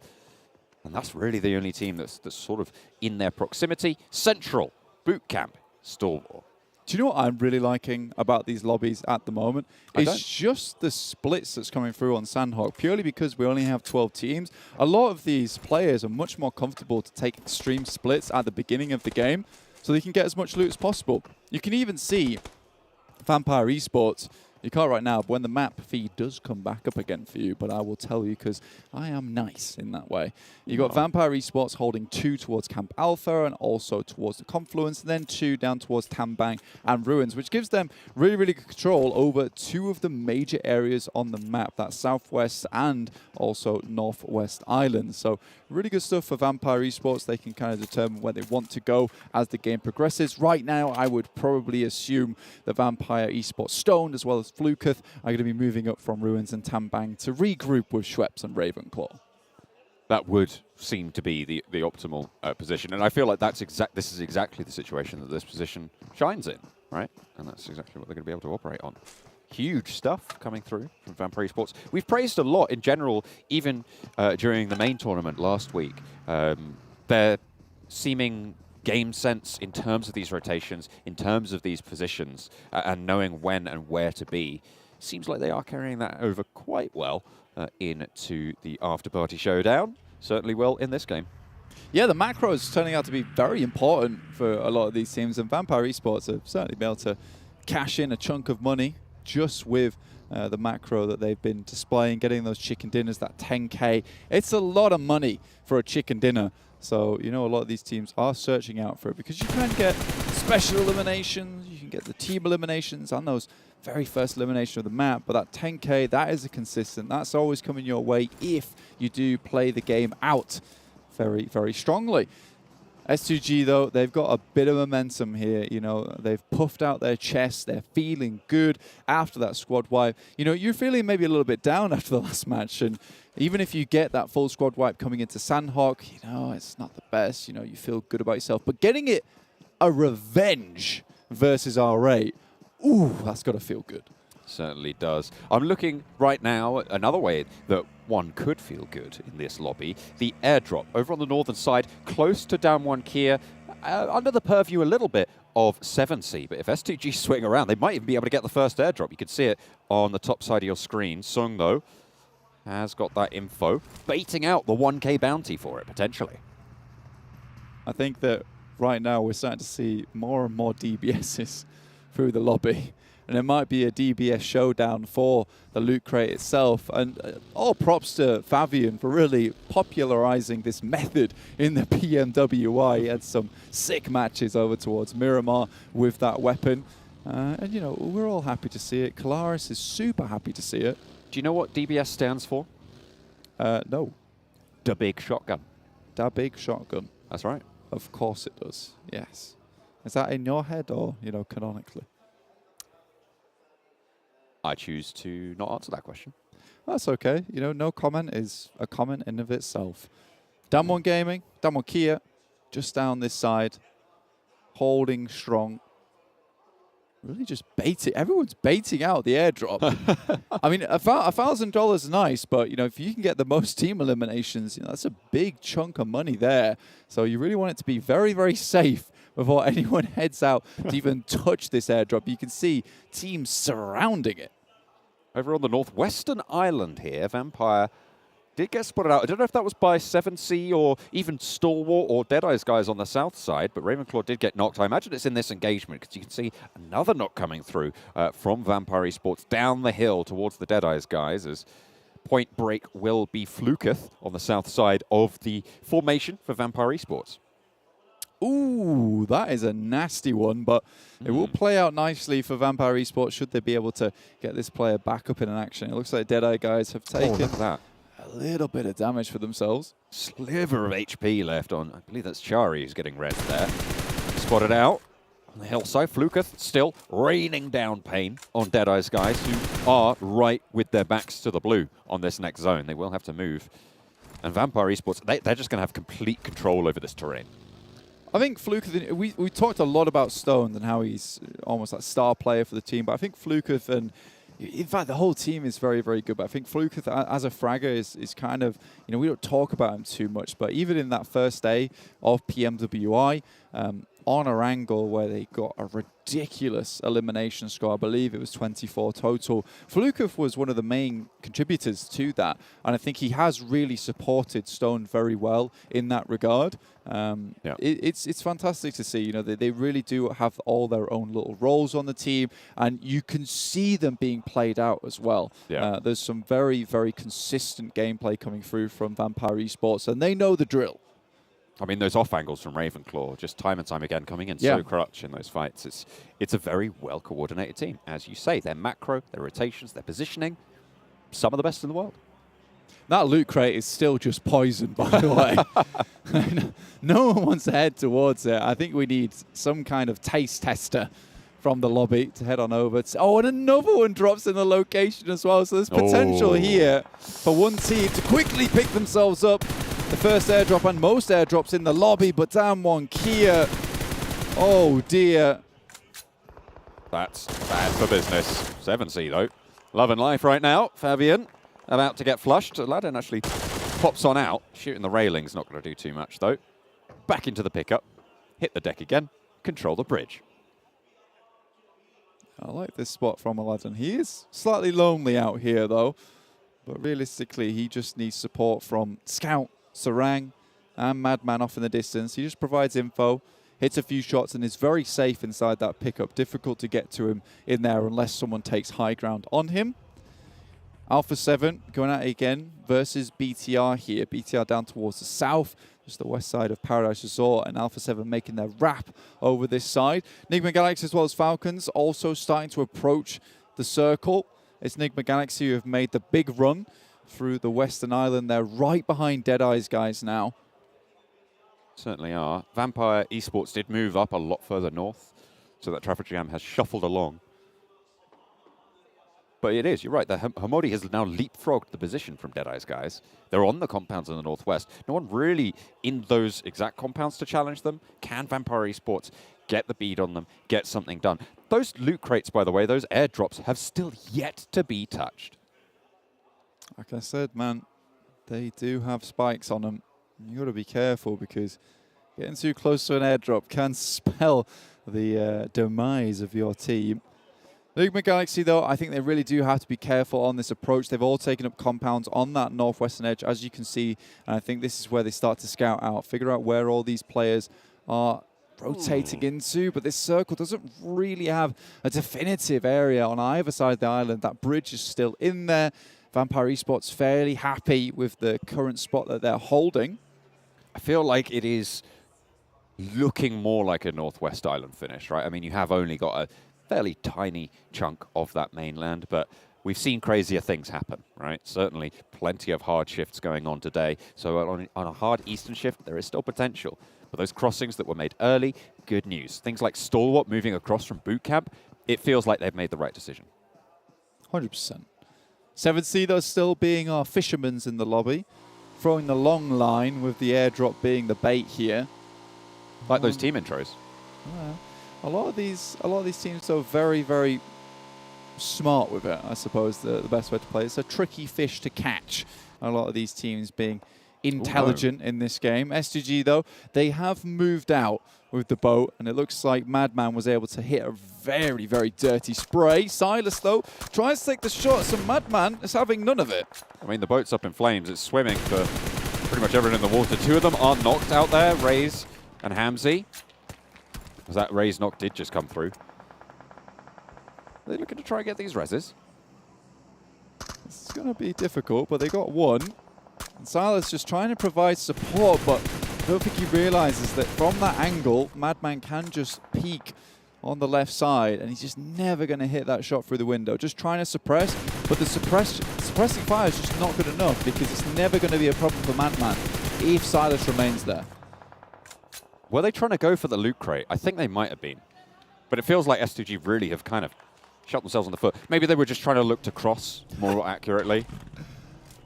And that's really the only team that's sort of in their proximity. Central, Boot Camp, Stalwart. Do you know what I'm really liking about these lobbies at the moment? It's just the splits that's coming through on Sanhok, purely because we only have 12 teams. A lot of these players are much more comfortable to take extreme splits at the beginning of the game so they can get as much loot as possible. You can even see Vampire Esports. You can't right now, but when the map feed does come back up again for you, but I will tell you because I am nice in that way. You got Vampire Esports holding 2 towards Camp Alpha and also towards the Confluence, and then 2 down towards Tambang and Ruins, which gives them really, really good control over 2 of the major areas on the map, that Southwest and also Northwest Islands. So really good stuff for Vampire Esports. They can kind of determine where they want to go as the game progresses. Right now, I would probably assume the Vampire Esports Stoned as well as Fluketh are going to be moving up from Ruins and Tambang to regroup with Schweppes and Ravenclaw. That would seem to be the optimal position, and I feel like this is exactly the situation that this position shines in, right? And that's exactly what they're going to be able to operate on. Huge stuff coming through from Vampire Esports. We've praised a lot in general, even during the main tournament last week. Their seeming game sense in terms of these rotations, in terms of these positions, and knowing when and where to be. Seems like they are carrying that over quite well into the Afterparty Showdown. Certainly will in this game. Yeah, the macro is turning out to be very important for a lot of these teams, and Vampire Esports have certainly been able to cash in a chunk of money just with the macro that they've been displaying, getting those chicken dinners, that 10K. It's a lot of money for a chicken dinner. So, you know, a lot of these teams are searching out for it because you can get special eliminations, you can get the team eliminations on those very first elimination of the map, but that 10K, that is a consistent. That's always coming your way if you do play the game out very, very strongly. S2G, though, they've got a bit of momentum here. You know, they've puffed out their chest. They're feeling good after that squad wipe. You know, you're feeling maybe a little bit down after the last match, and even if you get that full squad wipe coming into Sanhok, you know, it's not the best. You know, you feel good about yourself. But getting it a revenge versus R8, ooh, that's got to feel good. Certainly does. I'm looking right now at another way that one could feel good in this lobby. The airdrop over on the northern side, close to down 1 Kia, under the purview a little bit of 7C. But if S2G swing around, they might even be able to get the first airdrop. You can see it on the top side of your screen. Sung, though, has got that info, baiting out the 1K bounty for it, potentially. I think that right now we're starting to see more and more DBSs through the lobby. And it might be a DBS showdown for the loot crate itself. And all props to Fabian for really popularizing this method in the PMWI. He had some sick matches over towards Miramar with that weapon. And, you know, we're all happy to see it. Kalaris is super happy to see it. Do you know what DBS stands for? No. Da Big Shotgun. Da Big Shotgun. That's right. Of course it does, yes. Is that in your head or, you know, canonically? I choose to not answer that question. That's okay. You know, no comment is a comment in of itself. Damwon Gaming, Damwon Kia, just down this side, holding strong. Really just baiting. Everyone's baiting out the airdrop. I mean, $1,000 is nice, but, you know, if you can get the most team eliminations, you know, that's a big chunk of money there. So you really want it to be very, very safe before anyone heads out to even touch this airdrop. You can see teams surrounding it. Over on the northwestern island here, Vampire did get spotted out. I don't know if that was by 7C or even Stalwart or Deadeyes Guys on the south side, but Ravenclaw did get knocked. I imagine it's in this engagement because you can see another knock coming through from Vampire Esports down the hill towards the Deadeyes Guys as point break will be Fluketh on the south side of the formation for Vampire Esports. Ooh, that is a nasty one, but it will play out nicely for Vampire Esports should they be able to get this player back up in an action. It looks like Deadeye Guys have taken look at that. A little bit of damage for themselves. Sliver of HP left on, I believe that's Chari who's getting red there. Spotted out on the hillside. Fluketh still raining down pain on Deadeyes Guys who are right with their backs to the blue on this next zone. They will have to move. And Vampire Esports, they're just going to have complete control over this terrain. I think Fluketh, we talked a lot about Stone and how he's almost like star player for the team, but I think Fluketh and in fact, the whole team is very, very good. But I think Fluketh as a fragger is kind of, we don't talk about him too much. But even in that first day of PMWI, on Erangel, where they got a ridiculous elimination score, I believe it was 24 total, Fluketh was one of the main contributors to that. And I think he has really supported Stone very well in that regard. It's fantastic to see. They really do have all their own little roles on the team, and you can see them being played out as well. There's some very, very consistent gameplay coming through from Vampire Esports, and they know the drill. I mean, those off angles from Ravenclaw, just time and time again, coming in so clutch in those fights. It's a very well-coordinated team. As you say, their macro, their rotations, their positioning, some of the best in the world. That loot crate is still just poison, by the way. No one wants to head towards it. I think we need some kind of taste tester from the lobby to head on over. Oh, and another one drops in the location as well. So there's potential here for one team to quickly pick themselves up. The first airdrop and most airdrops in the lobby, but damn one, Kia. Oh, dear. That's bad for business. 7C, though. Love and life right now. Fabian about to get flushed. Aladdin actually pops on out. Shooting the railing's not going to do too much, though. Back into the pickup. Hit the deck again. Control the bridge. I like this spot from Aladdin. He is slightly lonely out here, though. But realistically, he just needs support from Scout, Sarang, and Madman off in the distance. He just provides info, hits a few shots, and is very safe inside that pickup. Difficult to get to him in there unless someone takes high ground on him. Alpha 7 going at it again versus BTR here. BTR down towards the south, just the west side of Paradise Resort, and Alpha 7 making their wrap over this side. Nigma Galaxy as well as Falcons also starting to approach the circle. It's Nigma Galaxy who have made the big run through the Western Island. They're right behind Deadeyes Guys now. Certainly are. Vampire Esports did move up a lot further north, so that traffic jam has shuffled along. But it is, you're right, the Hamodi has now leapfrogged the position from Deadeyes Guys. They're on the compounds in the northwest. No one really in those exact compounds to challenge them. Can Vampire Esports get the bead on them, get something done? Those loot crates, by the way, those airdrops have still yet to be touched. Like I said, man, they do have spikes on them. You got to be careful because getting too close to an airdrop can spell the demise of your team. Nigma Galaxy, though, I think they really do have to be careful on this approach. They've all taken up compounds on that northwestern edge, as you can see. And I think this is where they start to scout out, figure out where all these players are rotating into. But this circle doesn't really have a definitive area on either side of the island. That bridge is still in there. Vampire Esports fairly happy with the current spot that they're holding. I feel like it is looking more like a Northwest Island finish, right? I mean, you have only got a fairly tiny chunk of that mainland, but we've seen crazier things happen, right? Certainly plenty of hard shifts going on today. So on a hard eastern shift, there is still potential. But those crossings that were made early, good news. Things like Stalwart moving across from boot camp, it feels like they've made the right decision. 100%. 7C, though, still being our fishermen's in the lobby. Throwing the long line with the airdrop being the bait here. Like those team intros. Yeah. A lot of these teams are very, very smart with it, I suppose, the best way to play. It's a tricky fish to catch. A lot of these teams being intelligent in this game. S2G, though, they have moved out with the boat, and it looks like Madman was able to hit a very, very dirty spray. Silas, though, tries to take the shot, so Madman is having none of it. I mean, the boat's up in flames. It's swimming for pretty much everyone in the water. Two of them are knocked out there, Raze and Hamzy. As that Raze knock did just come through. Are they looking to try and get these reses? It's going to be difficult, but they got one. And Silas just trying to provide support, but I don't think he realizes that from that angle, Madman can just peek on the left side, and he's just never going to hit that shot through the window. Just trying to suppress, but the suppressing fire is just not good enough because it's never going to be a problem for Madman if Silas remains there. Were they trying to go for the loot crate? I think they might have been. But it feels like S2G really have kind of shot themselves on the foot. Maybe they were just trying to look to cross more accurately.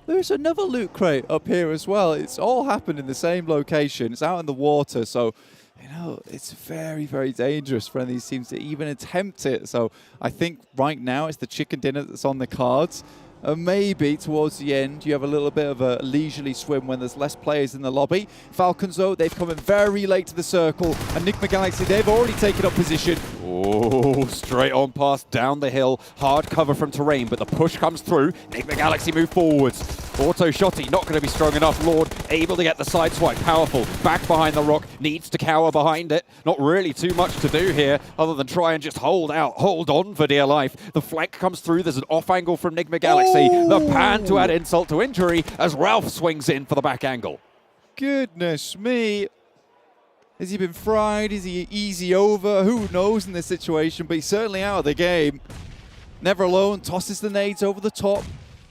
There's another loot crate up here as well. It's all happened in the same location. It's out in the water, so you know, it's very, very dangerous for these teams to even attempt it. So I think right now it's the chicken dinner that's on the cards. Maybe towards the end, you have a little bit of a leisurely swim when there's less players in the lobby. Falcons, though, they've come in very late to the circle. And Nigma Galaxy, they've already taken up position. Oh, straight on past, down the hill. Hard cover from terrain, but the push comes through. Nigma Galaxy move forwards. Auto Shotty not going to be strong enough. Lord able to get the side swipe. Powerful. Back behind the rock. Needs to cower behind it. Not really too much to do here other than try and just hold out. Hold on for dear life. The flank comes through. There's an off angle from Nigma Galaxy. The pan to add insult to injury as Ralph swings in for the back angle. Goodness me. Has he been fried? Is he easy over? Who knows in this situation, but he's certainly out of the game. Never Alone tosses the nades over the top.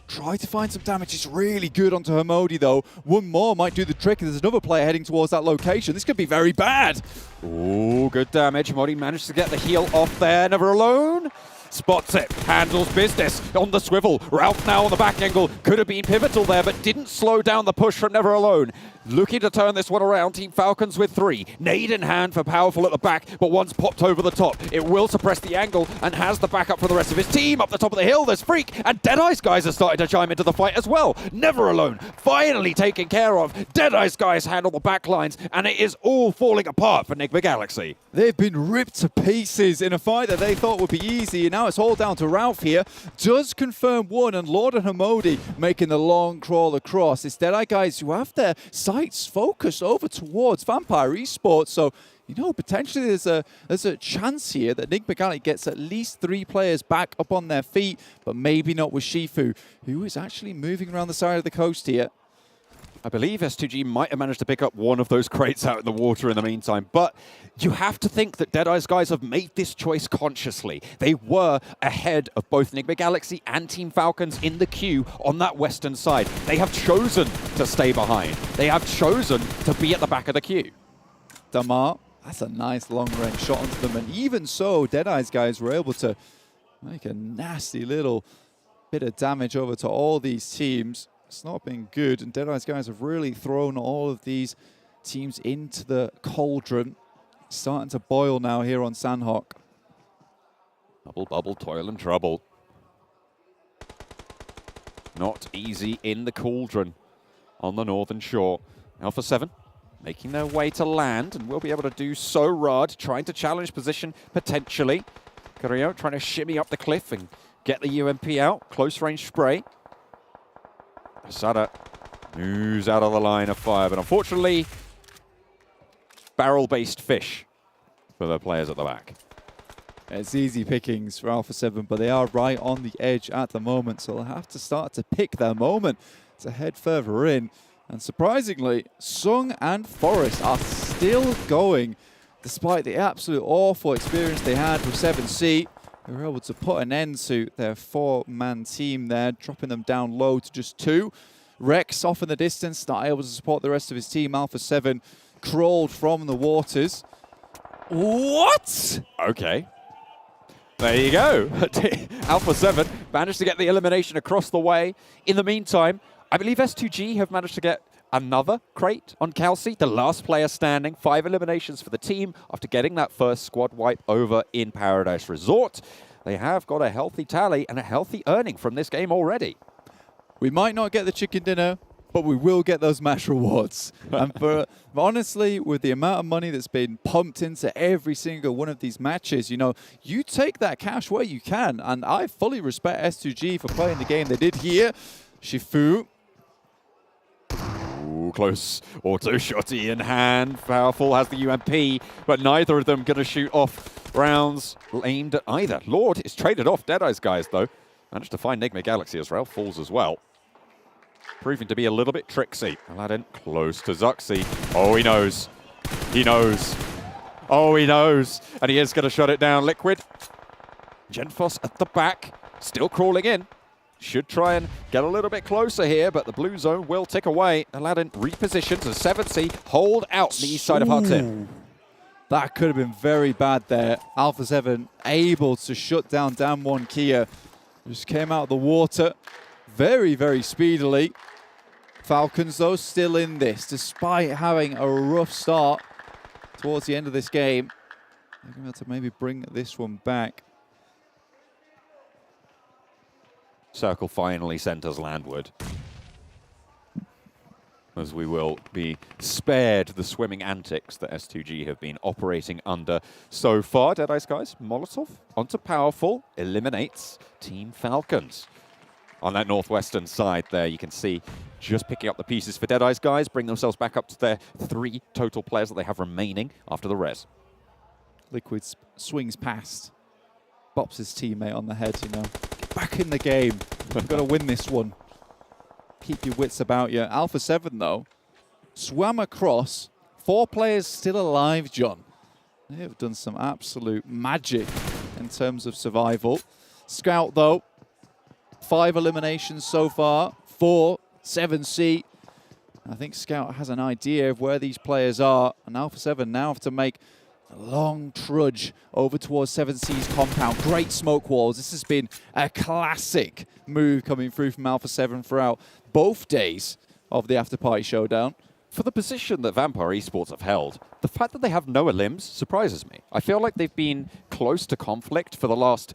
Try to find some damage. It's really good onto Hamodi, though. One more might do the trick. There's another player heading towards that location. This could be very bad. Oh, good damage. Hamodi managed to get the heal off there. Never Alone. Spots it, handles business on the swivel. Ralph now on the back angle. Could have been pivotal there, but didn't slow down the push from Never Alone. Looking to turn this one around. Team Falcons with 3. Nade in hand for Powerful at the back, but one's popped over the top. It will suppress the angle and has the backup for the rest of his team. Up the top of the hill, there's Freak, and Deadeyes Guys are starting to chime into the fight as well. Never Alone, finally taken care of. Deadeyes Guys handle the back lines, and it is all falling apart for Nigma Galaxy. They've been ripped to pieces in a fight that they thought would be easy, and now it's all down to Ralph here. Does confirm one, and Lord and Hamodi making the long crawl across. It's Deadeye Guys who have their sights focused over towards Vampire Esports, so you know, potentially there's a chance here that Nigma Galaxy gets at least 3 players back up on their feet, but maybe not with Shifu, who is actually moving around the side of the coast here. I believe S2G might have managed to pick up one of those crates out in the water in the meantime, but you have to think that Deadeyes Guys have made this choice consciously. They were ahead of both Nigma Galaxy and Team Falcons in the queue on that western side. They have chosen to stay behind. They have chosen to be at the back of the queue. Damar, that's a nice long-range shot onto them, and even so, Deadeyes Guys were able to make a nasty little bit of damage over to all these teams. It's not been good, and Deadeyes Guys have really thrown all of these teams into the cauldron. It's starting to boil now here on Sanhok. Bubble, bubble, toil and trouble. Not easy in the cauldron on the northern shore. Alpha 7 making their way to land, and will be able to do so. Rad trying to challenge position potentially. Carrillo trying to shimmy up the cliff and get the UMP out. Close range spray. Asada moves out of the line of fire, but unfortunately, barrel-based fish for the players at the back. It's easy pickings for Alpha 7, but they are right on the edge at the moment, so they'll have to start to pick their moment to head further in. And surprisingly, Sung and Forest are still going, despite the absolute awful experience they had with 7C. They were able to put an end to their 4-man team there, dropping them down low to just 2. Rex off in the distance, not able to support the rest of his team. Alpha 7 crawled from the waters. What? Okay. There you go. Alpha 7 managed to get the elimination across the way. In the meantime, I believe S2G have managed to get another crate on Kelsey, the last player standing. 5 eliminations for the team after getting that first squad wipe over in Paradise Resort. They have got a healthy tally and a healthy earning from this game already. We might not get the chicken dinner, but we will get those match rewards. And honestly, with the amount of money that's been pumped into every single one of these matches, you know, you take that cash where you can. And I fully respect S2G for playing the game they did here. Shifu. Ooh, close. Auto shotty in hand. Powerful has the UMP, but neither of them going to shoot off rounds aimed at either. Lord is traded off. Deadeyes Guys, though, managed to find Nigma Galaxy as Ralph falls as well. Proving to be a little bit tricksy. Aladdin close to Zuxi. Oh, he knows. He knows. Oh, he knows. And he is going to shut it down. Liquid. Genfos at the back. Still crawling in. Should try and get a little bit closer here, but the blue zone will tick away. Aladdin repositions as 7C hold out the east side of Hut 10. That could have been very bad there. Alpha 7 able to shut down Damwon Kia. Just came out of the water very, very speedily. Falcons, though, still in this, despite having a rough start. towards the end of this game. They're going to be able to maybe bring this one back. Circle finally centers landward, as we will be spared the swimming antics that S2G have been operating under so far. Deadeyes Guys, Molotov onto Powerful, eliminates Team Falcons. On that northwestern side there, you can see just picking up the pieces for Deadeyes Guys, bring themselves back up to their 3 total players that they have remaining after the res. Liquid swings past, bops his teammate on the head, you know. Get back in the game. We've got to win this one. Keep your wits about you. Alpha 7, though, swam across. 4 players still alive, John. They have done some absolute magic in terms of survival. Scout, though, 5 eliminations so far. 4, 7C. I think Scout has an idea of where these players are. And Alpha 7 now have to make a long trudge over towards 7C's compound. Great smoke walls. This has been a classic move coming through from Alpha 7 throughout both days of the Afterparty Showdown. For the position that Vampire Esports have held, the fact that they have no elims surprises me. I feel like they've been close to conflict for the last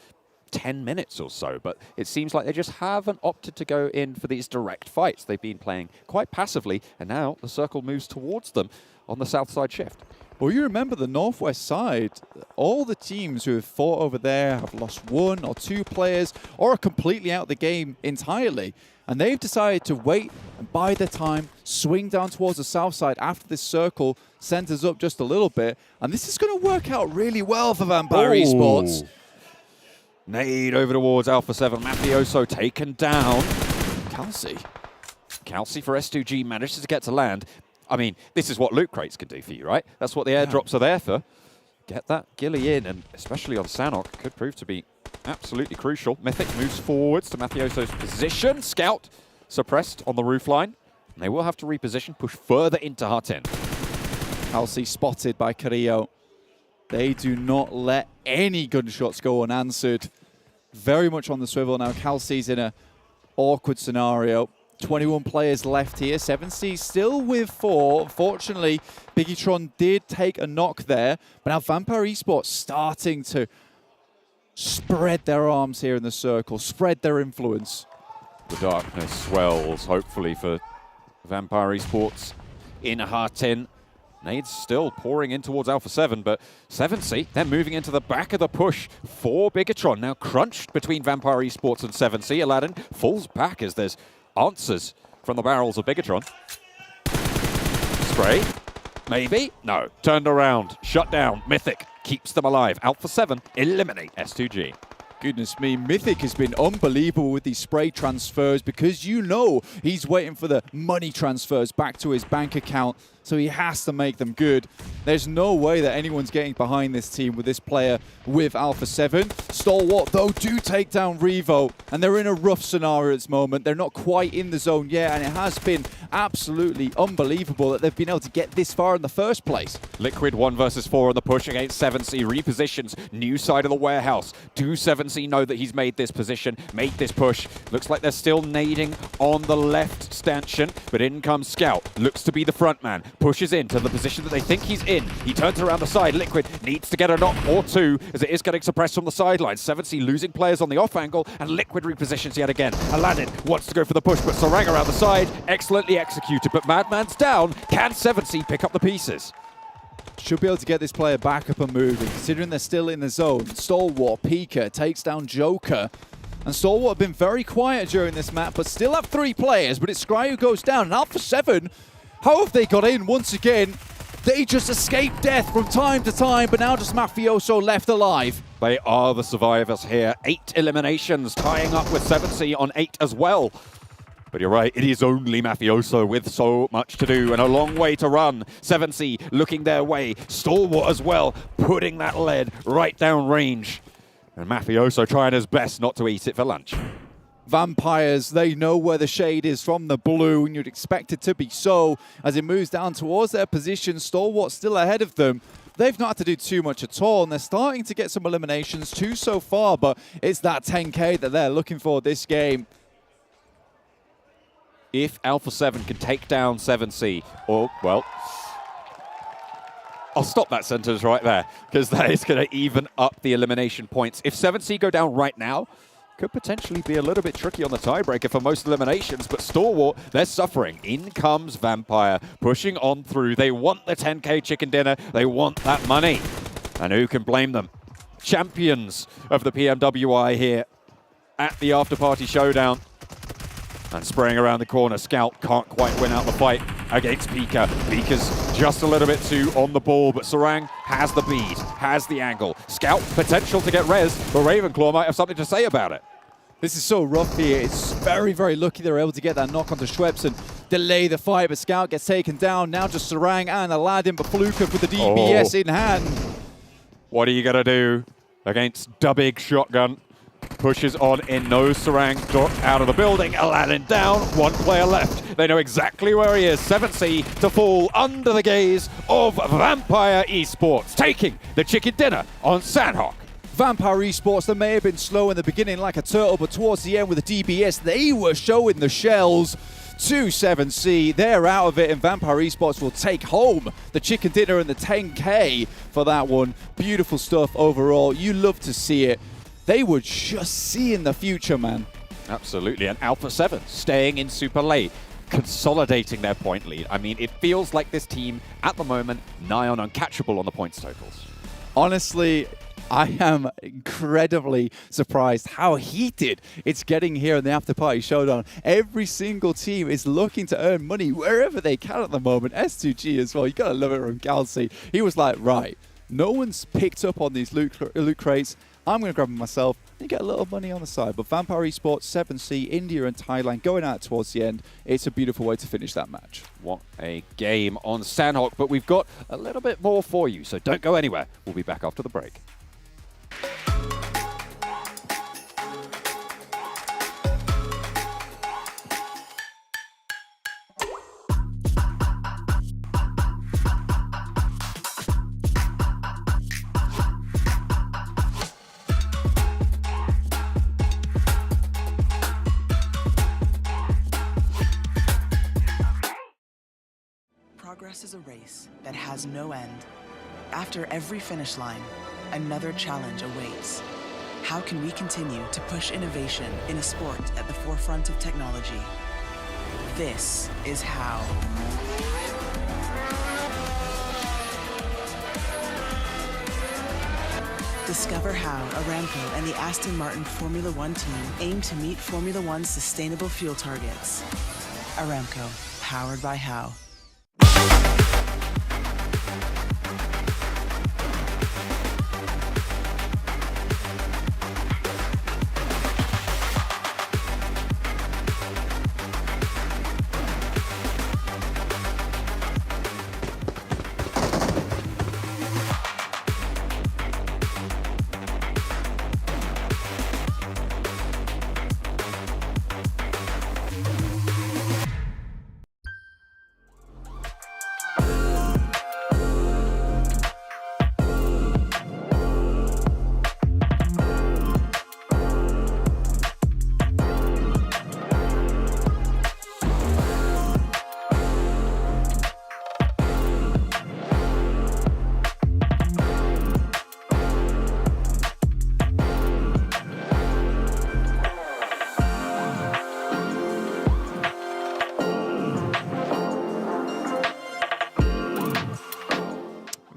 10 minutes or so, but it seems like they just haven't opted to go in for these direct fights. They've been playing quite passively, and now the circle moves towards them on the south side shift. Well, you remember the northwest side, all the teams who have fought over there have lost 1 or 2 players or are completely out of the game entirely. And they've decided to wait and bide their time, swing down towards the south side after this circle centers up just a little bit. And this is going to work out really well for Vampire Esports. Nade over towards Alpha 7. Mafioso taken down. Kelsey for S2G manages to get to land. I mean, this is what loot crates can do for you, right? That's what the airdrops are there for. Get that ghillie in, and especially on Sanhok, could prove to be absolutely crucial. Mythic moves forwards to Mafioso's position. Scout suppressed on the roofline. And they will have to reposition, push further into Hut-in. Kelsey spotted by Carrillo. They do not let any gunshots go unanswered. Very much on the swivel now. Kelsey's in an awkward scenario. 21 players left here. 7C still with 4. Unfortunately, Bigetron did take a knock there. But now Vampire Esports starting to spread their arms here in the circle, spread their influence. The darkness swells, hopefully, for Vampire Esports in Hut-in. Nades still pouring in towards Alpha 7, but 7C, they're moving into the back of the push for Bigetron. Now crunched between Vampire Esports and 7C. Aladdin falls back as there's answers from the barrels of Bigetron. Spray? Maybe? No. Turned around. Shut down. Mythic keeps them alive. Alpha 7 eliminate S2G. Goodness me, Mythic has been unbelievable with these spray transfers because you know he's waiting for the money transfers back to his bank account, so he has to make them good. There's no way that anyone's getting behind this team with this player with Alpha 7. Stalwart, though, do take down Revo, and they're in a rough scenario at this moment. They're not quite in the zone yet, and it has been absolutely unbelievable that they've been able to get this far in the first place. Liquid 1 versus 4 on the push against 7C. Repositions, new side of the warehouse. Do 7C know that he's made this position, made this push? Looks like they're still nading on the left stanchion, but in comes Scout. Looks to be the front man. Pushes into the position that they think he's in. He turns around the side. Liquid needs to get a knock or 2 as it is getting suppressed from the sidelines. 7C losing players on the off angle, and Liquid repositions yet again. Aladdin wants to go for the push, but Sarang around the side. Excellently executed, but Madman's down. Can 7C pick up the pieces? Should be able to get this player back up and moving, considering they're still in the zone. Stalwart, Pika, takes down Joker. And Stalwart have been very quiet during this map, but still have 3 players. But it's Scry who goes down. And Alpha 7, how have they got in once again? They just escape death from time to time, but now just Mafioso left alive. They are the survivors here. 8 eliminations, tying up with 7C on 8 as well. But you're right, it is only Mafioso with so much to do and a long way to run. 7C looking their way. Stalwart as well, putting that lead right down range. And Mafioso trying his best not to eat it for lunch. Vampires, they know where the shade is from the blue, and you'd expect it to be so. As it moves down towards their position, Stalwart's still ahead of them. They've not had to do too much at all, and they're starting to get some eliminations, 2 so far, but it's that 10K that they're looking for this game. If Alpha 7 can take down 7C, or, well, I'll stop that sentence right there, because that is going to even up the elimination points. If 7C go down right now, could potentially be a little bit tricky on the tiebreaker for most eliminations, but Stalwart, they're suffering. In comes Vampire, pushing on through. They want the 10K chicken dinner. They want that money. And who can blame them? Champions of the PMWI here at the Afterparty Showdown. And spraying around the corner, Scout can't quite win out the fight against Pika. Pika's just a little bit too on the ball, but Sarang has the bead, has the angle. Scout, potential to get res, but Ravenclaw might have something to say about it. This is so rough here. It's very, very lucky they were able to get that knock onto Schweppes and delay the fight, but Scout gets taken down. Now just Sarang and Aladdin, but Fluka with the DBS in hand. What are you going to do against Dubig Shotgun? Pushes on in, no Sarang out of the building. Aladdin down, one player left. They know exactly where he is. 7C to fall under the gaze of Vampire Esports, taking the chicken dinner on Sanhok. Vampire Esports, they may have been slow in the beginning like a turtle, but towards the end with the DBS, they were showing the shells to 7C. They're out of it, and Vampire Esports will take home the chicken dinner and the 10K for that one. Beautiful stuff overall. You love to see it. They were just seeing the future, man. Absolutely, and Alpha 7 staying in super late, consolidating their point lead. I mean, it feels like this team, at the moment, nigh on uncatchable on the points totals. Honestly, I am incredibly surprised how heated it's getting here in the Afterparty Showdown. Every single team is looking to earn money wherever they can at the moment. S2G as well, you gotta love it from Galaxy. He was like, right, no one's picked up on these loot crates. I'm going to grab them myself and get a little money on the side. But Vampire Esports, 7C, India and Thailand going out towards the end. It's a beautiful way to finish that match. What a game on Sanhok, but we've got a little bit more for you, so don't go anywhere. We'll be back after the break. Progress is a race that has no end. After every finish line, another challenge awaits. How can we continue to push innovation in a sport at the forefront of technology? This is how. Discover how Aramco and the Aston Martin Formula One team aim to meet Formula One's sustainable fuel targets. Aramco, powered by How.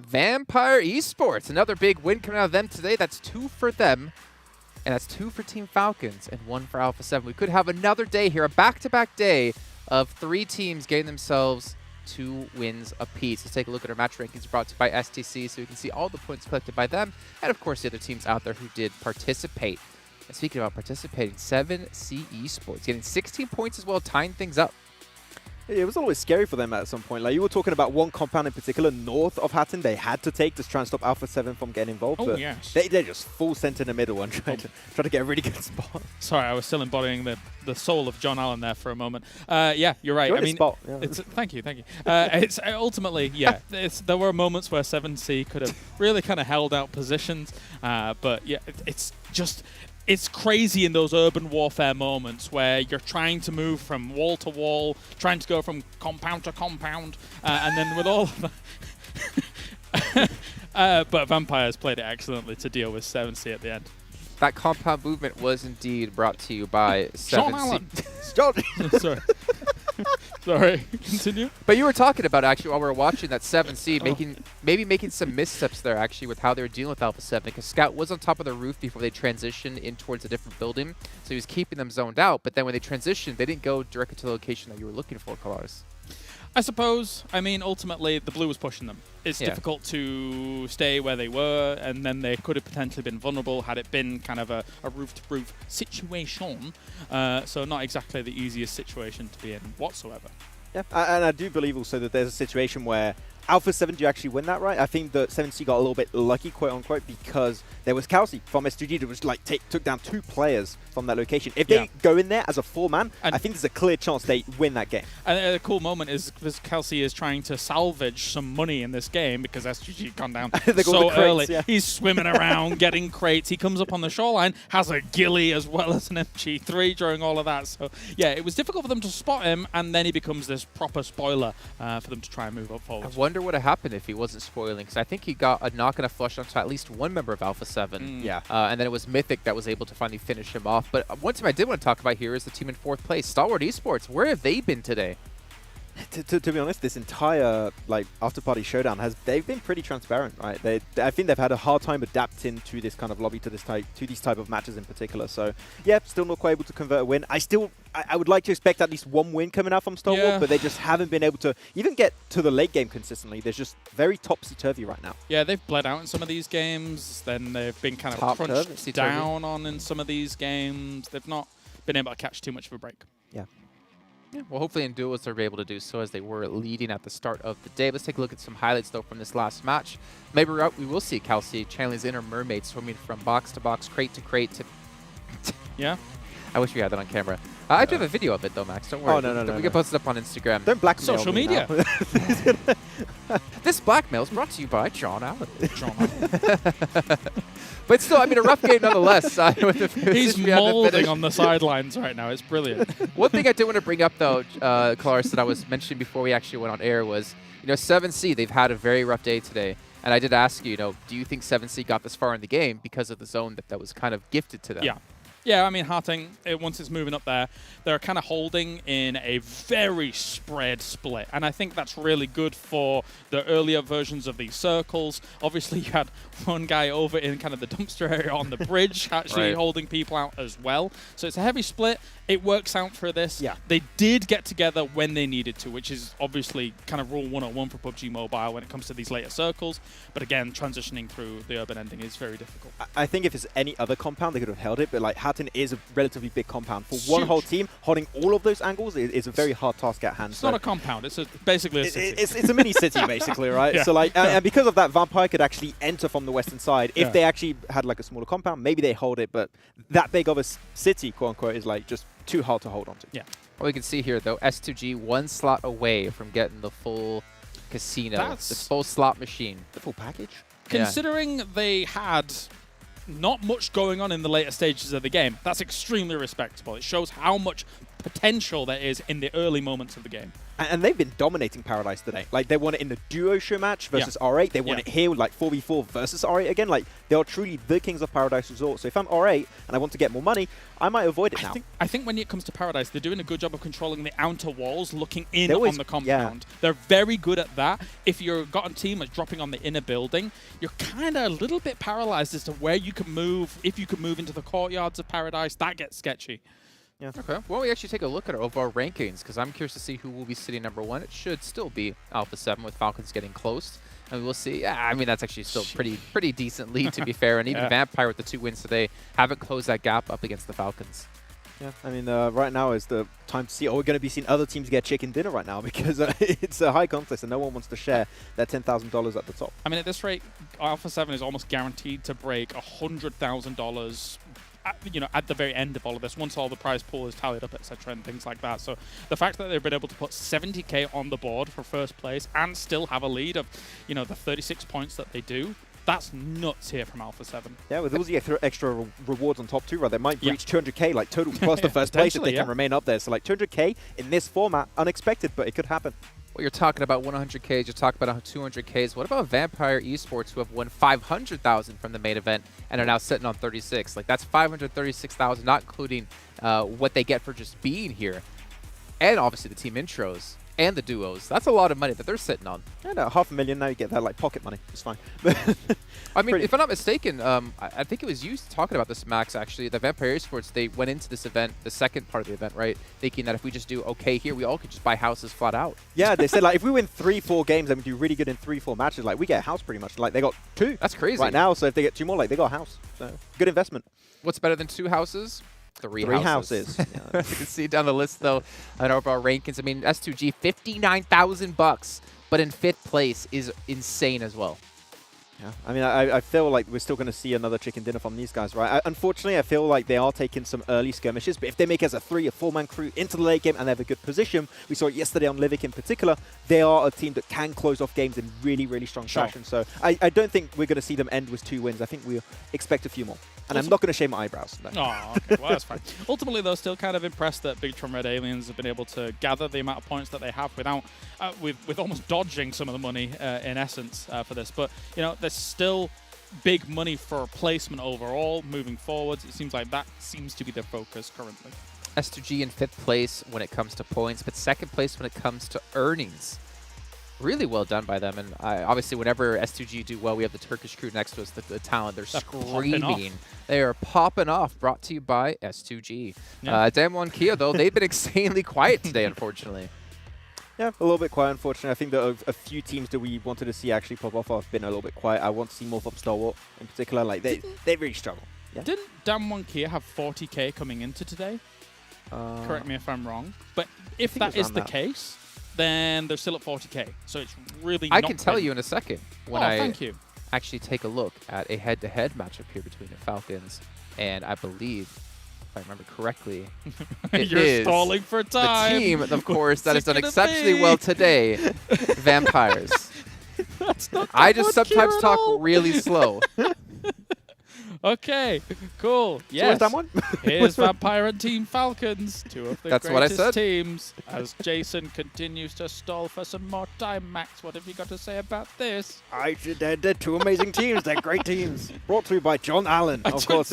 Vampire Esports, another big win coming out of them today. That's 2 for them, and that's 2 for Team Falcons and 1 for Alpha 7. We could have another day here, a back-to-back day of 3 teams getting themselves 2 wins apiece. Let's take a look at our match rankings brought to you by STC so we can see all the points collected by them, and of course the other teams out there who did participate. And speaking about participating, 7C Esports getting 16 points as well, tying things up. It was always scary for them at some point. Like, you were talking about one compound in particular, north of Hatton, they had to take to try and stop Alpha 7 from getting involved. Oh, but yes. They just full sent in the middle and tried to get a really good spot. Sorry, I was still embodying the soul of John Allen there for a moment. Yeah, you're right. You're I mean, spot. Yeah. it's thank you. It's ultimately, yeah. There were moments where 7C could have really kind of held out positions, but yeah, it's just. It's crazy in those urban warfare moments where you're trying to move from wall to wall, trying to go from compound to compound, and then with all of But Vampires played it excellently to deal with 7C at the end. That compound movement was indeed brought to you by 7C. John Allen. Sorry. Sorry. Continue. But you were talking about, actually, while we were watching, that 7C making some missteps there, actually, with how they were dealing with Alpha 7. Because Scout was on top of the roof before they transitioned in towards a different building. So he was keeping them zoned out. But then when they transitioned, they didn't go directly to the location that you were looking for, Colars. I suppose. I mean, ultimately, the blue was pushing them. It's difficult to stay where they were, and then they could have potentially been vulnerable had it been kind of a roof-to-roof situation. So not exactly the easiest situation to be in whatsoever. Yeah, and I do believe also that there's a situation where Alpha 7 do actually win that, right? I think that 7C got a little bit lucky, quote-unquote, because there was Kelsey from S2G that was like took down 2 players from that location. If they go in there as a 4-man, I think there's a clear chance they win that game. And a cool moment is because Kelsey is trying to salvage some money in this game because S2G gone down so early. Yeah. He's swimming around, getting crates. He comes up on the shoreline, has a ghillie as well as an MG3 during all of that. So, yeah, it was difficult for them to spot him, and then he becomes this proper spoiler for them to try and move up forward. I wonder what would have happened if he wasn't spoiling, because I think he got a knock and a flush onto at least one member of Alpha 7. Yeah. And then it was Mythic that was able to finally finish him off. But one team I did want to talk about here is the team in 4th place, Stalwart Esports. Where have they been today? To be honest, this entire Afterparty Showdown they've been pretty transparent, right? I think they've had a hard time adapting to this kind of lobby, to these type of matches in particular. So yeah, still not quite able to convert a win. I would like to expect at least one win coming out from Stalwart, but they just haven't been able to even get to the late game consistently. They're just very topsy-turvy right now. Yeah, they've bled out in some of these games. Then they've been kind of crunched down on in some of these games. They've not been able to catch too much of a break. Yeah. Yeah, well, hopefully in duos they'll be able to do so as they were leading at the start of the day. Let's take a look at some highlights, though, from this last match. Maybe we will see Kelsey channeling his inner mermaid, swimming from box to box, crate to crate to... Yeah? I wish we had that on camera. I do have a video of it, though, Max. Don't worry. Oh, no. We can post it up on Instagram. Don't blackmail Social me media. This blackmail is brought to you by John Allen. But still, I mean, a rough game nonetheless. He's molding on the sidelines right now. It's brilliant. One thing I did want to bring up, though, Claris, that I was mentioning before we actually went on air was, 7C, they've had a very rough day today. And I did ask you, do you think 7C got this far in the game because of the zone that was kind of gifted to them? Yeah. Yeah, I mean, Harting, once it's moving up there, they're kind of holding in a very spread split. And I think that's really good for the earlier versions of these circles. Obviously, you had one guy over in kind of the dumpster area on the bridge actually holding people out as well. So it's a heavy split. It works out for this. Yeah. They did get together when they needed to, which is obviously kind of rule 101 for PUBG Mobile when it comes to these later circles. But again, transitioning through the urban ending is very difficult. I think if it's any other compound, they could have held it. But Hatton is a relatively big compound. For one whole team, holding all of those angles is a very hard task at hand. It's not a compound. It's basically a city. It's a mini city, basically, right? Yeah. So and because of that, Vampire could actually enter from the western side. If they actually had a smaller compound, maybe they hold it. But that big of a city, quote unquote, is just too hard to hold on to. Yeah. Well, we can see here, though, S2G 1 slot away from getting the full casino, the full slot machine. The full package? Considering they had not much going on in the later stages of the game, that's extremely respectable. It shows how much potential there is in the early moments of the game. And they've been dominating Paradise today. They won it in the duo Showmatch versus R8. They won it here with 4v4 versus R8 again. They are truly the kings of Paradise Resort. So if I'm R8 and I want to get more money, I might avoid it now. I think when it comes to Paradise, they're doing a good job of controlling the outer walls, looking in on the compound. Yeah. They're very good at that. If you've got a team that's dropping on the inner building, you're kind of a little bit paralyzed as to where you can move. If you can move into the courtyards of Paradise, that gets sketchy. Yeah. Okay. Well, we actually take a look at our overall rankings, because I'm curious to see who will be sitting number 1. It should still be Alpha 7 with Falcons getting close. And we'll see. Yeah, I mean, that's actually still pretty decent lead, to be fair. And even Vampire with the 2 wins today haven't closed that gap up against the Falcons. Yeah, I mean, right now is the time to see. We're going to be seeing other teams get chicken dinner right now because it's a high contest and no one wants to share that $10,000 at the top. I mean, at this rate, Alpha 7 is almost guaranteed to break $100,000 at the very end of all of this, once all the prize pool is tallied up, etc., and things like that. So the fact that they've been able to put 70k on the board for first place and still have a lead of, the 36 points that they do, that's nuts here from Alpha 7. Yeah, with all the extra rewards on top too, right? They might reach 200k, total plus the first place if they can remain up there. So 200k in this format, unexpected, but it could happen. Well, you're talking about 100Ks, you're talking about 200Ks. What about Vampire Esports, who have won 500,000 from the main event and are now sitting on 36? Like, that's 536,000, not including what they get for just being here. And obviously the team intros and the duos. That's a lot of money that they're sitting on. And $500,000 now, you get that like pocket money. It's fine. I mean, if I'm not mistaken, I think it was you talking about this, Max, actually. The Vampire Esports, they went into this event, the second part of the event, right, thinking that if we just do okay here, we all could just buy houses flat out. Yeah, they said, like, if we win 3-4 games and we do really good in 3-4 matches, like, we get a house pretty much. Like, they got 2. That's crazy. Right now, so if they get 2 more, like, they got a house. So, good investment. What's better than 2 houses? 3 houses. You can see down the list, though, on our rankings. I mean, S2G, $59,000, but in 5th place is insane as well. Yeah, I mean, I feel like we're still going to see another chicken dinner from these guys, right? Unfortunately, I feel like they are taking some early skirmishes, but if they make it as a 3 or 4-man crew into the late game and they have a good position, we saw it yesterday on Livik in particular, they are a team that can close off games in really, really strong fashion. So I don't think we're going to see them end with 2 wins. I think we expect a few more. And I'm not going to shave my eyebrows. No. Oh, okay. Well, that's fine. Ultimately, though, still kind of impressed that Bigetron Red Aliens have been able to gather the amount of points that they have without, with almost dodging some of the money in essence for this. But, you know, there's still big money for placement overall moving forwards. It seems like that seems to be their focus currently. S2G in 5th place when it comes to points, but 2nd place when it comes to earnings. Really well done by them, and obviously whenever S2G do well, we have the Turkish crew next to us, the talent, they're screaming. They are popping off, brought to you by S2G. Yeah. Damwon Kia, though, they've been insanely quiet today, unfortunately. Yeah, a little bit quiet, unfortunately. I think that a few teams that we wanted to see actually pop off have been a little bit quiet. I want to see more from Stalwart in particular. Like, they really struggle. Yeah. Didn't Damwon Kia have 40K coming into today? Correct me if I'm wrong. But if that is the case, then they're still at 40K. So it's really I can tell you in a second when thank you. Actually take a look at a head-to-head matchup here between the Falcons and I believe, if I remember correctly, it You're is stalling for time. the team, of course, that has done exceptionally well today, Vampires. That's not I just sometimes talk really slow. Okay, cool. Yes. where's that one? Here's Vampire and Team Falcons, 2 of the That's what I greatest said. teams. As Jason continues to stall for some more time, Max, what have you got to say about this? They're 2 amazing teams. They're great teams. Brought to you by John Allen, of course.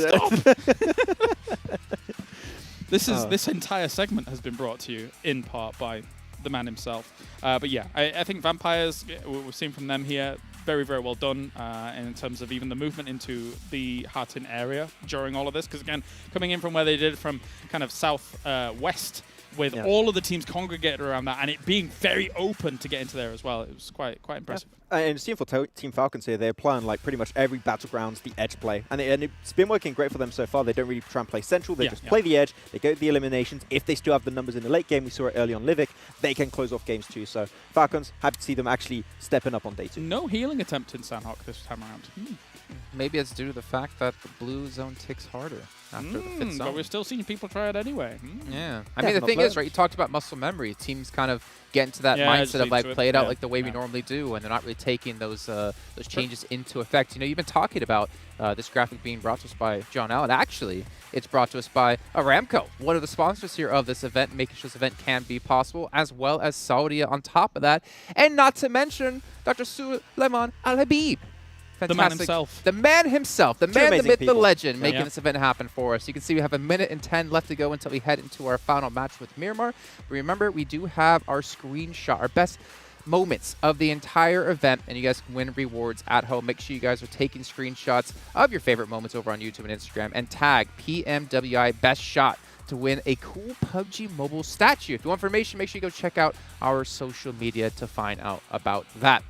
This entire segment has been brought to you in part by the man himself. But yeah, I think Vampires, we've seen from them here, very, very well done in terms of even the movement into the Hartin area during all of this. Because again, coming in from where they did from kind of south-west with all of the teams congregated around that and it being very open to get into there as well. It was quite impressive. Yeah. And seeing for Team Falcons here, they're playing like pretty much every battlegrounds, the edge play. And it's been working great for them so far. They don't really try and play central. They just play the edge. They go to the eliminations. If they still have the numbers in the late game, we saw it early on Livik, they can close off games too. So Falcons, happy to see them actually stepping up on day 2. No healing attempt in Sanhok this time around. Maybe it's due to the fact that the blue zone ticks harder after the 5th zone. But we're still seeing people try it anyway. Yeah. I mean, the thing is, right, you talked about muscle memory. Teams kind of get into that mindset of, like, play it out like the way we normally do, and they're not really taking those changes into effect. You know, you've been talking about this graphic being brought to us by John Allen. Actually, it's brought to us by Aramco, one of the sponsors here of this event, making sure this event can be possible, as well as Saudi on top of that. And not to mention Dr. Suleiman Al-Habib. The man himself. The man himself. The man, the myth, the legend, making Yeah. this event happen for us. You can see we have 1 minute and 10 left to go until we head into our final match with Miramar. Remember, we do have our screenshot, our best moments of the entire event, and you guys can win rewards at home. Make sure you guys are taking screenshots of your favorite moments over on YouTube and Instagram, and tag PMWI Best Shot to win a cool PUBG Mobile statue. If you want information, make sure you go check out our social media to find out about that.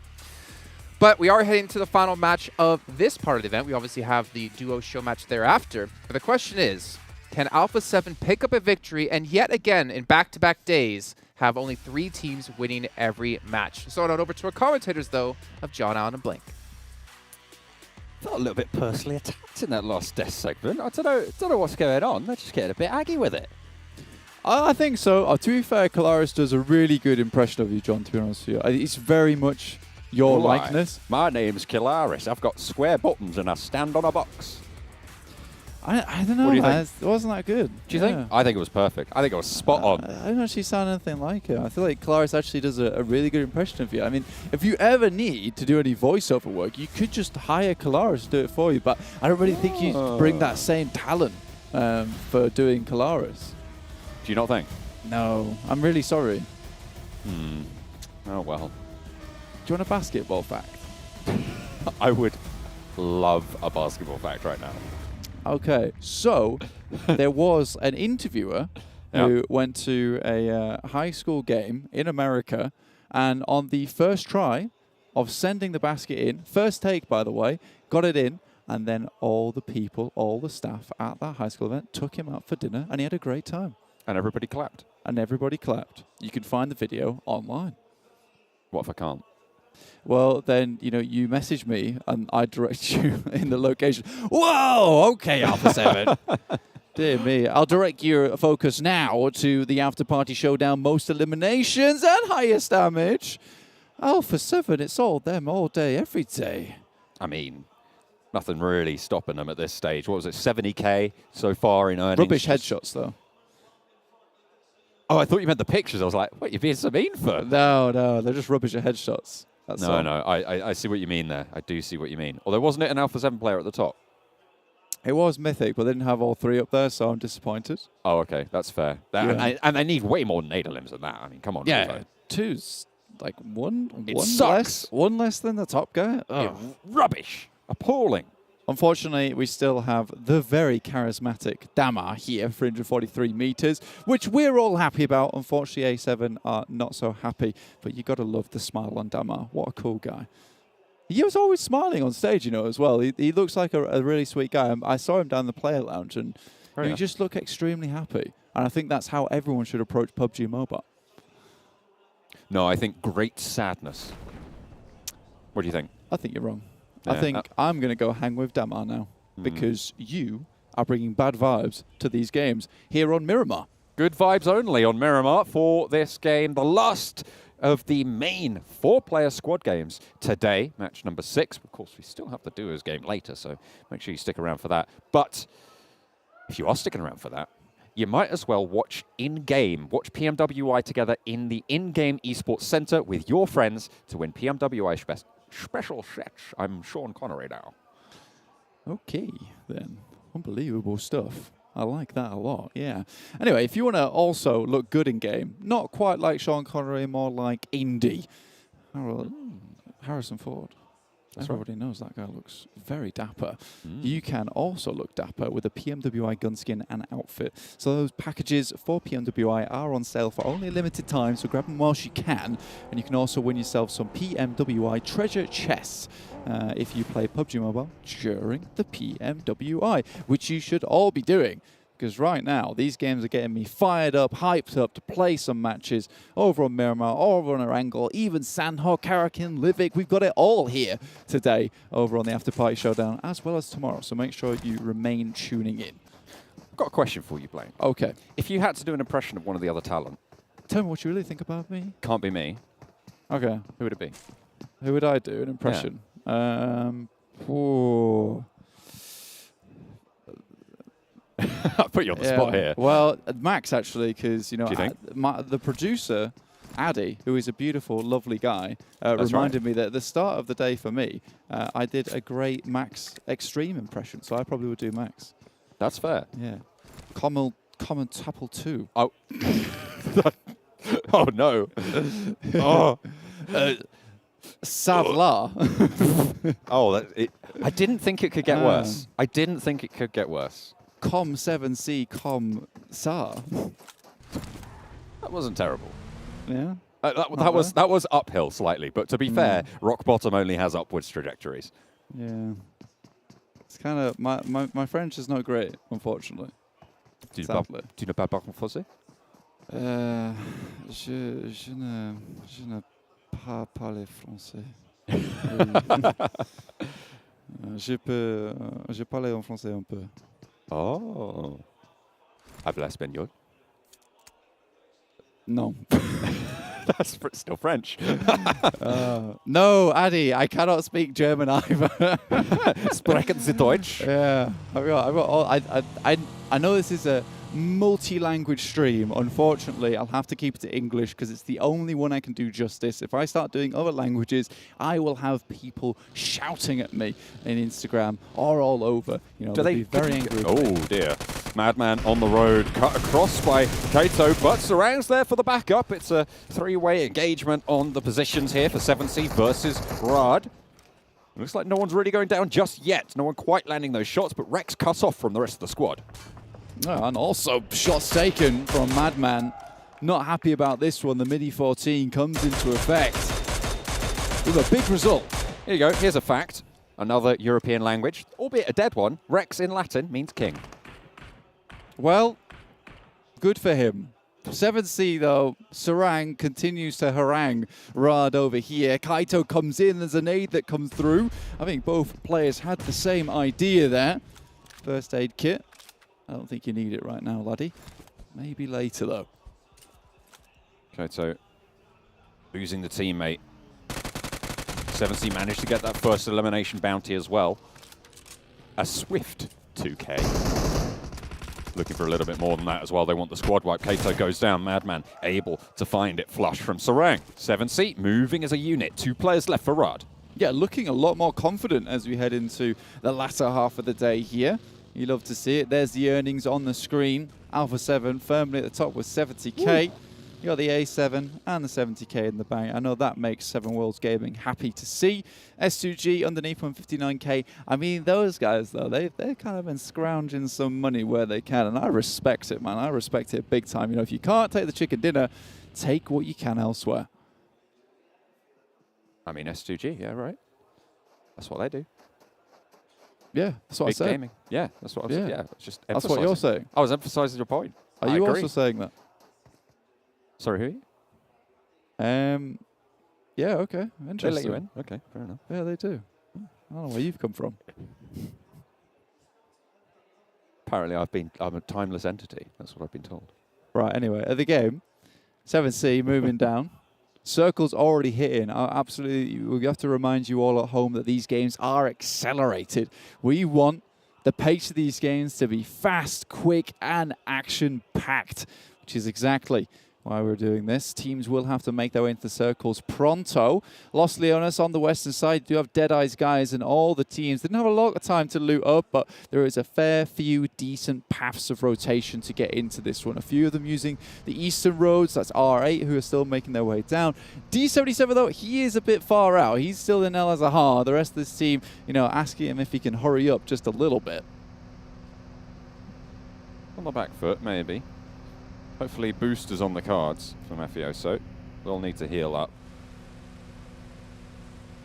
But we are heading to the final match of this part of the event. We obviously have the duo show match thereafter. But the question is, can Alpha 7 pick up a victory and yet again, in back-to-back days, have only 3 teams winning every match? So on over to our commentators, though, of John Allen and Blink. Felt a little bit personally attacked in that last death segment. I don't know what's going on. They're just getting a bit aggy with it. I think so. To be fair, Kalaris does a really good impression of you, John, to be honest with you. It's very much your likeness. My name's Kilaris. I've got square buttons and I stand on a box. I don't know. What do you Man. think? It wasn't that good. Do you think? I think it was perfect. I think it was spot on. I don't actually sound anything like it. I feel like Claris actually does a really good impression of you. I mean, if you ever need to do any voiceover work, you could just hire Claris to do it for you. But I don't really think you bring that same talent for doing Claris. Do you not think? No, I'm really sorry. Oh, well. Do you want a basketball fact? I would love a basketball fact right now. Okay, so there was an interviewer who went to a high school game in America, and on the first try of sending the basket in, first take, by the way, got it in, and then all the people, all the staff at that high school event took him out for dinner, and he had a great time. And everybody clapped. And everybody clapped. You can find the video online. What if I can't? Well, then, you message me and I direct you in the location. Whoa, okay, Alpha 7. Dear me. I'll direct your focus now to the Afterparty Showdown, most eliminations and highest damage. Alpha 7, it's all them all day, every day. I mean, nothing really stopping them at this stage. What was it, 70K so far in earnings? Rubbish headshots, though. Oh, I thought you meant the pictures. I was like, what, you're being so mean for? No, they're just rubbish at headshots. That's all. No, I see what you mean there. I do see what you mean. Although, wasn't it an Alpha 7 player at the top? It was Mythic, but they didn't have all three up there, so I'm disappointed. Oh, okay. That's fair. And they need way more Nadalims than that. I mean, come on. Yeah, Evo. two's like one sucks. one less than the top guy. Yeah, rubbish. Appalling. Unfortunately, we still have the very charismatic Damar here, 343 meters, which we're all happy about. Unfortunately, A7 are not so happy, but you got to love the smile on Damar. What a cool guy. He was always smiling on stage, as well. He looks like a really sweet guy. I saw him down the player lounge, and he just looked extremely happy. And I think that's how everyone should approach PUBG Mobile. No, I think great sadness. What do you think? I think you're wrong. Yeah, I think I'm going to go hang with Damar now because you are bringing bad vibes to these games here on Miramar. Good vibes only on Miramar for this game. The last of the main 4-player squad games today, match number 6. Of course, we still have the duos game later, so make sure you stick around for that. But if you are sticking around for that, you might as well watch in-game, watch PMWI together in the in-game esports center with your friends to win PMWI special sets. I'm Sean Connery now. Okay, then. Unbelievable stuff. I like that a lot, yeah. Anyway, if you want to also look good in-game, not quite like Sean Connery, more like Indy. Harrison Ford. Everybody knows that guy looks very dapper. You can also look dapper with a PMWI gun skin and outfit. So those packages for PMWI are on sale for only a limited time, so grab them whilst you can. And you can also win yourself some PMWI treasure chests if you play PUBG Mobile during the PMWI, which you should all be doing. Because right now, these games are getting me fired up, hyped up to play some matches over on Miramar, over on Erangel, even Sanhok, Karakin, Livik. We've got it all here today over on the Afterparty Showdown, as well as tomorrow. So make sure you remain tuning in. I've got a question for you, Blaine. Okay. If you had to do an impression of one of the other talent. Tell me what you really think about me. Can't be me. Okay. Who would it be? Who would I do an impression? Yeah. I'll put you on the spot here. Well, Max, actually, because, Do you think? the producer, Addy, who is a beautiful, lovely guy, reminded me that at the start of the day for me, I did a great Max Extreme impression, so I probably would do Max. That's fair. Yeah. Common Tapple 2. Oh. Oh, no. Oh. Savla. I didn't think it could get worse. I didn't think it could get worse. Com7C Com Sar. That wasn't terrible. Yeah. That was uphill slightly, but to be fair, rock bottom only has upwards trajectories. Yeah. It's kind of my French is not great, unfortunately. Do you know pas parler français? Je ne pas parler français. Je parle en français un peu. Oh. Habla espagnol? Non. That's still French. No, Addy, I cannot speak German either. Sprechen Sie Deutsch? Yeah, I've got all. I know this is a multi-language stream. Unfortunately, I'll have to keep it to English because it's the only one I can do justice. If I start doing other languages, I will have people shouting at me in Instagram or all over. You know, they'll be very angry. Oh dear. Madman on the road, cut across by Kato, but Sarang's there for the backup. It's a three-way engagement on the positions here for 7C versus Riyadh. Looks like no one's really going down just yet. No one quite landing those shots, but Rex cut off from the rest of the squad. Oh, and also shots taken from Madman. Not happy about this one. The MIDI 14 comes into effect with a big result. Here you go. Here's a fact. Another European language, albeit a dead one. Rex in Latin means king. Well, good for him. 7C, though, Sarang continues to harangue Riyadh over here. Kaito comes in. There's a nade that comes through. I think both players had the same idea there. First aid kit. I don't think you need it right now, laddie. Maybe later, though. Kaito losing the teammate. 7C managed to get that first elimination bounty as well. A swift 2K. Looking for a little bit more than that as well. They want the squad wipe. Kato goes down. Madman able to find it flush from Sarang. 7C moving as a unit. 2 players left for Riyadh. Yeah, looking a lot more confident as we head into the latter half of the day here. You love to see it. There's the earnings on the screen. Alpha 7 firmly at the top with 70k. Ooh. You got the A7 and the 70k in the bank. I know that makes 7 Worlds Gaming happy to see. S2G underneath 159k. I mean, those guys, though, they've kind of been scrounging some money where they can, and I respect it, man. I respect it big time. You know, if you can't take the chicken dinner, take what you can elsewhere. I mean, S2G, yeah, right. That's what they do. Yeah, that's what I said. Gaming. Yeah, that's what I was saying. Yeah, it's just that's what you're saying. I was emphasizing your point. Are you also saying that? Sorry, who are you? Yeah, okay. Interesting. They let you in? Okay, fair enough. Yeah, they do. I don't know where you've come from. Apparently I'm a timeless entity. That's what I've been told. Right, anyway, at the game, 7C moving down. Circle's already hitting. Absolutely, we have to remind you all at home that these games are accelerated. We want the pace of these games to be fast, quick, and action-packed, which is exactly why we're doing this. Teams will have to make their way into the circles pronto. Los Leones on the western side do have Deadeyes Guys, and all the teams didn't have a lot of time to loot up, but there is a fair few decent paths of rotation to get into this one. A few of them using the eastern roads. That's R8 who are still making their way down. D77 though, he is a bit far out. He's still in El Azahar. The rest of this team, you know, asking him if he can hurry up just a little bit. On the back foot, maybe. Hopefully boosters on the cards for Mafioso. They'll need to heal up.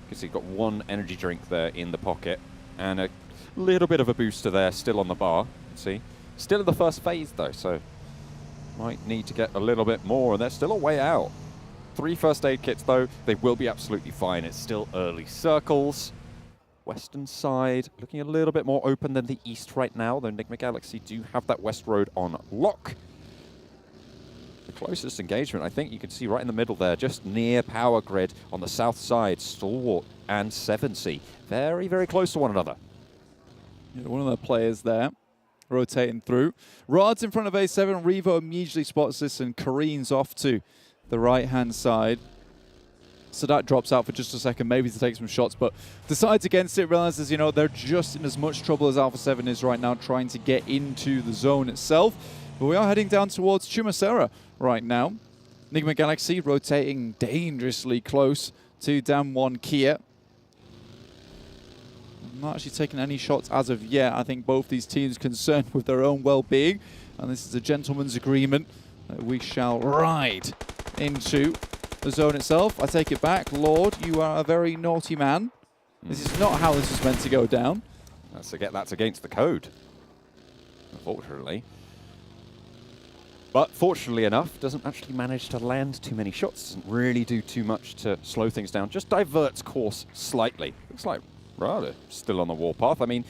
Because he's got 1 energy drink there in the pocket. And a little bit of a booster there still on the bar. See? Still in the first phase though, so might need to get a little bit more, and they're still a way out. 3 first aid kits though. They will be absolutely fine. It's still early circles. Western side looking a little bit more open than the east right now, though Nigma Galaxy do have that west road on lock. The closest engagement, I think you can see right in the middle there, just near power grid on the south side, Stalwart and 7C. Very, very close to one another. Yeah, one of the players there rotating through. Rod's in front of A7. Revo immediately spots this and careens off to the right-hand side. So that drops out for just a second, maybe to take some shots, but decides against it, realizes, you know, they're just in as much trouble as Alpha 7 is right now, trying to get into the zone itself. But we are heading down towards Chumacera right now. Nigma Galaxy rotating dangerously close to Dam 1 Kia. Not actually taking any shots as of yet. I think both these teams concerned with their own well-being, and this is a gentleman's agreement that we shall ride into the zone itself. I take it back. Lord, you are a very naughty man. This is not how this is meant to go down. That's against the code, unfortunately. But fortunately enough, doesn't actually manage to land too many shots. Doesn't really do too much to slow things down. Just diverts course slightly. Looks like Riyadh still on the warpath. I mean,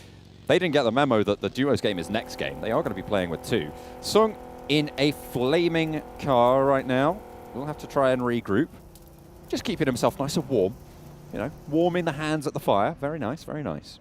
they didn't get the memo that the duos game is next game. They are going to be playing with 2. Sung in a flaming car right now. will have to try and regroup. Just keeping himself nice and warm. You know, warming the hands at the fire. Very nice, very nice.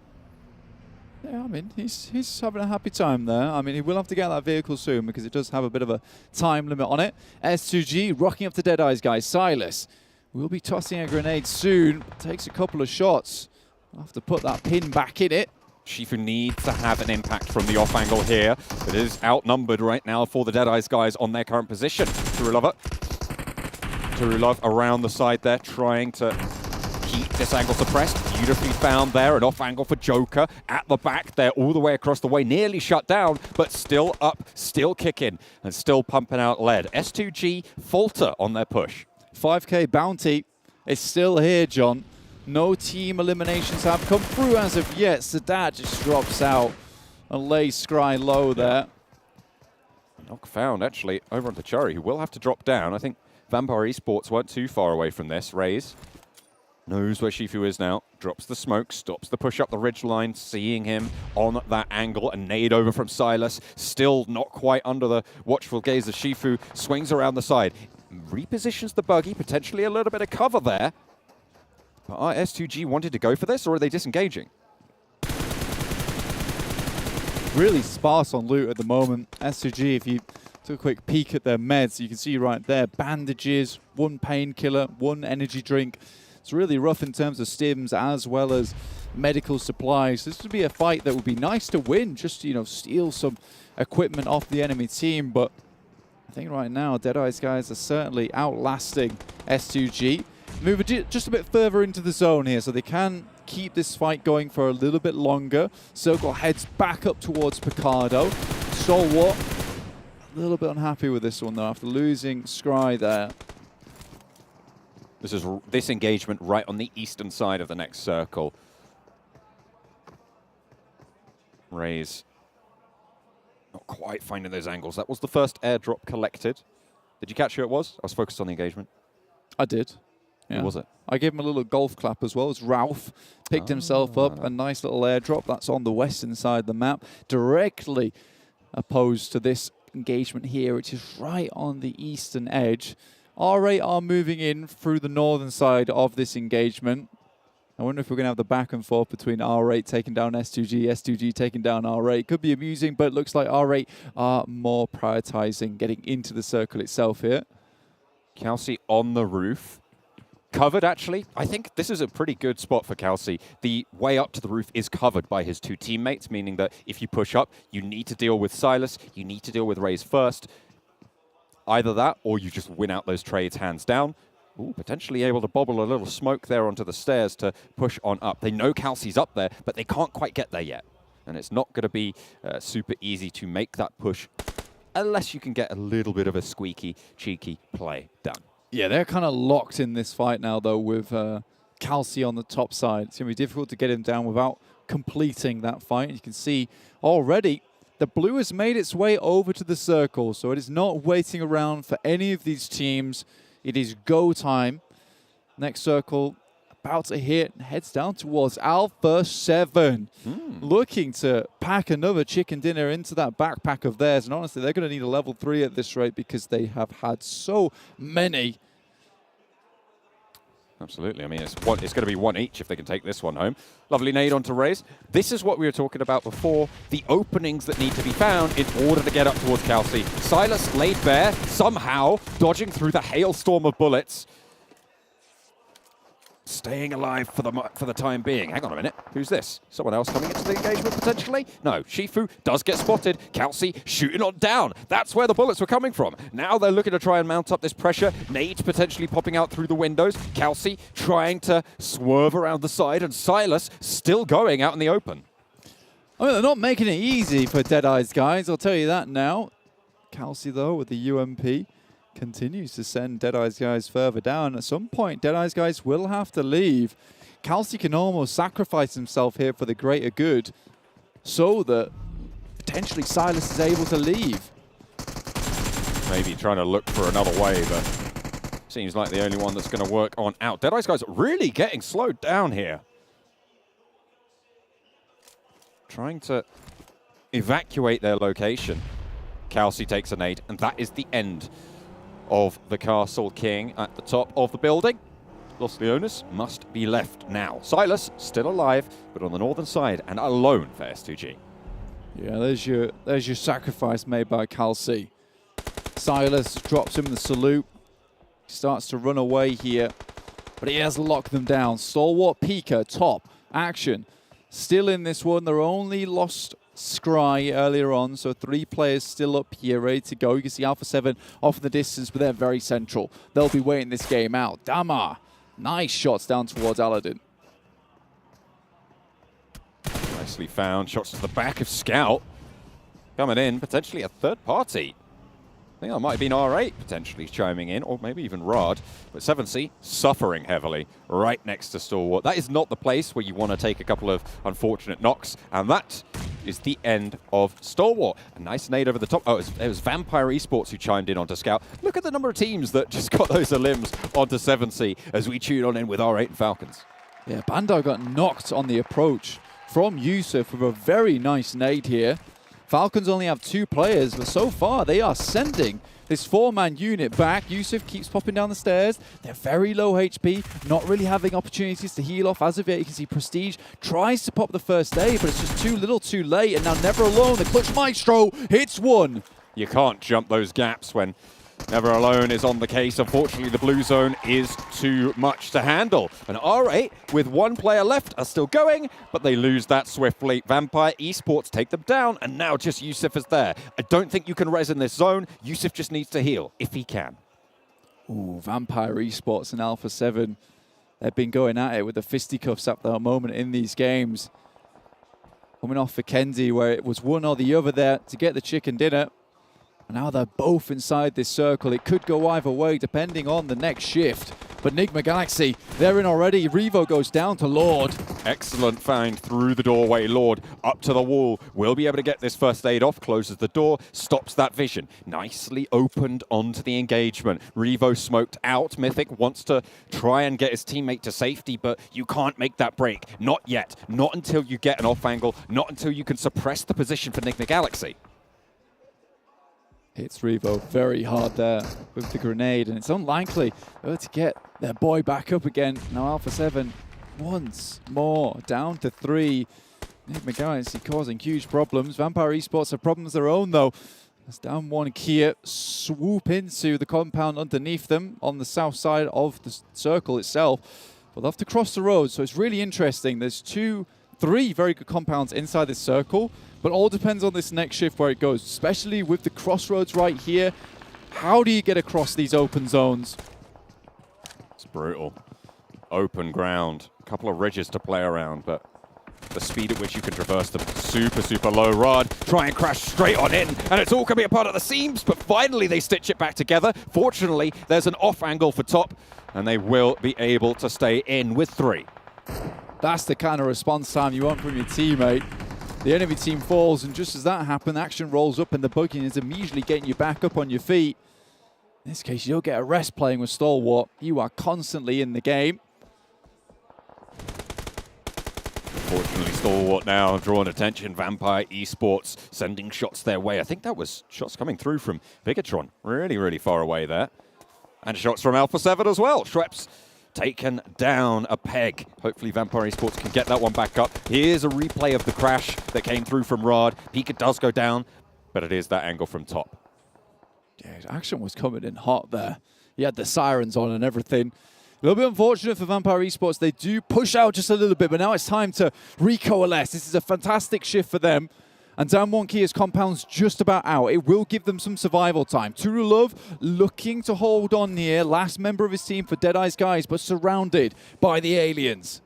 Yeah, I mean, he's having a happy time there. I mean, he will have to get that vehicle soon because it does have a bit of a time limit on it. S2G rocking up the Deadeyes guys. Silas will be tossing a grenade soon. Takes a couple of shots. We'll have to put that pin back in it. Shifu needs to have an impact from the off angle here. It is outnumbered right now for the Deadeyes guys on their current position. Turulov around the side there, trying to keep this angle suppressed. Beautifully found there. An off angle for Joker at the back there, all the way across the way. Nearly shut down, but still up, still kicking, and still pumping out lead. S2G falter on their push. 5K bounty is still here, John. No team eliminations have come through as of yet. Sadat just drops out and lays Scry low there. Knock found, actually, over onto Chari, who will have to drop down. I think Vampire Esports weren't too far away from this. Raze knows where Shifu is now. Drops the smoke, stops the push up the ridgeline, seeing him on that angle. A nade over from Silas. Still not quite under the watchful gaze of Shifu. Swings around the side. Repositions the buggy, potentially a little bit of cover there. But are S2G wanted to go for this, or are they disengaging? Really sparse on loot at the moment. S2G, if you took a quick peek at their meds, you can see right there, bandages, one painkiller, one energy drink. It's really rough in terms of stims as well as medical supplies. This would be a fight that would be nice to win, just to, you know, steal some equipment off the enemy team. But I think right now, Deadeyes guys are certainly outlasting S2G. Move just a bit further into the zone here so they can keep this fight going for a little bit longer. Circle heads back up towards Picardo. Stalwart, a little bit unhappy with this one though after losing Scry there. This is this engagement right on the eastern side of the next circle. Raze not quite finding those angles. That was the first airdrop collected. Did you catch who it was? I was focused on the engagement. I did. Yeah. Who was it? I gave him a little golf clap as well. It's Ralph. Picked himself up. A nice little airdrop. That's on the western side of the map. Directly opposed to this engagement here, which is right on the eastern edge. R8 are moving in through the northern side of this engagement. I wonder if we're going to have the back and forth between R8 taking down S2G, S2G taking down R8. Could be amusing, but it looks like R8 are more prioritizing getting into the circle itself here. Kelsey on the roof. Covered, actually. I think this is a pretty good spot for Kelsey. The way up to the roof is covered by his two teammates, meaning that if you push up, you need to deal with Silas, you need to deal with Raze first. Either that, or you just win out those trades hands down. Ooh, potentially able to bobble a little smoke there onto the stairs to push on up. They know Kelsey's up there, but they can't quite get there yet. And it's not going to be super easy to make that push unless you can get a little bit of a squeaky, cheeky play done. Yeah, they're kind of locked in this fight now, though, with Kelsey on the top side. It's going to be difficult to get him down without completing that fight. You can see already the blue has made its way over to the circle, so it is not waiting around for any of these teams. It is go time. Next circle about to hit and heads down towards Alpha 7. Looking to pack another chicken dinner into that backpack of theirs. And honestly, they're going to need a level 3 at this rate because they have had so many. Absolutely. I mean, it's going to be one each if they can take this one home. Lovely nade onto Raze. This is what we were talking about before. The openings that need to be found in order to get up towards Kelsey. Silas laid bare, somehow dodging through the hailstorm of bullets. Staying alive for the time being. Hang on a minute. Who's this? Someone else coming into the engagement potentially? No. Shifu does get spotted. Kelsey shooting on down. That's where the bullets were coming from. Now they're looking to try and mount up this pressure. Nades potentially popping out through the windows. Kelsey trying to swerve around the side, and Silas still going out in the open. I mean, they're not making it easy for Deadeyes guys, I'll tell you that now. Kelsey, though, with the UMP, continues to send Deadeyes guys further down. At some point, Deadeyes guys will have to leave. Kelsey can almost sacrifice himself here for the greater good so that potentially Silas is able to leave. Maybe trying to look for another way, but seems like the only one that's going to work on out. Deadeyes guys really getting slowed down here. Trying to evacuate their location. Kelsey takes a nade, and that is the end of the Castle King at the top of the building. Los Leones must be left now. Silas still alive, but on the northern side and alone for S2G. Yeah, there's your sacrifice made by Calci. Silas drops him the salute. He starts to run away here, but he has locked them down. Stalwart Pika, top, action. Still in this one. They're only lost Scry earlier on, so 3 players still up here, ready to go. You can see Alpha 7 off in the distance, but they're very central. They'll be waiting this game out. Damar, nice shots down towards Aladdin. Nicely found. Shots to the back of Scout. Coming in, potentially a third party. I think that might have been R8 potentially chiming in, or maybe even Rod. But 7C suffering heavily right next to Stalwart. That is not the place where you want to take a couple of unfortunate knocks, and that is the end of Stalwart. A nice nade over the top. Oh, it was Vampire Esports who chimed in onto Scout. Look at the number of teams that just got those limbs onto 7C as we tune on in with R8 and Falcons. Yeah, Bando got knocked on the approach from Yusuf with a very nice nade here. Falcons only have 2 players, but so far they are sending this 4-man unit back. Yusuf keeps popping down the stairs. They're very low HP, not really having opportunities to heal off. As of yet, you can see Prestige tries to pop the first aid, but it's just too little too late. And now Never Alone, the clutch maestro, hits one. You can't jump those gaps when Never Alone is on the case. Unfortunately, the blue zone is too much to handle. And R8, with 1 player left, are still going, but they lose that swiftly. Vampire Esports take them down, and now just Yusuf is there. I don't think you can res in this zone. Yusuf just needs to heal, if he can. Ooh, Vampire Esports and Alpha 7. They've been going at it with the fisticuffs at the moment in these games. Coming off Vikendi, where it was one or the other there to get the chicken dinner. And now they're both inside this circle. It could go either way depending on the next shift. But Nigma Galaxy, they're in already. Revo goes down to Lord. Excellent find through the doorway. Lord up to the wall. Will be able to get this first aid off. Closes the door. Stops that vision. Nicely opened onto the engagement. Revo smoked out. Mythic wants to try and get his teammate to safety, but you can't make that break. Not yet. Not until you get an off angle. Not until you can suppress the position for Nigma Galaxy. Hits Revo very hard there with the grenade, and it's unlikely to get their boy back up again. Now Alpha 7 once more down to 3. Nigma Galaxy causing huge problems. Vampire Esports have problems of their own though. As down 1 Kia swoop into the compound underneath them on the south side of the circle itself. But they'll have to cross the road, so it's really interesting. There's 3 very good compounds inside this circle, but all depends on this next shift where it goes, especially with the crossroads right here. How do you get across these open zones? It's brutal. Open ground. A couple of ridges to play around, but the speed at which you can traverse them super, super low. Rod try and crash straight on in, and it's all going to be a part of the seams, but finally they stitch it back together. Fortunately, there's an off angle for top, and they will be able to stay in with 3. That's the kind of response time you want from your teammate. The enemy team falls, and just as that happens, action rolls up and the buggy is immediately getting you back up on your feet. In this case, you don't get a rest playing with Stalwart. You are constantly in the game. Fortunately, Stalwart now drawing attention. Vampire Esports sending shots their way. I think that was shots coming through from Bigetron. Really, really far away there. And shots from Alpha 7 as well. Schweppes taken down a peg. Hopefully Vampire Esports can get that one back up. Here's a replay of the crash that came through from Rod. Pika does go down, but it is that angle from top. Yeah, action was coming in hot there. He had the sirens on and everything. A little bit unfortunate for Vampire Esports. They do push out just a little bit, but now it's time to recoalesce. This is a fantastic shift for them. And down 1 Kia's compound's just about out. It will give them some survival time. Turulov looking to hold on here. Last member of his team for Deadeyes Guys, but surrounded by the aliens.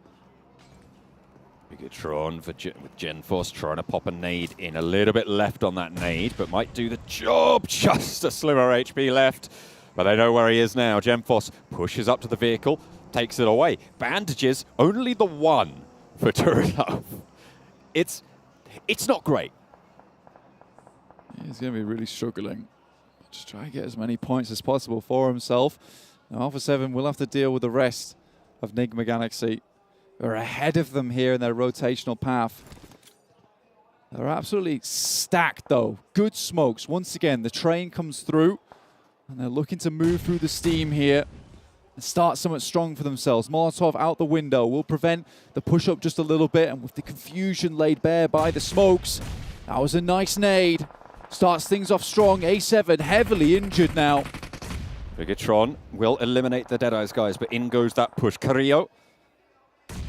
Bigetron with GenForce trying to pop a nade in. A little bit left on that nade, but might do the job. Just a slimmer HP left. But they know where he is now. GenForce pushes up to the vehicle, takes it away. Bandages, only the 1 for Turulov. It's not great. He's going to be really struggling. Just try to get as many points as possible for himself. Now Alpha 7 will have to deal with the rest of Nigma Galaxy. They're ahead of them here in their rotational path. They're absolutely stacked though. Good smokes. Once again, the train comes through. And they're looking to move through the steam here and start somewhat strong for themselves. Molotov out the window will prevent the push-up just a little bit, and with the confusion laid bare by the smokes, that was a nice nade. Starts things off strong. A7 heavily injured now. Bigetron will eliminate the Deadeyes guys, but in goes that push. Carrillo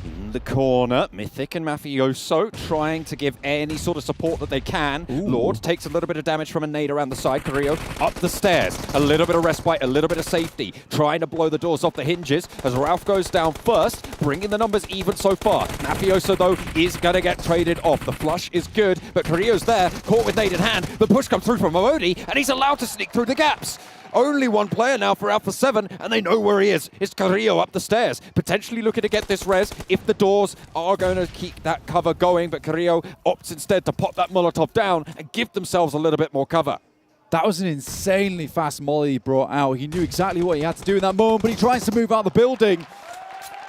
in the corner. Mythic and Mafioso trying to give any sort of support that they can. Ooh. Lord takes a little bit of damage from a nade around the side. Carrillo up the stairs. A little bit of respite, a little bit of safety. Trying to blow the doors off the hinges as Ralph goes down first, bringing the numbers even so far. Mafioso, though, is going to get traded off. The flush is good, but Carrillo's there, caught with nade in hand. The push comes through from Momodi, and he's allowed to sneak through the gaps. Only one player now for Alpha 7, and they know where he is. It's Carrillo up the stairs, potentially looking to get this res if the doors are going to keep that cover going, but Carrillo opts instead to pop that Molotov down and give themselves a little bit more cover. That was an insanely fast molly he brought out. He knew exactly what he had to do in that moment, but he tries to move out of the building.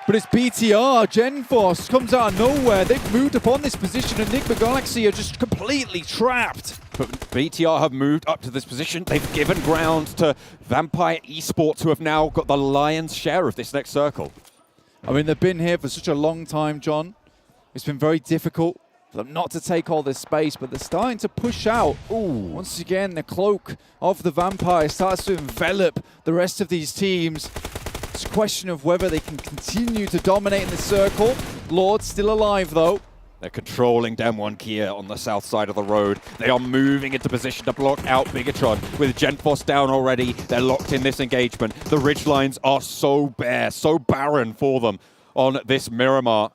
But it's BTR. Genforce comes out of nowhere. They've moved upon this position, and Nigma Galaxy are just completely trapped. But BTR have moved up to this position. They've given ground to Vampire Esports, who have now got the lion's share of this next circle. I mean, they've been here for such a long time, John. It's been very difficult for them not to take all this space, but they're starting to push out. Ooh. Once again, the cloak of the Vampire starts to envelop the rest of these teams. It's a question of whether they can continue to dominate in the circle. Lord still alive, though. They're controlling Damwon Kia on the south side of the road. They are moving into position to block out Bigetron. With Genforce down already, they're locked in this engagement. The ridge lines are so bare, so barren for them on this Miramar.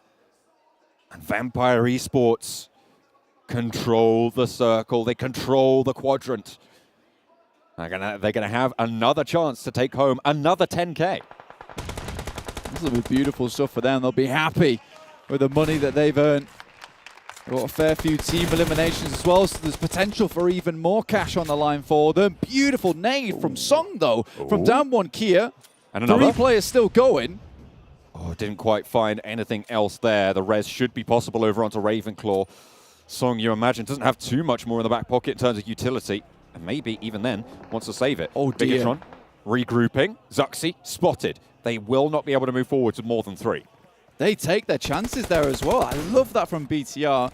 And Vampire Esports control the circle. They control the quadrant. They're gonna have another chance to take home another 10K. This will be beautiful stuff for them. They'll be happy with the money that they've earned. They've got a fair few team eliminations as well, so there's potential for even more cash on the line for them. Beautiful nade from Song, though, from Damwon Kia. And another. 3 players still going. Oh, didn't quite find anything else there. The res should be possible over onto Ravenclaw. Song, you imagine, doesn't have too much more in the back pocket in terms of utility. And maybe even then wants to save it. Oh, dear. Bigetron regrouping. Zuxi spotted. They will not be able to move forward to more than 3. They take their chances there as well. I love that from BTR.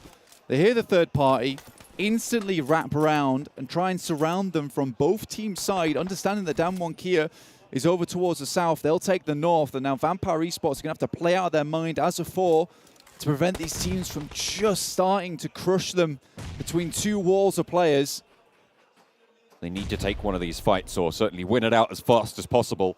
They hear the third party, instantly wrap around and try and surround them from both teams' side, understanding that Damwon Kia is over towards the south. They'll take the north, and now Vampire Esports are going to have to play out of their mind as a 4 to prevent these teams from just starting to crush them between 2 walls of players. They need to take one of these fights or certainly win it out as fast as possible.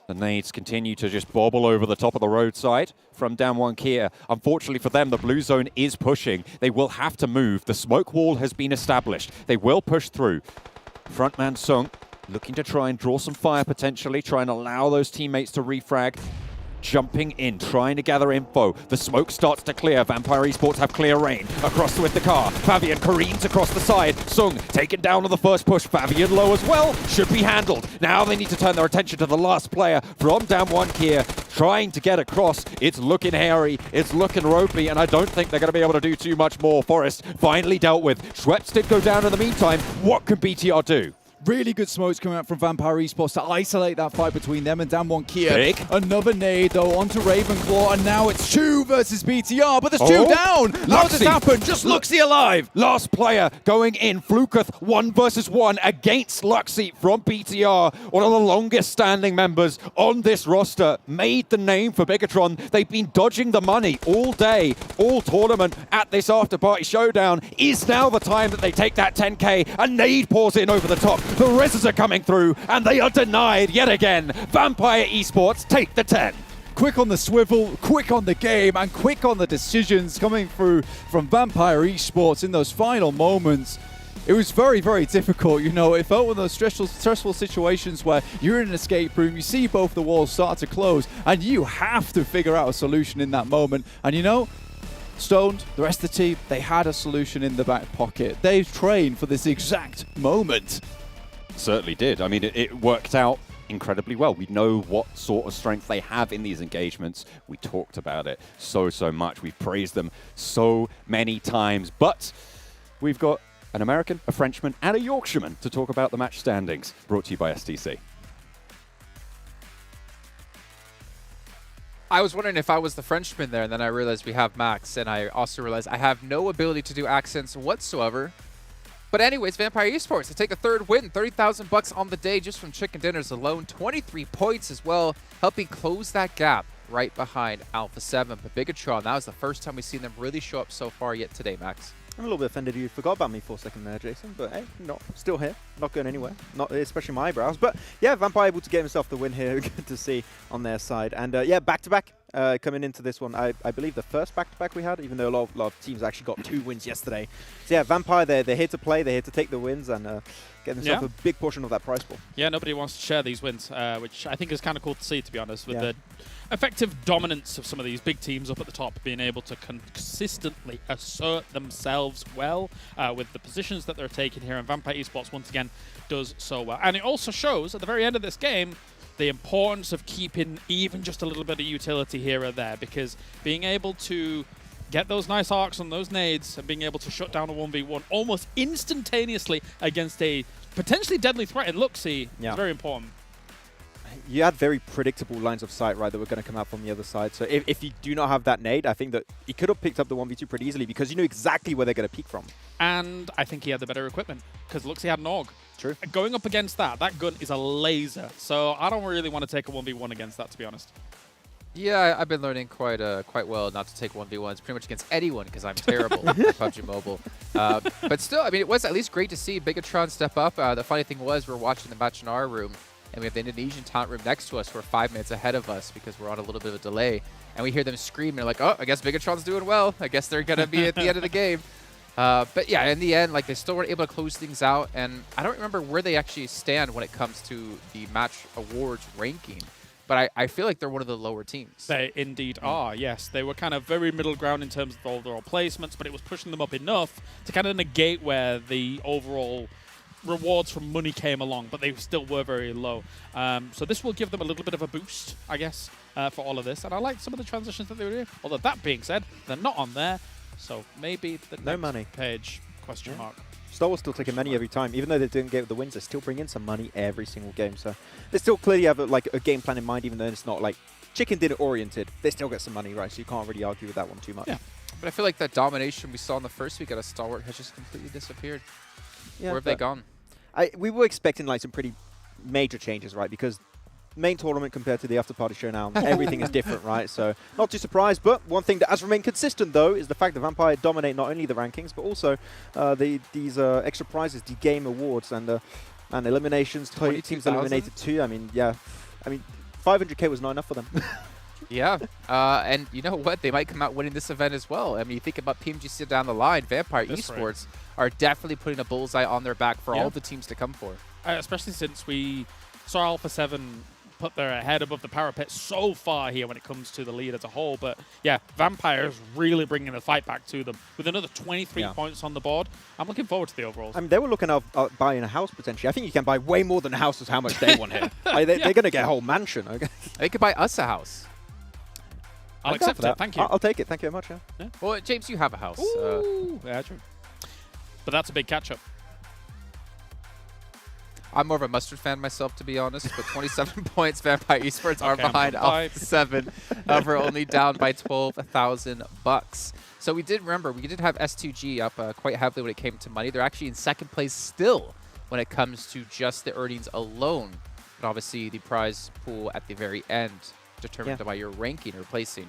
The nades continue to just bobble over the top of the roadside from Damwon Kia. Unfortunately for them, the blue zone is pushing. They will have to move. The smoke wall has been established. They will push through. Frontman Sung looking to try and draw some fire potentially, try and allow those teammates to refrag. Jumping in, trying to gather info. The smoke starts to clear. Vampire Esports have clear rain. Across with the car. Fabian careens across the side. Sung taken down on the first push. Fabian low as well. Should be handled. Now they need to turn their attention to the last player from Damwon Kia. Trying to get across. It's looking hairy. It's looking ropey. And I don't think they're going to be able to do too much more. Forrest finally dealt with. Schweppes did go down in the meantime. What can BTR do? Really good smokes coming out from Vampire Esports to isolate that fight between them and Damwon Kia. Big. Another nade, though, onto Ravenclaw, and now it's 2 versus BTR, but there's 2 down! How does it happen? Just Luxy alive! Last player going in. Fluketh 1 versus 1 against Luxy from BTR. One of the longest standing members on this roster. Made the name for Bigetron. They've been dodging the money all day, all tournament at this Afterparty Showdown. Is now the time that they take that 10K. A nade pours in over the top. The reses are coming through, and they are denied yet again. Vampire Esports take the 10. Quick on the swivel, quick on the game, and quick on the decisions coming through from Vampire Esports in those final moments. It was very, very difficult. You know, it felt one of those stressful situations where you're in an escape room, you see both the walls start to close, and you have to figure out a solution in that moment. And you know, Stoned, the rest of the team, they had a solution in the back pocket. They've trained for this exact moment. Certainly did. I mean, it worked out incredibly well. We know what sort of strength they have in these engagements. We talked about it so much. We've praised them so many times. But we've got an American, a Frenchman, and a Yorkshireman to talk about the match standings, brought to you by STC. I was wondering if I was the Frenchman there, and then I realized we have Max, and I also realized I have no ability to do accents whatsoever. But anyways, Vampire Esports to take a third win, 30,000 bucks on the day just from chicken dinners alone, 23 points as well, helping close that gap right behind Alpha 7. But Bigetron, that was the first time we've seen them really show up so far yet today, Max. I'm a little bit offended you forgot about me for a second there, Jason, but hey, still here, not going anywhere, not especially my eyebrows. But yeah, Vampire able to get himself the win here, good to see on their side. And yeah, back-to-back coming into this one. I believe the first back-to-back we had, even though a lot of teams actually got 2 wins yesterday. So yeah, Vampire, they're here to play, they're here to take the wins and get themselves a big portion of that prize pool. Yeah, nobody wants to share these wins, which I think is kind of cool to see, to be honest, with the effective dominance of some of these big teams up at the top being able to consistently assert themselves well with the positions that they're taking here. And Vampire Esports, once again, does so well. And it also shows, at the very end of this game, the importance of keeping even just a little bit of utility here or there, because being able to get those nice arcs on those nades and being able to shut down a 1v1 almost instantaneously against a potentially deadly threat in Luxie is very important. You had very predictable lines of sight, right, that were going to come out from the other side. So if you do not have that nade, I think that he could have picked up the 1v2 pretty easily because you knew exactly where they're going to peek from. And I think he had the better equipment because Luxie had an AUG. True. Going up against that gun is a laser. So I don't really want to take a 1v1 against that, to be honest. Yeah, I've been learning quite well not to take 1v1s pretty much against anyone because I'm terrible at PUBG Mobile. But still, I mean, it was at least great to see Bigetron step up. The funny thing was we're watching the match in our room, and we have the Indonesian talent room next to us who are 5 minutes ahead of us because we're on a little bit of a delay. And we hear them scream, and they're like, oh, I guess Bigetron's doing well. I guess they're going to be at the end of the game. But yeah, in the end, like they still weren't able to close things out. And I don't remember where they actually stand when it comes to the match awards ranking. But I feel like they're one of the lower teams. They indeed are, yes. They were kind of very middle ground in terms of overall placements, but it was pushing them up enough to kind of negate where the overall rewards from money came along, but they still were very low. So this will give them a little bit of a boost, I guess, for all of this. And I like some of the transitions that they were doing. Although that being said, they're not on there. So maybe the next page, question mark. Stalwart still taking money every time. Even though they didn't get the wins, they still bring in some money every single game. So they still clearly have a game plan in mind, even though it's not like chicken dinner oriented. They still get some money, right? So you can't really argue with that one too much. Yeah. But I feel like that domination we saw in the first week out of Stalwart has just completely disappeared. Yeah, where have they gone? We were expecting like some pretty major changes, right? Because main tournament compared to the Afterparty Showdown, everything is different, right? So not too surprised. But one thing that has remained consistent, though, is the fact that Vampire dominate not only the rankings, but also these extra prizes, the game awards and eliminations. 20 teams eliminated too. I mean, yeah. I mean, 500K was not enough for them. Yeah, and you know what? They might come out winning this event as well. I mean, you think about PMGC down the line, Vampire Esports are definitely putting a bullseye on their back for all the teams to come for. Especially since we saw Alpha 7 put their head above the parapet so far here when it comes to the lead as a whole. But yeah, Vampire is really bringing the fight back to them with another 23 points on the board. I'm looking forward to the overalls. I mean, they were looking at buying a house potentially. I think you can buy way more than a house is how much they want here. They're going to get a whole mansion. Okay? They could buy us a house. I'll accept it. Thank you. I'll take it. Thank you very much. Yeah. Well, James, you have a house. Ooh, yeah, true. But that's a big catch-up. I'm more of a Mustard fan myself, to be honest, but 27 points, Vampire Esports are behind Alpha 7. We're only down by 12,000 bucks. So we did have S2G up quite heavily when it came to money. They're actually in second place still when it comes to just the earnings alone. But obviously the prize pool at the very end, determined by your ranking or placing,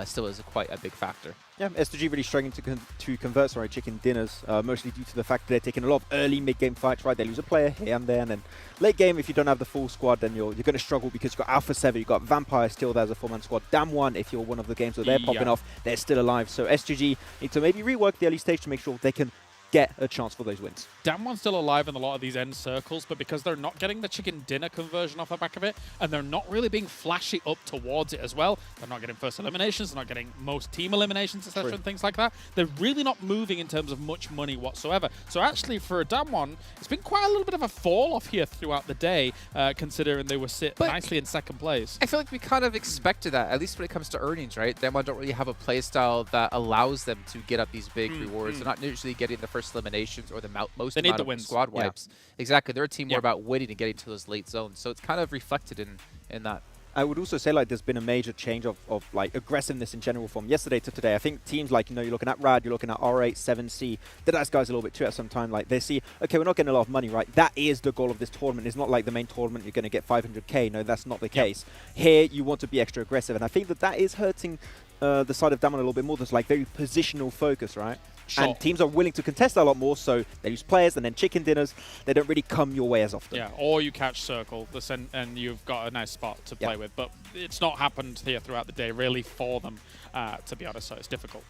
still is quite a big factor. Yeah, S2G really struggling to convert chicken dinners, mostly due to the fact that they're taking a lot of early mid-game fights, right? They lose a player here and there, and then late game, if you don't have the full squad, then you're going to struggle because you've got Alpha 7, you've got Vampire still there as a 4-man squad. Damn one, if you're one of the games where they're popping off, they're still alive. So S2G need to maybe rework the early stage to make sure they can get a chance for those wins. Damwon's still alive in a lot of these end circles, but because they're not getting the chicken dinner conversion off the back of it, and they're not really being flashy up towards it as well, they're not getting first eliminations, they're not getting most team eliminations, etc., and things like that. They're really not moving in terms of much money whatsoever. So actually, for Damwon, it's been quite a little bit of a fall off here throughout the day, considering they were nicely in second place. I feel like we kind of expected that, at least when it comes to earnings, right? Damwon don't really have a play style that allows them to get up these big rewards. They're not usually getting the first first eliminations or the most They need amount the of wins. squad Yeah. wipes. Exactly. They're a team more Yeah. about winning and getting to those late zones. So it's kind of reflected in that. I would also say like there's been a major change of like aggressiveness in general from yesterday to today. I think teams like, you know, you're looking at Rad, you're looking at R8, 7C, Deadeyes Guys a little bit too at some time. Like they see, okay, we're not getting a lot of money, right? That is the goal of this tournament. It's not like the main tournament you're going to get 500k. No, that's not the case. Here you want to be extra aggressive, and I think that is hurting the side of Damwon a little bit more. There's like very positional focus, right? Sure. And teams are willing to contest a lot more, so they use players and then chicken dinners. They don't really come your way as often. Yeah, or you catch circle and you've got a nice spot to play with. But it's not happened here throughout the day, really, for them, to be honest, so it's difficult.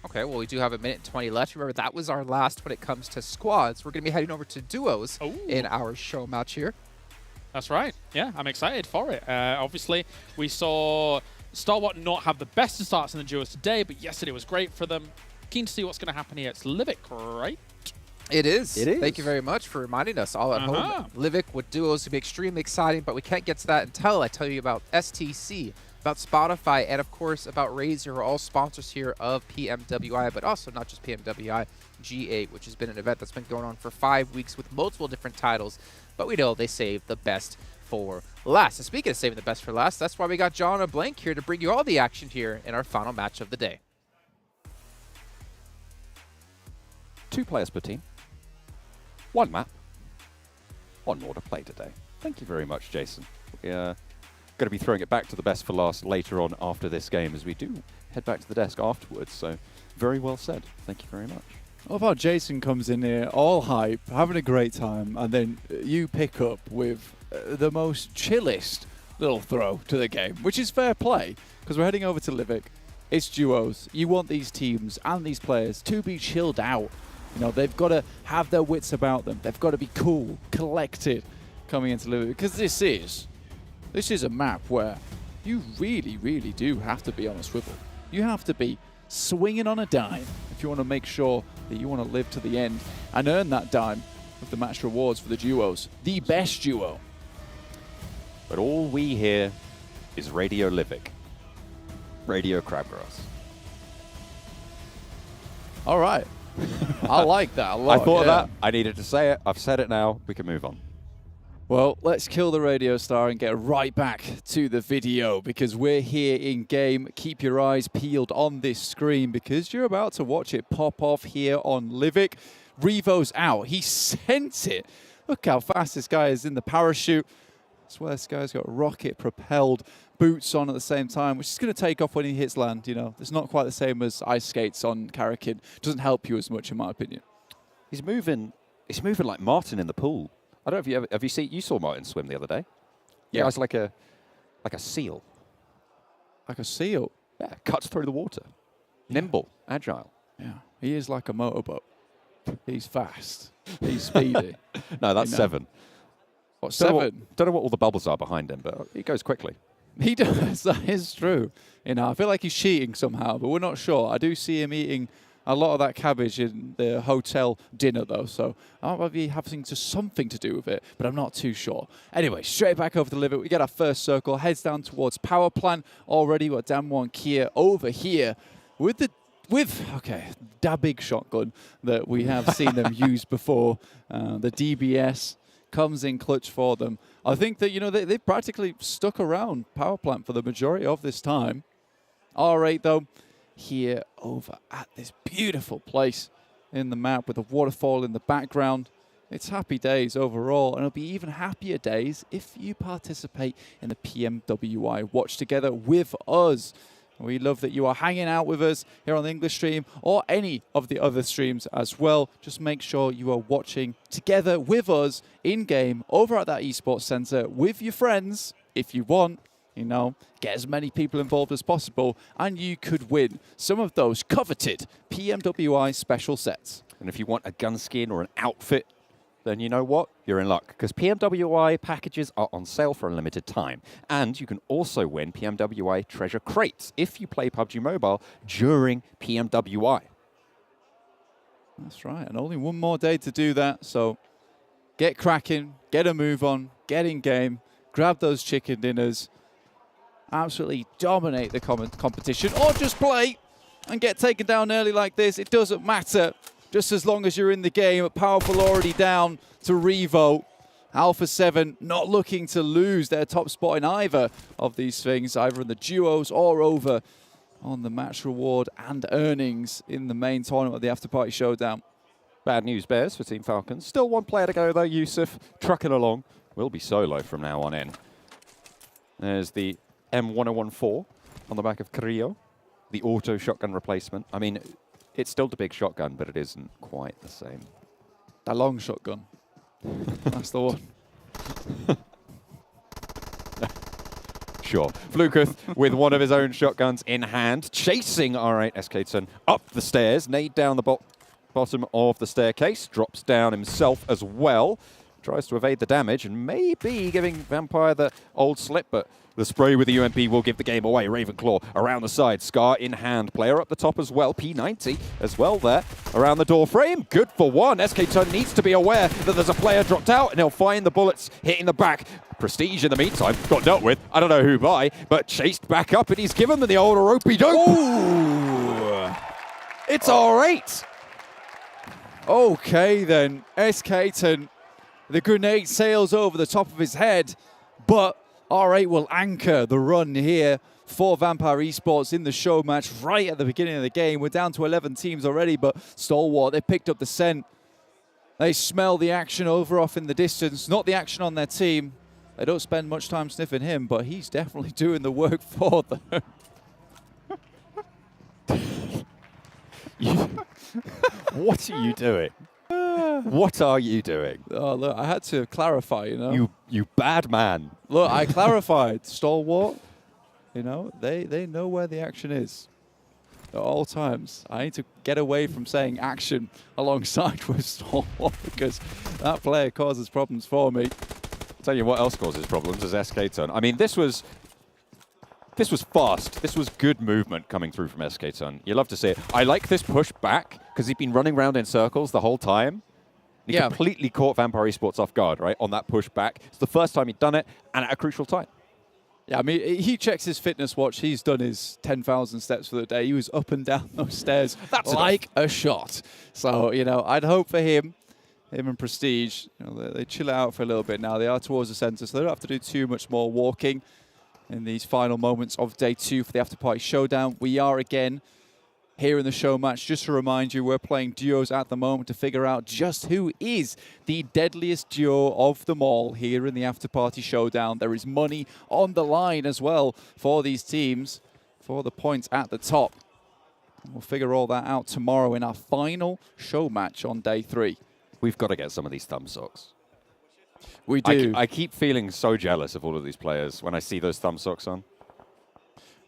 Okay, well, we do have a minute and 20 left. Remember, that was our last when it comes to squads. We're going to be heading over to duos in our show match here. That's right. Yeah, I'm excited for it. Obviously, we saw Stalwart not have the best of starts in the duos today, but yesterday was great for them. Keen to see what's going to happen here. It's Livik, right? It is. It is. Thank you very much for reminding us all at home. Livik with duos would be extremely exciting, but we can't get to that until I tell you about STC, about Spotify, and of course about Razer, who are all sponsors here of PMWI, but also not just PMWI, G8, which has been an event that's been going on for 5 weeks with multiple different titles, but we know they save the best for last. And speaking of saving the best for last, that's why we got John and Blank here to bring you all the action here in our final match of the day. 2 players per team, 1 map, 1 more to play today. Thank you very much, Jason. We're going to be throwing it back to the best for last later on after this game, as we do head back to the desk afterwards. So very well said. Thank you very much. What about Jason comes in here all hype, having a great time, and then you pick up with the most chillest little throw to the game, which is fair play, because we're heading over to Livik. It's duos. You want these teams and these players to be chilled out. You know, they've got to have their wits about them. They've got to be cool, collected coming into Livik, because this is a map where you really, really do have to be on a swivel. You have to be swinging on a dime if you want to make sure that you want to live to the end and earn that dime with the match rewards for the duos. The best duo. But all we hear is Radio Livik. Radio Crabgrass. All right. I like that a lot. I thought of that. I needed to say it. I've said it now. We can move on. Well, let's kill the radio star and get right back to the video, because we're here in game. Keep your eyes peeled on this screen, because you're about to watch it pop off here on Livik. Revo's out. He sent it. Look how fast this guy is in the parachute. I swear this guy's got rocket-propelled boots on at the same time, which is going to take off when he hits land. You know, it's not quite the same as ice skates on Karakin. Doesn't help you as much, in my opinion. He's moving like Martin in the pool. I don't know if you saw Martin swim the other day. Yeah, it's like a seal. Like a seal? Yeah, cuts through the water. Nimble, agile. Yeah, he is like a motorboat. He's fast. He's speedy. No, that's 7. What, 7? Don't know what all the bubbles are behind him, but he goes quickly. He does. That is true. You know, I feel like he's cheating somehow, but we're not sure. I do see him eating a lot of that cabbage in the hotel dinner, though, so I might be having something to do with it, but I'm not too sure. Anyway, straight back over to Livik. We get our first circle, heads down towards power plant. Already got Damwon Kia over here with that big shotgun that we have seen them use before. The DBS comes in clutch for them. I think that, you know, they've practically stuck around power plant for the majority of this time. R8, though, here over at this beautiful place in the map with a waterfall in the background. It's happy days overall, and it'll be even happier days if you participate in the PMWI Watch Together with us. We love that you are hanging out with us here on the English stream or any of the other streams as well. Just make sure you are watching together with us in-game over at that esports center with your friends if you want. You know, get as many people involved as possible, and you could win some of those coveted PMWI special sets. And if you want a gun skin or an outfit, then you know what? You're in luck, because PMWI packages are on sale for a limited time. And you can also win PMWI treasure crates if you play PUBG Mobile during PMWI. That's right, and only one more day to do that, so get cracking, get a move on, get in game, grab those chicken dinners, absolutely dominate the competition, or just play and get taken down early like this. It doesn't matter. just as long as you're in the game. Powerful already down to Revo. Alpha 7 not looking to lose their top spot in either of these things, either in the duos or over on the match reward and earnings in the main tournament of the Afterparty Showdown. Bad news bears for Team Falcons. Still one player to go though, Yusuf, trucking along. Will be solo from now on in. There's the M1014 on the back of Carrillo, the auto shotgun replacement. I mean, it's still the big shotgun, but it isn't quite the same. That long shotgun. That's the one. Sure. Flukuth with one of his own shotguns in hand, chasing R8 Escaton up the stairs, nade down the bottom of the staircase, drops down himself as well, tries to evade the damage and maybe giving Vampire the old slip, but the spray with the UMP will give the game away. Ravenclaw around the side, Scar in hand, player up the top as well, P90 as well there, around the door frame, good for one. Escaton needs to be aware that there's a player dropped out and he'll find the bullets hitting the back. Prestige in the meantime got dealt with, I don't know who by, but chased back up and he's given them the old ropey dope. Ooh. It's R8. Okay then, Escaton, the grenade sails over the top of his head, but R8 will anchor the run here for Vampire Esports in the show match right at the beginning of the game. We're down to 11 teams already, but Stalwart, they picked up the scent. They smell the action over off in the distance, not the action on their team. They don't spend much time sniffing him, but he's definitely doing the work for them. What are you doing? What are you doing? Oh, look, I had to clarify, you know. You bad man. Look, I clarified. Stalwart, you know, they know where the action is at all times. I need to get away from saying action alongside with Stalwart because that player causes problems for me. Tell you what else causes problems is Escaton. I mean, this was fast. This was good movement coming through from Escaton. You love to see it. I like this push back because he'd been running around in circles the whole time. He completely caught Vampire Esports off guard, right, on that push back. It's the first time he'd done it, and at a crucial time. Yeah, I mean, he checks his fitness watch. He's done his 10,000 steps for the day. He was up and down those stairs like a shot. So, you know, I'd hope for him and Prestige, you know, they chill out for a little bit now. They are towards the center, so they don't have to do too much more walking in these final moments of day 2 for the Afterparty Showdown. We are again here in the show match. Just to remind you, we're playing duos at the moment to figure out just who is the deadliest duo of them all here in the Afterparty Showdown. There is money on the line as well for these teams for the points at the top. We'll figure all that out tomorrow in our final show match on day 3. We've got to get some of these thumb socks. We do. I keep feeling so jealous of all of these players when I see those thumb socks on.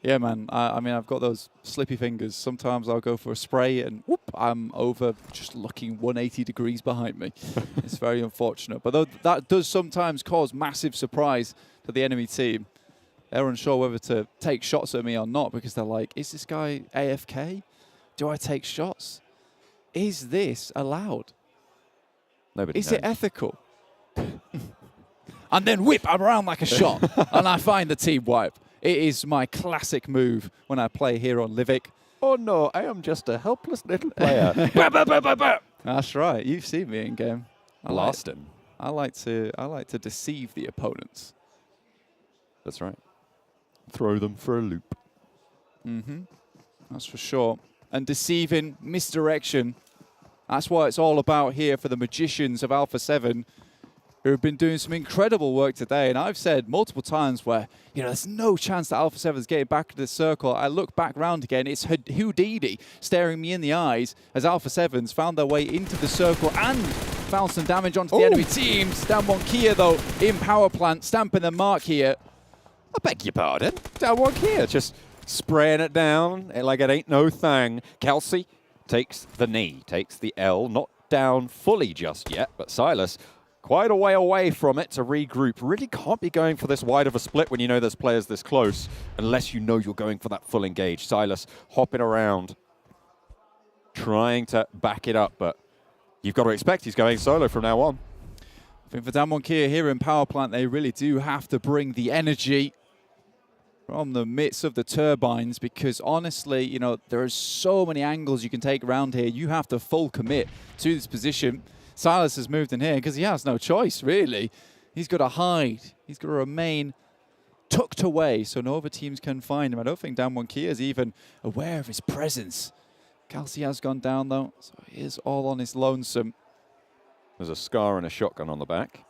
Yeah, man. I mean, I've got those slippy fingers. Sometimes I'll go for a spray and whoop, I'm over just looking 180 degrees behind me. It's very unfortunate. But that does sometimes cause massive surprise to the enemy team. They're unsure whether to take shots at me or not because they're like, is this guy AFK? Do I take shots? Is this allowed? Nobody Is knows. it ethical? And then whip, I'm around like a shot, and I find the team wipe. It is my classic move when I play here on Livik. Oh no, I am just a helpless little player. That's right. You've seen me in game. Blast him. I like to deceive the opponents. That's right. Throw them for a loop. Mm-hmm. That's for sure. And deceiving, misdirection. That's what it's all about here for the magicians of Alpha 7, who have been doing some incredible work today. And I've said multiple times where, you know, there's no chance that Alpha 7 is getting back into the circle. I look back round again, it's Houdini staring me in the eyes as Alpha 7's found their way into the circle and found some damage onto the enemy teams. Down Kia, though, in power plant, stamping the mark here. I beg your pardon. Down Kia, just spraying it down like it ain't no thing. Kelsey takes the knee, takes the L, not down fully just yet, but Silas quite a way away from it to regroup. Really can't be going for this wide of a split when you know there's players this close, unless you know you're going for that full engage. Silas hopping around, trying to back it up, but you've got to expect he's going solo from now on. I think for Damwon Kia here in power plant, they really do have to bring the energy. from the midst of the turbines, because honestly, you know, there are so many angles you can take around here. You have to full commit to this position. Silas has moved in here because he has no choice, really. He's got to hide. He's got to remain tucked away so no other teams can find him. I don't think Damwon Kia is even aware of his presence. Galaxy has gone down, though, so he is all on his lonesome. There's a Scar and a shotgun on the back.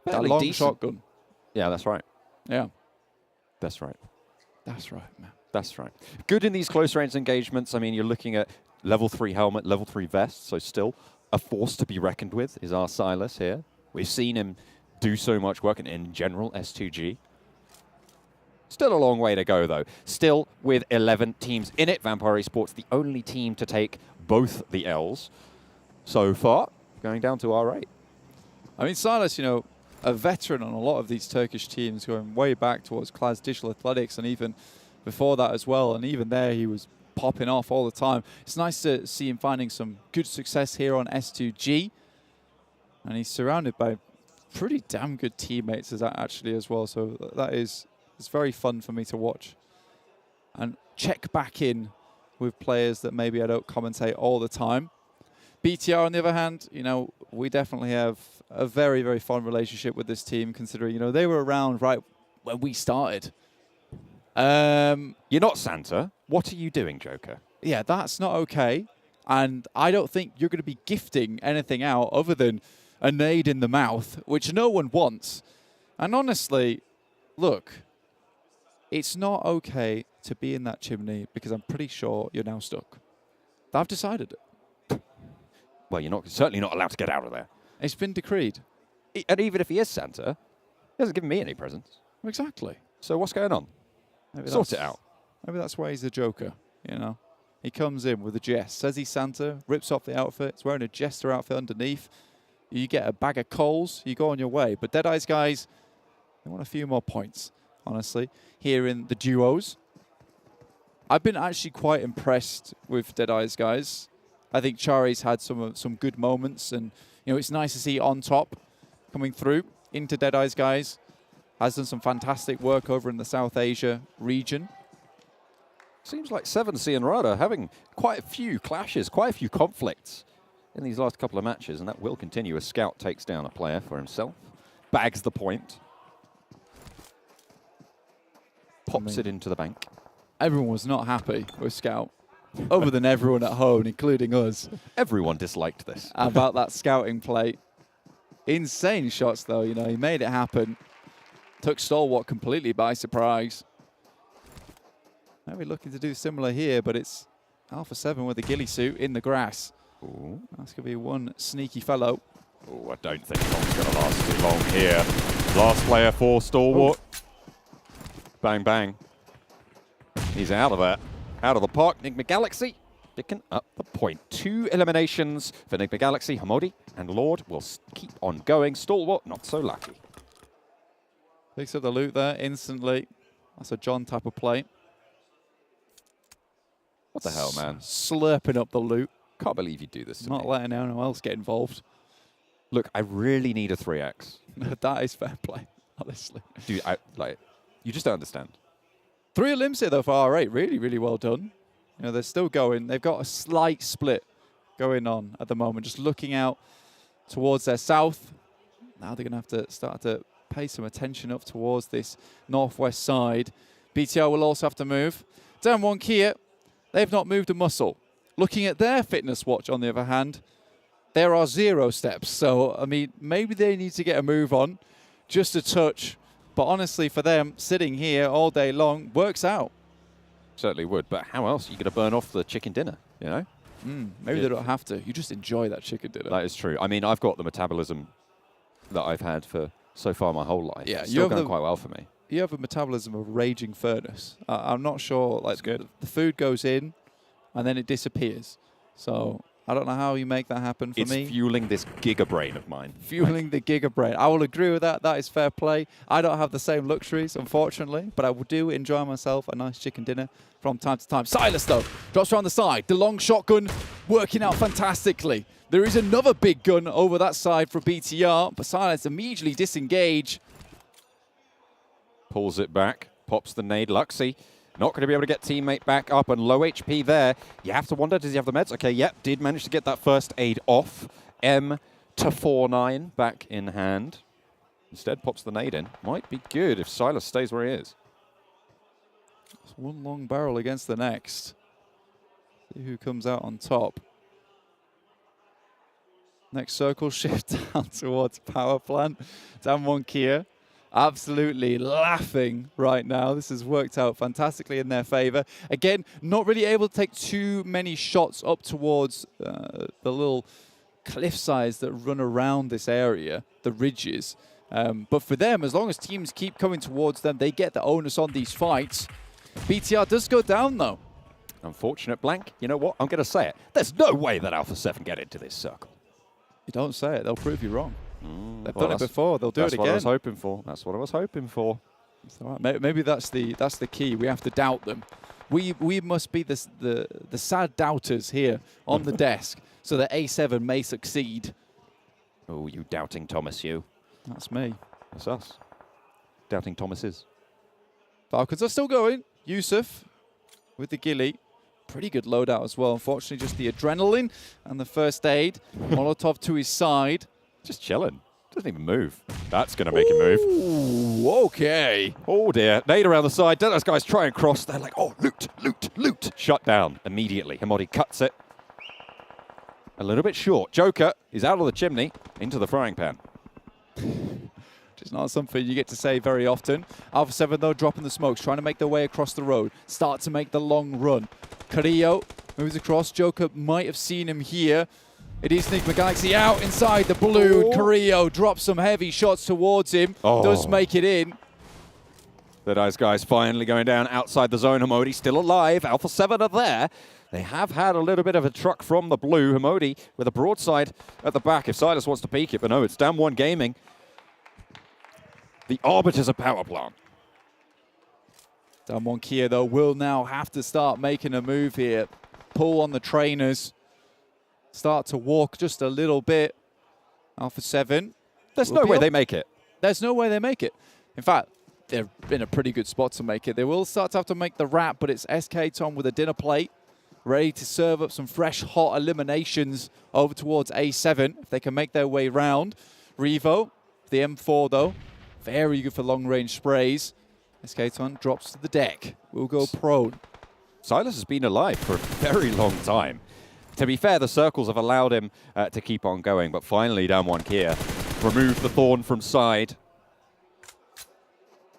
That Fairly long decent. shotgun. Yeah, that's right. Yeah. That's right. That's right, man. That's right. Good in these close range engagements. I mean, you're looking at level 3 helmet, level 3 vest, so still a force to be reckoned with is our Silas here. We've seen him do so much work, and in general, S2G. Still a long way to go, though. Still with 11 teams in it. Vampire Esports, the only team to take both the Ls so far, going down to R8. I mean, Silas, you know, a veteran on a lot of these Turkish teams, going way back towards Class Digital Athletics and even before that as well. And even there, he was popping off all the time. It's nice to see him finding some good success here on S2G. And he's surrounded by pretty damn good teammates actually as well. So that is, it's very fun for me to watch. And check back in with players that maybe I don't commentate all the time. BTR, on the other hand, you know, we definitely have a very, very fond relationship with this team, considering, you know, they were around right when we started. You're not Santa. What are you doing, Joker? Yeah, that's not okay. And I don't think you're going to be gifting anything out other than a nade in the mouth, which no one wants. And honestly, look, it's not okay to be in that chimney because I'm pretty sure you're now stuck. I've decided it. Well, you're certainly not allowed to get out of there. It's been decreed. And even if he is Santa, he hasn't given me any presents. Exactly. So what's going on? Maybe Sort it out. Maybe that's why he's the Joker, you know. He comes in with a jest, says he's Santa, rips off the outfit, he's wearing a jester outfit underneath. You get a bag of coals, you go on your way. But Deadeyes Guys, they want a few more points, honestly, here in the duos. I've been actually quite impressed with Deadeyes Guys. I think Chari's had some good moments, and you know, it's nice to see On Top coming through into Deadeyes Guys. Has done some fantastic work over in the South Asia region. Seems like 7C and Rada having quite a few clashes, quite a few conflicts in these last couple of matches, and that will continue as Scout takes down a player for himself, bags the point, pops it into the bank. Everyone was not happy with Scout, other than everyone at home, including us. Everyone disliked this. About that scouting play. Insane shots, though. You know, he made it happen. Took Stalwart completely by surprise. Maybe looking to do similar here, but it's Alpha 7 with the ghillie suit in the grass. Ooh. That's going to be one sneaky fellow. Oh, I don't think long's going to last too long here. Last player for Stalwart. Oh. Bang, bang. He's out of it. Out of the park. Nigma Galaxy picking up the point. 2 eliminations for Nigma Galaxy. Hamodi and Lord will keep on going. Stalwart, not so lucky. Picks up the loot there instantly. That's a John type of play. What the hell, man? Slurping up the loot. Can't believe you do this to me. Not letting anyone else get involved. Look, I really need a 3x. That is fair play, honestly. Dude, you just don't understand. 3 elims here, though, for R8. Really, really well done. You know, they're still going. They've got a slight split going on at the moment. Just looking out towards their south. Now they're going to have to start to pay some attention up towards this northwest side. BTR will also have to move. Damwon Kia, they've not moved a muscle. Looking at their fitness watch, on the other hand, there are 0 steps. So, I mean, maybe they need to get a move on, just a touch. But honestly, for them, sitting here all day long works out. Certainly would. But how else are you going to burn off the chicken dinner, you know? Maybe they don't have to. You just enjoy that chicken dinner. That is true. I mean, I've got the metabolism that I've had for so far my whole life. Yeah, it's still going quite well for me. You have a metabolism of a raging furnace. I'm not sure. Like, good. The food goes in, and then it disappears. So I don't know how you make that happen for me. It's fueling this giga brain of mine. Fueling the giga brain. I will agree with that. That is fair play. I don't have the same luxuries, unfortunately, but I do enjoy myself a nice chicken dinner from time to time. Silas, though, drops around the side. The long shotgun working out fantastically. There is another big gun over that side for BTR, but Silas immediately disengage. Pulls it back pops the nade. Luxy not going to be able to get teammate back up and low HP there. You have to wonder, does he have the meds? Okay, yep, did manage to get that first aid off. M to 4-9 back in hand. Instead pops the nade in. Might be good if Silas stays where he is. It's one long barrel against the next. See who comes out on top. Next circle shift down towards power plant. Damwon Kia absolutely laughing right now. This has worked out fantastically in their favor. Again, not really able to take too many shots up towards the little cliff sides that run around this area, the ridges. But for them, as long as teams keep coming towards them, they get the onus on these fights. BTR does go down, though. Unfortunate blank. You know what? I'm going to say it. There's no way that Alpha 7 get into this circle. You don't say it. They'll prove you wrong. They've done it before. They'll do it again. That's what I was hoping for. That's what I was hoping for. It's all right. Maybe that's the key. We have to doubt them. We must be the sad doubters here on the desk, so that A7 may succeed. Oh, you doubting Thomas, you. That's me. That's us. Doubting Thomases. Falcons are still going. Yusuf with the ghillie. Pretty good loadout as well. Unfortunately, just the adrenaline and the first aid. Molotov to his side. Just chilling. Doesn't even move. That's going to make him move. Ooh, okay. Oh, dear. Nade around the side. Those guys try and cross. They're like, oh, loot, loot, loot. Shut down immediately. Hamodi cuts it. A little bit short. Joker is out of the chimney into the frying pan. Which is not something you get to say very often. Alpha 7, though, dropping the smokes, trying to make their way across the road. Start to make the long run. Carrillo moves across. Joker might have seen him here. It is Nigma Galaxy out inside the balloon. Oh. Carrillo drops some heavy shots towards him. Oh. Does make it in. Deadeyes Guys finally going down outside the zone. Hamodi still alive. Alpha 7 are there. They have had a little bit of a truck from the blue. Hamodi with a broadside at the back if Silas wants to peek it. But no, it's Damwon Gaming. The arbiters of power plant. Damwon Kia, though, will now have to start making a move here. Pull on the trainers. Start to walk just a little bit. Alpha 7. There's no way they make it. There's no way they make it. In fact, they're in a pretty good spot to make it. They will start to have to make the wrap, but it's SK Tom with a dinner plate, ready to serve up some fresh, hot eliminations over towards A7 if they can make their way round. Revo, the M4, though, very good for long-range sprays. SK-Ton drops to the deck. Will go prone. Silas has been alive for a very long time. To be fair, the circles have allowed him to keep on going, but finally Damwon Kia removed the thorn from side.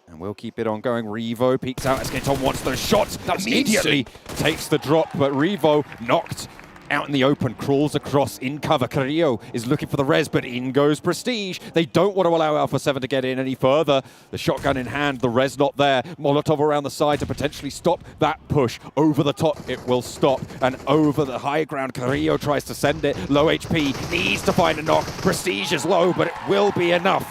And we'll keep it on going. Revo peeks out. SK-Ton wants those shots. Immediately takes the drop, but Revo knocked out in the open, crawls across in cover. Carrillo is looking for the res, but in goes Prestige. They don't want to allow Alpha 7 to get in any further. The shotgun in hand, the res not there. Molotov around the side to potentially stop that push. Over the top, it will stop. And over the high ground, Carrillo tries to send it. Low HP, needs to find a knock. Prestige is low, but it will be enough.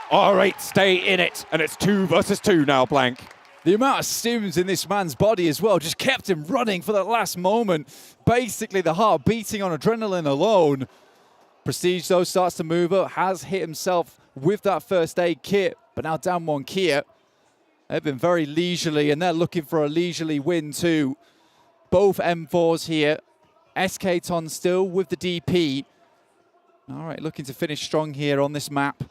R8 stay in it, and it's 2 versus 2 now, Blank. The amount of stims in this man's body as well just kept him running for that last moment. Basically, the heart beating on adrenaline alone. Prestige, though, starts to move up, has hit himself with that first aid kit, but now Damwon Kia. They've been very leisurely, and they're looking for a leisurely win, too. Both M4s here. SK-Ton still with the DP. All right, looking to finish strong here on this map.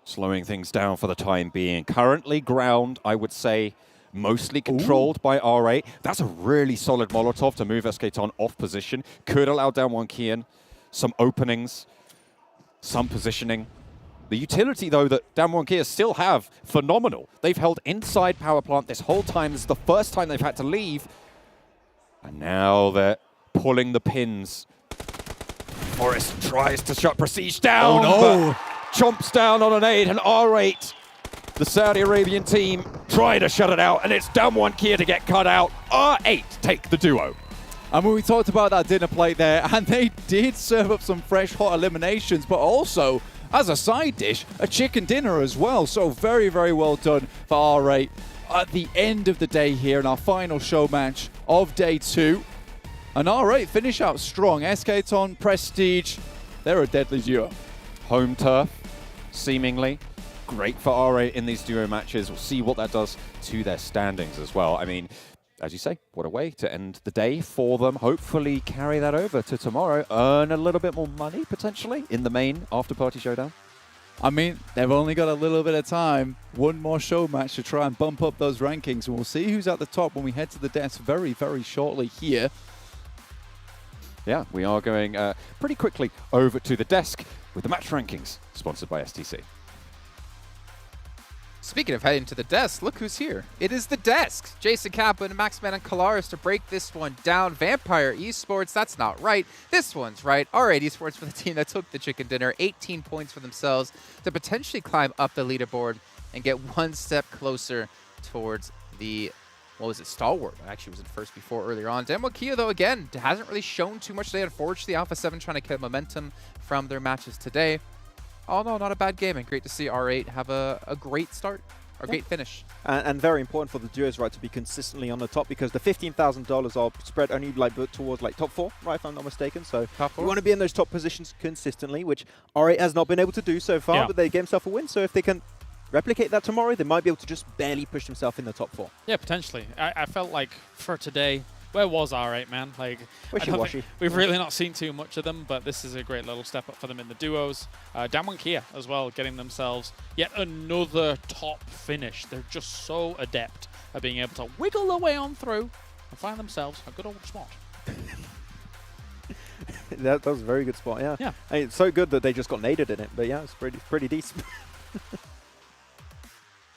Slowing things down for the time being. Currently ground, I would say, mostly controlled by R8. That's a really solid Molotov to move SK-Ton off position. Could allow Damwon Kian some openings, some positioning. The utility, though, that Damwon Kia still have, phenomenal. They've held inside power plant this whole time. This is the first time they've had to leave. And now they're pulling the pins. Forrest tries to shut Prestige down. Oh, no. Chomps down on an aid, and R8, the Saudi Arabian team, try to shut it out, and it's Damwon Kia to get cut out. R8 take the duo. And when we talked about that dinner plate there, and they did serve up some fresh, hot eliminations, but also, as a side dish, a chicken dinner as well. So very, very well done for R8 at the end of the day here in our final show match of day 2. And R8 finish out strong. SK-Ton, Prestige, they're a deadly duo. Home turf, seemingly. Great for R8 in these duo matches. We'll see what that does to their standings as well. I mean, as you say, what a way to end the day for them. Hopefully carry that over to tomorrow. Earn a little bit more money, potentially, in the main Afterparty Showdown. I mean, they've only got a little bit of time. One more show match to try and bump up those rankings. And we'll see who's at the top when we head to the desk very, very shortly here. Yeah, we are going pretty quickly over to the desk with the match rankings, sponsored by STC. Speaking of heading to the desk, look who's here. It is the desk. Jason Kappa and Maxman and Kalaris to break this one down. Vampire Esports, that's not right. This one's right. R8 Esports for the team that took the chicken dinner. 18 points for themselves to potentially climb up the leaderboard and get one step closer towards the, what was it, Stalwart. Actually was in first before earlier on. Demo Kia, though, again, hasn't really shown too much today. Unfortunately, Alpha 7 trying to get momentum from their matches today. Oh, no, not a bad game, and great to see R8 have a great start, or great finish. And very important for the duos, right, to be consistently on the top, because the $15,000 are spread only like towards like top 4, right, if I'm not mistaken. So you want to be in those top positions consistently, which R8 has not been able to do so far, but they gave themselves a win. So if they can replicate that tomorrow, they might be able to just barely push themselves in the top 4. Yeah, potentially. I felt like for today, where was R8, man? Like, Wishy-washy. We've really not seen too much of them, but this is a great little step up for them in the duos. Damwon Kia as well, getting themselves yet another top finish. They're just so adept at being able to wiggle their way on through and find themselves a good old spot. that was a very good spot, yeah. Yeah. I mean, it's so good that they just got naded in it, but yeah, it's pretty decent.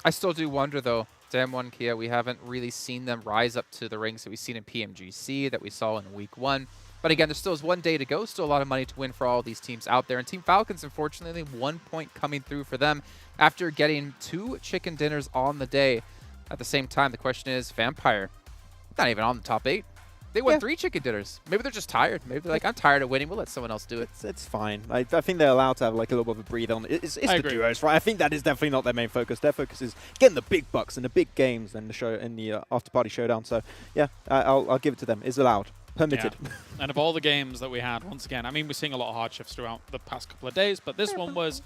I still do wonder, though, Damwon Kia, we haven't really seen them rise up to the ranks that we've seen in PMGC, that we saw in week 1. But again, there still is one day to go, still a lot of money to win for all these teams out there. And Team Falcons, unfortunately, 1 point coming through for them after getting 2 chicken dinners on the day. At the same time, the question is, Vampire, not even on the top 8. They won 3 chicken dinners. Maybe they're just tired. Maybe they're like, I'm tired of winning. We'll let someone else do it. It's fine. I think they're allowed to have like a little bit of a breathe on. It's the duos, right? I think that is definitely not their main focus. Their focus is getting the big bucks and the big games and the show in the after-party showdown. So yeah, I'll give it to them. It's allowed. Permitted. Yeah. And of all the games that we had, once again, I mean, we're seeing a lot of hard shifts throughout the past couple of days, but this one was,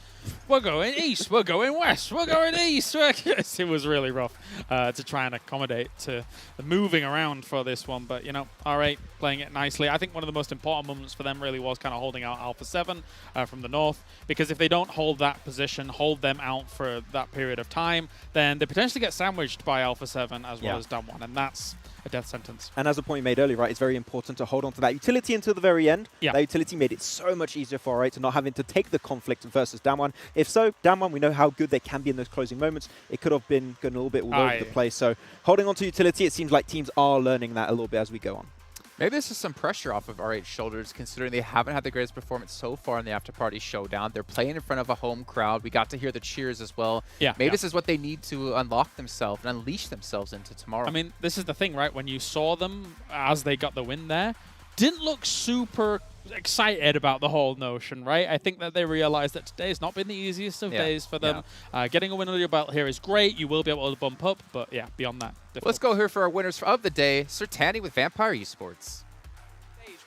we're going east, we're going west, we're going east. It was really rough to try and accommodate to the moving around for this one, but, you know, R8 playing it nicely. I think one of the most important moments for them really was kind of holding out Alpha 7 from the north, because if they don't hold that position, hold them out for that period of time, then they potentially get sandwiched by Alpha 7 as well as Damwon, and that's a death sentence. And as a point made earlier, right, it's very important to hold on to that utility until the very end. Yeah. That utility made it so much easier for R8 to not having to take the conflict versus Damwon. If so, Damwon, we know how good they can be in those closing moments. It could have been going a little bit all over the place. So holding on to utility, it seems like teams are learning that a little bit as we go on. Maybe this is some pressure off of R8's shoulders, considering they haven't had the greatest performance so far in the Afterparty Showdown. They're playing in front of a home crowd. We got to hear the cheers as well. Yeah. Maybe this is what they need to unlock themselves and unleash themselves into tomorrow. I mean, this is the thing, right? When you saw them as they got the win there, didn't look super excited about the whole notion, right? I think that they realized that today's not been the easiest of days for them. Getting a win under your belt here is great. You will be able to bump up, but yeah, beyond that, difficult. Let's go here for our winners of the day. Sertani with Vampire Esports.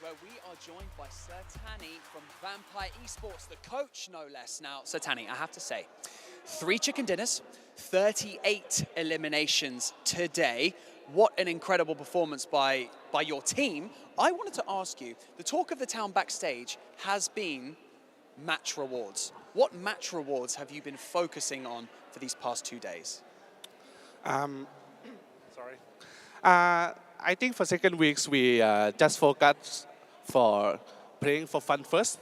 Where we are joined by Sertani from Vampire Esports, the coach, no less. Now, Sertani, I have to say, 3 chicken dinners, 38 eliminations today. What an incredible performance by your team. I wanted to ask you, the talk of the town backstage has been match rewards. What match rewards have you been focusing on for these past 2 days? I think for second weeks, we just focus for playing for fun first.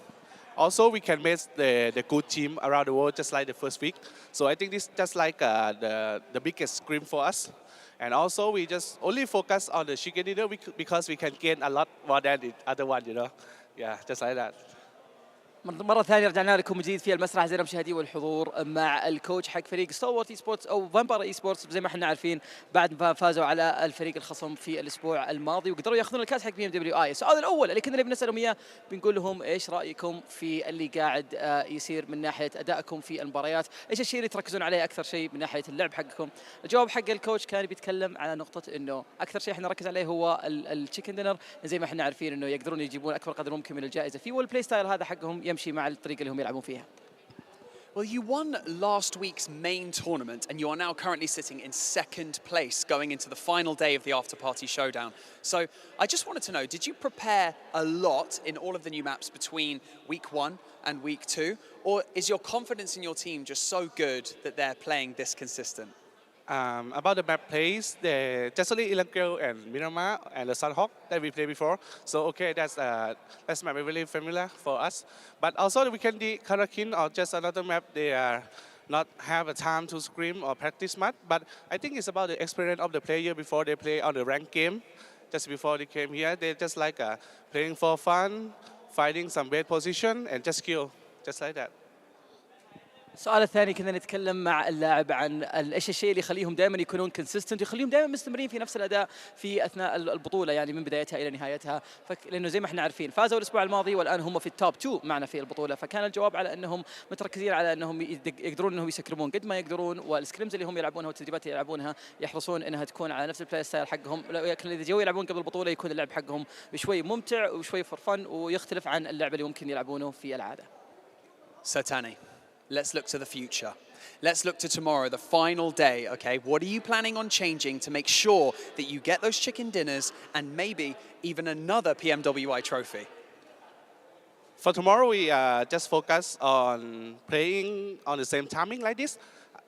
Also, we can make the good team around the world just like the first week. So I think this is just like the biggest scream for us. And also, we just only focus on the chicken dinner because we can gain a lot more than the other one, you know. Yeah, just like that. مرة ثانية رجعنا لكم من جديد في المسرح أعزائي المشاهدين والحضور مع الكوتش حق فريق ستالوارت اي سبورتس أو فامباير اي سبورتس. زي ما احنا عارفين بعد ما فازوا على الفريق الخصم في الأسبوع الماضي وقدروا ياخذون الكاس حق PMWI. السؤال الأول اللي كنا بنسألهم إياه بنقول لهم إيش رأيكم في اللي قاعد يصير من ناحية أدائكم في المباريات؟ إيش الشيء اللي تركزون عليه أكثر شيء من ناحية اللعب حقكم؟ الجواب حق الكوتش كان بيتكلم على نقطة إنه أكثر شيء احنا نركز عليه هو التشيكن دينر. زي ما احنا عارفين إنه يقدرون يجيبون أكبر قدر ممكن من الجائزة فيه، والبلاي ستايل هذا حقهم يمشي مع الطريقة اللي هم يلعبون فيها. Well, you won last week's main tournament, and you are now currently sitting in second place going into the final day of the Afterparty Showdown. So I just wanted to know, did you prepare a lot in all of the new maps between week 1 and week 2? Or is your confidence in your team just so good that they're playing this consistent? About the map plays, the just only Erangel and Miramar and the Sanhok that we played before. So okay, that's map really familiar for us. But also the Vikendi, Karakin, or just another map, they are not have a time to scrim or practice much. But I think it's about the experience of the player before they play on the ranked game. Just before they came here, they just like playing for fun, finding some bad position, and just skill, just like that. السؤال الثاني كنا نتكلم مع اللاعب عن ايش الشيء اللي يخليهم دائما يكونون كونسيستنت ويخليهم دائما مستمرين في نفس الاداء في اثناء البطوله يعني من بدايتها الى نهايتها لانه زي ما احنا عارفين فازوا الاسبوع الماضي والان هم في التوب 2 معنا في البطوله فكان الجواب على انهم متركزين على انهم يقدرون انهم يسكرمون قد ما يقدرون والسكريمز اللي هم يلعبونها والتدريبات اللي يلعبونها يحرصون انها تكون على نفس البلاي ستايل حقهم لكن اذا جو يلعبون قبل البطوله يكون اللعب حقهم شوي ممتع وشوي فور فن ويختلف عن اللعب اللي ممكن يلعبونه في العاده. Satani, let's look to the future. Let's look to tomorrow, the final day, okay? What are you planning on changing to make sure that you get those chicken dinners and maybe even another PMWI trophy? For tomorrow, we just focus on playing on the same timing like this.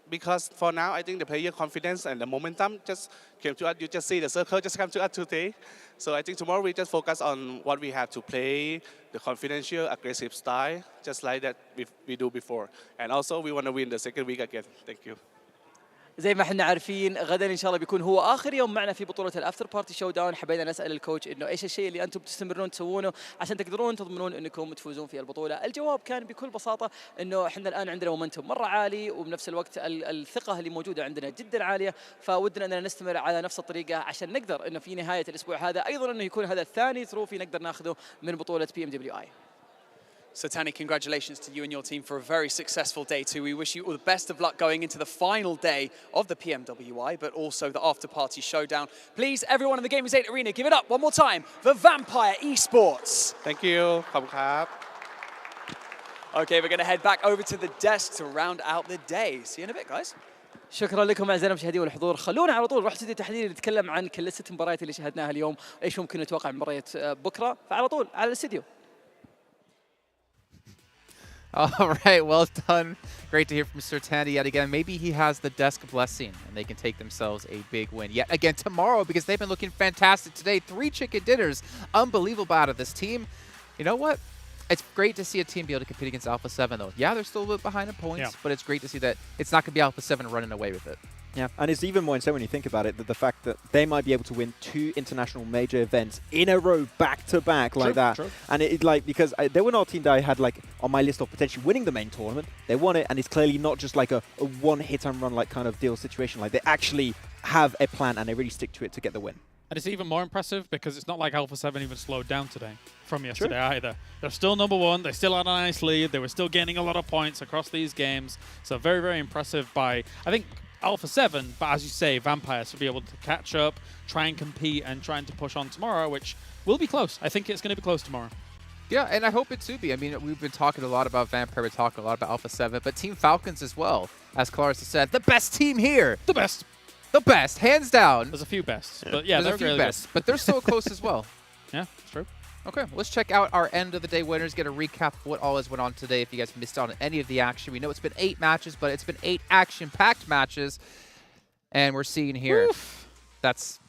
Because for now, I think the player confidence and the momentum just came to us. You just see the circle just come to us today. So I think tomorrow we just focus on what we have to play, the confidential, aggressive style, just like that we do before. And also we want to win the second week again. Thank you. زي ما احنا عارفين غدا ان شاء الله بيكون هو اخر يوم معنا في بطوله الافتر بارتي شو داون حبينا نسال الكوتش انه ايش الشيء اللي انتم بتستمرون تسوونه عشان تقدرون تضمنون انكم تفوزون في البطوله. الجواب كان بكل بساطه انه احنا الان عندنا مومنتوم مره عالي وبنفس الوقت الثقه اللي موجوده عندنا جدا عاليه فودنا اننا نستمر على نفس الطريقه عشان نقدر انه في نهايه الاسبوع هذا ايضا انه يكون هذا الثاني تروفي نقدر ناخذه من بطوله PMWI. Satani, congratulations to you and your team for a very successful day too. We wish you all the best of luck going into the final day of the PMWI, but also the after-party showdown. Please, everyone in the Gamers8 arena, give it up one more time for Vampire Esports. Thank you. Okay, we're going to head back over to the desk to round out the day. See you in a bit, guys. شكرا لكم اعزائنا المشاهدين والحضور خلونا على طول نروح استوديو تحليل نتكلم عن كل 6 مباريات اللي شاهدناها اليوم ايش ممكن نتوقع من مباريات بكره فعلى طول على الاستوديو. All right, well done. Great to hear from Mr. Tandy yet again. Maybe he has the desk blessing and they can take themselves a big win yet again tomorrow because they've been looking fantastic today. 3 chicken dinners. Unbelievable out of this team. You know what? It's great to see a team be able to compete against Alpha 7, though. Yeah, they're still a bit behind in points, but it's great to see that it's not going to be Alpha 7 running away with it. Yeah, and it's even more insane when you think about it, that the fact that they might be able to win 2 international major events in a row, back-to-back, like that. True. And it like, because they were not a team that I had like on my list of potentially winning the main tournament. They won it, and it's clearly not just like a one-hit-and-run like kind of deal situation. Like, they actually have a plan, and they really stick to it to get the win. And it's even more impressive because it's not like Alpha 7 even slowed down today from yesterday either. They're still #1. They still had a nice lead. They were still gaining a lot of points across these games. So very, very impressive by, I think, Alpha 7, but as you say, Vampires to be able to catch up, try and compete, and trying to push on tomorrow, which will be close. I think it's going to be close tomorrow. Yeah, and I hope it too be. I mean, we've been talking a lot about Vampire, we're talking a lot about Alpha 7, but Team Falcons as well. As Clarissa said, the best team here. The best. The best, hands down. There's a few bests, but yeah, there's a few really bests, but they're so close as well. Yeah, it's true. Okay, let's check out our end of the day winners, get a recap of what all has went on today if you guys missed out on any of the action. We know it's been 8 matches, but it's been 8 action-packed matches. And we're seeing here, that's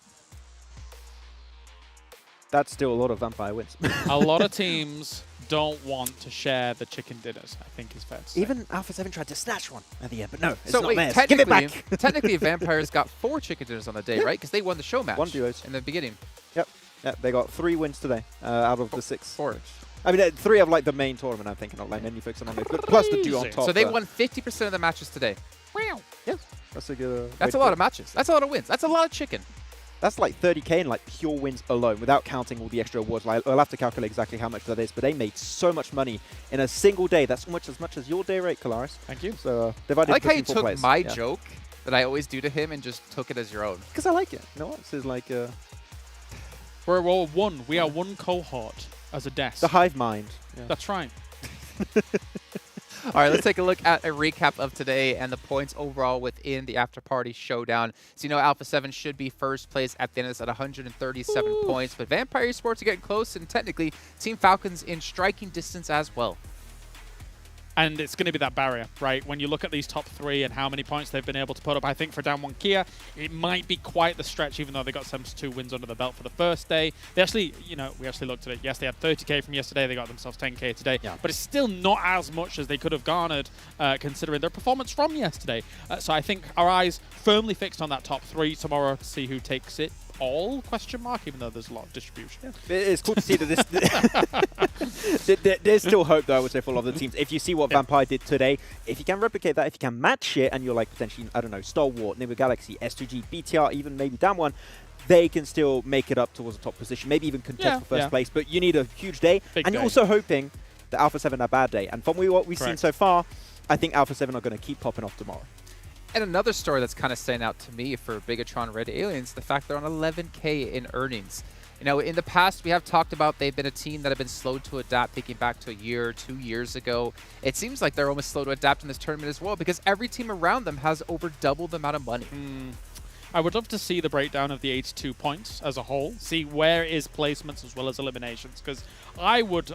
still a lot of Vampire wins. A lot of teams don't want to share the chicken dinners, I think is fair to say. Even Alpha 7 tried to snatch one at the end, but no, it's so not wait, theirs. Give it back. Technically, Vampires got 4 chicken dinners on the day, right? Because they won the show match 1 duos in the beginning. Yep, they got 3 wins today out of the 6. 4. I mean, 3 of like the main tournament, I'm thinking, not like any focusing on this, but plus the 2 on top. So they won 50% of the matches today. Yeah, that's a good. That's a lot of matches. That's a lot of wins. That's a lot of chicken. That's like 30k in like pure wins alone, without counting all the extra awards. Like, I'll have to calculate exactly how much that is, but they made so much money in a single day. That's as much as your day rate, Kalaris. Thank you. So divided. I like how you took players. my joke that I always do to him and just took it as your own. Because I like it. You know what? This is like. We're all one. We are one cohort as a desk. The hive mind. Yeah. That's right. All right, let's take a look at a recap of today and the points overall within the Afterparty Showdown. So you know Alpha 7 should be first place at the end of this at 137 points, but Vampire Esports are getting close, and technically Team Falcons in striking distance as well. And it's going to be that barrier, right? When you look at these top three and how many points they've been able to put up, I think for Down 1 Kia, it might be quite the stretch, even though they got 72 wins under the belt for the first day. They actually, you know, we actually looked at it. Yes, they had 30K from yesterday. They got themselves 10K today. Yeah. But it's still not as much as they could have garnered, considering their performance from yesterday. So I think our eyes firmly fixed on that top three tomorrow to see who takes it. All question mark, even though there's a lot of distribution. Yeah. It's cool to see that this there's still hope, though, I would say, for a lot of the teams. If you see what Vampire did today, if you can replicate that, if you can match it, and you're like potentially, I don't know, Stalwart, Nigma Galaxy, S2G, BTR, even maybe Down 1, they can still make it up towards the top position, maybe even contest for first place. But you need a huge day, and you're also hoping that Alpha 7 had a bad day. And from what we've seen so far, I think Alpha 7 are going to keep popping off tomorrow. And another story that's kind of standing out to me for Bigetron Red Aliens, the fact they're on 11K in earnings. You know, in the past, we have talked about they've been a team that have been slow to adapt, thinking back to a year or 2 years ago. It seems like they're almost slow to adapt in this tournament as well, because every team around them has over double the amount of money. I would love to see the breakdown of the 82 points as a whole, see where is placements as well as eliminations, because I would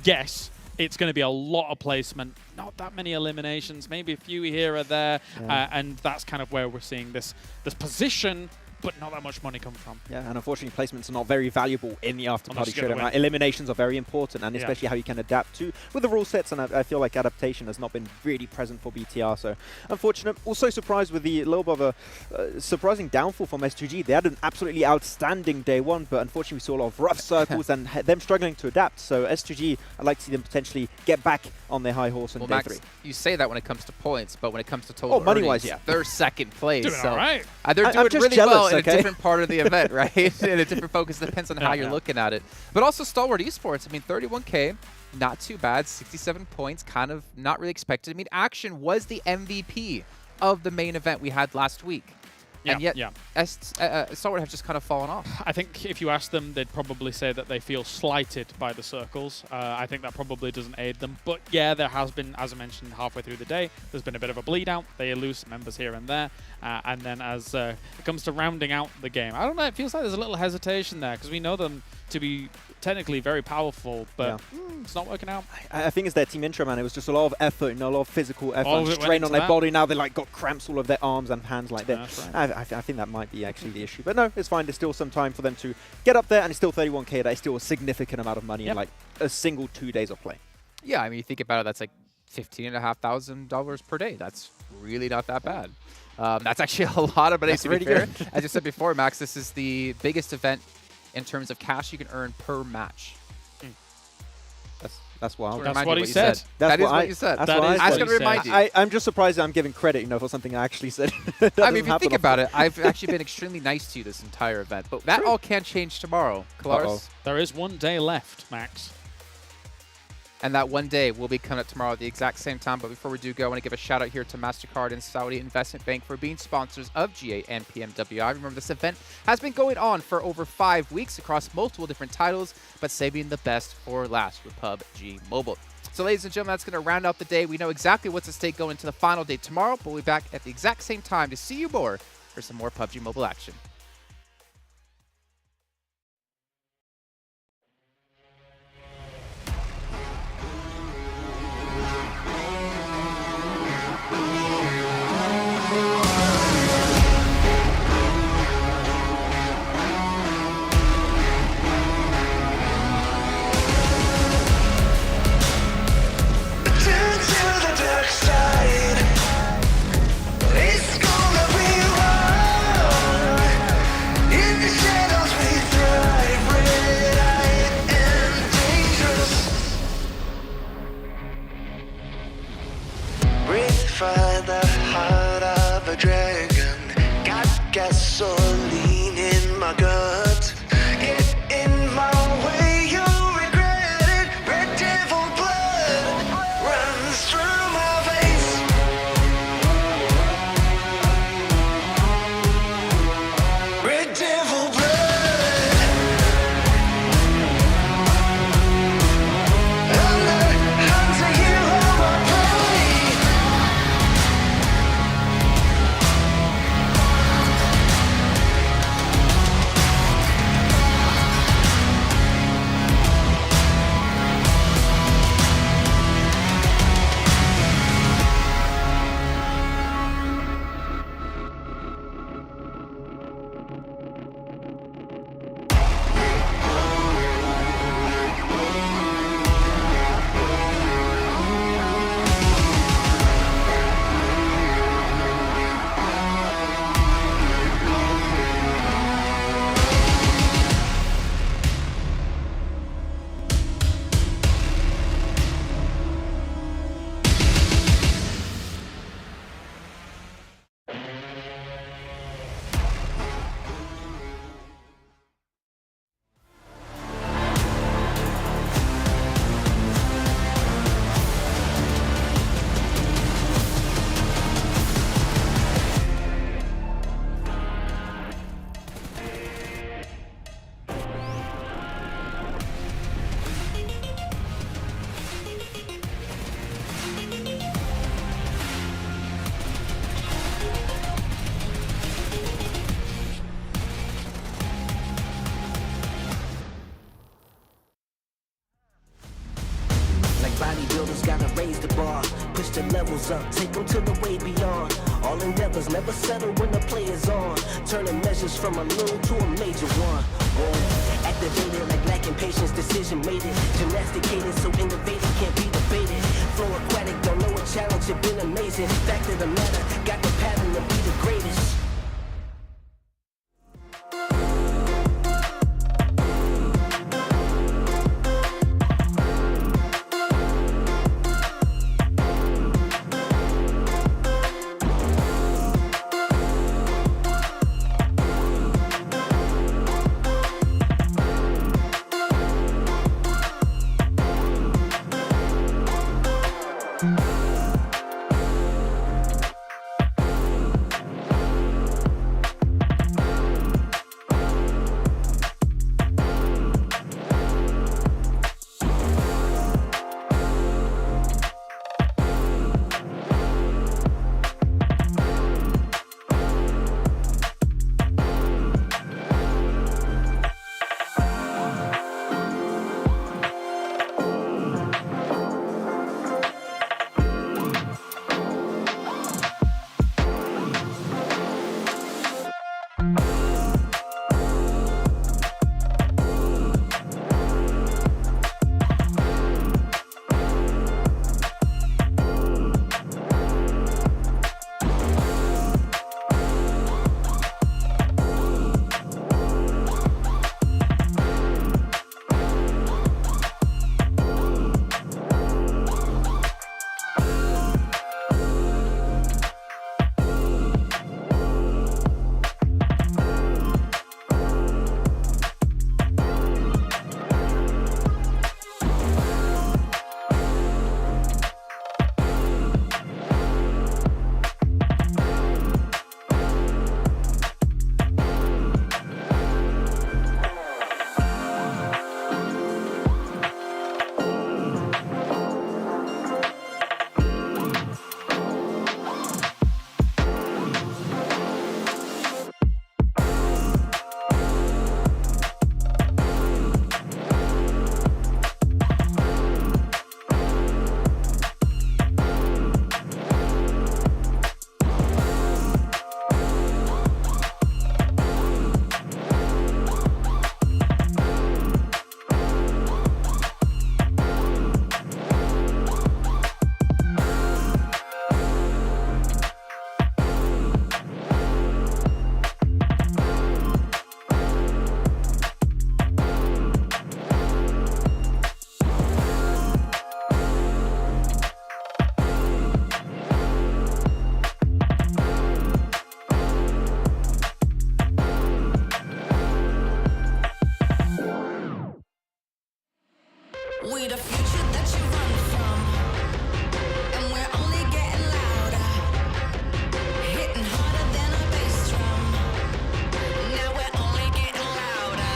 guess it's going to be a lot of placement, not that many eliminations, maybe a few here or there, and that's kind of where we're seeing this position, but not that much money come from. Yeah, and unfortunately placements are not very valuable in the Afterparty Showdown. Right? Eliminations are very important, and especially how you can adapt to with the rule sets, and I feel like adaptation has not been really present for BTR, so unfortunate. Also surprised with the little bit of a surprising downfall from S2G. They had an absolutely outstanding day one, but unfortunately we saw a lot of rough circles and them struggling to adapt. So S2G, I'd like to see them potentially get back on their high horse on day 3. You say that when it comes to points, but when it comes to total money-wise, earnings, they're second place. Doing all right. They're doing really well in a different part of the event, right? In a different focus, depends on how you're looking at it. But also Stalwart Esports, I mean, 31K, not too bad, 67 points, kind of not really expected. I mean, Action was the MVP of the main event we had last week. And yet, Stalwart have just kind of fallen off. I think if you ask them, they'd probably say that they feel slighted by the circles. I think that probably doesn't aid them. But yeah, there has been, as I mentioned, halfway through the day, there's been a bit of a bleed out. They lose members here and there. And then as it comes to rounding out the game, I don't know, it feels like there's a little hesitation there because we know them to be technically very powerful, but it's not working out. I think it's their team intro, man. It was just a lot of effort, a lot of physical effort, and strain on their body. Now they like got cramps all over their arms and hands like that. Right. I think that might be actually the issue. But no, it's fine. There's still some time for them to get up there, and it's still 31K. That is still a significant amount of money in like a single 2 days of play. Yeah, I mean, you think about it, that's like $15,500 per day. That's really not that bad. That's actually a lot of money, to be fair. As you said before, Max, this is the biggest event in terms of cash you can earn per match. That's wild. That's what he said. That is what you said. I was going to remind you. I'm just surprised that I'm giving credit, for something I actually said. I mean, if you think about it, I've actually been extremely nice to you this entire event, but that all can change tomorrow. Kalaris? There is 1 day left, Max. And that 1 day will be coming up tomorrow at the exact same time. But before we do go, I want to give a shout out here to MasterCard and Saudi Investment Bank for being sponsors of GA and PMWI. Remember, this event has been going on for over 5 weeks across multiple different titles, but saving the best for last with PUBG Mobile. So, ladies and gentlemen, that's going to round out the day. We know exactly what's at stake going into the final day tomorrow, but we'll be back at the exact same time to see you more for some more PUBG Mobile action. levels, gotta raise the bar. Push the levels up, take them to the way beyond. All endeavors never settle when the play is on. Turning measures from a little to a major one. Whoa. Activated like lacking patience, decision made it. Gymnasticated so innovative can't be debated. Flow aquatic, don't know a challenge, it been amazing. Fact of the matter, got the pattern to be the greatest. We the future that you run from, and we're only getting louder, hitting harder than a bass drum. Now we're only getting louder.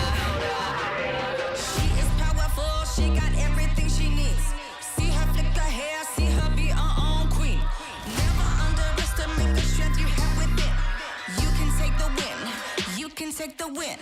She is powerful, she got everything she needs. See her flick her hair, see her be her own queen. Never underestimate the strength you have within. You can take the win, you can take the win.